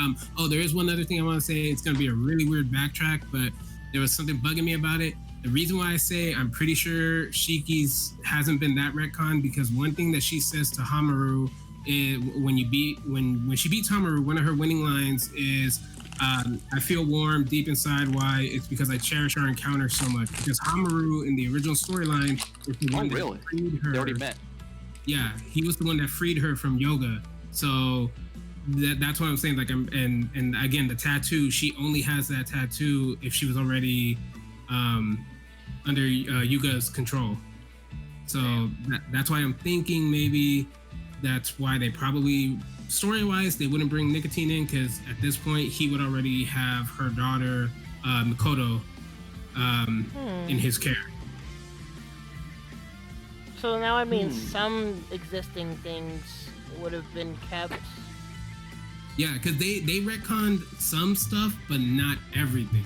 there is one other thing I want to say. It's going to be a really weird backtrack, but there was something bugging me about it. The reason why I say I'm pretty sure Shiki's hasn't been that retconned, because one thing that she says to Hamaru is when she beats Hamaru, one of her winning lines is, I feel warm deep inside. Why? It's because I cherish our encounter so much. Because Hamaru in the original storyline is the one that freed her. They already met. Yeah, he was the one that freed her from yoga. So that's what I'm saying. Like, and again, the tattoo. She only has that tattoo if she was already under Yuga's control. So that's why I'm thinking maybe that's why they probably, story-wise, they wouldn't bring Nicotine in, because at this point he would already have her daughter Mikoto in his care. So now I mean some existing things would have been kept. Yeah, because they retconned some stuff, but not everything.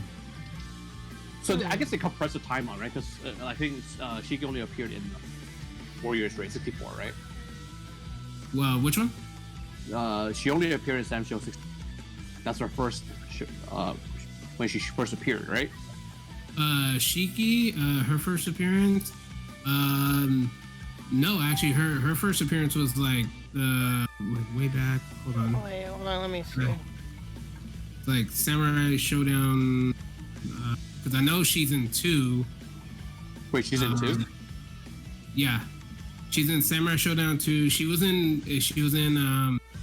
So I guess they compressed the timeline, right? Because I think Shiki only appeared in Warriors Raid 64, right? Well, which one? She only appeared in SamSho 60. That's her first when she first appeared, right? Shiki, her first appearance. No, actually, her first appearance was like way back. Hold on. Wait, hold on, let me see. It's like Samurai Shodown. Because I know she's in 2. Wait, she's in 2? Yeah, she's in Samurai Shodown 2. She was in.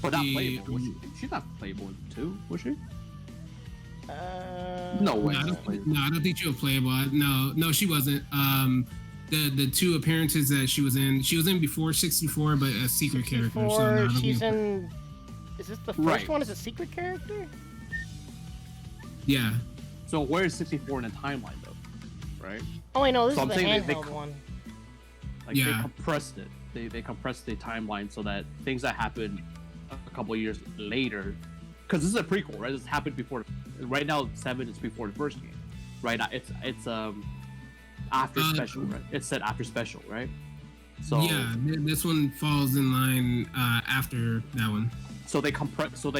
But not playable. She's not playable in 2, was she? No way. No, I don't think she was playable. No, she wasn't. The 2 appearances that she was in before 64, but a secret character. So no, she's in. Is this the first one as a secret character? Yeah. So where is 64 in the timeline though? Right? Oh, I know. This so is the handheld one. Like they compressed it. They compressed the timeline so that things that happened a couple of years later, because this is a prequel, right? This happened before. Right now, 7 is before the first game. Right now, it's after special, right? It's set after special, right? So yeah, this one falls in line after that one. So they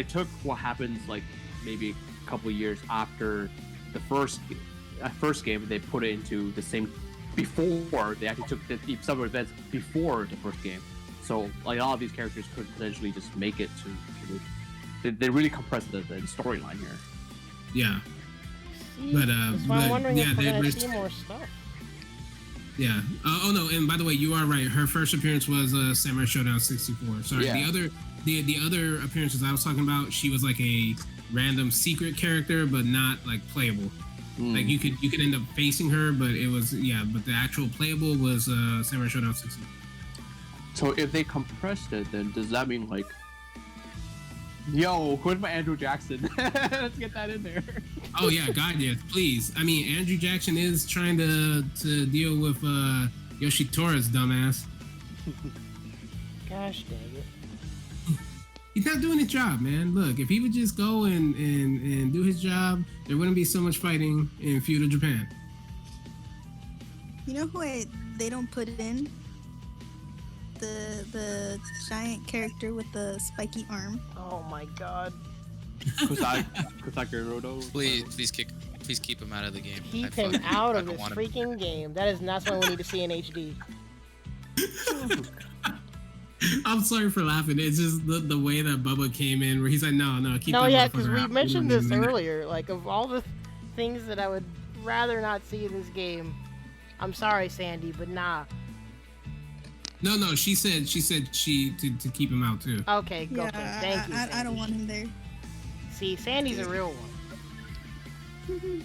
took what happens like maybe a couple of years after the first game, they put it into the same before they actually took the summer events before the first game. So like all of these characters could potentially just make it to they really compressed the storyline here. Yeah. See, But, that's why I'm but, wondering yeah, if we're gonna there's- see more stuff. Yeah. Oh no, and by the way, you are right. Her first appearance was Samurai Shodown 64. Sorry. Yeah. The other appearances I was talking about, she was like a random secret character, but not like playable. Like you could end up facing her, but it was but the actual playable was Samurai Shodown 64. So if they compressed it, then does that mean like, yo, where's my Andrew Jackson? Let's get that in there. Oh yeah, God yes, please. I mean, Andrew Jackson is trying to deal with Yoshitora's dumbass. Gosh dang it. He's not doing his job, man. Look, if he would just go and do his job, there wouldn't be so much fighting in feudal Japan. You know who they don't put in? The giant character with the spiky arm. Oh my god. Kusakarodo. Please keep him out of the game. Keep I him fucking- out I of don't this want him. freaking game. That is not something we need to see in HD. I'm sorry for laughing. It's just the way that Bubba came in, where he's like, no, keep No, that yeah, because motherfucker we out. mentioned don't this need him in earlier. Like, of all the things that I would rather not see in this game, I'm sorry, Sandy, but nah. there. No, she said to keep him out too. Okay, Yeah, okay, thank you. I don't Sandy. want him there. See, Sandy's a real one.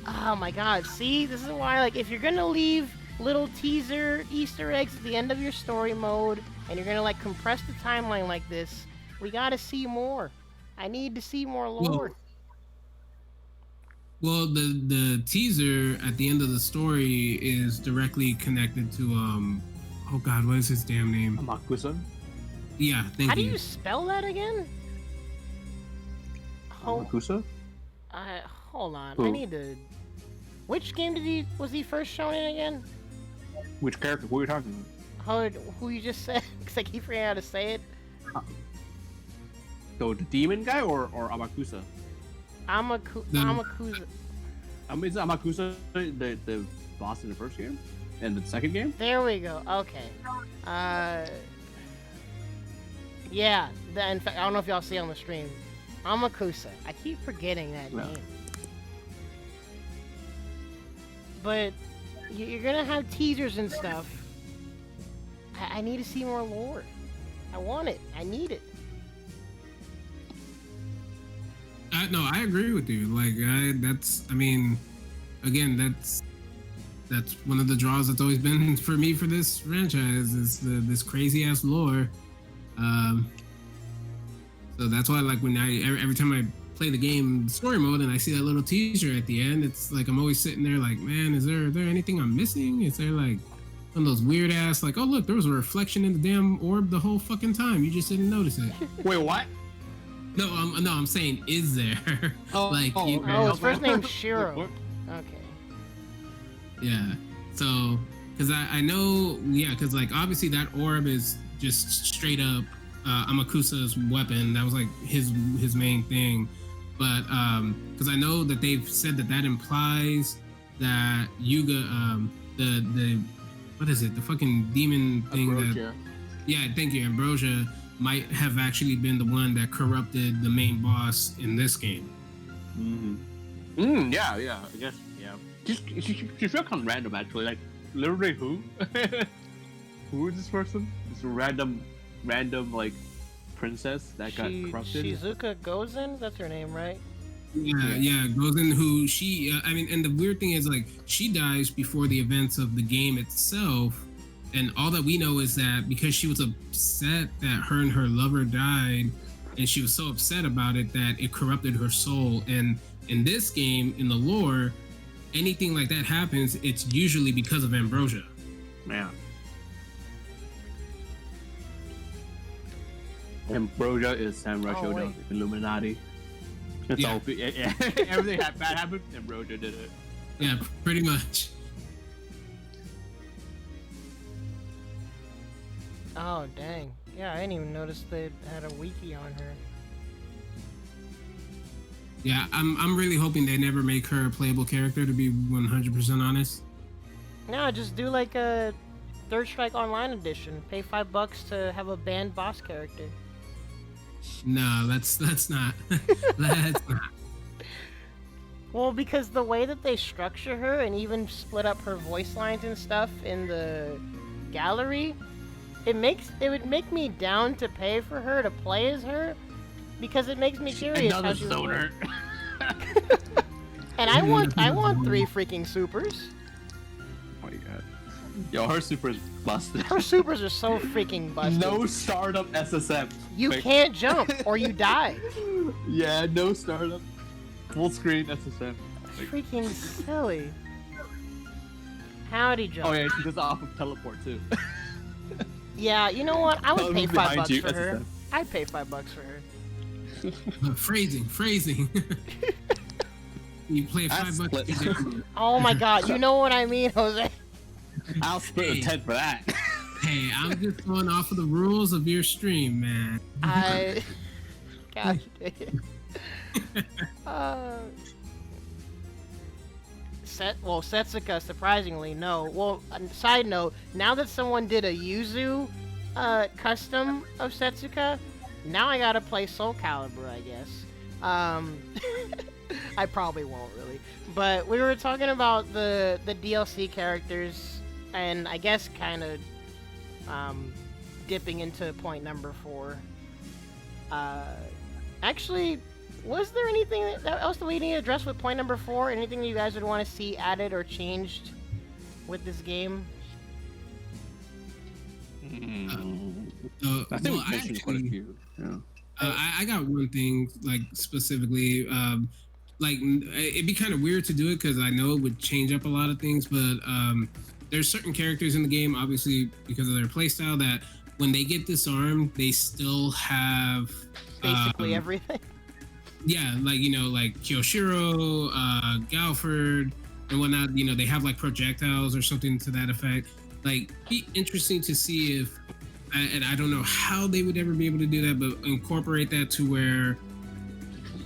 Oh my god, see? This is why, like, if you're gonna leave little teaser Easter eggs at the end of your story mode, and you're gonna, like, compress the timeline like this, we gotta see more. I need to see more lore. Well, the teaser at the end of the story is directly connected to oh god, what is his damn name? Amakusa. Yeah, thank How do you. you spell that again? Amakusa. Hold on, I Who? need to... Which game was he first shown in again? Which character? Who are you talking about? Who you just said? Because I keep forgetting how to say it. So the demon guy or Amakusa? Amakusa. Is Amakusa the boss in the first game? And the second game? There we go. Okay. Yeah. In fact, I don't know if y'all see on the stream. Amakusa. I keep forgetting that Yeah. name. But you're gonna have teasers and stuff. I need to see more lore. I want it. I need it. No, I agree with you. Like, that's one of the draws that's always been for me for this franchise is this crazy ass lore. So that's why, like, when every time I play the game story mode and I see that little teaser at the end, it's like I'm always sitting there like, man, is there anything I'm missing? Is there like one of those weird ass like, oh look, there was a reflection in the damn orb the whole fucking time, you just didn't notice it? Wait, what? No, I'm saying, is there? Oh, like, you- okay. Oh, his first name's Shiro. What? Okay. Yeah. So, because I know, yeah, because like obviously that orb is just straight up Amakusa's weapon. That was like his main thing. But because I know that they've said that implies that Yuga, the what is it? The fucking demon thing Ambrosia. Yeah, thank you. Ambrosia might have actually been the one that corrupted the main boss in this game. Yeah, I guess, yeah. She's real kind of random, actually. Like, literally, who? Who is this person? This random, like, princess that got corrupted? Shizuka Gozen? That's her name, right? Yeah, Gozen, who she, I mean, and the weird thing is, like, she dies before the events of the game itself, and all that we know is that because she was upset that her and her lover died, and she was so upset about it that it corrupted her soul. And in this game, in the lore, anything like that happens, it's usually because of Ambrosia. Yeah. Ambrosia is Samurai Oh, Shodown, wait. Illuminati. That's Yeah. all. Yeah. Everything bad happened, Ambrosia did it. Yeah, pretty much. Oh, dang. Yeah, I didn't even notice they had a wiki on her. Yeah, I'm really hoping they never make her a playable character, to be 100% honest. No, just do like a Third Strike Online edition. Pay $5 to have a banned boss character. No, that's not. That's not. Well, because the way that they structure her and even split up her voice lines and stuff in the gallery, it would make me down to pay for her to play as her, because it makes me curious how she would work. And I want 3 freaking supers. Oh my god. Yo, her super is busted. Her supers are so freaking busted. No startup SSM. You Like- can't jump or you die. Yeah, no startup. Full screen SSM. Freaking silly. Howdy, jump. Oh yeah, she does off of teleport too. Yeah, you know what? I would pay Behind $5 you, for her. SSM. I'd pay $5 for her. Phrasing. You play $5. Oh my god, you know what I mean, Jose? I'll split a 10 for that. Hey, I'm just going off of the rules of your stream, man. Gosh. Setsuka, surprisingly, no. Well, side note, now that someone did a Yuzu custom of Setsuka, now I gotta play Soul Calibur, I guess. I probably won't, really. But we were talking about the DLC characters, and I guess kind of dipping into point number 4. Actually, was there anything else that we need to address with point number 4? Anything you guys would want to see added or changed with this game? I think we mentioned quite a few. Yeah. I got one thing, like, specifically. Like, it'd be kind of weird to do it because I know it would change up a lot of things, but there's certain characters in the game, obviously because of their playstyle, that when they get disarmed, they still have Basically everything. Yeah, like, you know, like Kyoshiro, Galford, and whatnot, you know, they have like projectiles or something to that effect. Like, be interesting to see if, and I don't know how they would ever be able to do that, but incorporate that to where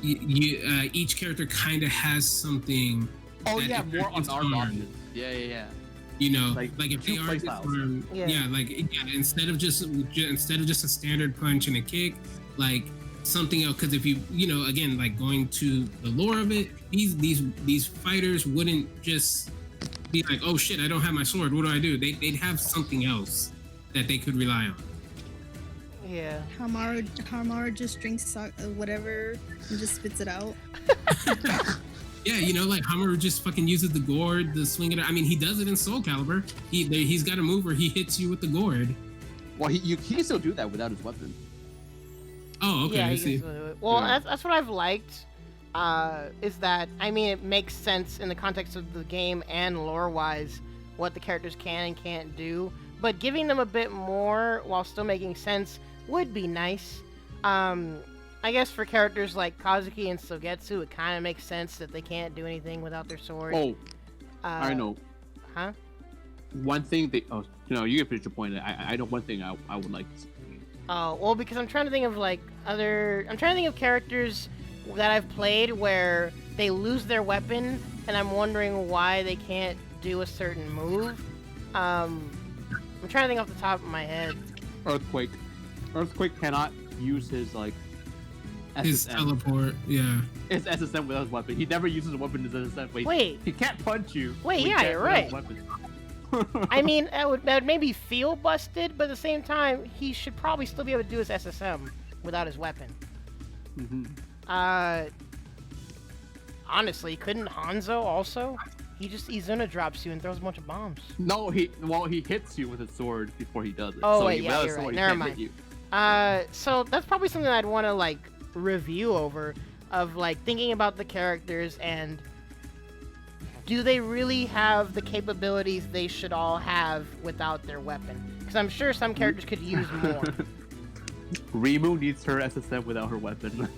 each character kind of has something. Oh that yeah, if they're more on our disarmed, options. Yeah. You know, Like if they two are playstyles. disarmed, instead of just a standard punch and a kick, like something else. Because if you know, again, like going to the lore of it, these fighters wouldn't just be like, oh shit, I don't have my sword. What do I do? They'd have something else that they could rely on. Yeah. Hamaru just drinks whatever and just spits it out. Yeah, you know, like Hamaru just fucking uses the gourd, the swing it. I mean, he does it in Soul Calibur. He's got a move where he hits you with the gourd. Well, he can still do that without his weapon. Oh, okay. Yeah, I he see. can still do it. Well, Yeah. that's what I've liked. Is that, I mean, it makes sense in the context of the game and lore-wise what the characters can and can't do. But giving them a bit more while still making sense would be nice. I guess for characters like Kazuki and Sogetsu, it kind of makes sense that they can't do anything without their sword. Oh, I know. Huh? One thing you can finish your point. I know one thing I would like to see. Oh, well, because I'm trying to think of characters that I've played where they lose their weapon, and I'm wondering why they can't do a certain move. I'm trying to think off the top of my head. Earthquake cannot use his His SSM. teleport, yeah. His SSM without his weapon. He never uses a weapon as SSM. Wait. He can't punch you. Wait, when he yeah, can't you're without right. his weapon. I mean, that would maybe feel busted, but at the same time, he should probably still be able to do his SSM without his weapon. Mhm. Honestly, couldn't Hanzo also? He just Izuna drops you and throws a bunch of bombs. No, he hits you with his sword before he does it. Oh, so wait, yeah, without you're a sword, right. he Never can't mind. hit you. So that's probably something I'd want to review over, of thinking about the characters and do they really have the capabilities they should all have without their weapon? Because I'm sure some characters could use more. Rimu needs her SSM without her weapon.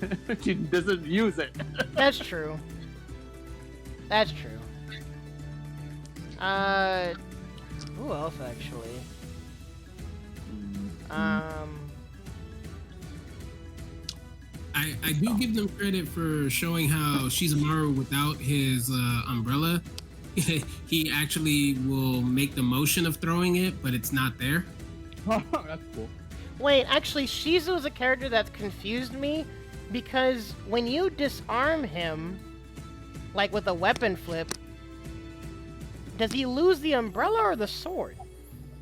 She doesn't use it. That's true. That's true. Who else actually? I do give them credit for showing how Shizamaru without his umbrella, he actually will make the motion of throwing it, but it's not there. That's cool. Wait, actually, Shizu is a character that's confused me because when you disarm him, like with a weapon flip, does he lose the umbrella or the sword?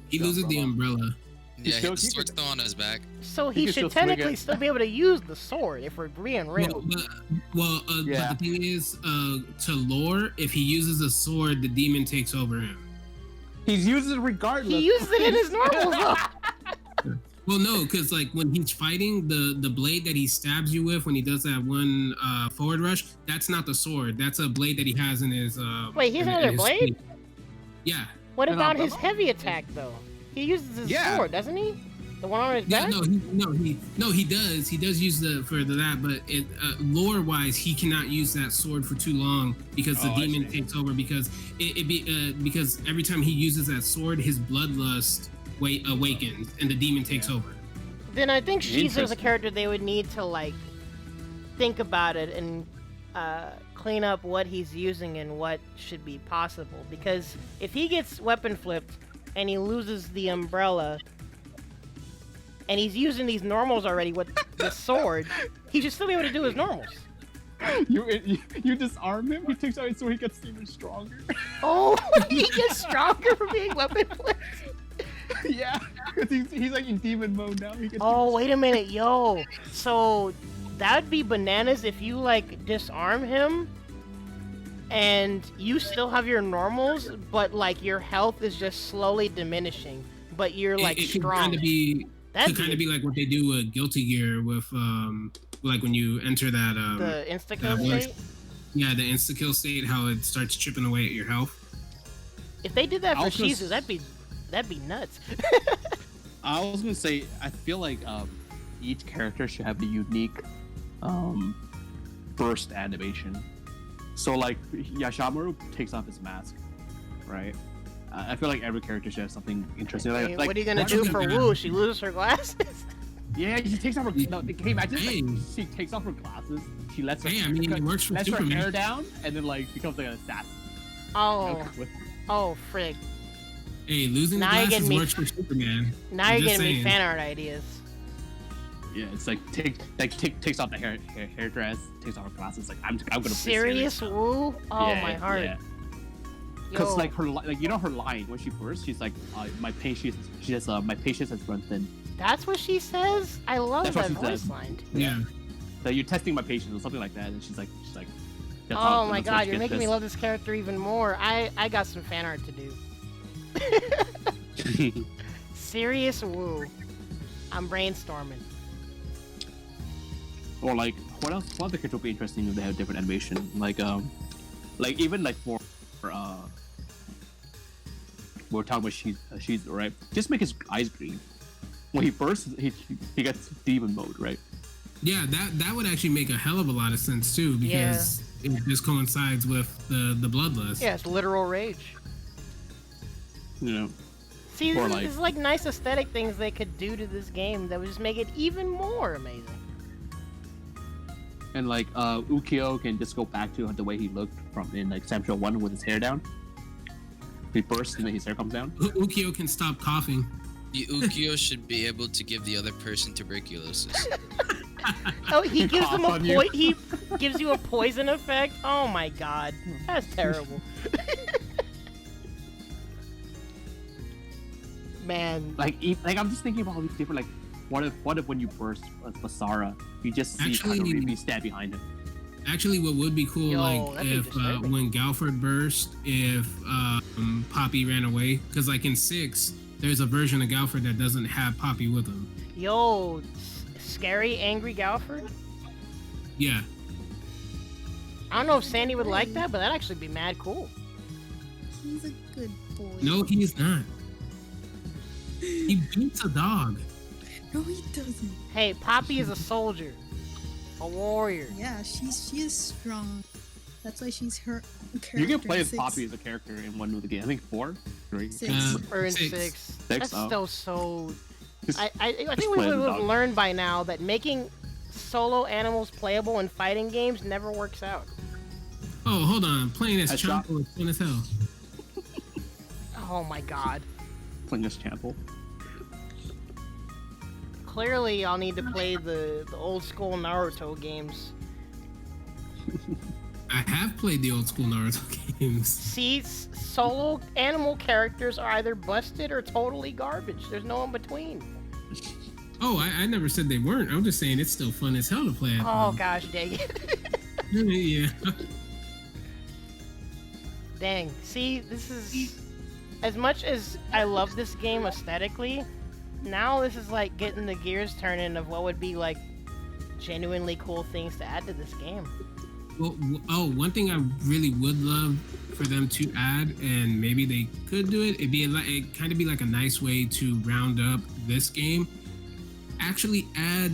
He loses the umbrella. Yeah, still- his sword's still on his back. So He he can should still swing technically it. still be able to use the sword if we're being real. But Yeah. the thing is, to lore, if he uses a sword, the demon takes over him. He uses it regardless. He uses it in his normals though. Well, no, because like when he's fighting, the blade that he stabs you with when he does that one forward rush, that's not the sword. That's a blade that he has in his. Wait, he's in another his blade? sleeve. Yeah. What And about his umbrella? heavy attack though? He uses his Yeah. sword, doesn't he? The one on his Yeah, back? he does. He does use that, but it lore wise, he cannot use that sword for too long because the Oh, I demon see. takes over. Because because every time he uses that sword, his bloodlust awakens and the demon takes over. Then I think Shizu is a Interesting. character they would need to like think about it and clean up what he's using and what should be possible. Because if he gets weapon flipped and he loses the umbrella and he's using these normals already with the sword, he should still be able to do his normals. You disarm him. He takes out his sword. He gets even stronger. Oh, he gets stronger for being weapon flipped. Yeah, because he's like in demon mode now. He gets Oh, wait a minute, yo. So that'd be bananas if you like disarm him and you still have your normals, but like your health is just slowly diminishing, but you're like it could strong. kind of be That'd could kind of be like what they do with Guilty Gear with like when you enter that the insta-kill one- state. yeah, the insta kill state, how it starts chipping away at your health. If they did that for Also Shizu, that'd be nuts. I was gonna say, I feel like each character should have a unique burst animation. So like Yashamaru takes off his mask, right? I feel like every character should have something interesting. I mean, Like, what are you gonna what do is for it- Wu? She loses her glasses? yeah, she takes off her. No, can you imagine? Hey. Like, she takes off her glasses. She lets her. Hey, I mean, it works for lets her Superman. hair down, and then like becomes like an assassin. Oh, With- oh, frig. Hey, losing the Now you're glasses getting me- works for Superman. Now I'm you're just getting me saying. fan art ideas. Yeah, it's like takes off the hair dress, takes off her glasses. Like I'm gonna be Serious Wu? Oh Yeah, my heart. yeah. Because Yo. like her like you know her line when she bursts, she's like my patience my patience has run thin. That's what she says? I love That's what that she voice says. line. Yeah. So you're testing my patience or something like that, and she's like that's Oh how- my that's how god, she you're gets making me pissed. love this character even more. I got some fan art to do. Serious Wu. I'm brainstorming. Or like what else? What other character would be interesting if they have different animation? Like even like for we're talking about she's right. Just make his eyes green. When he bursts, he gets demon mode, right? Yeah, that would actually make a hell of a lot of sense too, because it just coincides with the bloodlust. Yeah, it's literal rage. You know. See, Or this like- is like nice aesthetic things they could do to this game that would just make it even more amazing. And like Ukyo can just go back to the way he looked from in like SamSho 1 with his hair down. He bursts and then his hair comes down. Ukyo can stop coughing. The Ukyo should be able to give the other person tuberculosis. Oh, he gives them cough on you. he gives you a poison effect. Oh my god, that's terrible. Man, Like I'm just thinking about all these different like what if when you burst Basara, you just see Actually- Kagurimi stand behind him. Actually, what would be cool, Yo, like that'd be if disturbing. when Galford burst, if Poppy ran away, because like in 6, there's a version of Galford that doesn't have Poppy with him. yo, scary, angry Galford. Yeah, I don't know if Sandy would like that, but that'd actually be mad cool. He's a good boy. no, he's not. He beats a dog. No, he doesn't. Hey, Poppy is a soldier, a warrior. Yeah, she is strong. That's why she's her character. You can play as 6. Poppy as a character in one of the game. I think 4, 3. 6. Or in 6. 6. Six, That's oh. still so. Just- I just think we play as would a have dog. learned by now that making solo animals playable in fighting games never works out. Oh, hold on. Playing as Headshot. Chompo is fun as hell. Oh my god. Playing as Chample. Clearly, I'll need to play the old school Naruto games. I have played the old school Naruto games. See, solo animal characters are either busted or totally garbage. There's no in between. Oh, I never said they weren't. I'm just saying it's still fun as hell to play as. Oh gosh, dang it. Yeah. Dang. See, this is... As much as I love this game aesthetically, now this is like getting the gears turning of what would be like genuinely cool things to add to this game. Well, one thing I really would love for them to add, and maybe they could do it, it kind of be like a nice way to round up this game. Actually add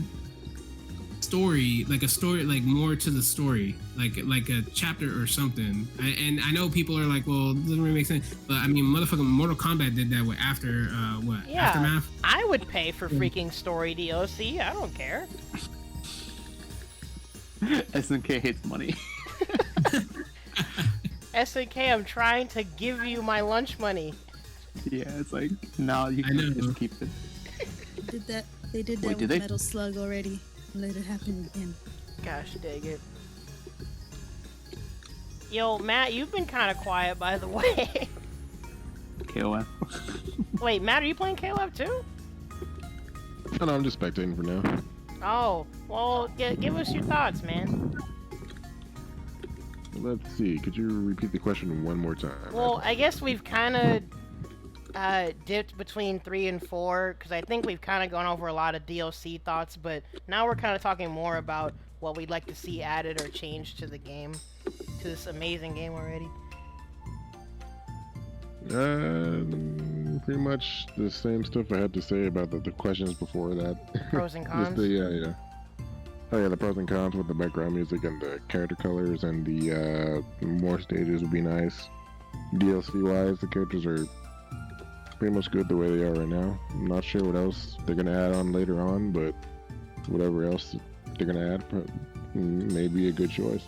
story, like more to the story, like a chapter or something. And I know people are like, well, it doesn't really make sense, but I mean, motherfucking Mortal Kombat did that with Aftermath. I would pay for freaking story DLC. I don't care. SNK hates money. SNK, I'm trying to give you my lunch money. Yeah, it's like, no, you can just keep it. They did that with Metal Slug already. Let it happen again. Gosh dang it. Yo, Matt, you've been kind of quiet, by the way. KOF. Wait, Matt, are you playing KOF too? No, I'm just spectating for now. Oh, well, give us your thoughts, man. Let's see. Could you repeat the question one more time? Well, I guess we've kind of dipped between 3 and 4, because I think we've kind of gone over a lot of DLC thoughts, but now we're kind of talking more about what we'd like to see added or changed to the game, to this amazing game already. Pretty much the same stuff I had to say about the questions before that. Pros and cons? Yeah. Oh yeah, the pros and cons with the background music and the character colors and the more stages would be nice. DLC wise, the characters are pretty much good the way they are right now. I'm not sure what else they're gonna add on later on, but whatever else they're gonna add may be a good choice.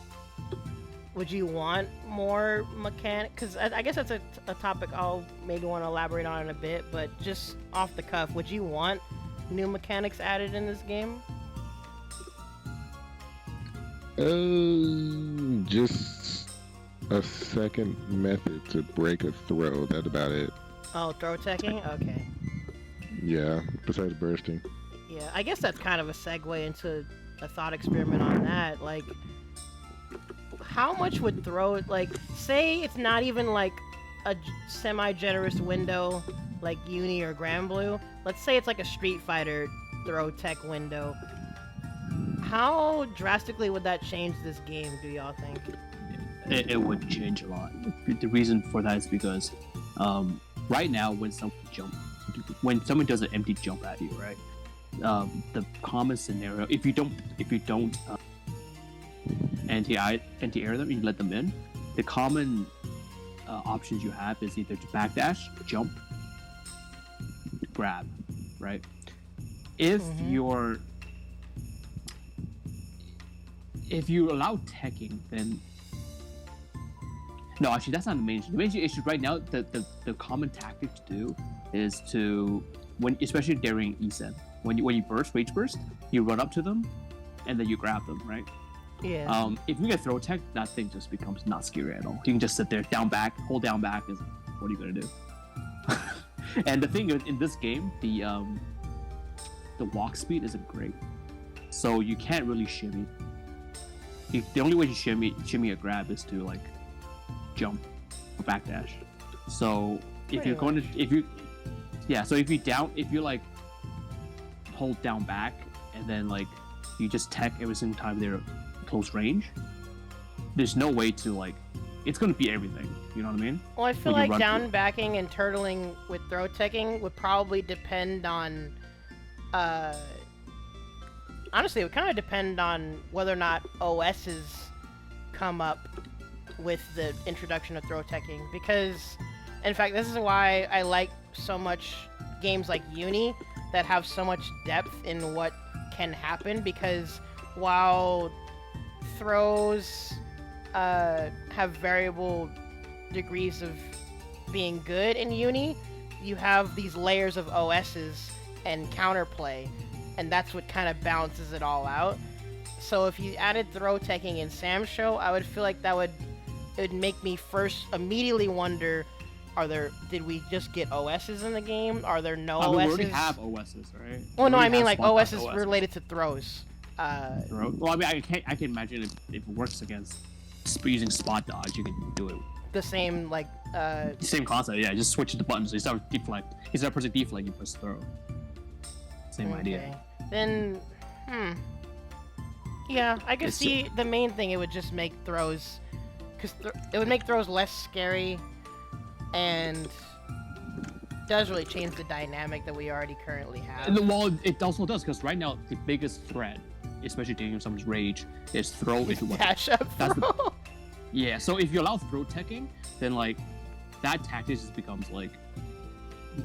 Would you want more mechanic? Because I guess that's a topic I'll maybe want to elaborate on in a bit, but just off the cuff, would you want new mechanics added in this game? Just a second method to break a throw. That's about it. Oh, throw teching? Okay. Yeah, besides bursting. Yeah, I guess that's kind of a segue into a thought experiment on that. Like, how much would throw, like, say it's not even like a semi-generous window like Uni or Granblue. Let's say it's like a Street Fighter throw tech window. How drastically would that change this game, do y'all think? It would change a lot. The reason for that is because right now when someone does an empty jump at you, right? The common scenario, if you don't anti-air them and you let them in, the common options you have is either to backdash, jump, grab, right? If you allow teching, then no, actually that's not the main issue. The main issue right now, the common tactic to do is to, especially during ESEN, when you rage burst, you run up to them and then you grab them, right? Yeah. If you get throw tech, that thing just becomes not scary at all. You can just sit there, down back, hold down back. What are you gonna do? And the thing is, in this game, the walk speed isn't great, so you can't really shimmy. The only way to shimmy a grab is to like jump or backdash. So if you're going to, if you like hold down back and then like you just tech every single time they're close range, there's no way to like, it's gonna be everything. You know what I mean? Well, I feel like down backing and turtling with throw teching would probably depend on, honestly, it would kind of depend on whether or not OSs come up with the introduction of throw teching. Because, in fact, this is why I like so much games like Uni that have so much depth in what can happen, because while throws have variable degrees of being good in Uni, you have these layers of OSs and counterplay, and that's what kind of balances it all out. So if you added throw teching in SamSho, I would feel like it would make me first immediately wonder, did we just get OSs in the game? Are there no OSs? We already have OSs, right? Well, no, I mean like OSs OSs related to throws. Well, I mean, I can imagine if it works against using spot dodge, you can do it. The same like Same concept, yeah. Just switch the buttons. Instead of deflect, instead of pressing deflect, you press throw. Same idea. Then, yeah, I could see the main thing. It would just make throws, because it would make throws less scary, and does really change the dynamic that we already currently have. Well, it also does, because right now the biggest threat, especially taking someone's rage, is throw into weapon. Dash up throw. Yeah, so if you allow throw teching, then like that tactic just becomes like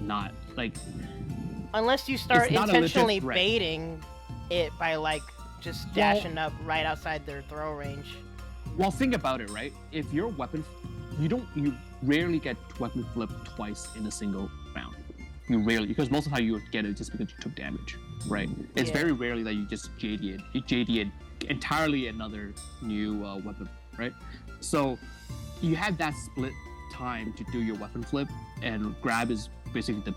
not like. Unless you start intentionally baiting it by like just dashing up right outside their throw range. Well, think about it, right? If your weapon, you rarely get weapon flip twice in a single round. You rarely, because most of the time you would get it just because you took damage, right? It's very rarely that you just JD entirely another new weapon, right? So you have that split time to do your weapon flip, and grab is basically the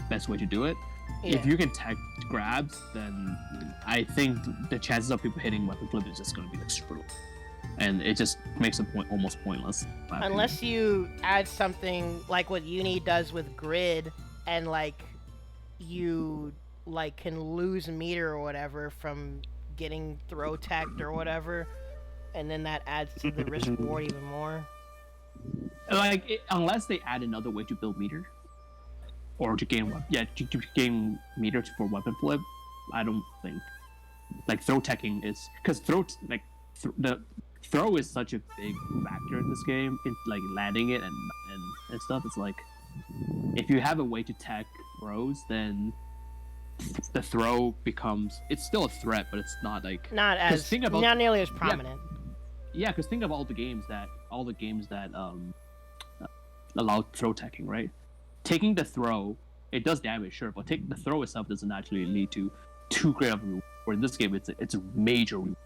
best way to do it. If you can tech grabs, then I think the chances of people hitting weapon flip is just going to be like super low, and it just makes it almost pointless. Unless you add something like what Uni does with grid, and like you like can lose meter or whatever from getting throw teched or whatever, and then that adds to the risk reward even more. Like unless they add another way to build meter. Or to gain to gain meter for weapon flip, I don't think. Like throw teching is because the throw is such a big factor in this game. In like landing it and stuff. It's like if you have a way to tech throws, then the throw becomes it's still a threat, but it's not like not nearly as prominent. Yeah, because think of all the games that allow throw teching, right? Taking the throw, it does damage, sure, but taking the throw itself doesn't actually lead to too great of a reward. Or in this game, it's a major reward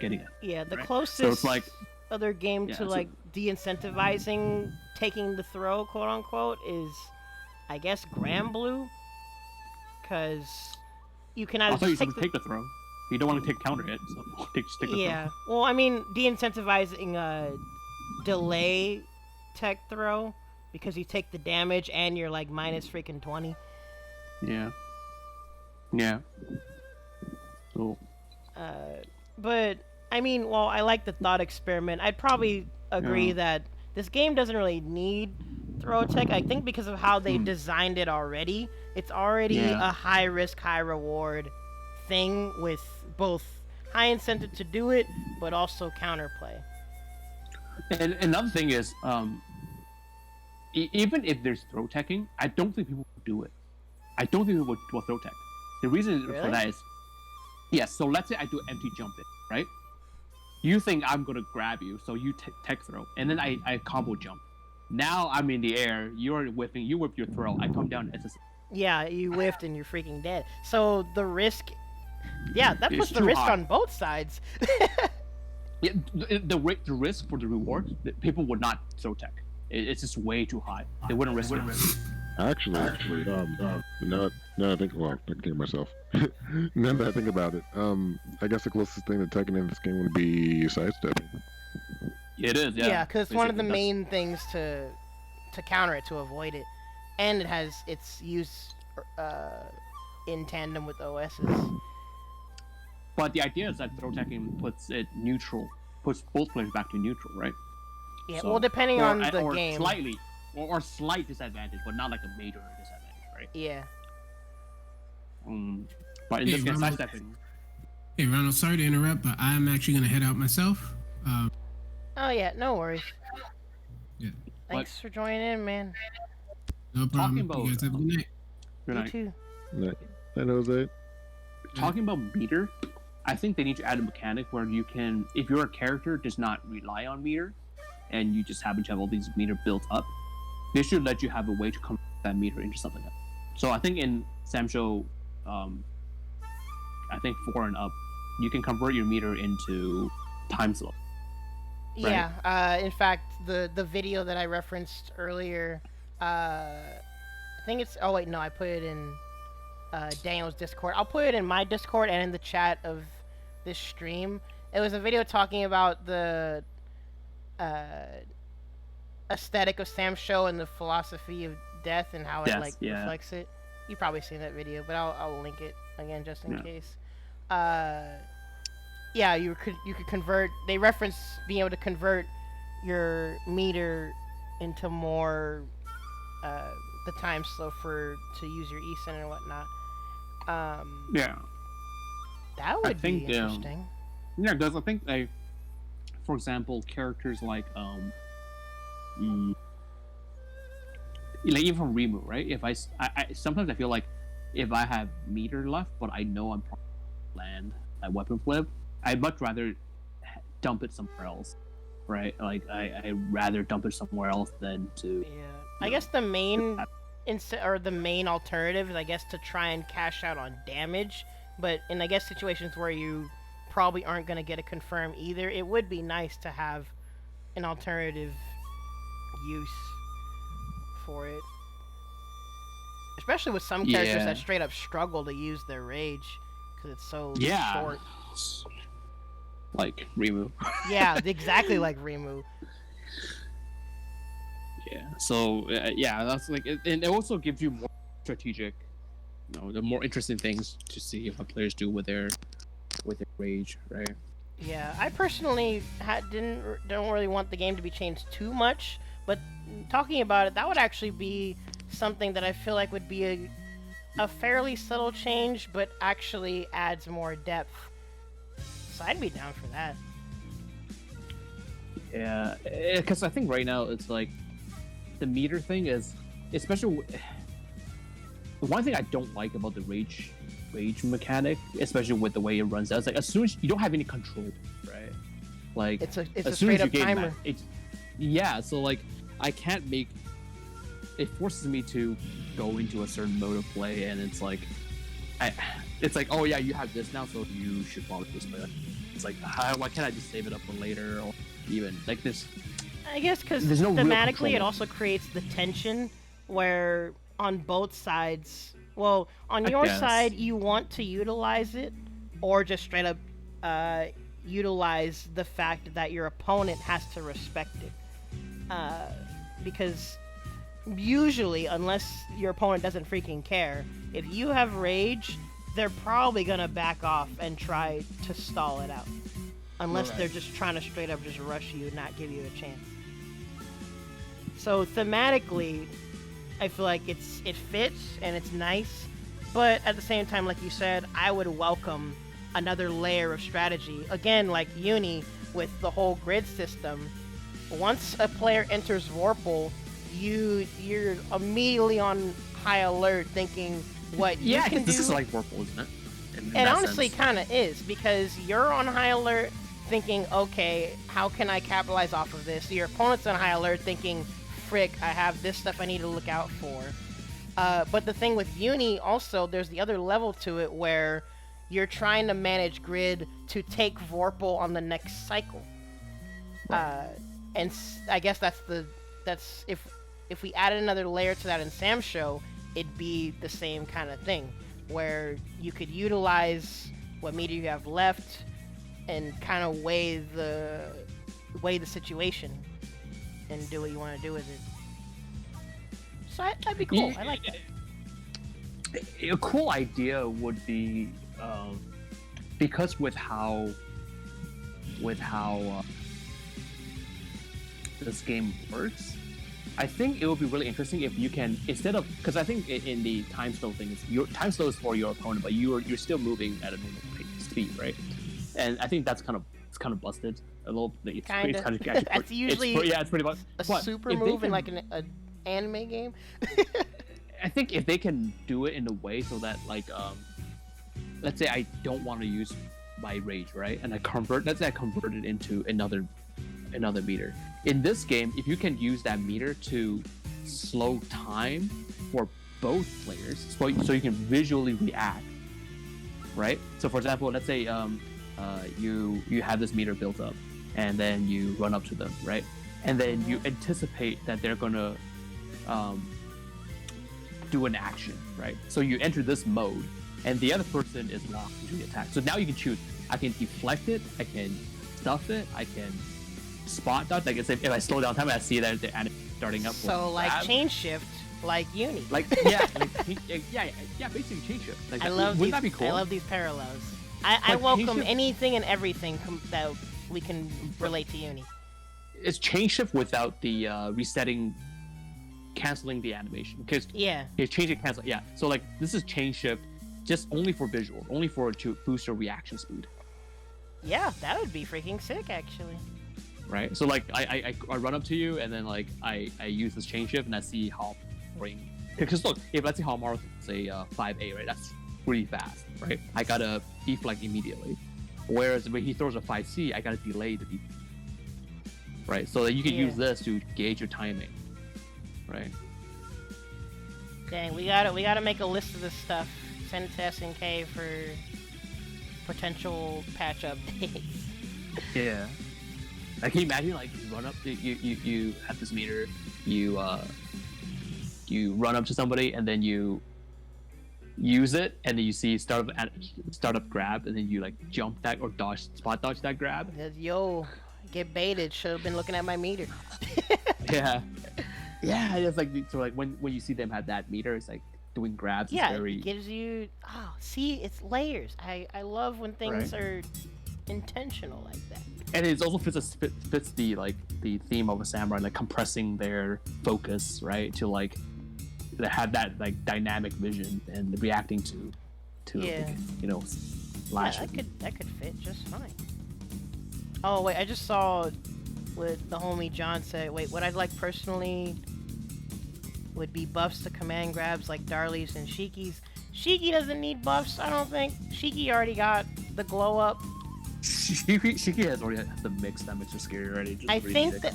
getting it. Yeah, the right? closest so it's like, other game to like de-incentivizing taking the throw, quote unquote, is I guess Grand Blue, because you can either take the throw. You don't want to take counter hit, so take the throw. Yeah, well, I mean, de-incentivizing delay tech throw. Because you take the damage and you're like minus freaking 20. Yeah. Yeah. Cool. But I mean, well, I like the thought experiment. I'd probably agree that this game doesn't really need throw tech. I think because of how they designed it already, it's already a high risk, high reward thing with both high incentive to do it, but also counterplay. And another thing is, even if there's throw teching, I don't think people will do it. I don't think people will throw tech. The reason for that is, yes, so let's say I do empty jump it, right? You think I'm going to grab you, so you tech throw, and then I combo jump. Now I'm in the air, you're whipping, you whip your throw, I come down SSL. Yeah, you whiffed and you're freaking dead. So the risk, that puts the risk high. on both sides. Yeah, the risk for the reward, people would not throw tech. It's just way too high. They wouldn't risk it. Actually, now that I think, well, I can hear myself. Now that I think about it, I guess the closest thing to Tekken in this game would be sidestepping. It is, yeah. Yeah, because one of the main things to counter it, to avoid it, and it has its use in tandem with OSs. But the idea is that throw teching puts both players back to neutral, right? Yeah, well, depending on the game. Slightly, or slight disadvantage, but not like a major disadvantage, right? Yeah. But in this case, sidestepping. Hey, Ronald, sorry to interrupt, but I'm actually going to head out myself. Oh, yeah, no worries. Yeah. Thanks for joining in, man. No problem. About, you guys have a good night. Good night. You too. Night, Jose. Talking about meter, I think they need to add a mechanic where you can, if your character does not rely on meter, and you just happen to have all these meter built up, they should let you have a way to convert that meter into something else. So I think in SamSho, I think 4 and up, you can convert your meter into time slow. Right? Yeah. In fact, the video that I referenced earlier, I think it's. Oh wait, no, I put it in Daniel's Discord. I'll put it in my Discord and in the chat of this stream. It was a video talking about the aesthetic of SamSho and the philosophy of death and how it reflects it. You've probably seen that video, but I'll link it again just in case. Yeah, you could convert. They reference being able to convert your meter into more the time slow to use your eSyn and whatnot. Yeah, that would be interesting. Yeah, because I think for example, characters like even from Rimururu, right? If I sometimes I feel like if I have meter left, but I know I'm probably land a weapon flip, I'd much rather dump it somewhere else, right? Like I'd rather dump it somewhere else than to. Yeah, I guess the main the main alternative is, I guess, to try and cash out on damage, but in, I guess, situations where you probably aren't going to get a confirm either, it would be nice to have an alternative use for it, especially with some characters that straight up struggle to use their rage because it's so short. Like Rimururu. Yeah, exactly like Rimururu. Yeah. So that's like, and it also gives you more strategic, the more interesting things to see what players do with their rage, right? Yeah, I personally don't really want the game to be changed too much, but talking about it, that would actually be something that I feel like would be a fairly subtle change, but actually adds more depth. So I'd be down for that. Yeah, because I think right now it's like the meter thing is, especially the one thing I don't like about the rage mechanic, especially with the way it runs out, it's like as soon as you don't have any control, right? Like it's a as straight up soon as you timer. So like I can't make it forces me to go into a certain mode of play, and it's like it's like, oh yeah, you have this now, so you should follow this way. It's like, why can't I just save it up for later, or even like this? I guess because thematically it also creates the tension where on both sides, well, on your side you want to utilize it, or just straight up utilize the fact that your opponent has to respect it. Because usually, unless your opponent doesn't freaking care, if you have rage, they're probably gonna back off and try to stall it out. Unless they're just trying to straight up just rush you and not give you a chance. So thematically, I feel like it fits and it's nice, but at the same time, like you said, I would welcome another layer of strategy. Again, like Uni with the whole grid system. Once a player enters Vorpal, you're immediately on high alert, thinking what you can do. This is like Vorpal, isn't it? It honestly kind of is, because you're on high alert thinking, okay, how can I capitalize off of this? Your opponent's on high alert thinking, frick, I have this stuff I need to look out for. But the thing with Uni, also, there's the other level to it where you're trying to manage grid to take Vorpal on the next cycle. And I guess that's if we added another layer to that in SamSho, it'd be the same kind of thing, where you could utilize what meter you have left and kind of weigh the situation and do what you want to do with it. So that'd be cool. I like that. A cool idea would be, because with how this game works, I think it would be really interesting if you can, instead of, because I think in the time slow thing, your time slow is for your opponent, but you're still moving at a normal speed, right? And I think that's kind of busted a little. It's kind of that's usually it's pretty much a super move in like an anime game. I think if they can do it in a way so that, like, let's say I don't want to use my rage, right? And let's say I convert it into another meter. In this game, if you can use that meter to slow time for both players, so you can visually react, right? So for example, let's say you have this meter built up, and then you run up to them, right? And then you anticipate that they're gonna do an action, right? So you enter this mode, and the other person is locked into the attack. So now you can choose. I can deflect it, I can stuff it, I can spot dodge. Like if I slow down time, I see that they're starting up. So like grab. chain shift, like Uni. Like yeah, basically chain shift. Like Wouldn't that be cool? I love these parallels. I Like, welcome chain shift- anything and everything that we can relate to Uni. It's chain shift without the resetting, canceling the animation. Because Yeah. it's change it, cancel. Yeah. So like this is chain shift, just only for visual, only to boost your reaction speed. Yeah, that would be freaking sick, actually. Right. So like I run up to you, and then like I use this chain shift, and I see how boring. Because look, if let's say Hamaru say 5A, right? That's pretty fast, right? I gotta deflect immediately. Whereas when he throws a 5C, I gotta delay the deflect. Right. So that you can use this to gauge your timing. Right. Dang, we gotta make a list of this stuff. Send it to SNK for potential patch updates. Yeah. Like, can you imagine, like, you run up, you have this meter, you run up to somebody, and then you use it, and then you see startup grab, and then you, like, jump that or spot dodge that grab. Yo, get baited. Should have been looking at my meter. Yeah. Yeah, it's like, so, like, when you see them have that meter, it's like doing grabs. Yeah, it's very... it gives you, see, it's layers. I love when things are intentional like that. And it also fits the like the theme of a samurai, like compressing their focus, right? To like have that like dynamic vision and reacting to like, lashes. Yeah, that could fit just fine. Oh wait, I just saw what the homie John said. Wait, what I'd like personally would be buffs to command grabs like Darlie's and Shiki's. Shiki doesn't need buffs, I don't think. Shiki already got the glow up. Shiki has already had the mix that makes her scary already. I think it's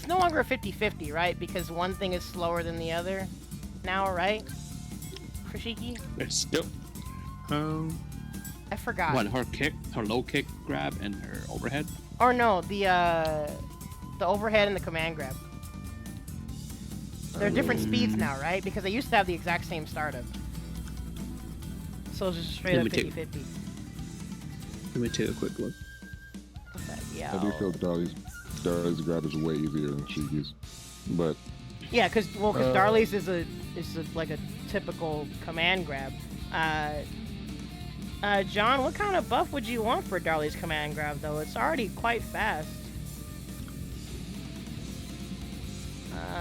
no longer a 50-50, right? Because one thing is slower than the other now, right? For Shiki? Yep. I forgot. What, her low kick grab and her overhead? Or no, the overhead and the command grab. They're different speeds now, right? Because they used to have the exact same startup. So it's just straight up 50-50. Let me take a quick look. What's that? Yeah. I do feel Darlie's grab is way easier than Shiki's, but yeah, because Darlie's is like a typical command grab. John, what kind of buff would you want for Darlie's command grab though? It's already quite fast.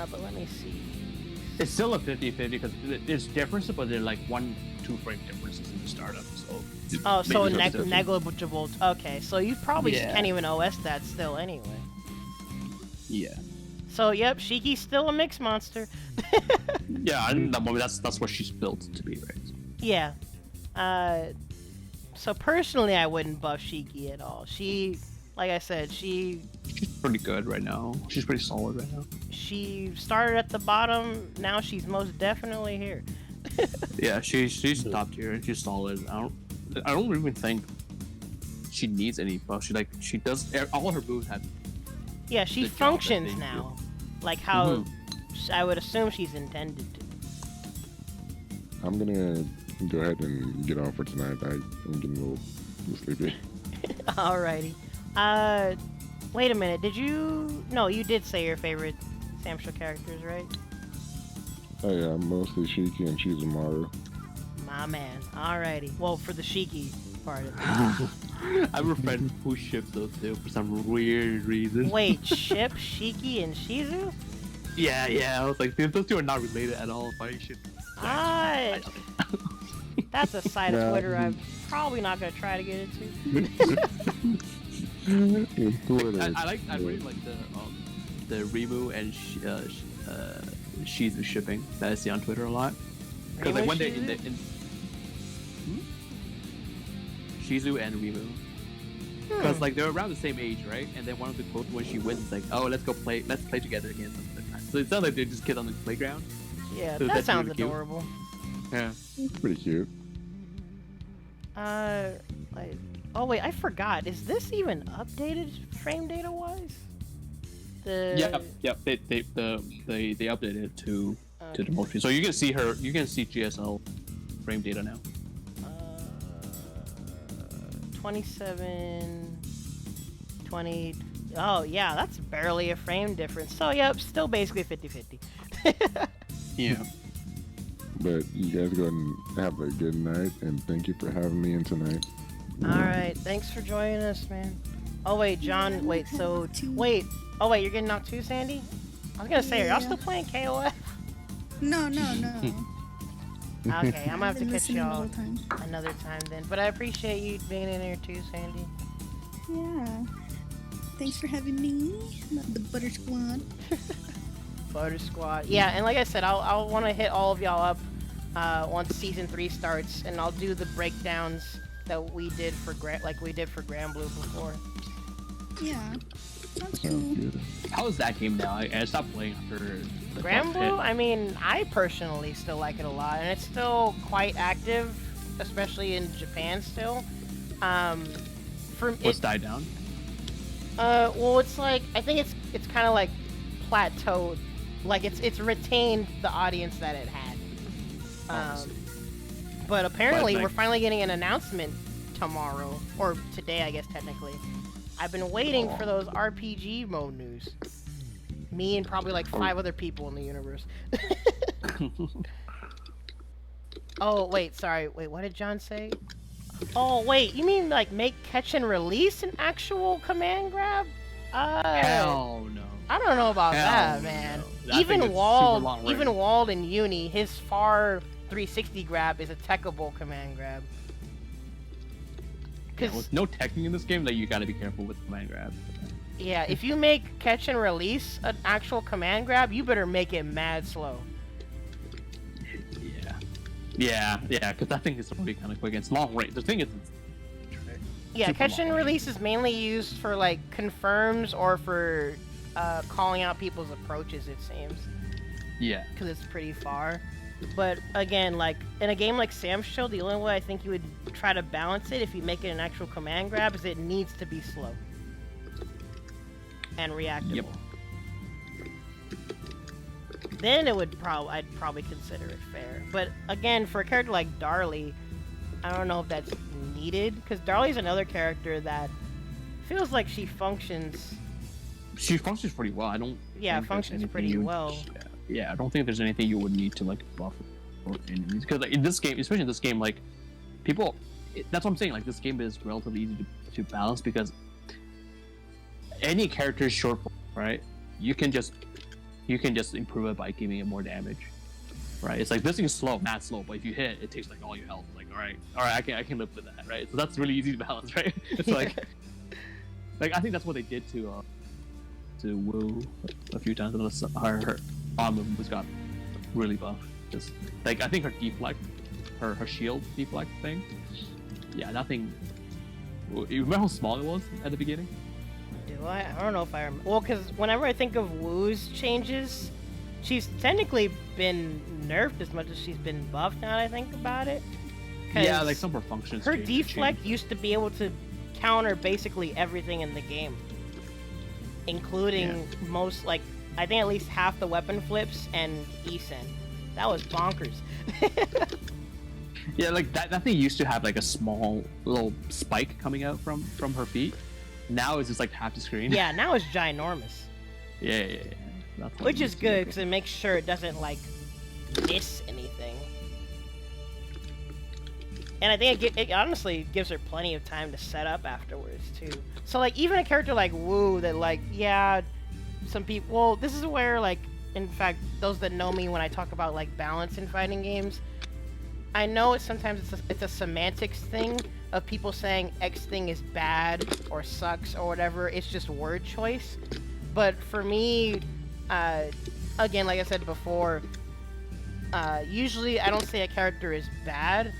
But let me see. It's still a 50-50 because there's differences, but they're like 1-2 frame differences in the startup. So negligible. Okay, so you probably can't even OS that still anyway. Yeah. So yep, Shiki's still a mix monster. Yeah, I think that's what she's built to be, right? Yeah. So personally, I wouldn't buff Shiki at all. She, like I said, she's pretty good right now. She's pretty solid right now. She started at the bottom. Now she's most definitely here. Yeah, she's top tier. She's solid. I don't even think she needs any buff. She does all her moves have. Yeah, she functions now, like how I would assume she's intended to. I'm gonna go ahead and get off for tonight. I'm getting a little sleepy. Alrighty. Wait a minute. Did you? No, you did say your favorite SamSho characters, right? Oh yeah, mostly Shiki and Shizumaru. My man. Alrighty. Well, for the Shiki part of it. I have a friend who ships those two for some weird reason. Wait, ship Shiki and Shizu? Yeah. I was like, those two are not related at all. Why you ship? That's a side of Twitter I'm probably not gonna try to get into. I really like the Rimu and Shizu shipping that I see on Twitter a lot. Because like when they're in Shizu and Rimu. Because like they're around the same age, right? And then one of the quotes when she wins is like, "Oh, let's play together again some other time." So it sounds like they're just kids on the playground. Yeah, So that that's sounds really cute. adorable. Yeah. Pretty cute. Like, oh wait, I forgot. Is this even updated frame data wise? Yep. They updated it to the most. So you can see GSL frame data now. 27, 20. Oh yeah, that's barely a frame difference. So yep, still basically 50-50. Yeah. But you guys go ahead and have a good night, and thank you for having me in tonight. All right, thanks for joining us, man. Oh wait, John. Wait, so wait. Oh wait, you're getting knocked too, Sandy? I was gonna say, are y'all still playing KOF? No. Okay, I'm gonna have to Been catch listening the y'all whole time. another time then. But I appreciate you being in here too, Sandy. Yeah. Thanks for having me, the Butter Squad. Butter Squad. Yeah, and like I said, I'll want to hit all of y'all up once season 3 starts, and I'll do the breakdowns that we did for Grand Blue before. Yeah. Sounds cool. Sounds good. How is that game now? I stopped playing after the Grand first hit. Blue, I mean, I personally still like it a lot, and it's still quite active, especially in Japan still. What's died down? Well, it's like, I think it's kind of like plateaued, like it's retained the audience that it had. But apparently But, like- we're finally getting an announcement tomorrow, or today, I guess technically. I've been waiting for those RPG mode news. Me and probably like 5 other people in the universe. Oh, wait, sorry. Wait, what did John say? Oh, wait, you mean like make catch and release an actual command grab? Hell no. I don't know about Hell that, man. no. That thing is Even super Wald, long range. even Wald in Uni, his far 360 grab is a techable command grab. Yeah, 'Cause- with no teching in this game, that you gotta be careful with command grab. Yeah, if you make catch and release an actual command grab, you better make it mad slow. Yeah, because that thing is really kind of quick. It's long range. The thing is, Yeah, super catch and long range. release is mainly used for like confirms or for calling out people's approaches, it seems, Yeah. because it's pretty far. But again, like in a game like SamSho, the only way I think you would try to balance it if you make it an actual command grab is it needs to be slow and reactable. Yep. Then I'd probably consider it fair. But again, for a character like Darlie, I don't know if that's needed, because Darlie's another character that feels like she functions. She functions pretty well. I don't. Yeah, think there's functions anything pretty you would- well. Yeah, I don't think there's anything you would need to like buff or enemies, because like, in this game, especially in this game, like people. That's what I'm saying. Like this game is relatively easy to balance because any character is short, right? You can just improve it by giving it more damage, right? It's like this thing is slow, mad slow, but if you hit, it takes like all your health. Like, all right, I can live with that, right? So that's really easy to balance, right? It's like I think that's what they did to Wu a few times. Her arm movement got really buff. Just like I think her deflect, her shield deflect thing. Yeah, that thing. You remember how small it was at the beginning? Do I? I don't know if I remember. Well, because whenever I think of Wu's changes, she's technically been nerfed as much as she's been buffed now that I think about it. 'Cause Yeah, like some of her functions. her changed- deflect used to be able to counter basically everything in the game, including most, like, I think at least half the weapon flips and Isen. That was bonkers. Yeah, like that thing used to have like a small little spike coming out from her feet. Now it's just like half the screen. Yeah, now it's ginormous, Yeah. That's what which it is used to be. good because it makes sure it doesn't like miss anything. And I think it honestly gives her plenty of time to set up afterwards too. So like even a character like Wu that like, yeah, some people, well, this is where like, in fact, those that know me when I talk about like balance in fighting games, I know sometimes it's a semantics thing of people saying X thing is bad or sucks or whatever. It's just word choice. But for me, again, like I said before, usually I don't say a character is bad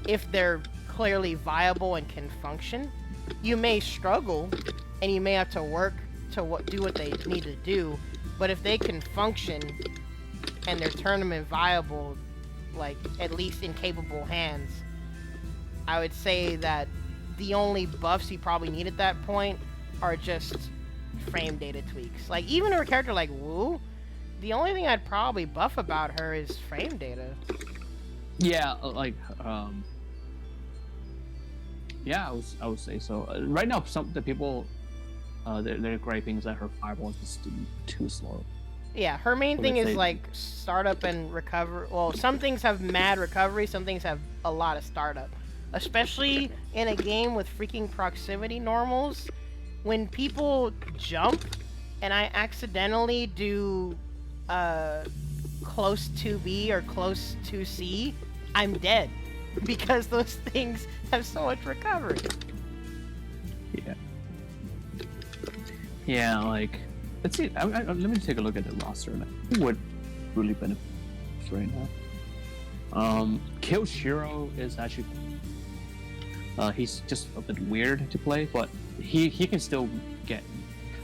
if they're clearly viable and can function. You may struggle, and you may have to work to do what they need to do, but if they can function and they're tournament viable, like at least in capable hands, I would say that the only buffs you probably need at that point are just frame data tweaks. Like even a character like Wu, the only thing I'd probably buff about her is frame data. Yeah, yeah, I would say so. Right now, some the people, they're griping that her fireball is just too slow. Yeah, her main thing is like startup and recover. Well, some things have mad recovery, some things have a lot of startup. Especially in a game with freaking proximity normals, when people jump and I accidentally do close to B or close to C, I'm dead because those things have so much recovery. Yeah. Yeah, like, let's see. Let me take a look at the roster. Who would really benefit right now? Kyoshiro is actually. He's just a bit weird to play, but he can still get.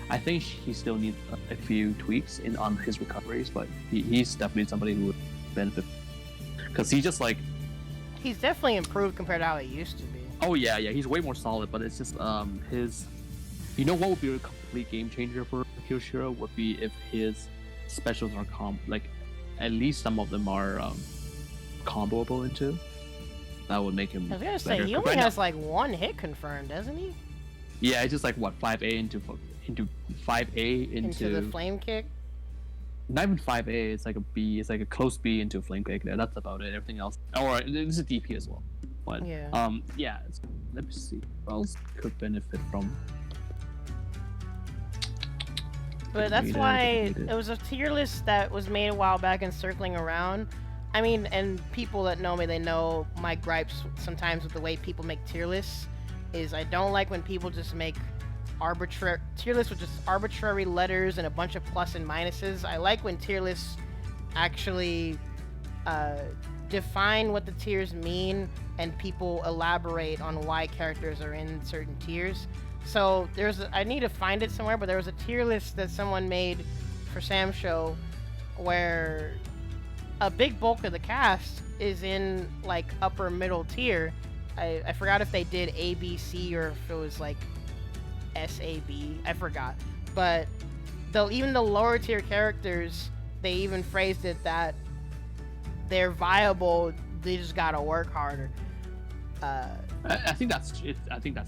I think he still needs a few tweaks on his recoveries, but he's definitely somebody who would benefit because he just like. He's definitely improved compared to how he used to be. Oh yeah, he's way more solid, but it's just his. You know what would be a complete game changer for Kyoshiro would be if his specials are like at least some of them are comboable into. That would make him. I was gonna say better. he only has like one hit confirmed, doesn't he? Yeah, it's just like what 5A into 5A into the flame kick. Not even 5A. It's like a B. It's like a close B into a flame kick. That's about it. Everything else. Or this is DP as well. But yeah. Yeah. Let me see. What else could benefit from? But that's why it was a tier list that was made a while back and circling around. I mean, and people that know me, they know my gripes sometimes with the way people make tier lists is I don't like when people just make arbitrary tier lists with just arbitrary letters and a bunch of plus and minuses. I like when tier lists actually define what the tiers mean and people elaborate on why characters are in certain tiers. So I need to find it somewhere, but there was a tier list that someone made for SamSho where a big bulk of the cast is in like upper middle tier. I forgot if they did A, B, C or if it was like S, A, B. I forgot. But though even the lower tier characters, they even phrased it that they're viable. They just gotta work harder. I think that's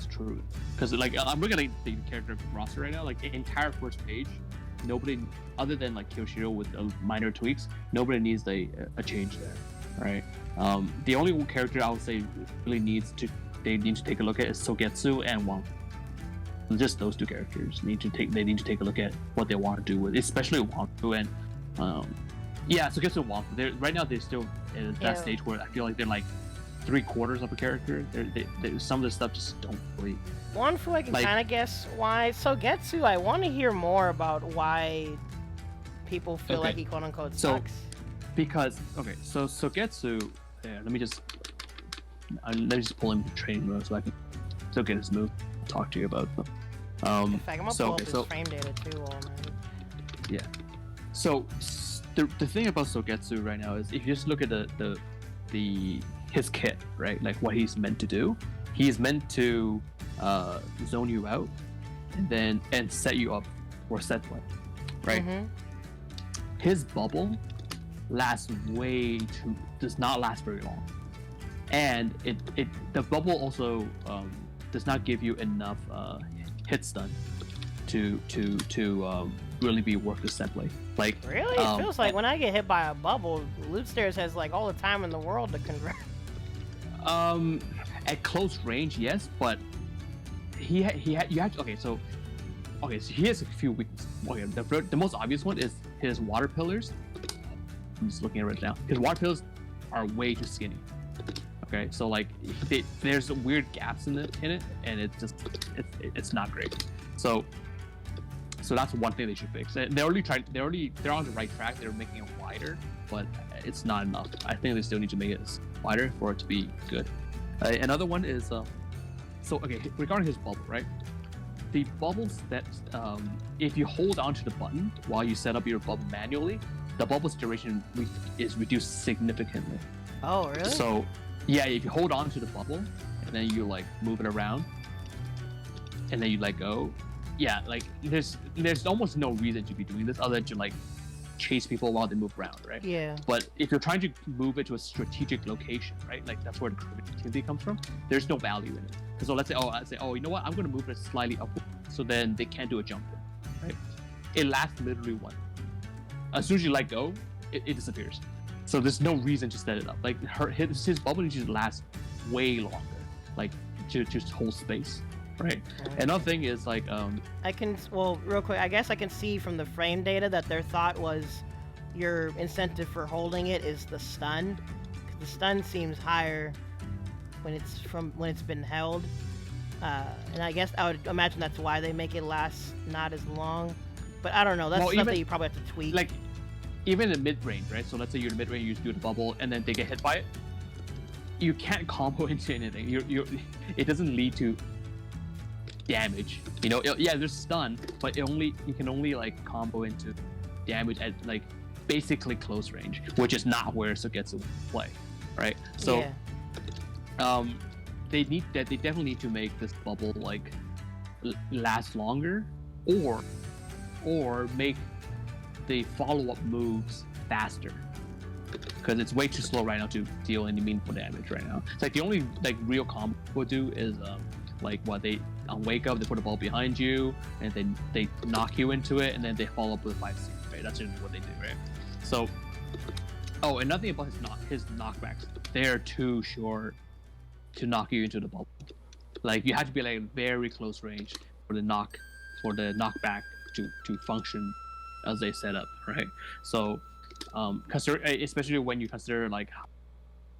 true because like I'm looking at the character roster right now. Like the entire first page, nobody other than like Kyoshiro with minor tweaks, nobody needs a change there, right? The only character I would say really they need to take a look at is Sogetsu and Wang. Just those two characters need to take a look at what they want to do with, especially Wang and Sogetsu and Wang. Right now they're still at that stage where I feel like they're like 3/4 of a character. Some of the stuff just don't really. Wanfu, I can kind of guess why. Sogetsu, I want to hear more about why people feel like he quote unquote sucks. Because so Sogetsu, let me just pull him to training mode so I can still get his move. Talk to you about them. In fact, I'm gonna pull up his frame data too all night. Yeah. So the thing about Sogetsu right now is if you just look at his kit, right? Like what he's meant to do. He's meant to zone you out and set you up for set play, right? Mm-hmm. His bubble does not last very long, and the bubble also does not give you enough hit stun to really be worth the set play. Like really, it feels like when I get hit by a bubble, Loot Stairs has like all the time in the world to convert. At close range, yes, but he has a few weaknesses. Okay, the most obvious one is his water pillars. I'm just looking at it right now. His water pillars are way too skinny. Okay, so like there's weird gaps in it, and it's not great. So that's one thing they should fix. They're on the right track. They're making it wider, but it's not enough. I think they still need to make it wider for it to be good. Another one is so okay, regarding his bubble, right? The bubbles that if you hold onto the button while you set up your bubble manually, the bubble's duration is reduced significantly. Oh, really? So yeah, if you hold on to the bubble and then you like move it around and then you let go, yeah, like there's almost no reason to be doing this other than to like chase people while they move around, right? Yeah. But if you're trying to move it to a strategic location, right? Like that's where the creativity comes from. There's no value in it. So let's say, you know what? I'm gonna move it slightly upward, so then they can't do a jump, right? It lasts literally one. As soon as you let go, it disappears. So there's no reason to set it up. Like his bubble needs to last way longer, like to just hold space, right? Another thing is like real quick, I guess I can see from the frame data that their thought was your incentive for holding it is the stun. The stun seems higher when it's been held, and I guess I would imagine that's why they make it last not as long. But I don't know. That's stuff that you probably have to tweak. Like even in mid-range, right? So let's say you're in mid-range, you do the bubble, and then they get hit by it. You can't combo into anything. It doesn't lead to damage. You know, there's stun, but you can only like combo into damage at like basically close range, which is not where Sugetsu play, right? So. Yeah. They definitely need to make this bubble like last longer, or make the follow-up moves faster, because it's way too slow right now to deal any meaningful damage right now. It's like the only like real combo will do is like what they on wake up, they put a ball behind you and then they knock you into it and then they follow up with 5C, right? That's generally what they do, right? So and nothing about his knockbacks, they're too short to knock you into the bubble. Like you have to be like very close range for the knockback to function as they set up, right? So especially when you consider like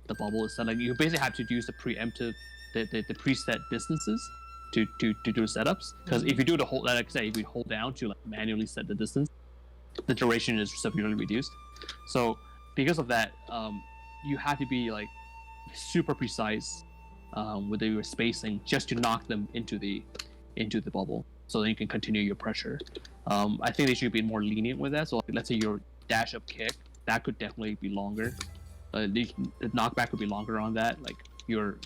the bubble is set, like you basically have to use the preemptive the preset distances to do setups, because if you do the whole, like I say, if you hold down to like manually set the distance, the duration is severely reduced. So because of that, you have to be like super precise with your spacing just to knock them into the bubble, so that you can continue your pressure. I think they should be more lenient with that. So like, let's say your dash up kick, that could definitely be longer. The knockback would be longer on that. Like your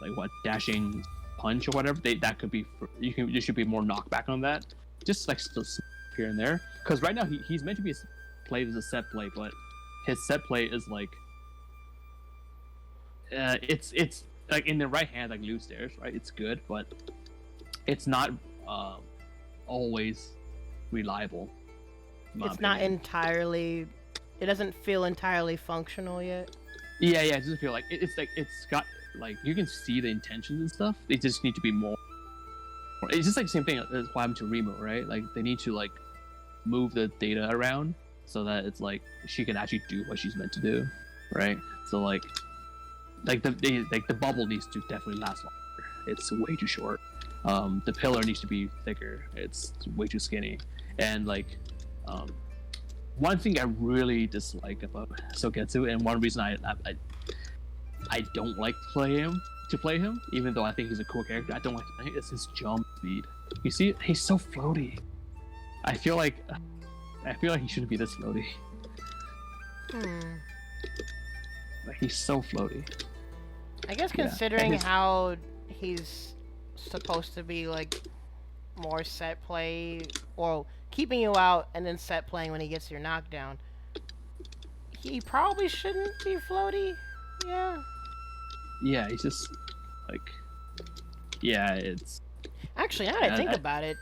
like what, dashing punch or whatever, that could be there should be more knockback on that. Just like still here and there, because right now he's meant to be played as a set play, but his set play is like it's like in the right hand, like loose stairs, right? It's good, but it's not always reliable. It's not entirely. It doesn't feel entirely functional yet. Yeah, it doesn't feel like it's like it's got like you can see the intentions and stuff. They just need to be more. It's just like the same thing as what happened to Remo, right? Like they need to like move the data around so that it's like she can actually do what she's meant to do, right? So like the bubble needs to definitely last longer. It's way too short. The pillar needs to be thicker. It's way too skinny. And like one thing I really dislike about Sugetsu, and one reason I don't like to play him, even though I think he's a cool character, I don't like to play him, is his jump speed. You see, he's so floaty. I feel like he shouldn't be this floaty. Like he's so floaty. I guess considering how he's supposed to be like more set play, or keeping you out and then set playing when he gets your knockdown, he probably shouldn't be floaty. Yeah, he's just like, it's actually, now that I think about it,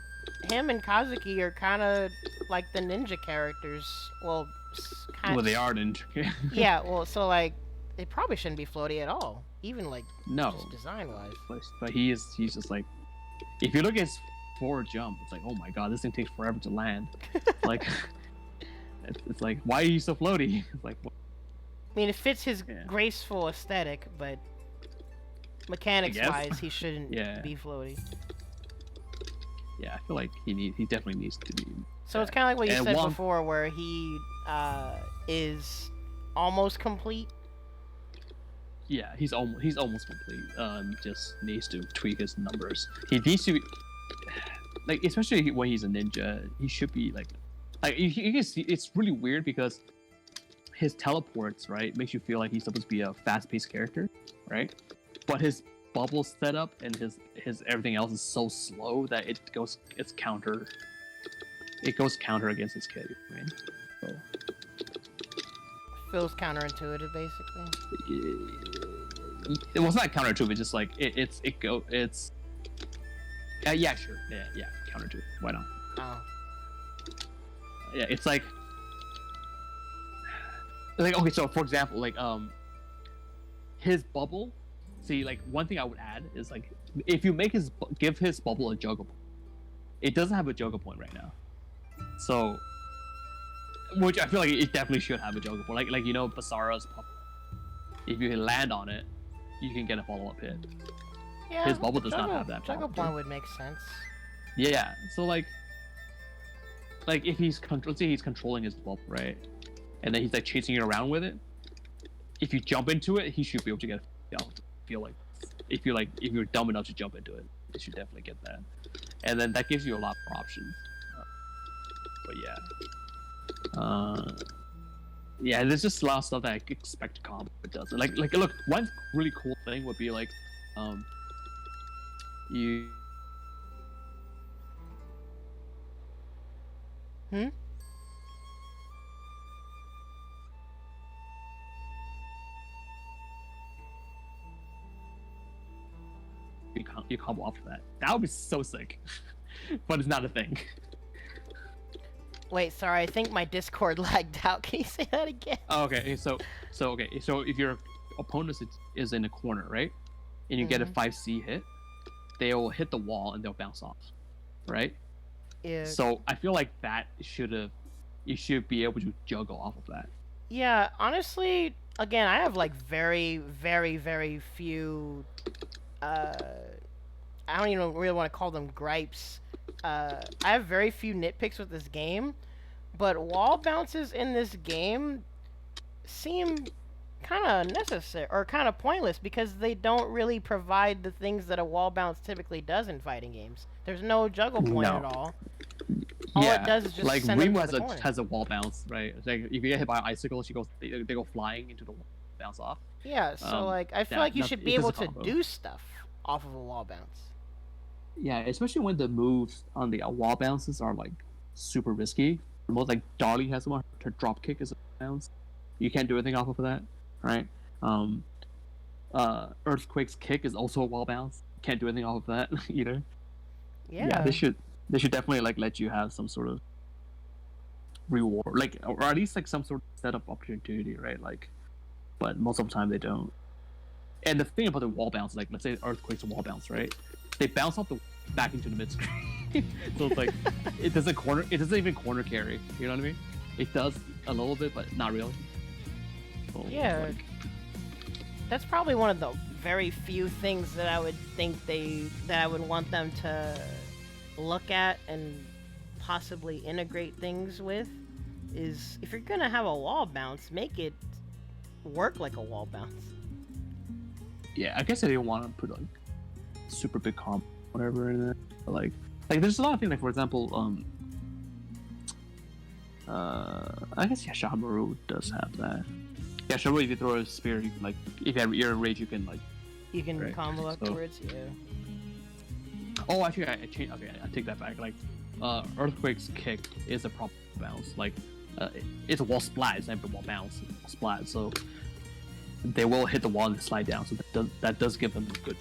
him and Kazuki are kind of like the ninja characters. Well, they are ninja. Yeah, well, so like they probably shouldn't be floaty at all, even like just design wise. But he's just like, if you look at his forward jump, it's like, oh my god, this thing takes forever to land. Like it's like, why are you so floaty? It's like, what? I mean, it fits his graceful aesthetic, but mechanics wise, he shouldn't be floaty. Yeah, I feel like he definitely needs to be. So it's kind of like what you said before, where he is almost complete. Yeah, he's almost complete. Just needs to tweak his numbers. He needs to, like, especially when he's a ninja, he should be like you can see it's really weird because his teleports, right, makes you feel like he's supposed to be a fast-paced character, right? But his bubble setup and his everything else is so slow that it goes counter against his kid, right? So. Feels counterintuitive, basically. It was not counterintuitive. Just like yeah, sure, yeah, counterintuitive. Why not? Oh. Yeah, it's like okay. So for example, like his bubble. See, like one thing I would add is like if you give his bubble a juggle point, it doesn't have a juggle point right now. So. Which I feel like it definitely should have a juggle point. Like you know, Basara's pop. If you land on it, you can get a follow-up hit. Yeah, his bubble does not have that. Juggle point would make sense. Yeah, so like if he's controlling his bubble, right, and then he's like chasing you around with it. If you jump into it, he should be able to get. Feel like if you're dumb enough to jump into it, you should definitely get that. And then that gives you a lot more options. But yeah. Yeah, there's just a lot of stuff that I expect combo it doesn't. Like look, one really cool thing would be like, you. You combo off of that. That would be so sick, but it's not a thing. Wait, sorry, I think my Discord lagged out. Can you say that again? Oh, okay, so if your opponent is in a corner, right, and you get a 5C hit, they'll hit the wall and they'll bounce off, right? Yeah. So I feel like you should be able to juggle off of that. Yeah, honestly, again, I have like very, very, very few. I don't even really want to call them gripes. I have very few nitpicks with this game, but wall bounces in this game seem kind of necessary or kind of pointless because they don't really provide the things that a wall bounce typically does in fighting games. There's no juggle point at all. All it does is just like send them Rimururu to the corner. has a wall bounce, right? Like if you get hit by an icicle, they go flying into the wall, bounce off. Yeah, so like I feel like you should be able to do stuff off of a wall bounce. Yeah, especially when the moves on the wall bounces are like super risky. Most like Dolly has one. Her drop kick is a bounce. You can't do anything off of that, right? Earthquake's kick is also a wall bounce. Can't do anything off of that either. Yeah, they should definitely like let you have some sort of reward, like or at least like some sort of setup opportunity, right? Like, but most of the time they don't. And the thing about the wall bounce, like let's say Earthquake's a wall bounce, right? They bounce off the back into the mid screen. So it's like it doesn't even corner carry. You know what I mean? It does a little bit, but not really. So yeah, like, that's probably one of the very few things that I would think that I would want them to look at and possibly integrate things with is if you're gonna have a wall bounce, make it work like a wall bounce. yeah, I guess I didn't want to put like super big comp whatever in there. But, like there's a lot of things, like for example, I guess yeah, Rimururu does have that. Yeah, Rimururu, if you throw a spear, you can like if you have ear rage, you can right. Combo afterwards. Yeah. Oh, actually, I changed. Okay, I take that back. Like, Earthquake's kick is a proper bounce. Like, it's a wall splat. It's not a wall bounce. It's a splat. So they will hit the wall and slide down. So that does give them a good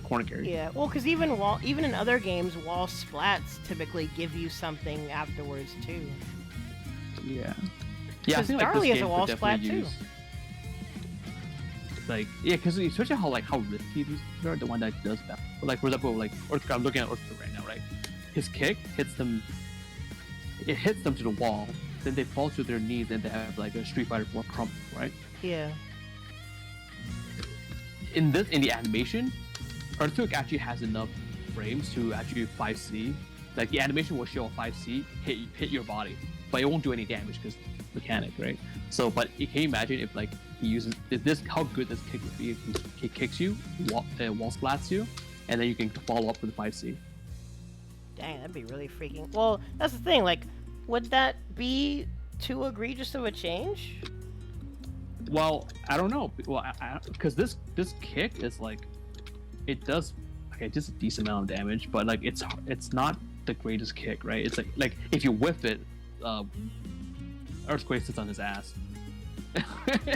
corner carry. Yeah. Well, because even in other games, wall splats typically give you something afterwards too. Yeah. Yeah. I Because think like Darlie this has game a wall could splat definitely too. use. Like because especially how risky these are, the one that does that. But like for example, like I'm looking at Earthquake right now, right? His kick hits them. It hits them to the wall. Then they fall to their knees and they have like a Street Fighter 4 crumple, right? Yeah. In the animation, Earthquake actually has enough frames to actually 5C. Like the animation will show a 5C hit your body, but it won't do any damage because mechanic, right? So, but can you imagine if like he uses this. How good this kick would be? He kicks you, wall splats you, and then you can follow up with the 5C. Dang, that'd be really freaking. Well, that's the thing. Like, would that be too egregious of a change? Well, I don't know. Well, because this kick is like, it does just a decent amount of damage, but like it's not the greatest kick, right? It's like if you whiff it, Earthquake sits on his ass.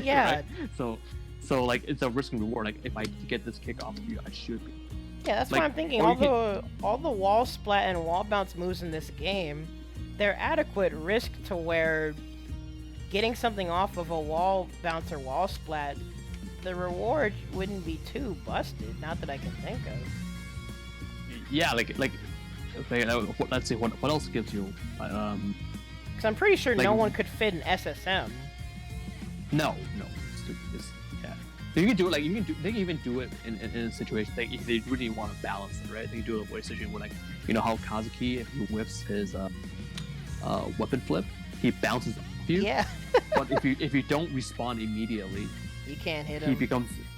Yeah. Right? So like it's a risk and reward. Like if I get this kick off of you, I should be. Yeah, that's Like, what I'm thinking. All the wall splat and wall bounce moves in this game, they're adequate risk to where getting something off of a wall bounce or wall splat, the reward wouldn't be too busted. Not that I can think of. Yeah, like okay, let's see what else gives you. Because I'm pretty sure like- no one could fit an SSM. No, yeah. So you can do it like they can even do it in a situation like if they really want to balance it, right? They can do it in a situation where like how Kazuki, if he whiffs his weapon flip, he bounces off you. Yeah. But if you don't respond immediately, You can't hit him.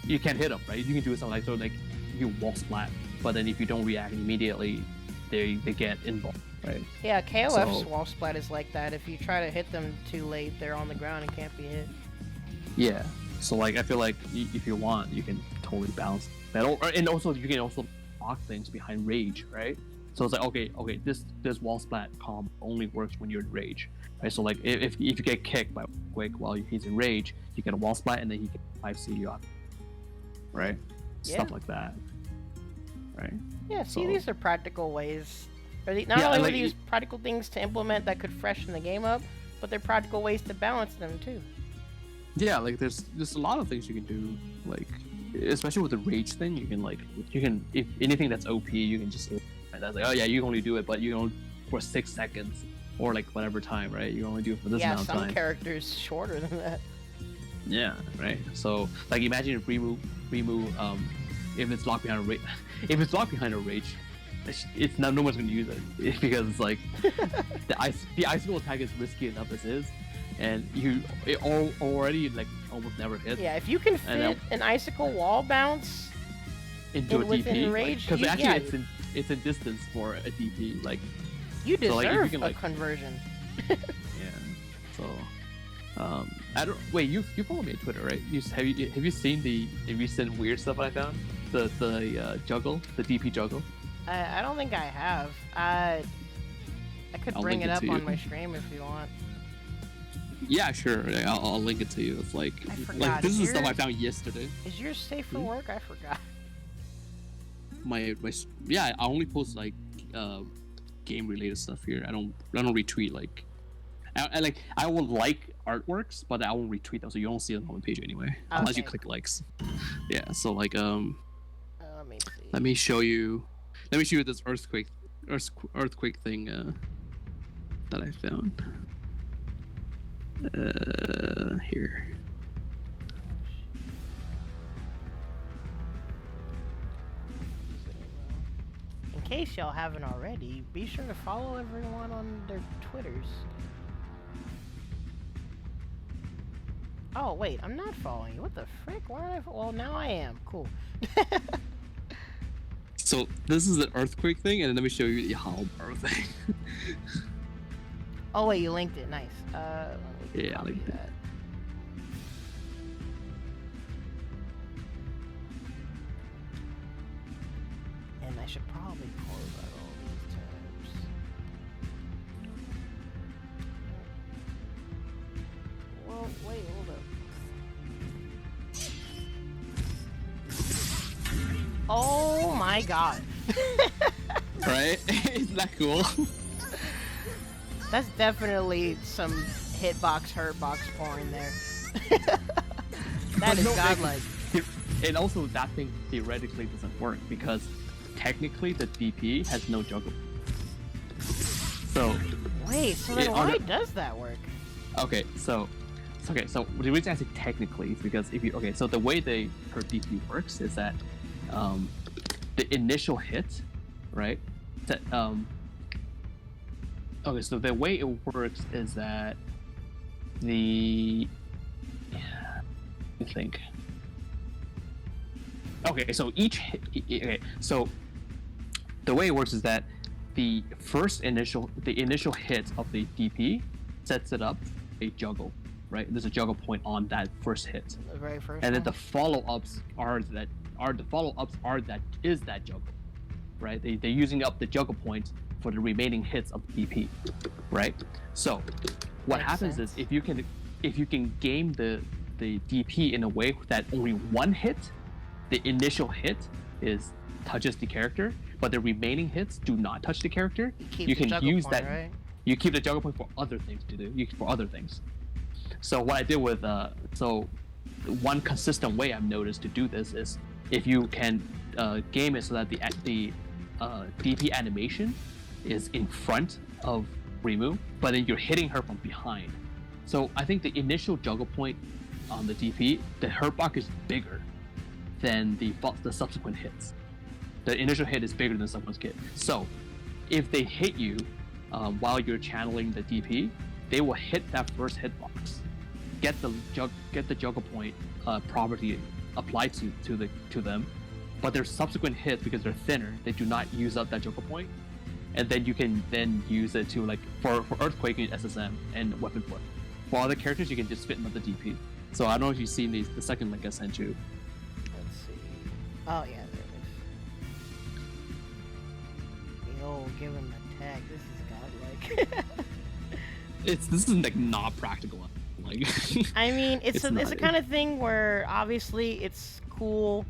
you can't hit him, right? You can do something like so like you wall splat, but then if you don't react immediately, they get involved, right? Yeah, KOF's So- wall splat is like that. If you try to hit them too late, they're on the ground and can't be hit. Yeah. So like I feel like if you want, you can totally balance that. And also you can also block things behind rage, right? So it's like okay, this wall splat combo only works when you're in rage, right? So like if you get kicked by Quick while he's in rage, you get a wall splat and then he can 5C you up, right? Yeah. Stuff like that, right? Yeah, see, So- these are practical ways. Not Yeah, only like are these practical things to implement that could freshen the game up, but they're practical ways to balance them too. Yeah, like there's a lot of things you can do, like especially with the rage thing. You can if anything that's OP, you can just that's like, oh yeah, you can only do it, but you can only for 6 seconds or like whatever time, right? You can only do it for this Yeah, amount of some time. characters shorter than that. Yeah, right. So like imagine if Rimu if it's locked behind a rage, it's not no one's gonna use it because it's like the icicle attack is risky enough as is, and it already like almost never hits. Yeah, if you can And then- fit an icicle wall bounce into a within DP, rage, because you- actually yeah. it's in distance for a DP. Like you deserve so, like, if you can, a like- conversion. yeah. So I don't wait. You follow me on Twitter, right? Have you seen the recent weird stuff I found? The juggle, the DP juggle. I don't think I have. I could I'll bring link it it up to on you. my stream if you want. Yeah, sure. I'll link it to you. It's like I forgot. like this is the stuff I Yours- found yesterday. Is yours safe for work? I forgot. My yeah, I only post like game related stuff here. I don't retweet like I will like artworks, but I won't retweet them, so you don't see them on the page anyway, unless you Okay. click likes. Yeah. So like Let me see. let me show you this earthquake thing that I found. Here. In case y'all haven't already, be sure to follow everyone on their Twitters. Oh wait, I'm not following you. What the frick? Why are I? Well, now I am. Cool. So this is an earthquake thing, and then let me show you the halberd thing. Oh wait, you linked it. Nice. Let me Yeah, I copy linked it. that. And I should probably close out all these tabs. Well, wait, hold up. Oh my god. Right? Isn't that cool? That's definitely some hitbox, hurtbox porn there. That is godlike. And also, that thing theoretically doesn't work because technically the DP has no juggle. So, Wait, so then Yeah, why on the- does that work? okay, so the reason I say technically is because so the way her DP works is that the initial hit, right? That okay, so the way it works is that I think. Okay, so so the way it works is that the initial hit of the DP sets it up a juggle, right? There's a juggle point on that first hit, The very first and then one. the follow-ups are that is that juggle, right? They're using up the juggle points for the remaining hits of the DP, right? So what Makes happens sense. is if you can game the DP in a way that only one hit, the initial hit touches the character, but the remaining hits do not touch the character. Keep You the can juggle use point, that. right? You keep the juggle point for other things to do. For other things. So what I did with so one consistent way I've noticed to do this is if you can game it so that the DP animation is in front of Rimu, but then you're hitting her from behind. So I think the initial juggle point on the DP, the hurtbox is bigger than the subsequent hits. The initial hit is bigger than the subsequent hit. So if they hit you while you're channeling the DP, they will hit that first hitbox, get the juggle point property applied to them, but their subsequent hits, because they're thinner, they do not use up that juggle point, and then you can then use it to like for Earthquake, you SSM and Weapon Flip. For other characters, you can just fit another DP. So I don't know if you've seen the second link I sent you. Let's see. Oh yeah, there it is. Yo, give him the tag. This is godlike. This is like not practical. Like I mean, it's a not. kind of thing where obviously it's cool,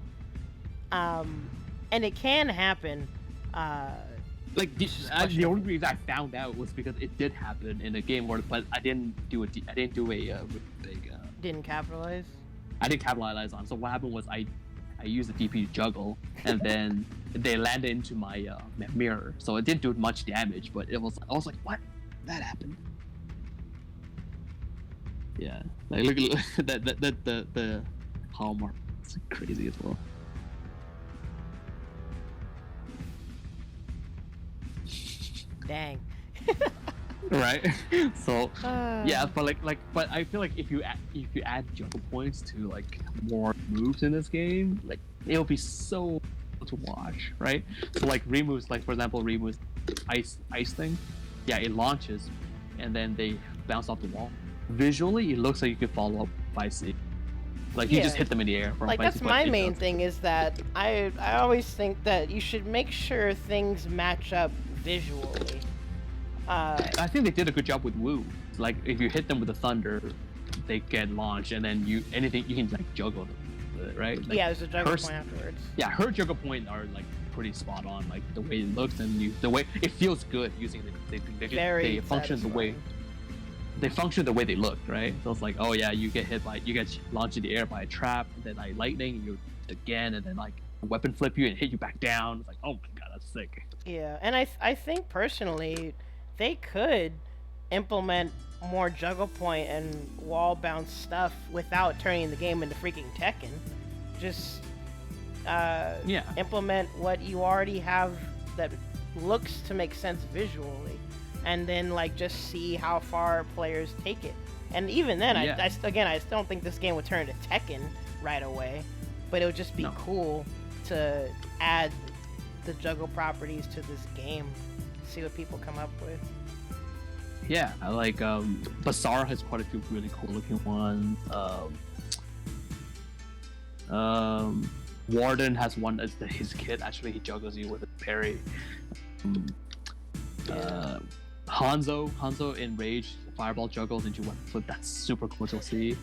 and it can happen. like the only reason I found out was because it did happen in a game where, but I didn't do a big. Didn't capitalize. I didn't capitalize on. So what happened was I used the DP to juggle, and then they landed into my mirror. So it didn't do much damage, but I was like, what? That happened. Yeah, like look at the hallmark. It's crazy as well. Dang. Right. So yeah, but but I feel like if you add juggle points to like more moves in this game, like it'll be so to watch, right? So like Rimu's, like for example, Rimu's ice thing, yeah, it launches and then they bounce off the wall. Visually, it looks like you could follow up by C. Like you just hit them in the air. From Like that's but my it main doesn't. thing is that I always think that you should make sure things match up visually. I think they did a good job with Wu. Like if you hit them with the thunder, they get launched, and then you can like juggle them, with it, right? Like, yeah, there's a juggle point afterwards. Yeah, her juggle point are like pretty spot on, like the way it looks and the way it feels good using they function the way the way they look, right? So it's like, oh yeah, you get launched in the air by a trap, and then like lightning, you again, and then like weapon flip you and hit you back down. It's like, oh my god, that's sick. Yeah, and I think personally, they could implement more juggle point and wall bounce stuff without turning the game into freaking Tekken. Just implement what you already have that looks to make sense visually, and then like just see how far players take it. And even then, I still don't think this game would turn into Tekken right away, but it would just be cool to add the juggle properties to this game, see what people come up with. Yeah, like Basara has quite a few really cool looking ones. Warden has one as his kid. Actually, he juggles you with a parry. Hanzo in Rage, fireball juggles into weapon flip. That's super cool to see.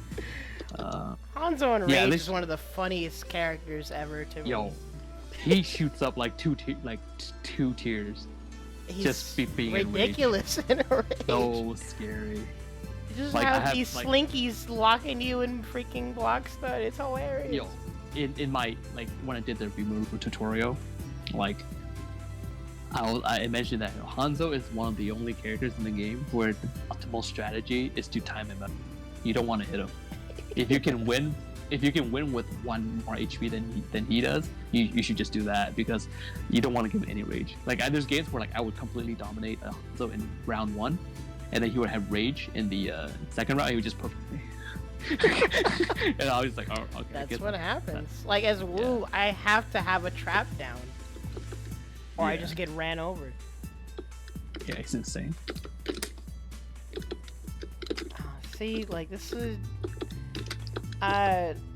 Hanzo in Rage is one of the funniest characters ever to me. Yo, he shoots up like two tiers. He's just being ridiculous in Rage. So scary. You just like, have these slinkies locking you in freaking block stud. It's hilarious. Yo, in my when I did the Rimururu tutorial, I mentioned that Hanzo is one of the only characters in the game where the optimal strategy is to time him out. You don't want to hit him. If you can win with one more HP than he does, you should just do that, because you don't want to give him any rage. There's games where I would completely dominate Hanzo in round 1, and then he would have rage in the second round. He would just perfect me. And I was like, oh, okay. That's what happens. Like as Wu, I have to have a trap down, or I just get ran over. Yeah, it's insane. See, like this is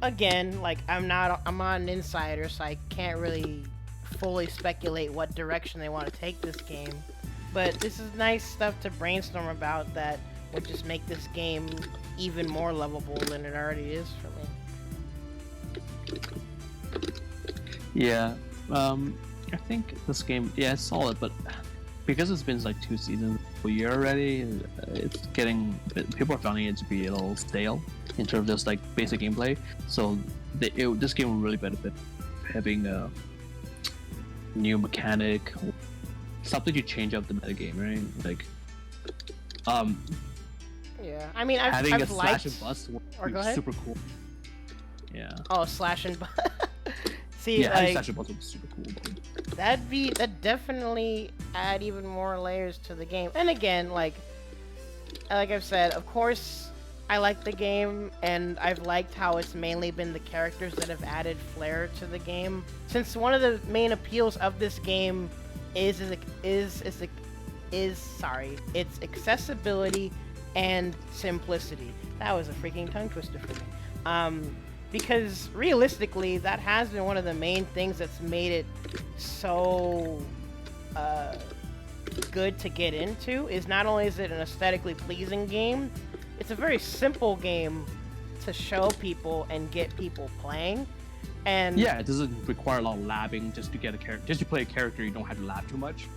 again, like I'm not an insider, so I can't really fully speculate what direction they want to take this game. But this is nice stuff to brainstorm about that would just make this game even more lovable than it already is for me. Yeah, I think this game, it's solid, but because it's been like 2 seasons a year already, it's getting, people are finding it to be a little stale in terms of just like basic gameplay. So this game will really benefit having a new mechanic, something to change up the metagame, right? Like, yeah, I mean, having I've a slash and liked... bust would Or be go ahead. super cool. Yeah. Oh, slash and bust. See, Yeah, having like, slash and bust would be super cool. That definitely add even more layers to the game. And again, like I've said, of course, I like the game, and I've liked how it's mainly been the characters that have added flair to the game. Since one of the main appeals of this game is its accessibility and simplicity. That was a freaking tongue twister for me. Because realistically, that has been one of the main things that's made it so good to get into. Is not only is it an aesthetically pleasing game, it's a very simple game to show people and get people playing. And yeah, it doesn't require a lot of labbing just to get a character. Just to play a character, you don't have to lab too much.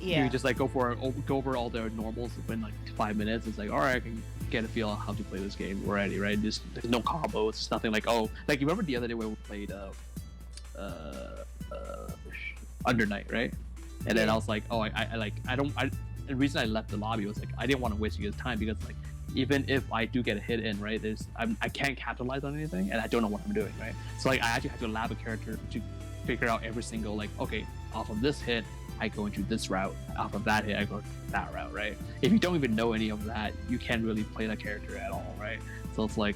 yeah, You just like go over all their normals within like 5 minutes. It's like, all right, I can get a feel of how to play this game already, right? There's no combos. It's nothing like, oh, like you remember the other day when we played Under Night, right? And then I was like, oh, the reason I left the lobby was like I didn't want to waste you guys' time, because like even if I do get a hit in, right, I can't capitalize on anything, and I don't know what I'm doing, right? So like I actually have to lab a character to figure out every single, like, okay, off of this hit I go into this route, off of that hit I go that route, right? If you don't even know any of that, you can't really play that character at all, right? So it's like,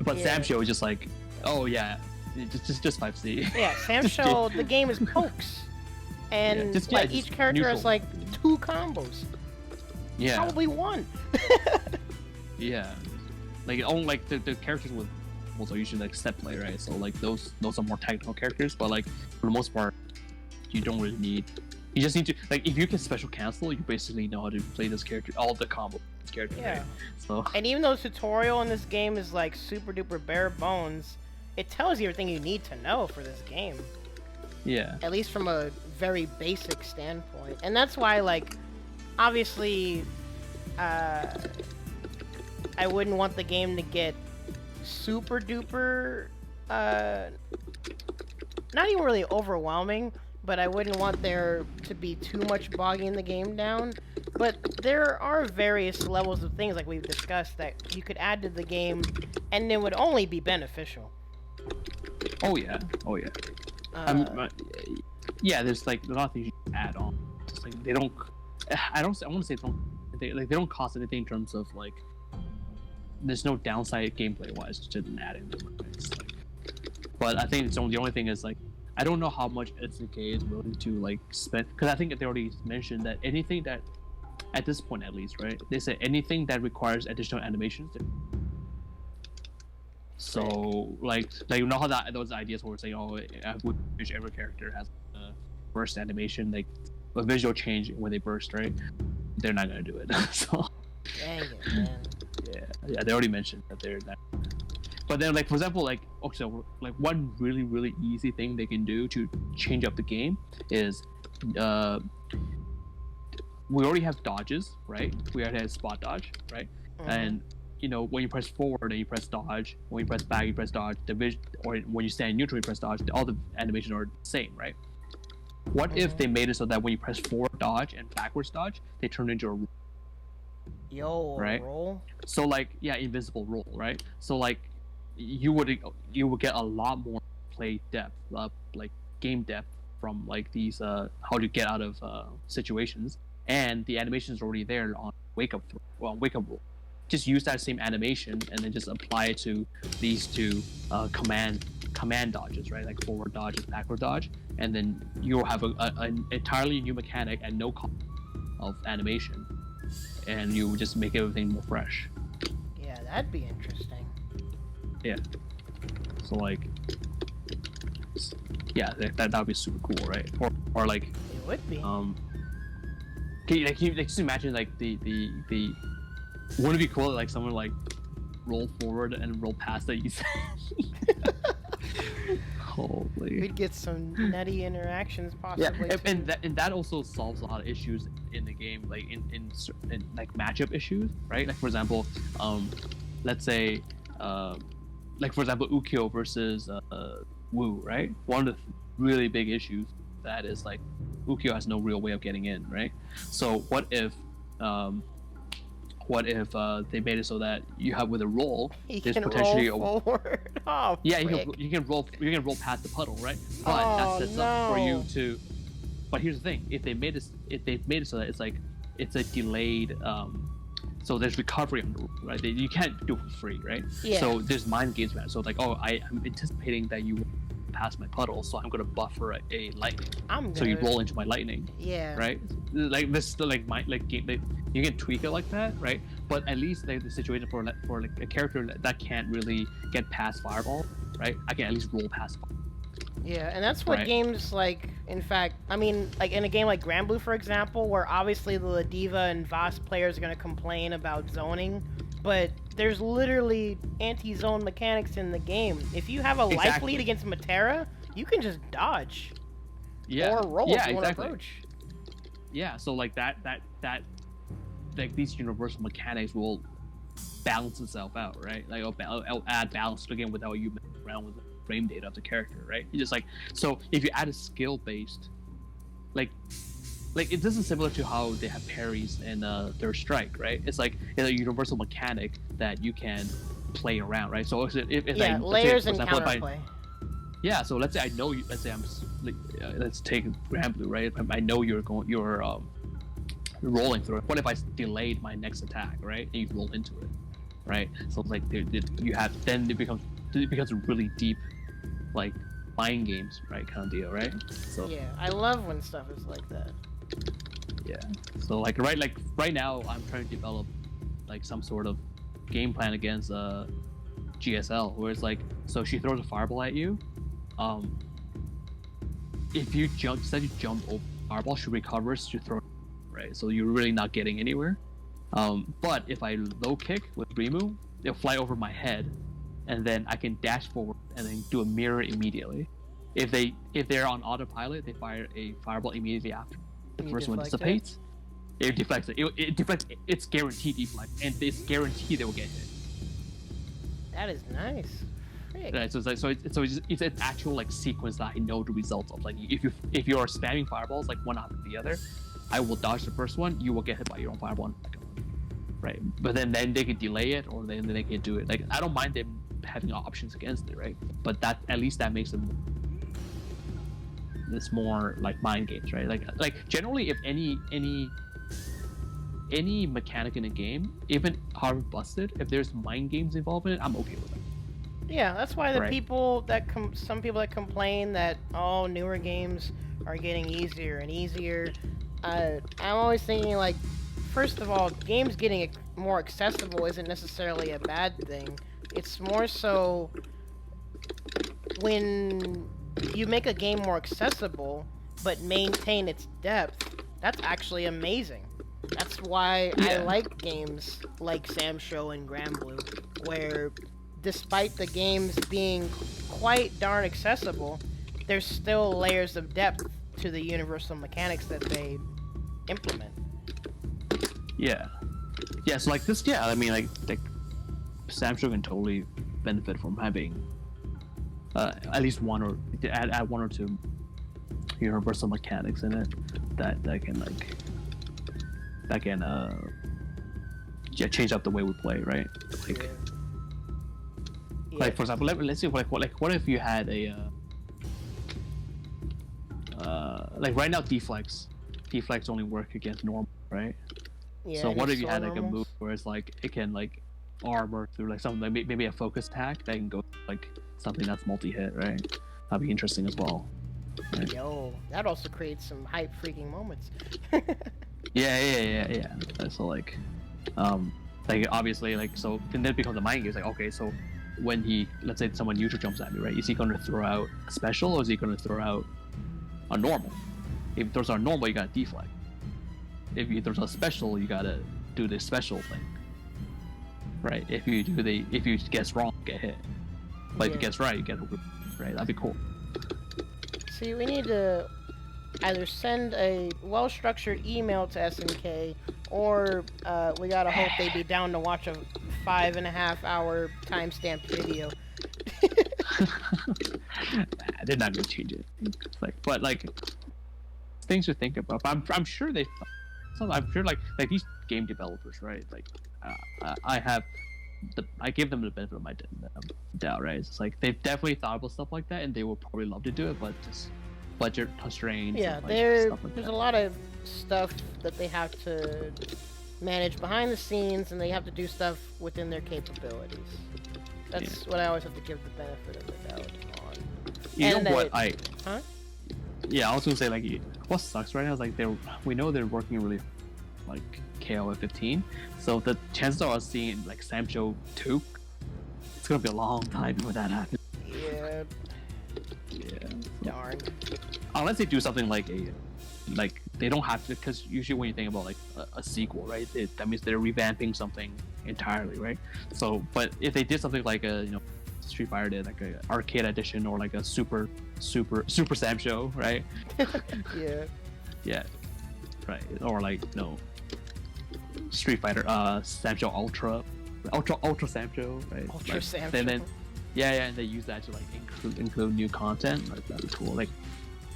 but Yeah. SamSho is just like, oh yeah, just 5C. yeah, SamSho, the game is pokes. And Yeah, each just character has neutral. like 2 combos. Yeah, Probably 1. yeah. Like only like the characters with are usually like step play, right? So like those are more technical characters, but like for the most part, you don't really need. You just need to, like, if you can special cancel, you basically know how to play this character, all the combo this character. Yeah. Right? So And even though the tutorial in this game is like super duper bare bones, it tells you everything you need to know for this game. yeah, At least from a very basic standpoint. And that's why, like, obviously, I wouldn't want the game to get super duper, not even really overwhelming, but I wouldn't want there to be too much bogging the game down. But there are various levels of things, like we've discussed, that you could add to the game, and it would only be beneficial. oh yeah. Yeah, there's like a lot of things you can add on. Just like they don't. I want to say they don't cost anything in terms of like. There's no downside gameplay wise to adding them. Right? It's like, but I think the only thing is like I don't know how much SDK is willing to like spend, because I think they already mentioned that anything that at this point at least, right? They said anything that requires additional animations. So like you know how those ideas were saying, oh, I wish every character has a burst animation, like a visual change when they burst, right? They're not gonna do it. So Dang it, man. yeah, they already mentioned that they're not. But then, like, for example, like, okay, so like one really easy thing they can do to change up the game is, we already have dodges, right? We already have spot dodge, right? And you know, when you press forward and you press dodge, when you press back you press dodge. Or when you stand neutral you press dodge. All the animations are the same, right? What if they made it so that when you press forward dodge and backwards dodge, they turn into a Yo, Right. roll. so like invisible roll, right? So like you would get a lot more play depth, like game depth from like these how to get out of situations, and the animation is already there on wake up roll. just use that same animation and then just apply it to these two command dodges, right? Like forward dodge and backward dodge, and then you'll have an entirely new mechanic and no cost of animation, and you just make everything more fresh. Yeah, that'd be interesting. Yeah. So like, yeah, that would be super cool, right? Or like, It would be. like just imagine like the wouldn't it be cool like someone like roll forward and roll past that you said? Holy. We'd get some nutty interactions Yeah, possibly. and that also solves a lot of issues in the game, like in like matchup issues, right? Like for example, let's say, like for example, Ukyo versus Wu, right? One of the really big issues that is like Ukyo has no real way of getting in, right? So what if they made it so that you have with a roll, He there's can potentially roll forward. Oh, yeah, frick. you can roll past the puddle, right? But Oh, that sets up for you no. to. But here's the thing: if they've made it so that it's a delayed, so there's recovery on the roof, right? You can't do it for free, right? Yeah. So there's mind games, man. So like, oh, I'm anticipating that you will pass my puddle, so I'm gonna buffer a lightning. So you roll into my lightning, Yeah. right? Like this, like game, you can tweak it like that, right? But at least like the situation for like a character that can't really get past fireball, right? I can at least roll past. Yeah, and that's what Right. games like, in fact, I mean, like in a game like Granblue, for example, where obviously the Ladiva and Voss players are going to complain about zoning, but there's literally anti-zone mechanics in the game. If you have a life Exactly. lead against Matera, you can just dodge. Yeah. Or roll Yeah, if you want to exactly. approach. Yeah, so like that like these universal mechanics will balance itself out, right? Like it'll add balance to the game without you messing around with the frame data of the character, right? You just like, so if you add a skill based, like this is similar to how they have parries in Third Strike, right? It's like it's a universal mechanic that you can play around, right? So if Yeah, layers and counterplay. Yeah, so let's say I know you. Let's say let's take Granblue, right? I know you're rolling through it. What if I delayed my next attack, right? And you roll into it, right? So it's like you have then it becomes really deep, like mind games, right? Kind of deal, right? So Yeah, I love when stuff is like that. yeah. So like right now I'm trying to develop like some sort of game plan against GSL, where it's like, so she throws a fireball at you. If you jump, instead you jump over fireball, she recovers to throw, right? So you're really not getting anywhere. But if I low kick with Rimu, they'll fly over my head, and then I can dash forward and then do a mirror immediately. If they're on autopilot, they fire a fireball immediately after the You first one deflect it? dissipates. It deflects it. It deflects. It's guaranteed deflect, and it's guaranteed they will get hit. That is nice. Frick. Right, so it's an actual like sequence that I know the results of. Like if you're spamming fireballs like one after the other, I will dodge the first one. You will get hit by your own fireball. Right, but then they can delay it, or then they can do it. Like I don't mind them having options against it, right? But that at least that makes them. It's more like mind games, right? Like generally, if any mechanic in a game, even however busted, if there's mind games involved in it, I'm okay with it. Yeah, that's why the Right. people that some people that complain that all newer games are getting easier and easier. I'm always thinking like, first of all, games getting more accessible isn't necessarily a bad thing. It's more so when you make a game more accessible but maintain its depth. That's actually amazing. That's why I like games like SamSho and Granblue, where despite the games being quite darn accessible, there's still layers of depth to the universal mechanics that they implement. Yeah. Yeah, so like this, yeah, I mean, like SamSho can totally benefit from having at least one or add one or two universal mechanics in it that can change up the way we play, right? Like, Yeah. like for example, let's see, what if you had a like right now deflects only work against normal, right? Yeah, so what and if you it's had all like a normals. move where it's like it can like armor through like something like maybe a focus attack that can go like something that's multi-hit, right? That'd be interesting as well. Right? Yo, that also creates some hype freaking moments. Yeah. So like obviously like so then it becomes a mind game. It's like okay, so when he let's say someone neutral jumps at me, right? Is he going to throw out a special or is he going to throw out a normal? If he throws out a normal, you got to deflect. If he throws out a special, you got to do the special thing, right? If you guess wrong, you get hit. But if you guess right, you get right. That'd be cool. See, we need to either send a well-structured email to SNK, or we gotta hope they'd be down to watch a 5.5-hour timestamped video. They're not gonna change it. It's like, but like things to think about. But I'm sure they. I'm sure like these game developers, right? Like I give them the benefit of my doubt, right? It's like they've definitely thought about stuff like that, and they will probably love to do it, but just budget constraints. Yeah, and, there's like a lot of stuff that they have to manage behind the scenes, and they have to do stuff within their capabilities. That's what I always have to give the benefit of the doubt on. You and know what Huh? Yeah, I was gonna say like what sucks right now is like we know they're working really like KOF 15, so the chances of us seeing like SamSho 2, it's gonna be a long time before that happens. Yeah. Darn. Unless they do something like they don't have to, because usually when you think about like a sequel, right, that means they're revamping something entirely, right? So, but if they did something like a Street Fighter did, like a arcade edition or like a super SamSho, right? Yeah, right, or like Street Fighter SamSho Ultra SamSho, right? Ultra like, SamSho. Then and they use that to like include new content. Like that'd be cool. Like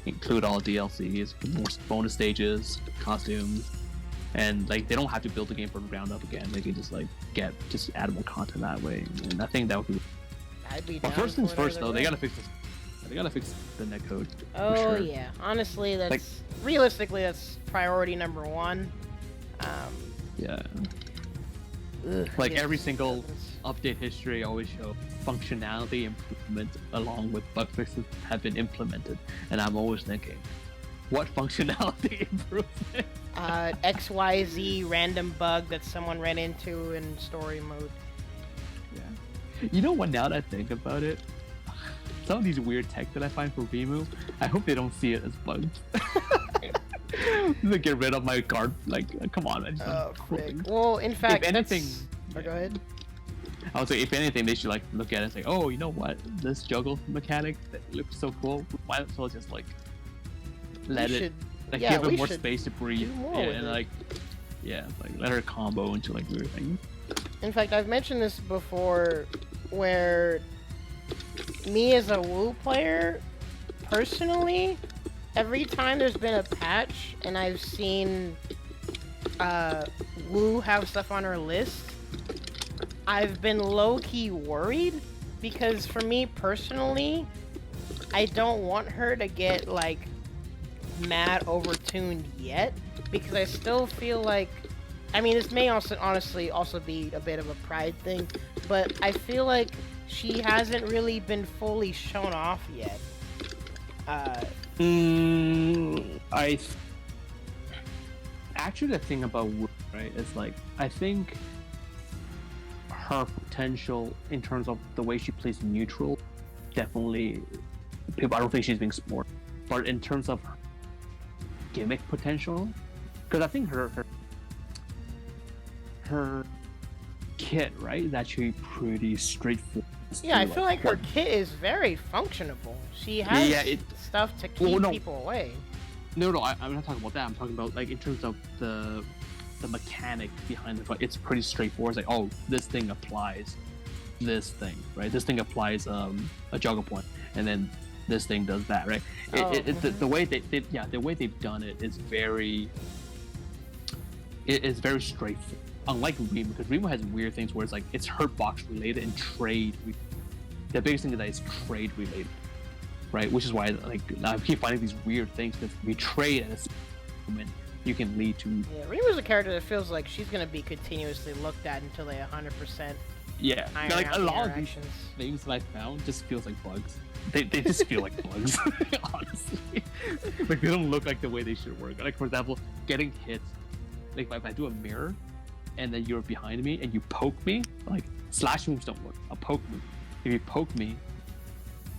include all DLCs, more bonus stages, costumes, and like they don't have to build the game from the ground up again. They can just like add more content that way. And I think that would be. But first things first, though, they gotta fix this. They gotta fix the netcode. Oh sure. yeah, honestly, that's like, realistically that's priority number one. Yeah. Ugh, like yes, every single update history always show functionality improvement along with bug fixes have been implemented, and I'm always thinking, what functionality improvement? XYZ random bug that someone ran into in story mode. Yeah. You know what? Now that I think about it, some of these weird tech that I find for Rimu, I hope they don't see it as bugs. To get rid of my card, like, come on, man. Well, in fact, if anything, go ahead. I would say, if anything, they should like look at it and say, oh, you know what? This juggle mechanic that looks so cool. Why not well just like let it, like give it more space to breathe, and like, like let her combo into like weird things. In fact, I've mentioned this before, where me as a Wu player, personally, every time there's been a patch and I've seen Wu have stuff on her list, I've been low-key worried, because for me personally, I don't want her to get like mad overtuned yet, because I still feel like, I mean, this may also honestly also be a bit of a pride thing, but I feel like she hasn't really been fully shown off yet. Actually, the thing about Wu, right, is like, I think her potential in terms of the way she plays neutral, definitely, I don't think she's being explored. But in terms of gimmick potential, because I think her kit, right, is actually pretty straightforward. Yeah, I feel like her kit is very functionable. She has stuff to keep people away. No, I'm not talking about that. I'm talking about like in terms of the mechanic behind the fight. It's pretty straightforward. It's like, oh, this thing applies this thing, right? This thing applies a juggle point, and then this thing does that, right? The way the way they've done it is very straightforward. Unlike Rimu, because Rimu has weird things where it's like it's hurt box related and trade. The biggest thing is that it's trade related, right? Which is why like I keep finding these weird things, because we trade at a moment, you can lead to. Yeah, Rimu's a character that feels like she's gonna be continuously looked at until they 100%. Yeah, Iron like out a the lot of these interactions. things that I found just feels like bugs. They just feel like bugs, honestly. Like they don't look like the way they should work. Like for example, getting hit. Like if I do a mirror, and then you're behind me and you poke me, like slash moves don't work. A poke move. If you poke me,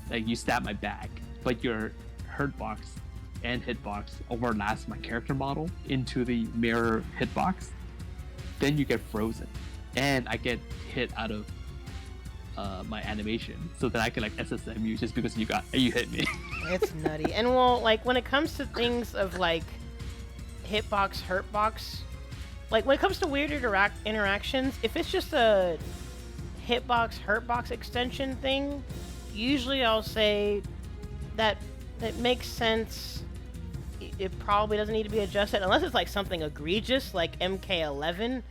like you stab my back, but your hurt box and hitbox overlaps my character model into the mirror hitbox, then you get frozen, and I get hit out of my animation, so that I can like SSM you just because you hit me. It's nutty. And well, like when it comes to things of like hitbox, hurtbox, like when it comes to weird interactions, if it's just a hitbox, hurtbox extension thing, usually I'll say that it makes sense. It probably doesn't need to be adjusted unless it's like something egregious like MK11,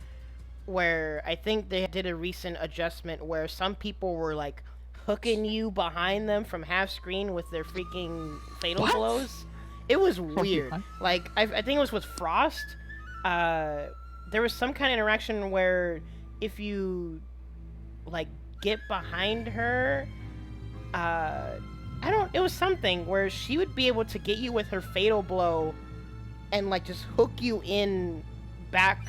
where I think they did a recent adjustment where some people were like hooking you behind them from half screen with their freaking fatal blows. It was weird. Like I think it was with Frost. There was some kind of interaction where if you like get behind her, it was something where she would be able to get you with her fatal blow and like just hook you in back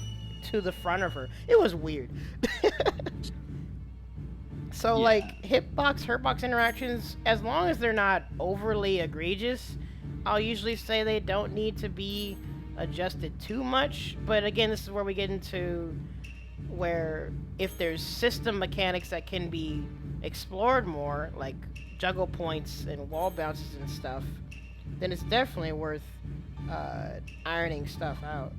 to the front of her. It was weird. So Yeah. like hitbox, hurtbox interactions, as long as they're not overly egregious, I'll usually say they don't need to be adjusted too much. But again, this is where we get into where if there's system mechanics that can be explored more, like juggle points and wall bounces and stuff, then it's definitely worth ironing stuff out.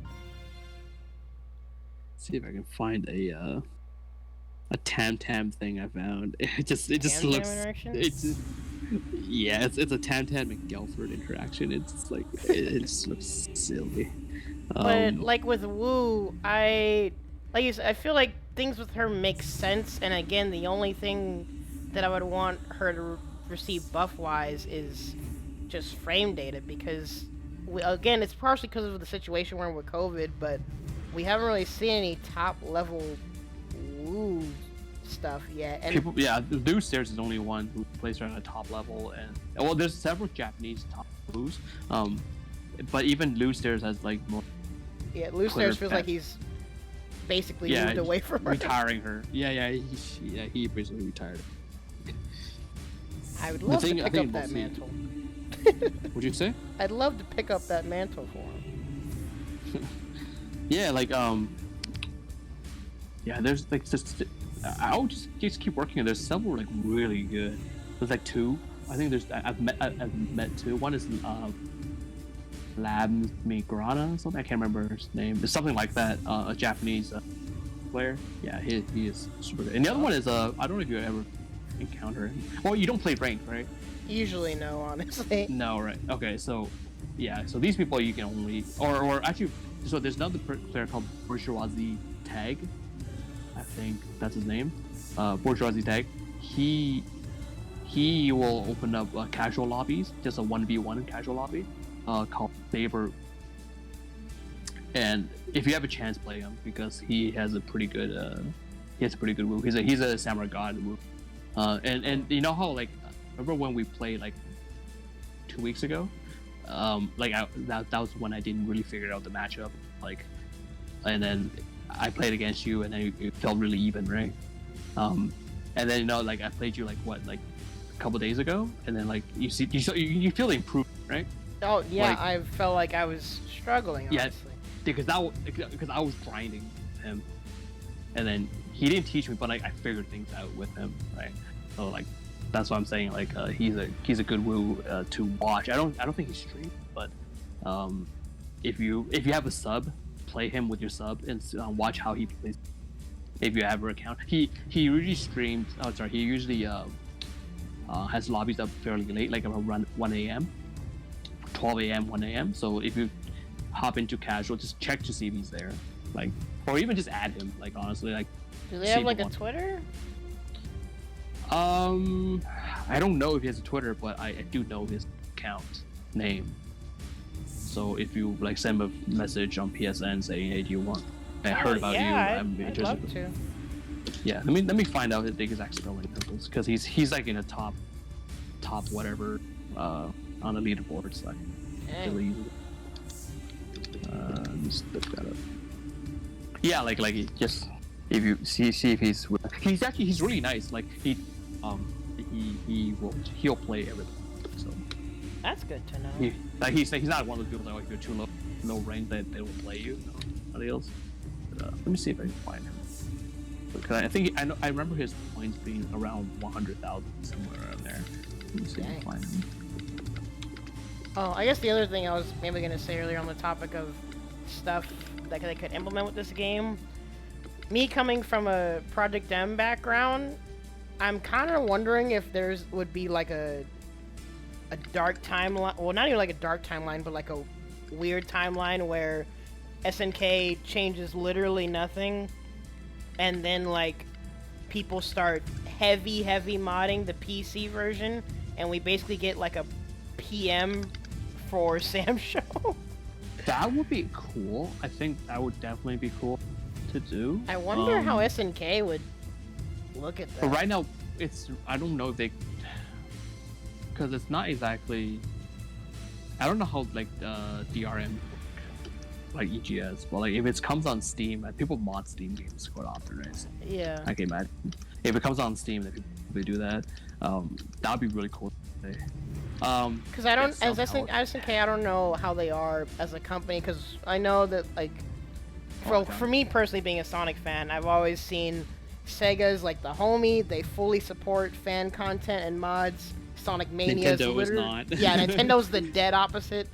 See if I can find a Tam thing I found. It just Tam looks. interaction? It's a Tam and Gelford interaction. It's just like it just looks silly. But like with Wu, I feel like things with her make sense. And again, the only thing that I would want her to receive buff wise is just frame data, because again, it's partially because of the situation we're in with COVID, but we haven't really seen any top level Wu stuff yet. And Lou Stairs is only one who plays her on a top level, and well, there's several Japanese top Ws, but even Lou Stairs has like more. Yeah, Lou Stairs feels like he's basically moved away from her. Retiring her. He basically retired. I would love to pick up that mantle. What'd you say? I'd love to pick up that mantle for him. There's like just I'll just keep working on. There's several like really good. There's like two. I think I've met two. One is Lab Migrana or something. I can't remember his name. It's something like that. A Japanese player. Yeah, he is super good. And the other one is I don't know if you ever encounter him. Well, you don't play ranked, right? Usually no, honestly. No, right. Okay, so yeah, so these people you can only or actually, so there's another player called Bourgeoisie Tag. I think that's his name. Bourgeoisie Tag. He will open up casual lobbies, just a 1v1 casual lobby, called Favor. And if you have a chance, play him because he has a pretty good move. He's a samurai god move. And you know how like remember when we played like 2 weeks ago? That was when I didn't really figure out the matchup. Like, and then I played against you, and then it felt really even, right? And then like I played you like a couple days ago, and then like you feel the improvement, right? Oh yeah, Like- I felt like I was struggling. Yeah. Honestly. Because I was grinding him, and then he didn't teach me, but like I figured things out with him, right? So like that's what I'm saying. Like he's a good Wu to watch. I don't think he streams, but if you have a sub, play him with your sub and watch how he plays. If you have an account, he usually streams. Oh, sorry, he usually has lobbies up fairly late, like around 1 a.m., 12 a.m., 1 a.m. So if you hop into casual, just check to see if he's there, like, or even just add him. Like honestly, like. Do they see have if like you a want- Twitter? I don't know if he has a Twitter, but I do know his account name. So if you like send a message on PSN saying, "Hey, do you want? I heard about you. I'm I'd interested." love to. Yeah, let me find out the exact spelling of this because he's like in a top whatever on the leaderboard. So really easy. Let me just look that up. Yeah, like just if you see if he's really nice. Like he'll play everything. So That's good to know. He's not one of those people that like you're too low rank that they will play you. Nobody else. But, let me see if I can find him. Because I remember his points being around 100,000 somewhere around there. Let me see if I can find him. Oh, I guess the other thing I was maybe gonna say earlier on the topic of stuff that they could implement with this game. Me coming from a Project M background, I'm kind of wondering if would be like a dark timeline. Well, not even like a dark timeline, but like a weird timeline where SNK changes literally nothing, and then like people start heavy modding the PC version, and we basically get like a PM for SamSho. That would be cool. I think that would definitely be cool to do. I wonder how SNK would look at that. But right now, I don't know if they, because it's not exactly. I don't know how like DRM, like EGS, but like if it comes on Steam, and people mod Steam games quite often, right? So Yeah. I can imagine if it comes on Steam, that people do that. That'd be really cool. Because I don't, as SNK, I don't know how they are as a company. Because I know that, like, for me personally, being a Sonic fan, I've always seen Sega's like the homie. They fully support fan content and mods. Sonic Mania Nintendo is not. Yeah, Nintendo's the dead opposite.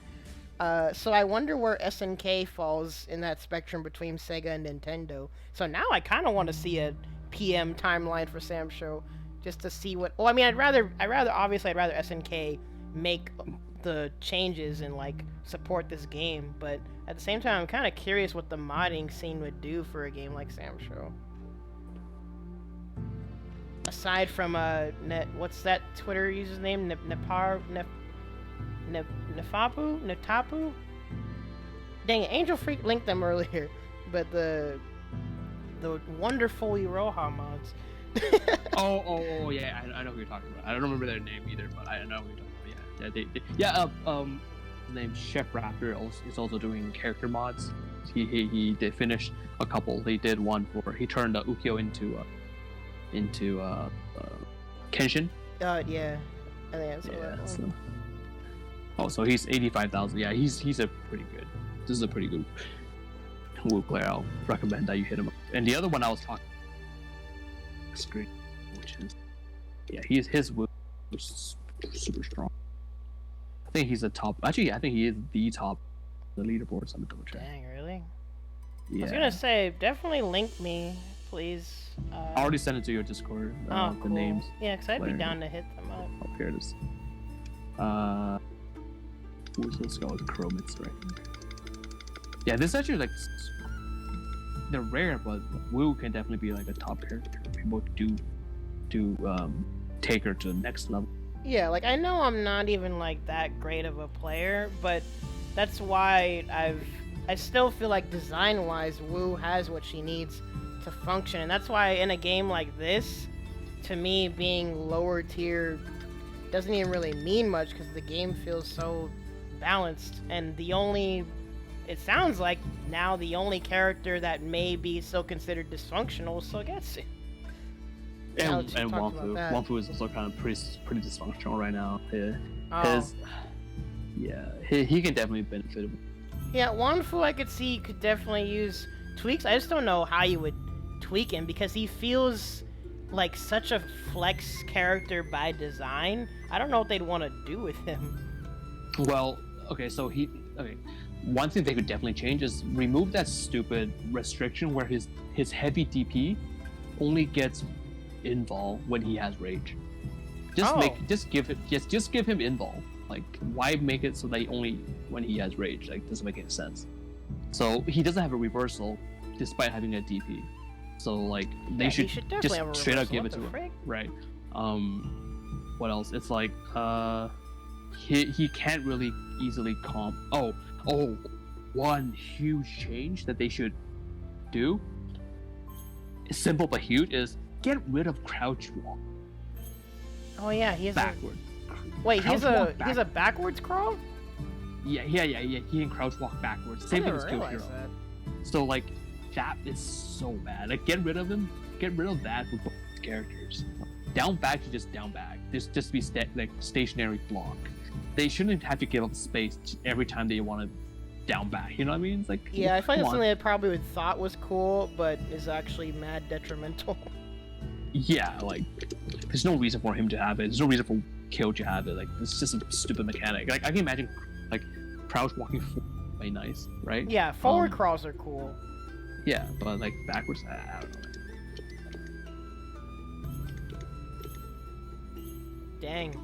So I wonder where SNK falls in that spectrum between Sega and Nintendo. So now I kind of want to see a PM timeline for SamSho, just to see what. Well, I mean, I'd rather SNK make the changes and like support this game, but at the same time, I'm kind of curious what the modding scene would do for a game like SamSho. Aside from what's that Twitter user's name? Netapu? Dang it, Angel Freak linked them earlier, but the wonderful Iroha mods. Oh yeah, I know who you're talking about. I don't remember their name either, but I know who you're talking about. His name Chef Raptor is also doing character mods. He did finish a couple. He did one for he turned Ukyo into Kenshin. Yeah, I think that's so he's 85,000. Yeah, he's a pretty good. This is a pretty good Wu player. I'll recommend that you hit him up. And the other one I was talking screen, which is his Wu is super strong. I think he's a top. Actually, I think he is the top. The leaderboards. I'm gonna double check. Dang, really? Yeah. I was gonna say, definitely link me, please. I already sent it to your Discord. Cool. The names. Yeah, because I'd be down to hit them up. Oh, here it is. Who's this called? Chromits, right? Yeah, this is actually like they're rare, but Wu can definitely be like a top character. People do take her to the next level. Yeah, like I know I'm not even like that great of a player, but that's why I still feel like design-wise, Wu has what she needs to function, and that's why in a game like this, to me, being lower tier doesn't even really mean much because the game feels so balanced, and it sounds like now the only character that may be still considered dysfunctional is Sogetsu. And Wampu is also kind of pretty dysfunctional right now. He can definitely benefit. Yeah, Wanfu I could see could definitely use tweaks. I just don't know how you would tweak him because he feels like such a flex character by design. I don't know what they'd want to do with him. Well, one thing they could definitely change is remove that stupid restriction where his heavy DP only gets invul when he has rage. Just give him invul. Like, why make it so that only when he has rage? Like, doesn't make any sense. So he doesn't have a reversal despite having a DP. So like they should just straight up give it to him. Right. What else? It's like he can't really easily comp. Oh, one huge change that they should do, simple but huge, is get rid of crouch walk Oh yeah, he has backward. Wait, he has Crouch walk a backwards crawl? Yeah. He can crouch walk backwards. Same I thing didn't as Kill realize Hero. that. So like that is so bad. Like get rid of him. Get rid of that for both characters. Down back to just down back. Just be like stationary block. They shouldn't have to give up space every time they want to down back. You know what I mean? It's like Yeah, I find come it's on. something I probably would thought was cool, but is actually mad detrimental. Yeah, like there's no reason for him to have it. There's no reason for Kill to have it. Like it's just a stupid mechanic. Like I can imagine like crouch walking forward be nice, right? Yeah, forward crawls are cool. Yeah, but like backwards, I don't know. Dang.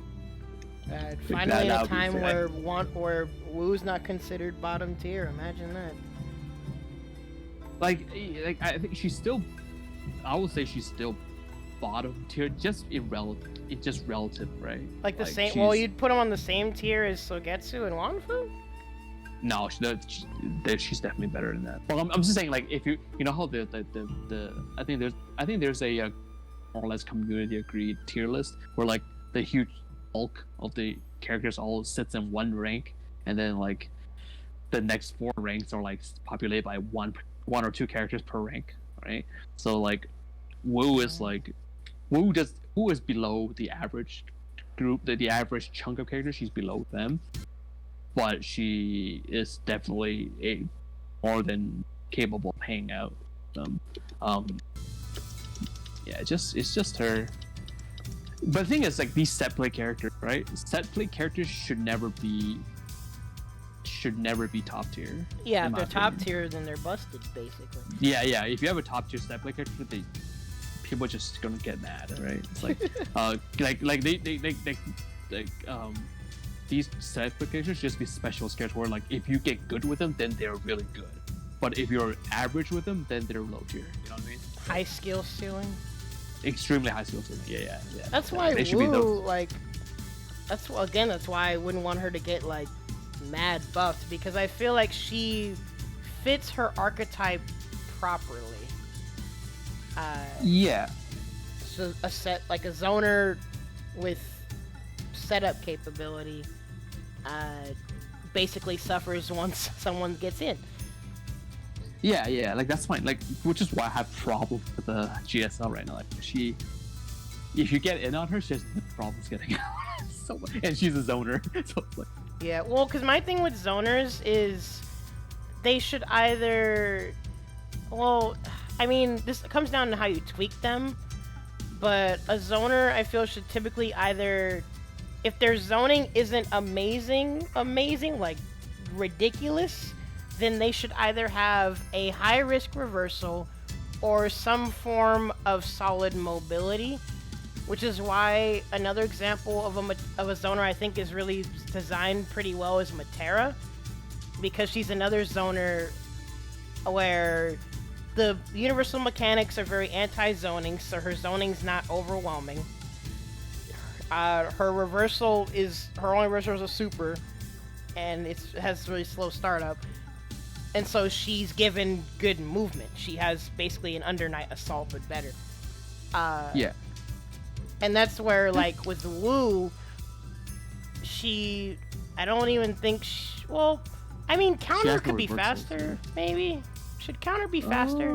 that Finally, a would be time fair. where Wu's not considered bottom tier. Imagine that. Like I think she's still. I would say she's still bottom tier, just it's just relative, right? Like the same. Well, she's- you'd put him on the same tier as Sogetsu and Wanfu. No, she's definitely better than that. Well, I'm just saying, like, if you know how the I think there's a more or less community agreed tier list where like the huge bulk of the characters all sits in one rank, and then like the next 4 ranks are like populated by one or two characters per rank, right? So like Wu is below the average group, the average chunk of characters. She's below them. But she is definitely more than capable of hanging out with them. Yeah, it's just her. But the thing is, like, these set play characters, right? Set play characters should never be top tier. Yeah, in if my they're top opinion. tier, then they're busted, basically. Yeah. If you have a top tier set play character, people are just gonna get mad, right? It's like, these set play characters just be specialist characters where, like, if you get good with them, then they're really good. But if you're average with them, then they're low tier. You know what I mean? High skill ceiling. Extremely high skill ceiling. Yeah. That's why They should be Wu, like, that's why I wouldn't want her to get like mad buffed, because I feel like she fits her archetype properly. Yeah. So a zoner with setup capability basically suffers once someone gets in. Yeah, like that's fine. Like, which is why I have problems with the GSL right now. Like, if you get in on her, she has no problems getting out. And she's a zoner, so it's like. Yeah, well, because my thing with zoners is they should either. Well, I mean, this comes down to how you tweak them, but a zoner, I feel, should typically either. If their zoning isn't amazing, like ridiculous, then they should either have a high risk reversal or some form of solid mobility, which is why another example of a zoner I think is really designed pretty well is Matera, because she's another zoner where the universal mechanics are very anti-zoning, so her zoning's not overwhelming. Her only reversal is a super, and it has really slow startup. And so she's given good movement. She has basically an under night assault, but better. Yeah. And that's where, like, with Wu, I don't even think well, I mean, counter has could no be reversals, faster, maybe. Should counter be faster?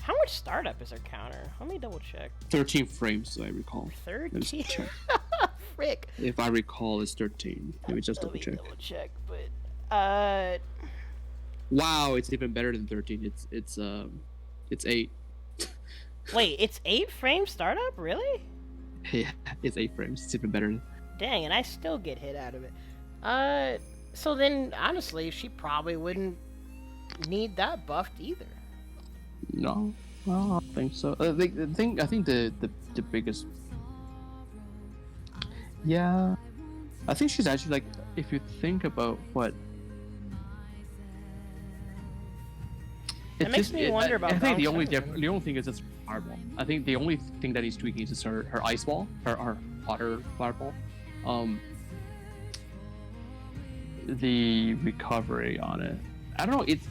How much startup is her counter? Let me double check. 13 frames, I recall. 13? check. Frick. If I recall, it's 13. Let me just Let double me check. double check, but Wow, it's even better than 13. It's 8. wait, it's 8 frame startup? Really? Yeah, it's 8 frames. It's even better. Dang, and I still get hit out of it. So then, honestly, she probably wouldn't need that buffed either. No, I don't think so. I think the biggest. Yeah, I think she's actually, like, if you think about what. It makes me wonder about I think the bounce only everything. the only thing is just fireball. I think the only thing that he's tweaking is just her ice ball, her water fireball. The recovery on it, I don't know. It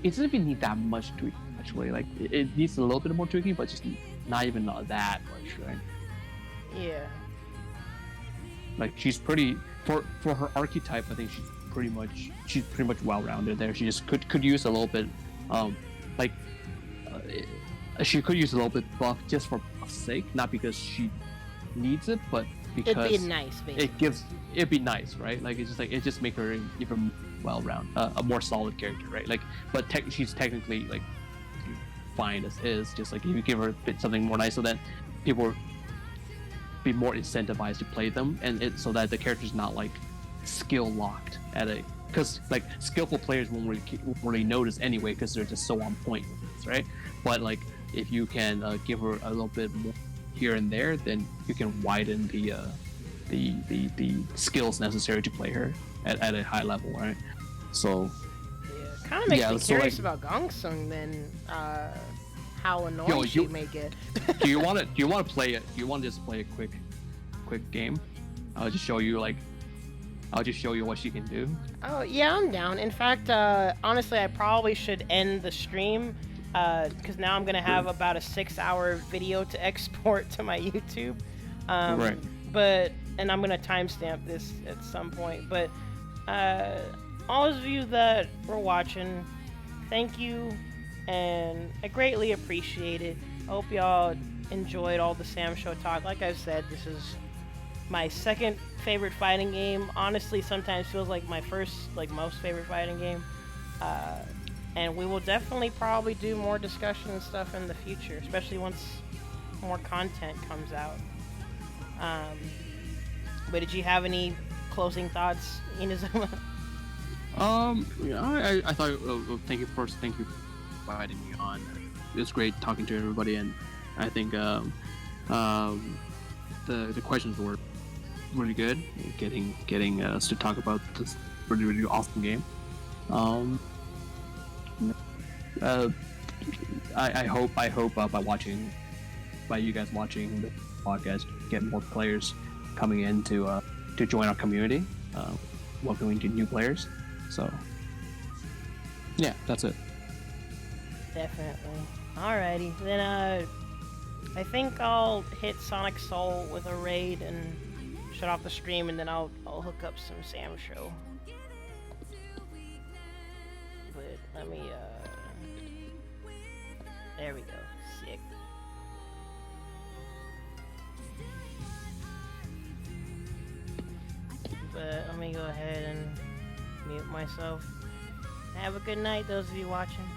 doesn't even need that much tweaking actually. Like it needs a little bit more tweaking, but just not even that much, right? Yeah. Like she's pretty for her archetype. I think she's pretty much well-rounded there. She just could use a little bit, she could use a little bit buff just for buff's sake, not because she needs it, but because it'd be nice, basically. It'd be nice, right? Like it just make her even well-rounded, a more solid character, right? Like, but she's technically like fine as is. Just like if you give her a bit something more nice, so that people be more incentivized to play them, and so that the character's not like skill locked at a, because like skillful players won't really notice anyway because they're just so on point with this, right? But like if you can give her a little bit more here and there, then you can widen the skills necessary to play her at a high level, right? So yeah, kind of makes me curious about Gongsung then. How annoying she may get. do you want to play it? Do you want to just play a quick game? I'll just show you what she can do. Oh yeah, I'm down. In fact, honestly, I probably should end the stream because now I'm gonna have about a 6-hour video to export to my YouTube. Right. And I'm gonna timestamp this at some point. But all of you that were watching, thank you. And I greatly appreciate it. I hope y'all enjoyed all the SamSho talk. Like I said, this is my second favorite fighting game. Honestly, sometimes feels like my first, most favorite fighting game. And we will definitely probably do more discussion and stuff in the future, especially once more content comes out. But did you have any closing thoughts, Inazuma? Yeah, I thought. Thank you for inviting me on. It was great talking to everybody, and I think the questions were really good. Getting us to talk about this really awesome game. I hope by you guys watching the podcast, get more players coming in to join our community, welcoming to new players. So yeah, that's it. Definitely. Alrighty, then I think I'll hit Sonic Soul with a raid and shut off the stream, and then I'll hook up some SamSho. But let me there we go. Sick. But let me go ahead and mute myself. Have a good night, those of you watching.